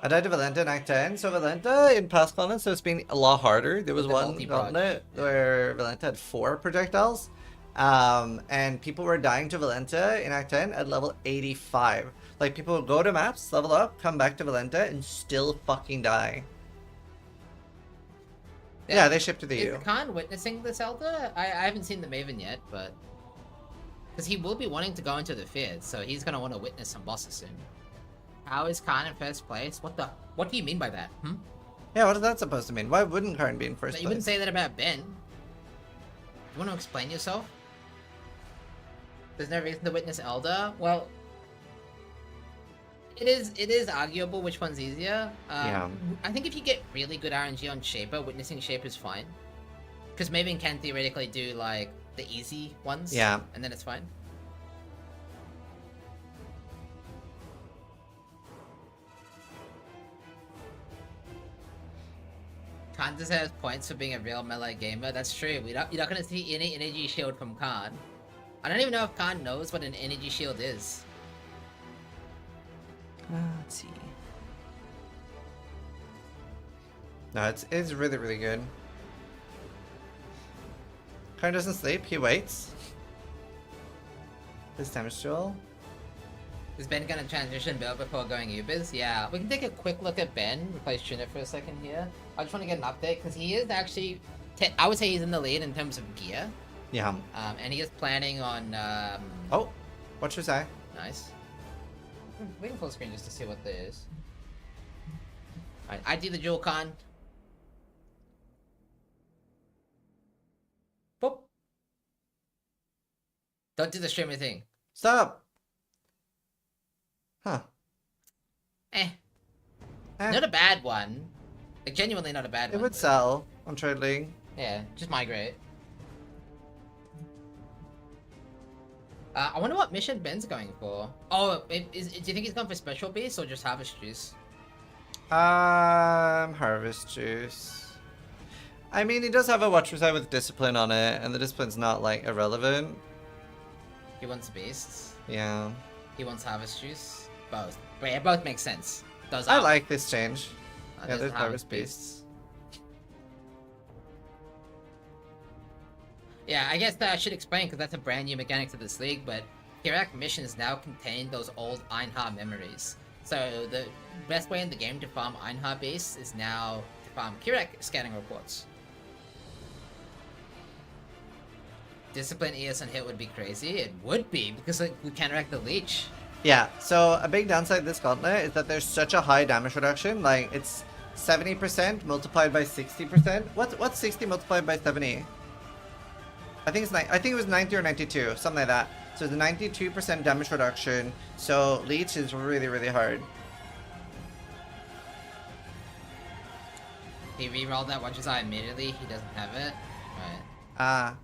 I died to Valenta in Act 10. So Valenta in past Gauntlet, so it's been a lot harder. There was With the one multi-barrage, Gauntlet yeah. where Valenta had 4 projectiles. And people were dying to Valenta in Act 10 at level 85. Like, people would go to maps, level up, come back to Valenta, and still fucking die. Yeah, they shipped to the Is U. Khan witnessing this Elder? I haven't seen the Maven yet, but... Because he will be wanting to go into the field, so he's gonna want to witness some bosses soon. How is Khan in first place? What the... What do you mean by that? Yeah, what is that supposed to mean? Why wouldn't Karn be in first You place? wouldn't say that about Ben. You want to explain yourself? There's no reason to witness Elder? Well... It is arguable which one's easier. Yeah. I think if you get really good RNG on Shaper, witnessing Shaper is fine. Because Maven can theoretically do, like, the easy ones. Yeah. And then it's fine. Khan deserves points for being a real melee gamer. That's true. You're not going to see any energy shield from Khan. I don't even know if Khan knows what an energy shield is. Let's see. No, it's really, really good. Karn doesn't sleep, he waits. This damage duel. Is Ben gonna transition build before going Ubers? Yeah, we can take a quick look at Ben, replace Tuna for a second here. I just want to get an update, because he is actually... I would say he's in the lead in terms of gear. Yeah. And he is planning on... Oh, watch his eye. Nice. We can full screen just to see what there is. Alright, I do the dual con. Boop. Don't do the streamer thing. Stop! Huh. Eh. Eh. Not a bad one. Like, genuinely not a bad It one. would but- sell on Trade League. Yeah, just migrate. I wonder what mission Ben's going for. Oh, do you think he's going for Special Beast or just Harvest Juice? Harvest Juice. I mean, he does have a Watcher's Eye with Discipline on it, and the Discipline's not, like, irrelevant. He wants Beasts. Yeah. He wants Harvest Juice. Both. But yeah, both make sense. Those I are... like this change. Yeah, there's there's the Harvest Beasts. Yeah, I guess that I should explain because that's a brand new mechanic to this league, but Kirak missions now contain those old Einhar memories. So the best way in the game to farm Einhar base is now to farm Kirak scanning reports. Discipline ES and hit would be crazy. It would be, because like, we counteract the leech. Yeah, so a big downside of this gauntlet is that there's such a high damage reduction. Like, it's 70% multiplied by 60%. What's 60 multiplied by 70? I think it was 90 or 92, something like that. So it's a 92% damage reduction. So leech is really, really hard. He rerolled that Watcher's Eye immediately. He doesn't have it. Right. Ah.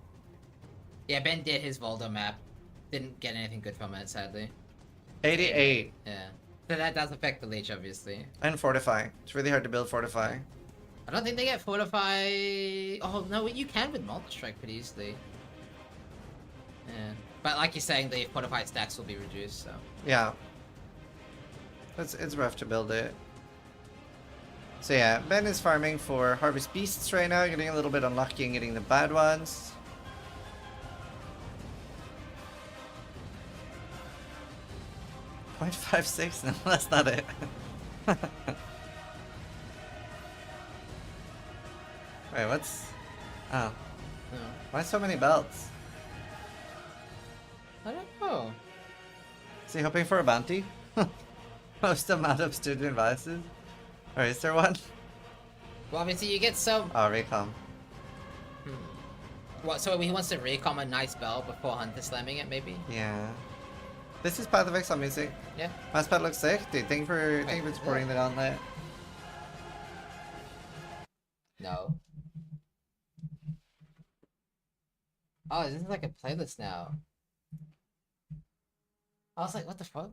Yeah, Ben did his Voldo map. Didn't get anything good from it, sadly. 88. Yeah. So that does affect the leech, obviously. And Fortify. It's really hard to build Fortify. I don't think they get Fortify... Oh, no, you can with Multi-Strike pretty easily. Yeah. But like you're saying, the Fortify stacks will be reduced, so... Yeah. It's rough to build it. So yeah, Ben is farming for Harvest Beasts right now, getting a little bit unlucky and getting the bad ones. .56? No, that's not it. Wait, what's... Oh. No. Why so many belts? I don't know. Is he hoping for a bounty? Most amount of student advices? Or is there one? Well, obviously you get some... Oh, Recom. What, so he wants to recom a nice bell before Hunter slamming it, maybe? Yeah. This is Path of Exile music. Yeah. Mousepad looks sick. Dude, thank you for supporting the gauntlet. No. Oh, this is like a playlist now. I was like, what the fuck?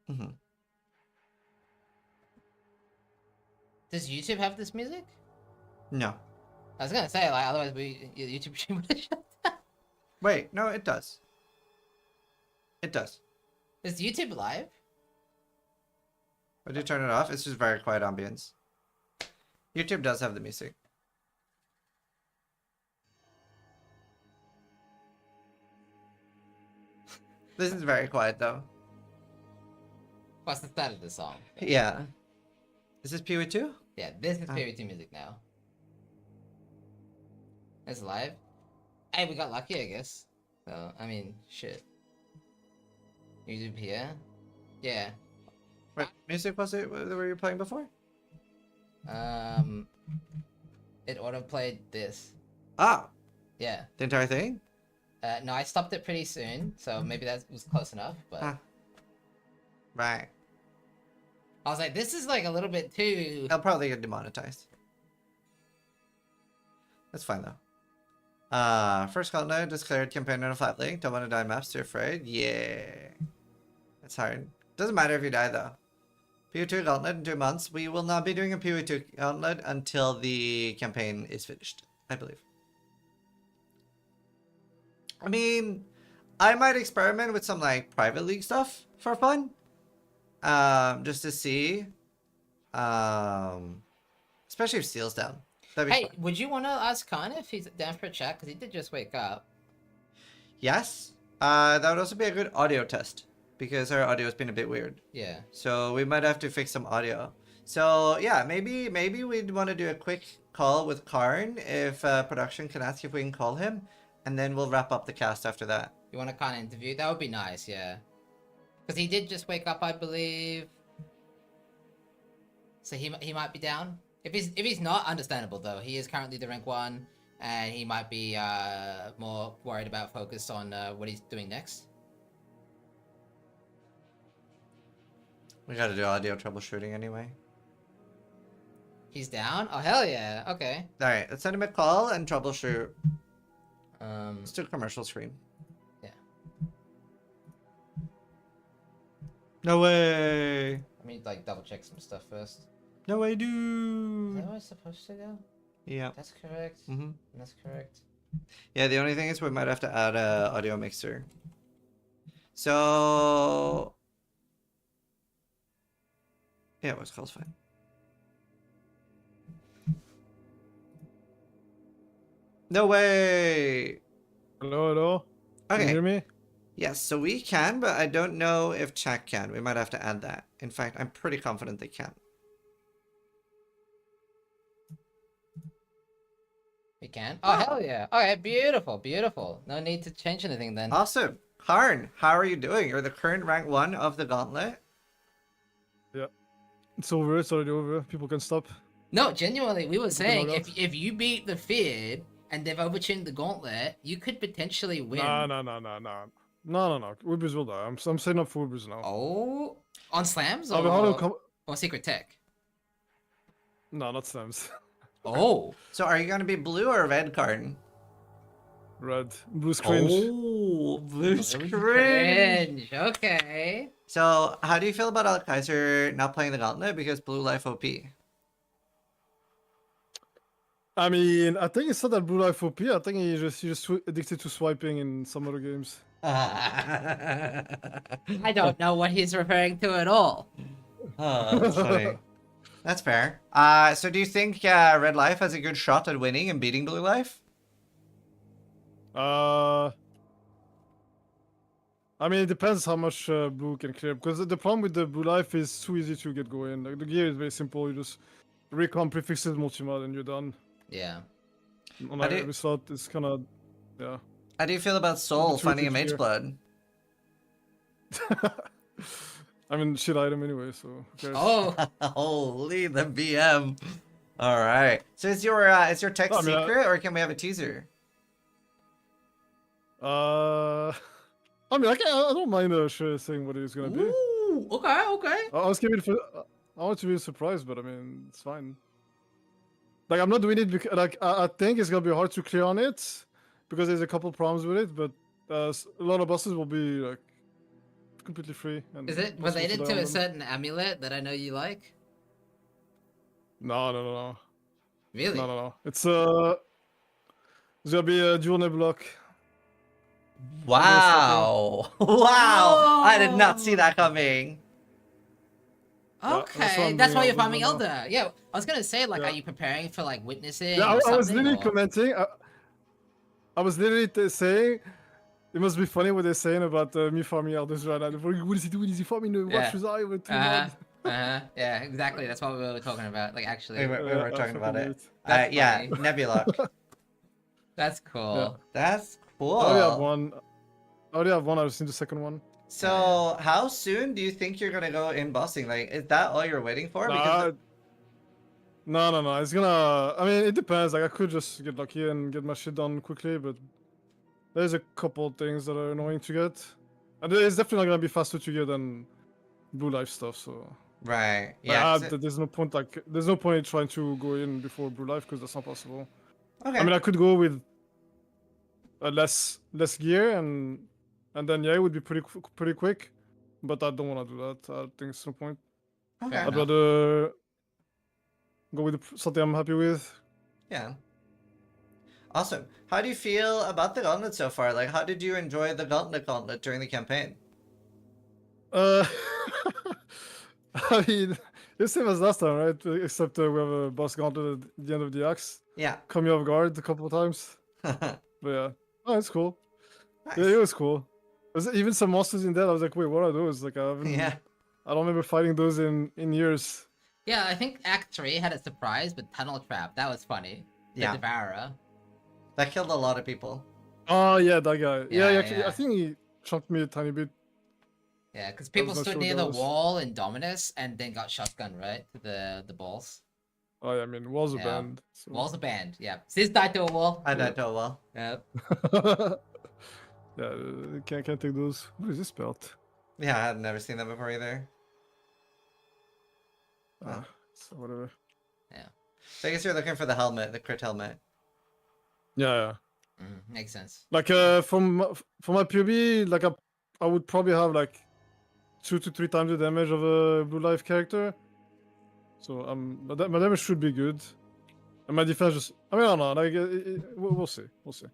Mhm. Does YouTube have this music? No. I was gonna say, like, otherwise YouTube stream would have shut down. Wait, no, it does. It does. Is YouTube live? Would you turn it off? It's just very quiet ambience. YouTube does have the music. This is very quiet though. What's the start of the song? Yeah. Is this Pee-wee 2? Yeah, this is Ah. PvT music now. It's live. Hey, we got lucky, I guess. So, I mean, shit. YouTube here? Yeah. What music was it that were you playing before? It auto-played this. Ah, Yeah. the entire thing? No, I stopped it pretty soon, so maybe that was close enough, but... Ah. Right. I was like, this is like a little bit too... I'll probably get demonetized. That's fine though. First Gauntlet declared campaign on a flat link. Don't want to die maps, too afraid. Yeah. That's hard. Doesn't matter if you die though. PO2 Gauntlet in 2 months. We will not be doing a PO2 Gauntlet until the campaign is finished, I believe. I mean, I might experiment with some like private league stuff for fun. Just to see. Especially if Steel's down. That'd be Hey, fun. would you want to ask Khan if he's down for a chat? Because he did just wake up. Yes. That would also be a good audio test. Because our audio has been a bit weird. Yeah. So we might have to fix some audio. So yeah, maybe we'd want to do a quick call with Karn if production can ask if we can call him. And then we'll wrap up the cast after that. You want a Khan interview? That would be nice, yeah. Because he did just wake up, I believe. So he might be down. If he's not, understandable though. He is currently the rank 1, and he might be more worried about focus on what he's doing next. We gotta do audio troubleshooting anyway. He's down? Oh hell yeah! Okay. Alright, let's send him a call and troubleshoot. Let's do commercial screen. Yeah. No way! Let me like double check some stuff first. No way, Is dude! that where it's supposed to go? Yeah. That's correct. Mm-hmm. That's correct. Yeah, the only thing is we might have to add a audio mixer. So... yeah, what's called fine. No way! Hello, hello. Can you Okay. hear me? Yes, so we can, but I don't know if chat can. We might have to add that. In fact, I'm pretty confident they can. We can? Oh hell yeah! Okay, beautiful, beautiful. No need to change anything then. Awesome. Karn, how are you doing? You're the current rank 1 of the Gauntlet. It's over. It's already over. People can stop. No, genuinely, we were saying log if you beat the Feared and they've overtuned the Gauntlet, you could potentially win. No. Weebers will die. I'm setting up for Weebers now. Oh, on slams I'll be hard to or, come. or secret tech? No, not slams. Oh, So are you going to be blue or red, Karn? Red, blue cringe. Oh, blue screen. cringe. Okay. So how do you feel about Alkaiser not playing the Gauntlet because blue life OP? I mean, I think it's not that blue life OP. I think he's just addicted to swiping in some other games. I don't know what he's referring to at all. Oh, that's funny. That's fair. So do you think Red Life has a good shot at winning and beating Blue Life? I mean, it depends how much blue can clear. Because the problem with the blue life is too easy to get going. Like the gear is very simple. You just recon prefixes multimod and you're done. Yeah. On How do every slot, it's kind of yeah. How do you feel about Soul It's finding a really Mage clear. Blood? I mean, shit item anyway, so who cares? Oh, Holy, the BM. All right. So is your tech No, I mean, secret, or can we have a teaser? I mean, I don't mind saying what it's gonna be. ooh, okay, okay. I was giving it for. I want to be surprised, but I mean, it's fine. Like, I'm not doing it because, like, I think it's gonna be hard to clear on it because there's a couple problems with it. But a lot of bosses will be like completely free. And Is it possible related die to on a them. certain amulet that I know you like? No. Really? No. It's gonna be a dual neblock. Wow! Wow! I did not see that coming. Okay, I'm that's why doing you're farming Elder now. Elder. Yeah, I was gonna say, like, Yeah. are you preparing for, like, witnessing Yeah, or I was something, literally or- commenting. I was literally saying it must be funny what they're saying about me farming elders right now. What is he doing? Is he farming the Yeah. Watcher's Eye with 2 Uh-huh. mod? Yeah, exactly. That's what we were talking about. Like, actually, We were I talking about fucking it. knew That's Yeah, funny. Nebula. that's cool. That's cool. I already have one. I just need the second one. So, how soon do you think you're gonna go in bossing? Like, is that all you're waiting for? Because No. It's gonna. I mean, it depends. Like, I could just get lucky and get my shit done quickly, but there's a couple things that are annoying to get, and it's definitely not gonna be faster to get than Blue Life stuff. So right, Like, yeah. 'Cause there's no point. Like, there's no point in trying to go in before Blue Life because that's not possible. okay. I mean, I could go with less gear and then yeah, it would be pretty quick, but I don't want to do that. I think it's no point. okay. Fair I'd enough. rather go with something I'm happy with. Yeah. Awesome. How do you feel about the Gauntlet so far? Like, how did you enjoy the Gauntlet during the campaign? I mean, it's same as last time, right? Except we have a boss gauntlet at the end of the axe. Yeah. Caught me off guard a couple of times. Nice. But yeah, oh, it's cool. Yeah, it was cool. There's even some monsters in there. I was like, wait, what are those? Like, Yeah. I don't remember fighting those in years. Yeah, I think Act 3 had a surprise with Tunnel Trap. That was funny. The Yeah. Devourer. That killed a lot of people. Oh yeah, that guy. Yeah, Yeah, actually, yeah. I think he chunked me a tiny bit. Yeah, because people was not stood sure near that the was- wall in Dominus and then got shotgun, right? To the balls. Oh yeah, I mean, walls are Yeah. banned. So. Walls are banned, yeah. Sis died to a wall. I died to a well. Yep. Yeah, can't take those. What is this belt? Yeah, I had never seen that before either. So whatever. So I guess you're looking for the helmet, the crit helmet. Yeah. Makes sense. Like from my POB, like I would probably have like 2 to 3 times the damage of a Blue Life character. So my damage should be good, and my defense just. I mean, I don't know. Like we'll see. We'll see.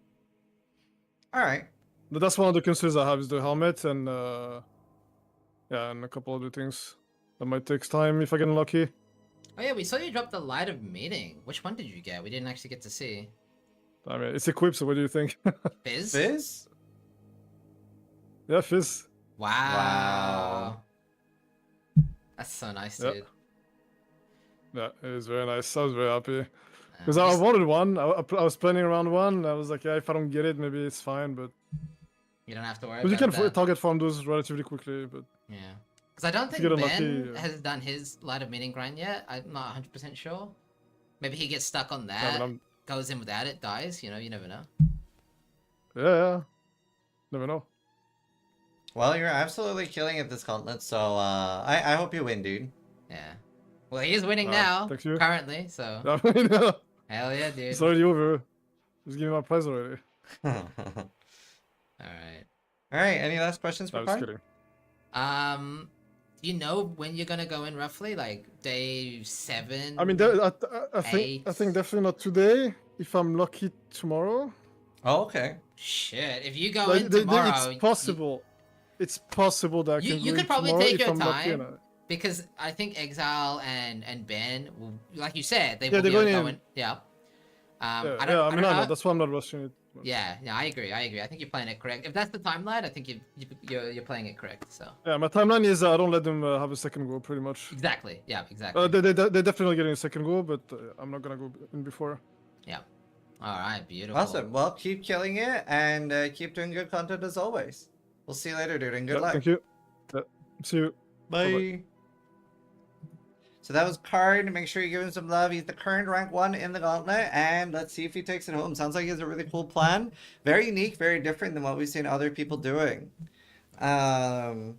All right. But that's one of the concerns I have is the helmet and yeah, and a couple other things that might take time if I get unlucky. Oh yeah, we saw you drop the Light of Meeting. Which one did you get? We didn't actually get to see. I mean, it's equipped. So what do you think? Fizz? Fizz? Yeah, Fizz. Wow. That's so nice, Yep. dude. Yeah, it was very nice. I was very happy. Because You I s- wanted one. I was planning around one. I was like, yeah, if I don't get it, maybe it's fine. But You don't have to worry you about can that. target farm those relatively quickly. But Yeah. Because I don't If think you Ben get unlucky, has done his Light of Meeting grind yet. I'm not 100% sure. Maybe he gets stuck on yeah, that, but I'm, goes in without it, dies. You know, you never know. yeah, never know. Well, you're absolutely killing it this gauntlet, so I hope you win, dude. Yeah. Well, he is winning Alright, now, thank you. currently, so. I mean, Hell yeah, dude. it's already over. Just give me my prize already. All Alright. right. Any last questions I for was Karn? kidding. Do you know when you're gonna go in roughly? Like day 7? I mean, I think definitely not today. If I'm lucky tomorrow, Oh, okay. Shit, if you go like, in tomorrow, it's possible. It's possible that I You- can you go could in probably tomorrow take if your I'm lucky time. enough. because I think Exile and Ben will, like you said, they Yeah, will be they're able to going go in. in. Yeah. Yeah, I don't, yeah, I I mean, don't I know. know. That's why I'm not rushing it. Yeah, I agree. I think you're playing it correct. If that's the timeline, I think you're playing it correct. So Yeah, my timeline is I don't let them have a second go, pretty much. exactly. Yeah, exactly. They're definitely getting a second go, but I'm not gonna go in before. All right, beautiful. Awesome. Well, keep killing it and keep doing good content as always. We'll see you later, dude, and good Yeah, luck. Thank you. Yeah, see you. Bye. Bye-bye. So that was Karn. Make sure you give him some love. He's the current rank 1 in the gauntlet, and let's see if he takes it home. Sounds like he has a really cool plan. Very unique, very different than what we've seen other people doing. You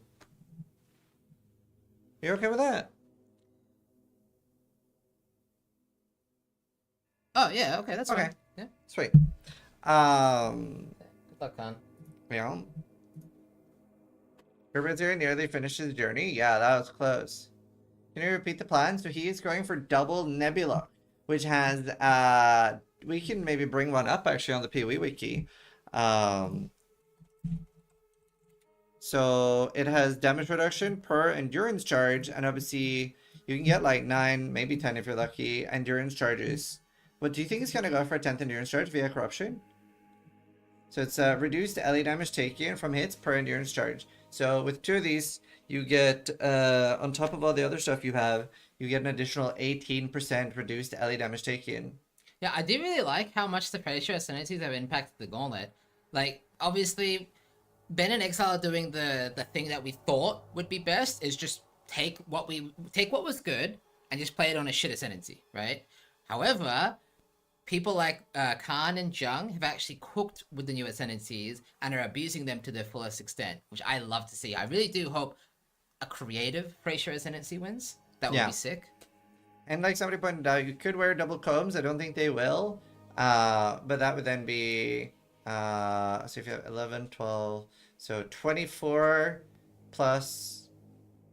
okay with that? Oh yeah, okay, that's Okay. fine. Yeah, Sweet. good luck, Khan. Yeah. Atziri nearly finished his journey. Yeah, that was close. Can you repeat the plan? So he is going for double Nebula, which has we can maybe bring one up actually on the PoE wiki. So it has damage reduction per endurance charge, and obviously you can get like 9, maybe 10 if you're lucky, endurance charges. But do you think it's gonna go for a 10th endurance charge via corruption? So it's reduced LE damage taken from hits per endurance charge. So with 2 of these, you get, on top of all the other stuff you have, you get an additional 18% reduced LE damage taken. Yeah, I do really like how much the pressure ascendancies have impacted the Gauntlet. Like, obviously, Ben and Exile are doing the thing that we thought would be best, is just take what was good and just play it on a shit ascendancy, right? However, people like Khan and Jung have actually cooked with the new ascendancies and are abusing them to their fullest extent, which I love to see. I really do hope a creative Frasier ascendancy wins. That would be sick. And like somebody pointed out, you could wear double combs. I don't think they will. But that would then be, so if you have 11, 12, so 24 plus,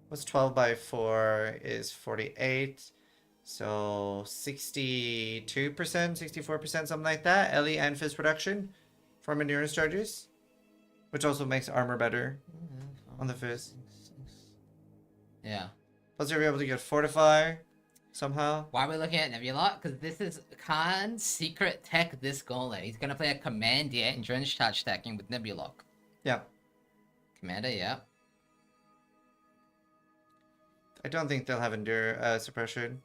what's 12 by 4 is 48. So 62%, 64%, something like that. LE and fizz production from endurance charges, which also makes armor better on the fizz. Yeah. Plus you'll be able to get fortify somehow. Why are we looking at Nebula? Because this is Khan's secret tech this Gauntlet. He's going to play a Commandier endurance charge stacking with Nebula. Yeah. Commander, yeah. I don't think they'll have endure suppression.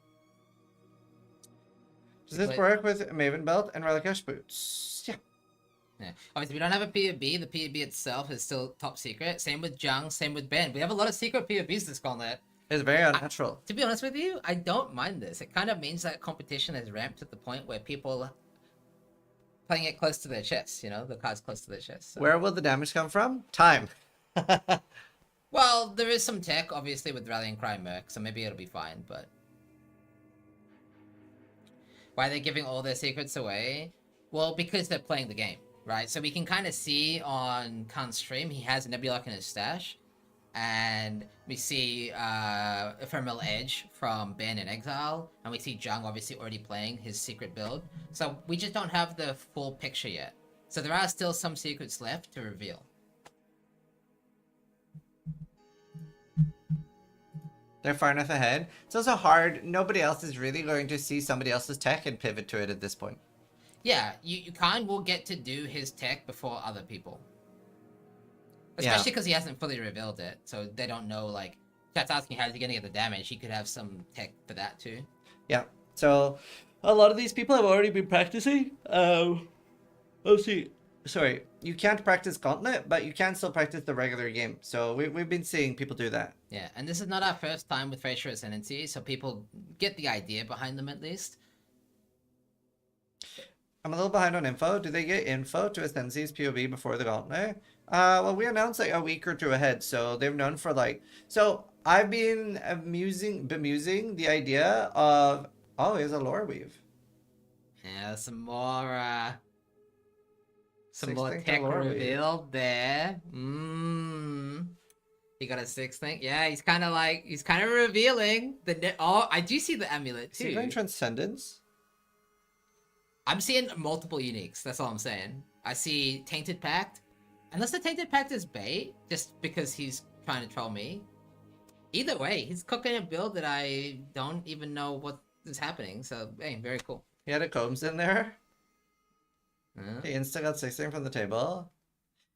Does this But- work with Maven Belt and Relicash Boots? Yeah. Yeah. Obviously, we don't have a POB. The POB itself is still top secret. Same with Jung, same with Ben. We have a lot of secret POBs this Gauntlet. It's very unnatural. To be honest with you, I don't mind this. It kind of means that competition has ramped to the point where people are playing it close to their chests, you know? The cards close to their chests. So. Where will the damage come from? Time. Well, there is some tech, obviously, with Rallying Cry Merc, so maybe it'll be fine, but... Why are they giving all their secrets away? Well, because they're playing the game, right? So we can kind of see on Khan's stream, he has a Nebulok in his stash. And we see Ephemeral Edge from Ben and Exile. And we see Jung obviously already playing his secret build. So we just don't have the full picture yet. So there are still some secrets left to reveal. They're far enough ahead. It's also hard. Nobody else is really going to see somebody else's tech and pivot to it at this point. Yeah, you Khan will get to do his tech before other people. Especially because he hasn't fully revealed it, so they don't know, like, chat's asking how's he gonna get the damage, he could have some tech for that too. Yeah, so a lot of these people have already been practicing. Sorry, you can't practice Gauntlet, but you can still practice the regular game. So we've been seeing people do that. Yeah, and this is not our first time with Frasier Ascendancy, so people get the idea behind them at least. I'm a little behind on info. Do they get info to Ascendancy's POV before the Gauntlet? Well, we announced like a week or two ahead, so they've known for like... So I've been bemusing the idea of... Oh, here's a lore weave. Yeah, some more Six link tech lore weave. revealed there. He got a 6 link. Yeah, he's kind of revealing the... Oh, I do see the amulet Is he too. going Transcendence? I'm seeing multiple uniques, that's all I'm saying. I see Tainted Pact. Unless the Tainted Pact is bait, just because he's trying to troll me. Either way, he's cooking a build that I don't even know what is happening, so, hey, very cool. He had a Combs in there. He insta got 6 from the table.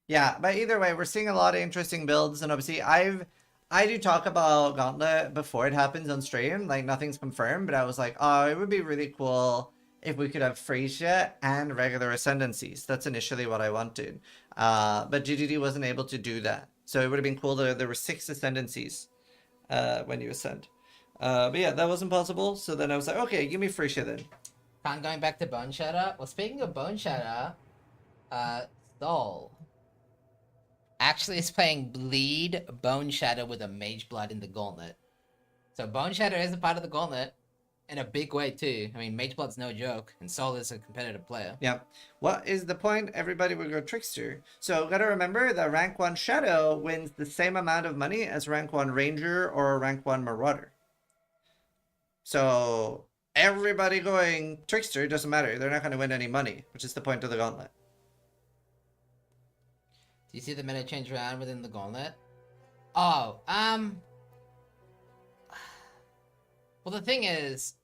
Yeah, but either way, we're seeing a lot of interesting builds, and obviously I do talk about Gauntlet before it happens on stream, like nothing's confirmed, but I was like, oh, it would be really cool if we could have Frasier and regular Ascendancies. That's initially what I wanted. But GGD wasn't able to do that. So it would have been cool that there were 6 Ascendancies when you ascend. But yeah, that wasn't possible. So then I was like, okay, give me Frasier then. Khan going back to Bone Shatter. Well, speaking of Bone Shatter, Stol actually is playing Bleed Bone Shatter with a Mage Blood in the Gauntlet. So Bone Shatter is a part of the Gauntlet. In a big way too. I mean, Mage Blood's no joke, and Sol is a competitive player. Yeah. What is the point? Everybody would go Trickster. So gotta remember that rank 1 Shadow wins the same amount of money as rank 1 Ranger or rank 1 Marauder. So everybody going Trickster doesn't matter. They're not going to win any money, which is the point of the Gauntlet. Do you see the meta change around within the Gauntlet? Oh, well, the thing is,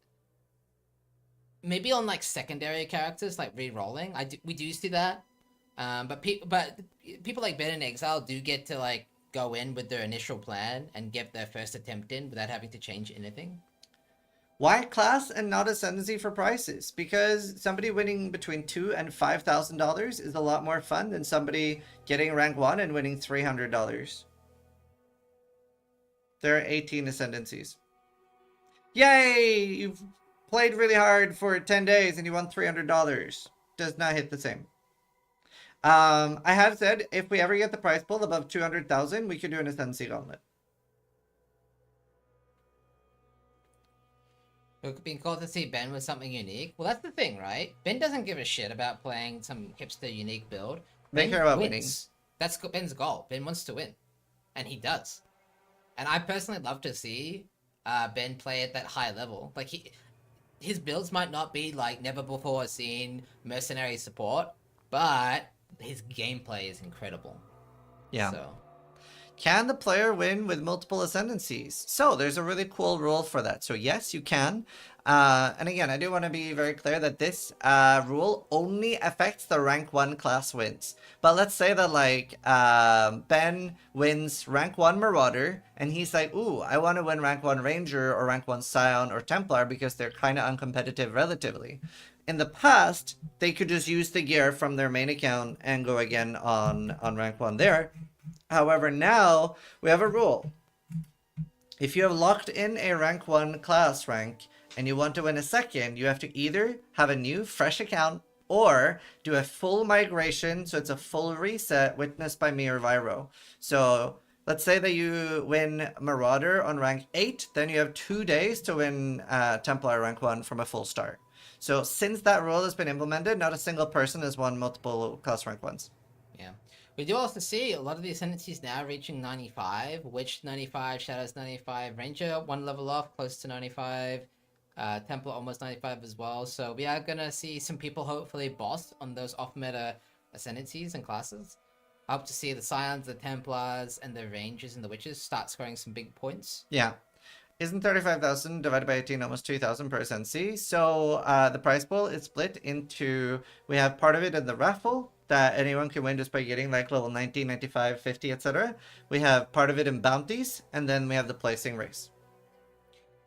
maybe on like secondary characters, like re-rolling, we do see that. But people like Ben and Exile do get to like go in with their initial plan and get their first attempt in without having to change anything. Why class and not ascendancy for prices? Because somebody winning between $2,000 and $5,000 is a lot more fun than somebody getting rank 1 and winning $300. There are 18 ascendancies. Yay! You've played really hard for 10 days and you won $300. Does not hit the same. I have said if we ever get the prize pool above 200,000, we could do an ascendancy gauntlet. It would be cool to see Ben with something unique. Well, that's the thing, right? Ben doesn't give a shit about playing some hipster unique build. They care about winning. That's Ben's goal. Ben wants to win. And he does. And I personally love to see Ben play at that high level. Like, his builds might not be like never before seen mercenary support, but his gameplay is incredible. Yeah. So. Can the player win with multiple ascendancies? So there's a really cool rule for that. So yes, you can. And again, I do want to be very clear that this rule only affects the rank 1 class wins. But let's say that like Ben wins rank 1 Marauder and he's like, ooh, I want to win rank 1 Ranger or rank 1 Scion or Templar because they're kind of uncompetitive relatively. In the past, they could just use the gear from their main account and go again on rank 1 there. However, now we have a rule. If you have locked in a rank 1 class rank and you want to win a second, you have to either have a new fresh account or do a full migration, so it's a full reset witnessed by me or Viro. So let's say that you win Marauder on rank 8, then you have 2 days to win Templar rank 1 from a full start. So since that rule has been implemented, not a single person has won multiple class rank 1s. Yeah. We do also see a lot of the ascendancies now reaching 95. Witch 95, Shadows 95, Ranger 1 level off, close to 95. Templar almost 95 as well. So we are going to see some people hopefully boss on those off-meta ascendancies and classes. I hope to see the Scions, the Templars, and the Rangers and the Witches start scoring some big points. Yeah. Isn't 35,000 divided by 18 almost 2,000 per ascendancy? So the prize pool is split into, we have part of it in the raffle that anyone can win just by getting like level 90, 95, 50, etc. We have part of it in bounties, and then we have the placing race.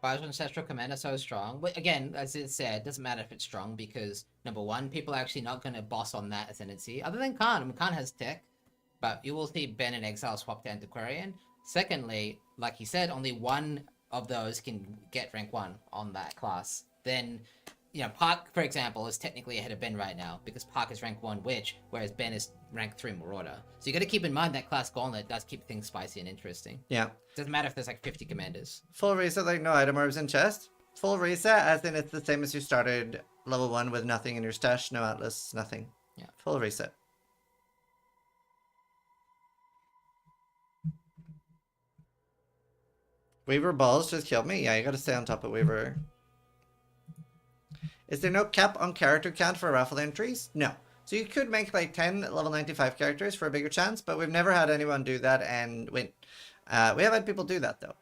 Fire's Ancestral Command is so strong. But again, as it said, it doesn't matter if it's strong because, number one, people are actually not going to boss on that ascendancy. Other than Khan. I mean, Khan has tech, but you will see Ben and Exile swap to Antiquarian. Secondly, like he said, only one of those can get rank 1 on that class. Then, you know, Park, for example, is technically ahead of Ben right now because Park is rank 1 Witch, whereas Ben is rank 3 Marauder. So you got to keep in mind that class Gauntlet does keep things spicy and interesting. Yeah. Doesn't matter if there's like 50 commanders. Full reset, like no item orbs in chest. Full reset, as in it's the same as you started level 1 with nothing in your stash, no atlas, nothing. Yeah. Full reset. Weaver balls just killed me? Yeah, you gotta stay on top of Weaver. Is there no cap on character count for raffle entries? No. So you could make like 10 level 95 characters for a bigger chance, but we've never had anyone do that and win. We have had people do that though.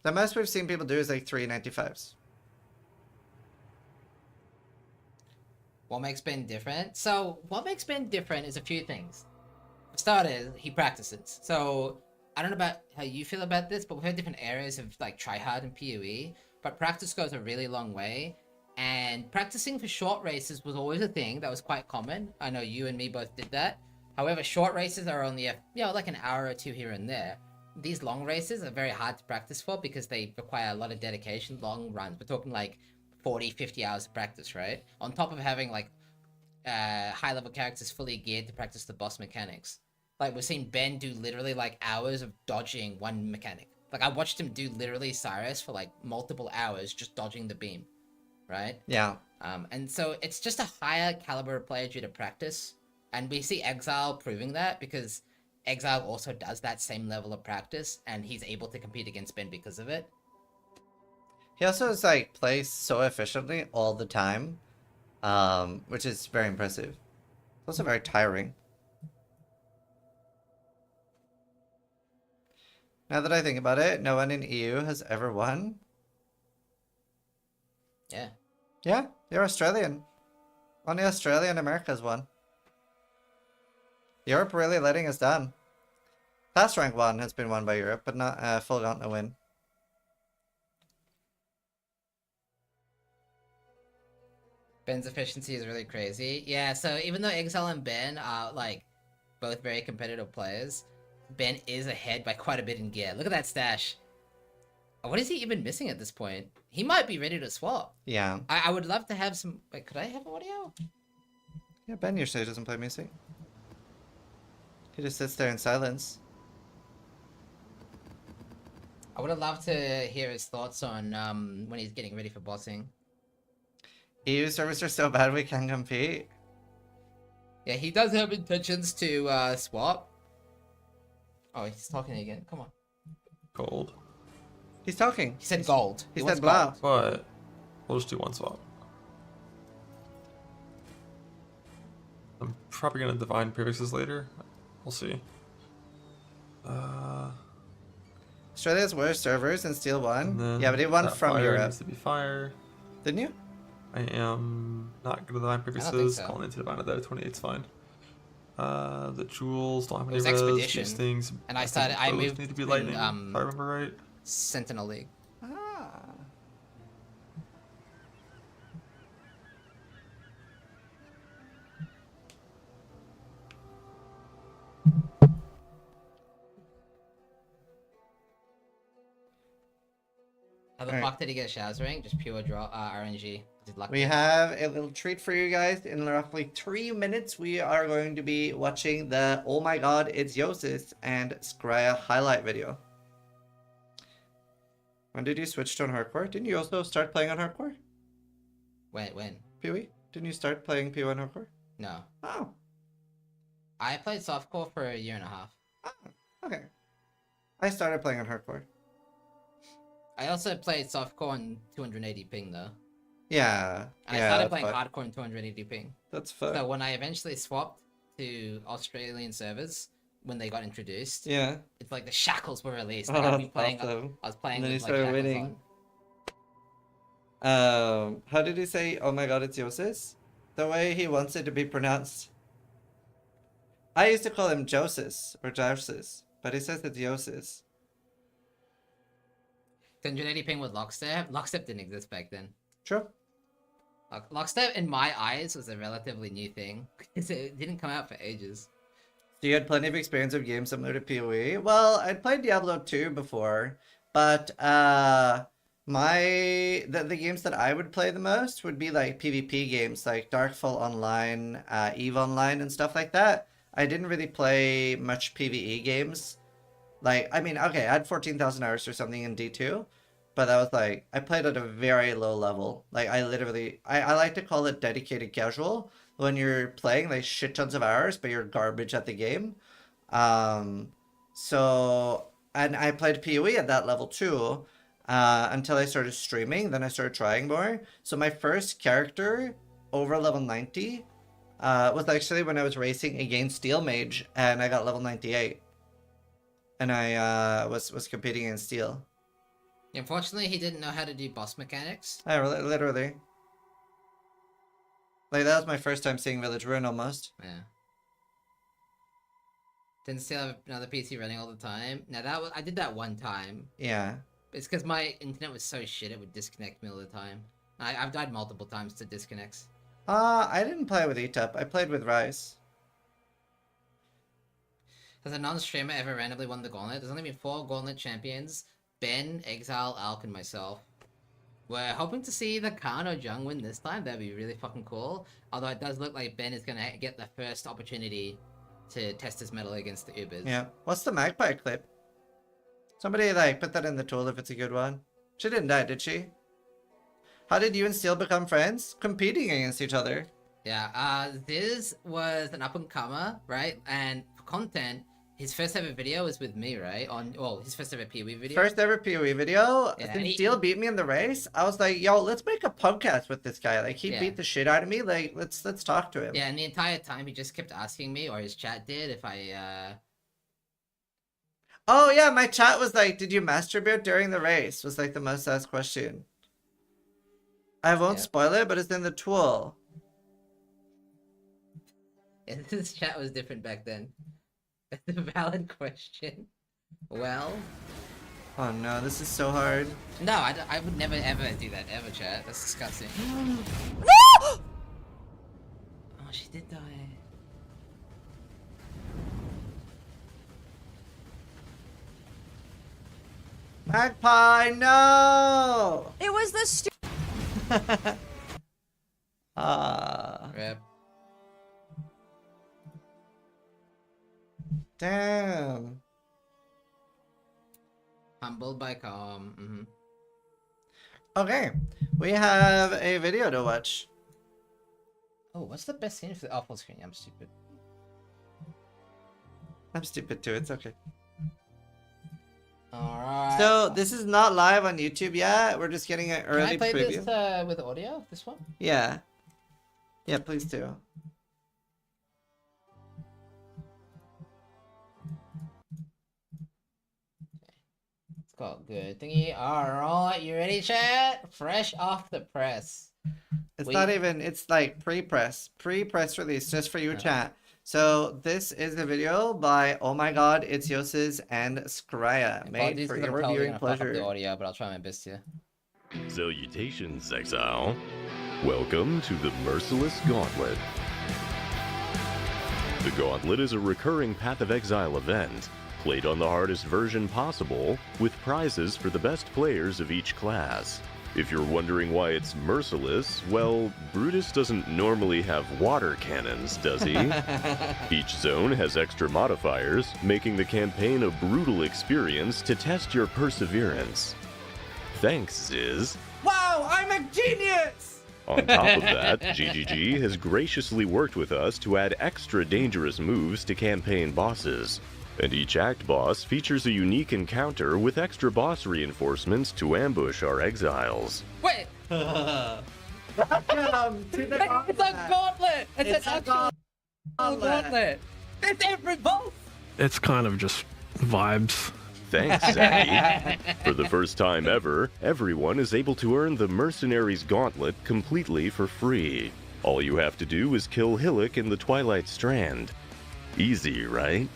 The most we've seen people do is like 3 95s. What makes Ben different? So, what makes Ben different is a few things. For starters, he practices. So, I don't know about how you feel about this, but we've had different areas of like tryhard and PoE, but practice goes a really long way. And practicing for short races was always a thing that was quite common. I know you and me both did that. However, short races are only like an hour or two here and there. These long races are very hard to practice for because they require a lot of dedication, long runs. We're talking like 40, 50 hours of practice, right? On top of having like high level characters fully geared to practice the boss mechanics. Like we've seen Ben do literally like hours of dodging one mechanic. Like I watched him do literally Cyrus for like multiple hours just dodging the beam, right? Yeah. And so it's just a higher caliber player due to practice. And we see Exile proving that because Exile also does that same level of practice and he's able to compete against Ben because of it. He also is like plays so efficiently all the time, which is very impressive. It's also very tiring. Now that I think about it, no one in EU has ever won. Yeah. Yeah, you're Australian. Only Australia and America has won. Europe really letting us down. Fast rank 1 has been won by Europe, but not a full Gauntlet win. Ben's efficiency is really crazy. Yeah, so even though Exile and Ben are like both very competitive players, Ben is ahead by quite a bit in gear. Look at that stash. What is he even missing at this point? He might be ready to swap. Yeah. I would love to have some... Wait, could I have audio? Yeah, Ben usually doesn't play music. He just sits there in silence. I would have loved to hear his thoughts on when he's getting ready for bossing. EU servers are so bad we can't compete. Yeah, he does have intentions to swap. Oh, he's talking again. Come on. Gold. He's talking. He said gold. He wants said blah. gold. But we'll just do one swap. I'm probably gonna divine prefixes later. We'll see. Australia's worst servers and Steel And won. then Yeah, but he won that from fire Europe. needs to be fire. Didn't you? I am not gonna divine think prefixes. so. Calling into divine though. 28's fine. The jewels don't have It any was res. Expedition, These things. and I think started- I both moved need to be in, lightning. If I remember right. Sentinel League. Ah. How the Alright. fuck did he get a Shaz ring? Just pure draw RNG. Just luck. We have a little treat for you guys. In roughly 3 minutes, we are going to be watching the Oh My God, It's Yosis and Skria highlight video. When did you switch to on hardcore? Didn't you also start playing on hardcore? When? PoE? Didn't you start playing PoE on hardcore? No. Oh, I played softcore for a year and a half. okay. I started playing on hardcore. I also played softcore on 280 ping though. Yeah. And yeah, I started that's playing fun. hardcore on 280 ping. That's fun. So when I eventually swapped to Australian servers, when they got introduced, Yeah. it's like the shackles were released. Oh, Like, I'd be that's playing, awesome. I was playing And then with you like started shackles winning. on. How did he say, oh my god, it's Yosis? The way he wants it to be pronounced. I used to call him Josis or Josis, but he says it's Yosis. 280 ping with Lockstep. Lockstep didn't exist back then. True. Lockstep, in my eyes, was a relatively new thing. Because it didn't come out for ages. So you had plenty of experience of games similar to PoE. Well, I'd played Diablo 2 before, but the games that I would play the most would be like PvP games like Darkfall Online, EVE Online, and stuff like that. I didn't really play much PvE games. Like, I mean, okay, I had 14,000 hours or something in D2, but that was like, I played at a very low level. Like, I like to call it dedicated casual. When you're playing like shit tons of hours, but you're garbage at the game. So, and I played PoE at that level too, until I started streaming. Then I started trying more. So my first character over level 90 was actually when I was racing against Steel Mage, and I got level 98. And I was competing in Steel. Unfortunately, he didn't know how to do boss mechanics. Literally. Like, that was my first time seeing Village Ruin, almost. Yeah. Didn't still have another PC running all the time. Now I did that one time. Yeah. It's because my internet was so shit it would disconnect me all the time. I've died multiple times to disconnects. I didn't play with ETUP. I played with Rise. Has a non-streamer ever randomly won the Gauntlet? There's only been 4 Gauntlet champions. Ben, Exile, Alk, and myself. We're hoping to see the Khan or Jung win this time. That'd be really fucking cool. Although it does look like Ben is gonna get the first opportunity to test his mettle against the Ubers. Yeah. What's the Magpie clip? Somebody, like, put that in the tool if it's a good one. She didn't die, did she? How did you and Steel become friends? Competing against each other. Yeah, this was an up-and-comer, right? And for content, his first ever video was with me, right? His first ever PoE video. First ever PoE video. Yeah, Since Steel beat me in the race, I was like, yo, let's make a podcast with this guy. Like, he Yeah. beat the shit out of me. Like, let's talk to him. Yeah, and the entire time he just kept asking me, or his chat did, if I, Oh yeah, my chat was like, "Did you masturbate during the race?" Was like the most asked question. I won't Yeah. spoil it, but it's in the tool. And this chat was different back then. That's a valid question. Well, Oh no, this is so hard. no, I would never ever do that ever, chat. That's disgusting. Oh, she did die. Magpie, no! It was the Ah, Rip. damn. Humbled by calm. Okay, we have a video to watch. Oh, what's the best scene for the full screen? I'm stupid. I'm stupid too, it's okay. Alright. So, this is not live on YouTube yet. We're just getting an Can early I play preview. this with audio? This one? Yeah. Yeah, please do. It's called good thingy. Alright, you ready, chat? Fresh off the press. It's Wait. not even, it's like pre-press release just for you, chat. So this is a video by Oh My God, It's Yoses and Skraya, made Apologies for 'cause your I'm probably viewing gonna fuck up pleasure. Oh the audio, but I'll try my best here. Salutations, Exile. Welcome to the Merciless Gauntlet. The Gauntlet is a recurring Path of Exile event, played on the hardest version possible, with prizes for the best players of each class. If you're wondering why it's merciless, well, Brutus doesn't normally have water cannons, does he? Each zone has extra modifiers, making the campaign a brutal experience to test your perseverance. Thanks, Ziz. Wow, I'm a genius! On top of that, GGG has graciously worked with us to add extra dangerous moves to campaign bosses. And each act boss features a unique encounter with extra boss reinforcements to ambush our exiles. Wait! Welcome to the It's a gauntlet! It's an actual Gauntlet. gauntlet! It's every boss! It's kind of just vibes. Thanks, Zaki. For the first time ever, everyone is able to earn the Mercenaries Gauntlet completely for free. All you have to do is kill Hillock in the Twilight Strand. Easy, right?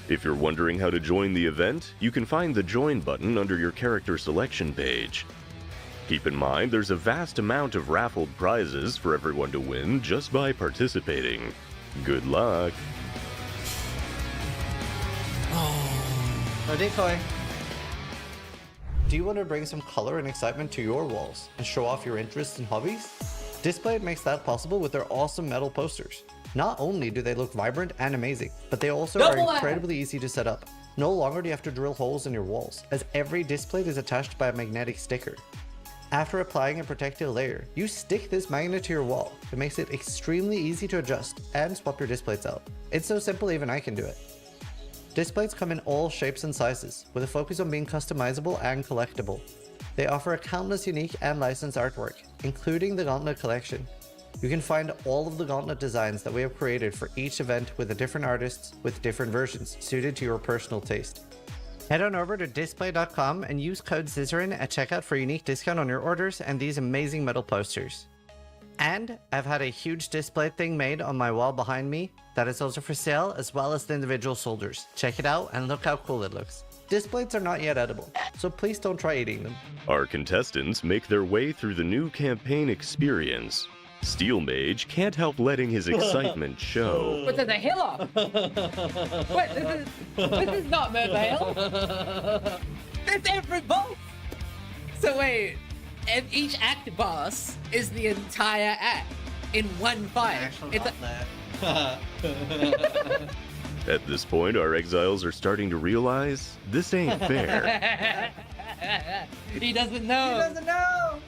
If you're wondering how to join the event, you can find the Join button under your character selection page. Keep in mind there's a vast amount of raffled prizes for everyone to win just by participating. Good luck! No decoy. Do you want to bring some color and excitement to your walls and show off your interests and hobbies? Displate makes that possible with their awesome metal posters. Not only do they look vibrant and amazing, but they also are incredibly easy to set up. No longer do you have to drill holes in your walls, as every displate is attached by a magnetic sticker. After applying a protective layer, you stick this magnet to your wall. It makes it extremely easy to adjust and swap your displates out. It's so simple even I can do it. Displates come in all shapes and sizes, with a focus on being customizable and collectible. They offer countless unique and licensed artwork, including the Gauntlet collection. You can find all of the Gauntlet designs that we have created for each event with the different artists with different versions suited to your personal taste. Head on over to display.com and use code Zizaran at checkout for a unique discount on your orders and these amazing metal posters. And I've had a huge display thing made on my wall behind me that is also for sale, as well as the individual soldiers. Check it out and look how cool it looks. Displates are not yet edible, so please don't try eating them. Our contestants make their way through the new campaign experience. Steel Mage can't help letting his excitement show. But there's a hill Wait, this is not Mervale. It's every boss! So wait, and each act boss is the entire act in one fight. It's At this point, our exiles are starting to realize this ain't fair. He doesn't know. He doesn't know!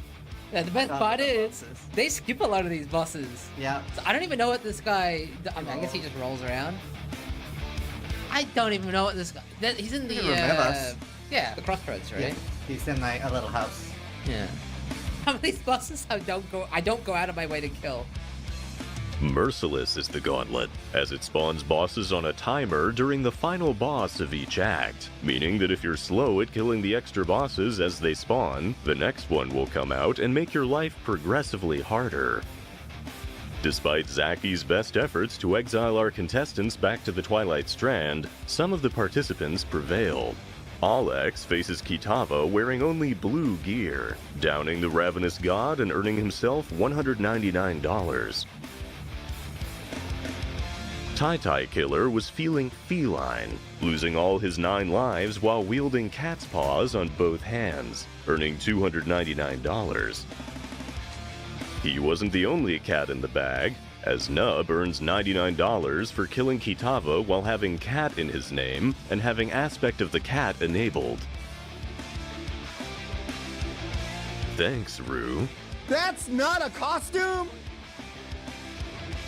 Yeah, the best part is they skip a lot of these bosses. Yeah. So I don't even know what this guy. I mean, I guess he just rolls around. I don't even know what this guy. He's in the. Yeah, the crossroads, right? Yeah. He's in like a little house. Yeah. How many bosses I don't go out of my way to kill? Merciless is the Gauntlet, as it spawns bosses on a timer during the final boss of each act, meaning that if you're slow at killing the extra bosses as they spawn, the next one will come out and make your life progressively harder. Despite Zaki's best efforts to exile our contestants back to the Twilight Strand, some of the participants prevailed. Alex faces Kitava wearing only blue gear, downing the Ravenous God and earning himself $199. Tai Killer was feeling feline, losing all his 9 lives while wielding cat's paws on both hands, earning $299. He wasn't the only cat in the bag, as Nub earns $99 for killing Kitava while having cat in his name and having aspect of the cat enabled. Thanks, Rue. That's not a costume!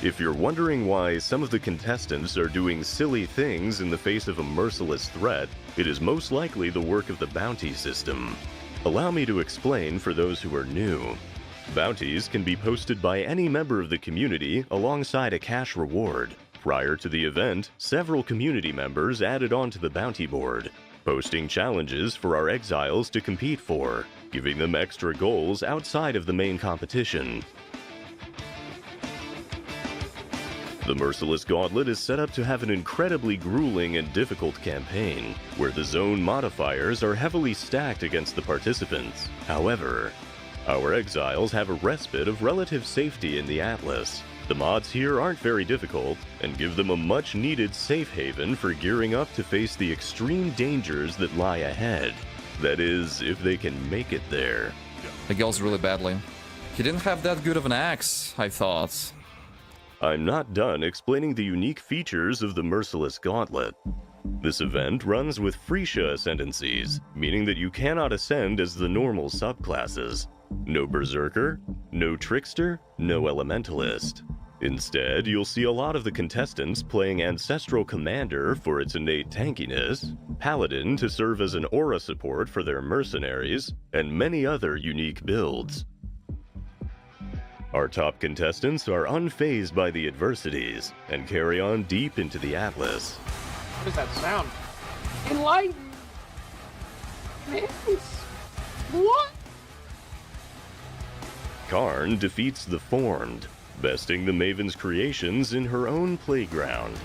If you're wondering why some of the contestants are doing silly things in the face of a merciless threat, it is most likely the work of the bounty system. Allow me to explain for those who are new. Bounties can be posted by any member of the community alongside a cash reward. Prior to the event, several community members added on to the bounty board, posting challenges for our exiles to compete for, giving them extra goals outside of the main competition. The Merciless Gauntlet is set up to have an incredibly grueling and difficult campaign, where the zone modifiers are heavily stacked against the participants. However, our exiles have a respite of relative safety in the Atlas. The mods here aren't very difficult, and give them a much-needed safe haven for gearing up to face the extreme dangers that lie ahead. That is, if they can make it there. He goes really badly. He didn't have that good of an axe, I thought. I'm not done explaining the unique features of the Merciless Gauntlet. This event runs with Freesia ascendancies, meaning that you cannot ascend as the normal subclasses. No Berserker, no Trickster, no Elementalist. Instead, you'll see a lot of the contestants playing Ancestral Commander for its innate tankiness, Paladin to serve as an aura support for their mercenaries, and many other unique builds. Our top contestants are unfazed by the adversities and carry on deep into the Atlas. What does that sound? Enlighten! What? Karn defeats the Formed, besting the Maven's creations in her own playground.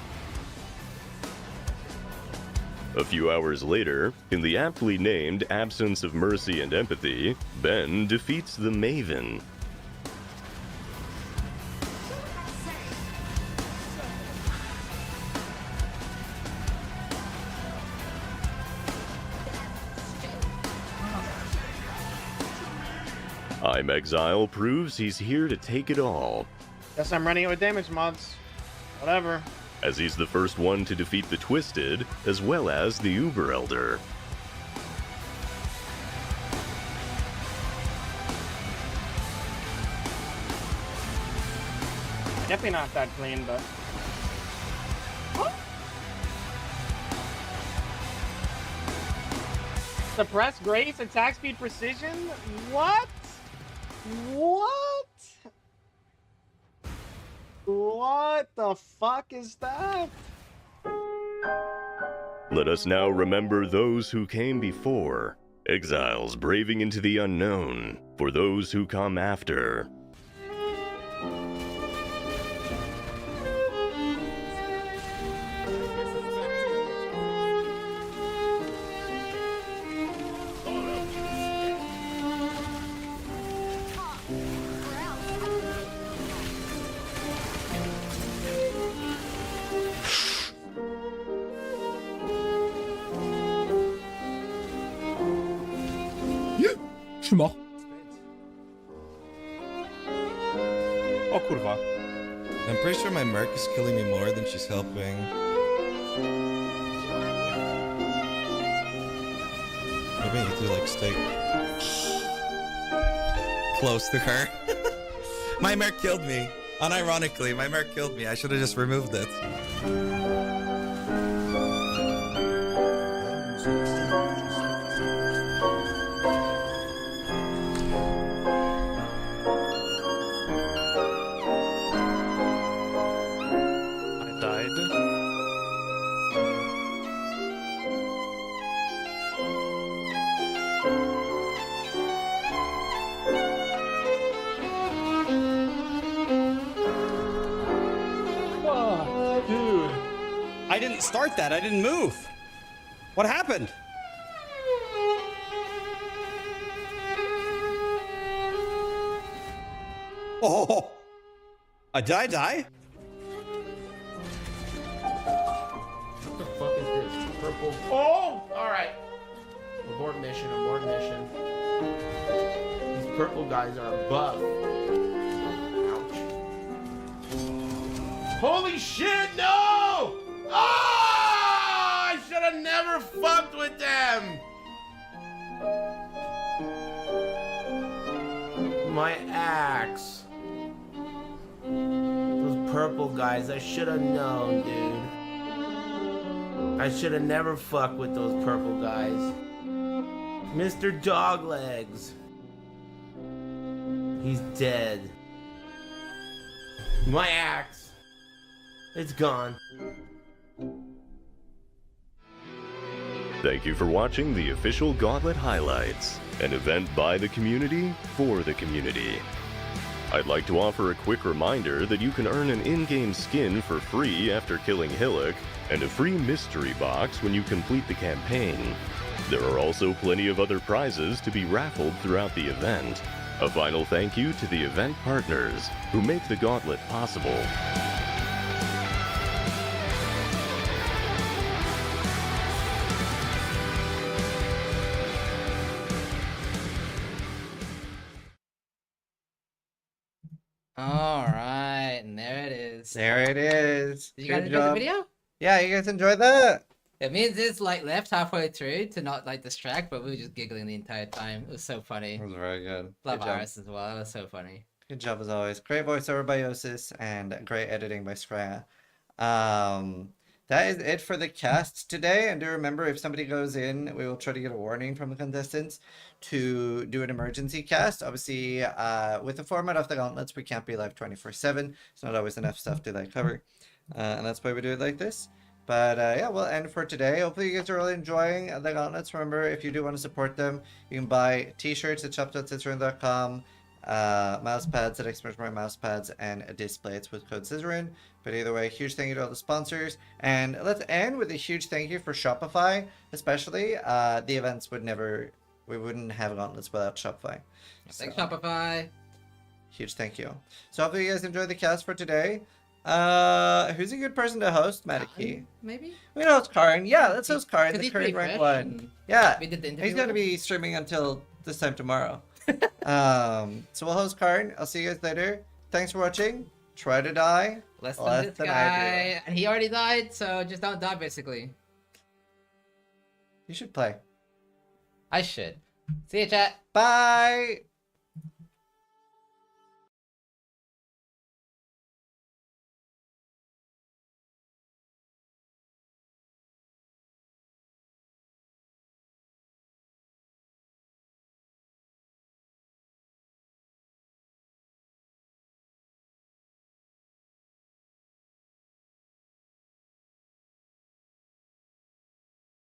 A few hours later, in the aptly named Absence of Mercy and Empathy, Ben defeats the Maven. Exile proves he's here to take it all. Guess I'm running it with damage mods. Whatever. As he's the first one to defeat the Twisted, as well as the Uber Elder. Definitely not that clean, but... Suppress Grace, attack speed, precision? What? What? What the fuck is that? Let us now remember those who came before, exiles braving into the unknown, for those who come after. mort. Oh kurwa. I'm pretty sure my Merc is killing me more than she's helping. Maybe I need to like stay close to her. My Merc killed me. Unironically, my Merc killed me. I should have just removed it. didn't start that. I didn't move. What happened? Oh, did I die? What the fuck is this? Purple. Oh! Alright. Abort mission, abort mission. These purple guys are buff. Ouch. Holy shit, no! Oh! I should have never fucked with them! My axe. Those purple guys, I should have known, dude. I should have never fucked with those purple guys. Mr. Doglegs. He's dead. My axe. It's gone. Thank you for watching the official Gauntlet Highlights, an event by the community for the community. I'd like to offer a quick reminder that you can earn an in-game skin for free after killing Hillock, and a free mystery box when you complete the campaign. There are also plenty of other prizes to be raffled throughout the event. A final thank you to the event partners who make the Gauntlet possible. Alright, and there it is. There it is. Did you guys Good enjoy the job. video? Yeah, you guys enjoyed that? It means it's like left halfway through to not like distract, but we were just giggling the entire time. It was so funny. It was very good. Love Good job. Iris as well. It was so funny. Good job as always. Great voiceover by Yosis and great editing by Skria. That is it for the cast today. And do remember, if somebody goes in, we will try to get a warning from the contestants to do an emergency cast. Obviously, with the format of the gauntlets, we can't be live 24/7. It's not always enough stuff to like cover, and that's why we do it like this. But yeah, we'll end for today. Hopefully you guys are really enjoying the gauntlets. Remember, if you do want to support them, you can buy t-shirts at shop.zizaran.com, mousepads at Experiment Mousepads, and Displates with code Zizaran. But either way, huge thank you to all the sponsors. And let's end with a huge thank you for Shopify, especially. The events would never, we wouldn't have gauntlets without Shopify. Thanks, Shopify. Huge thank you. So hopefully you guys enjoyed the cast for today. Who's a good person to host, Matiki? Maybe? We know it's Karin. Yeah, let's host Karin, the he's current pretty rank fresh one. and Yeah, we did the interview he's going to with be streaming until this time tomorrow. So we'll host Karin. I'll see you guys later. Thanks for watching. Try to die Less than this I do. guy. And he already died, so just don't die, basically. You should play. I should. See ya, chat. Bye!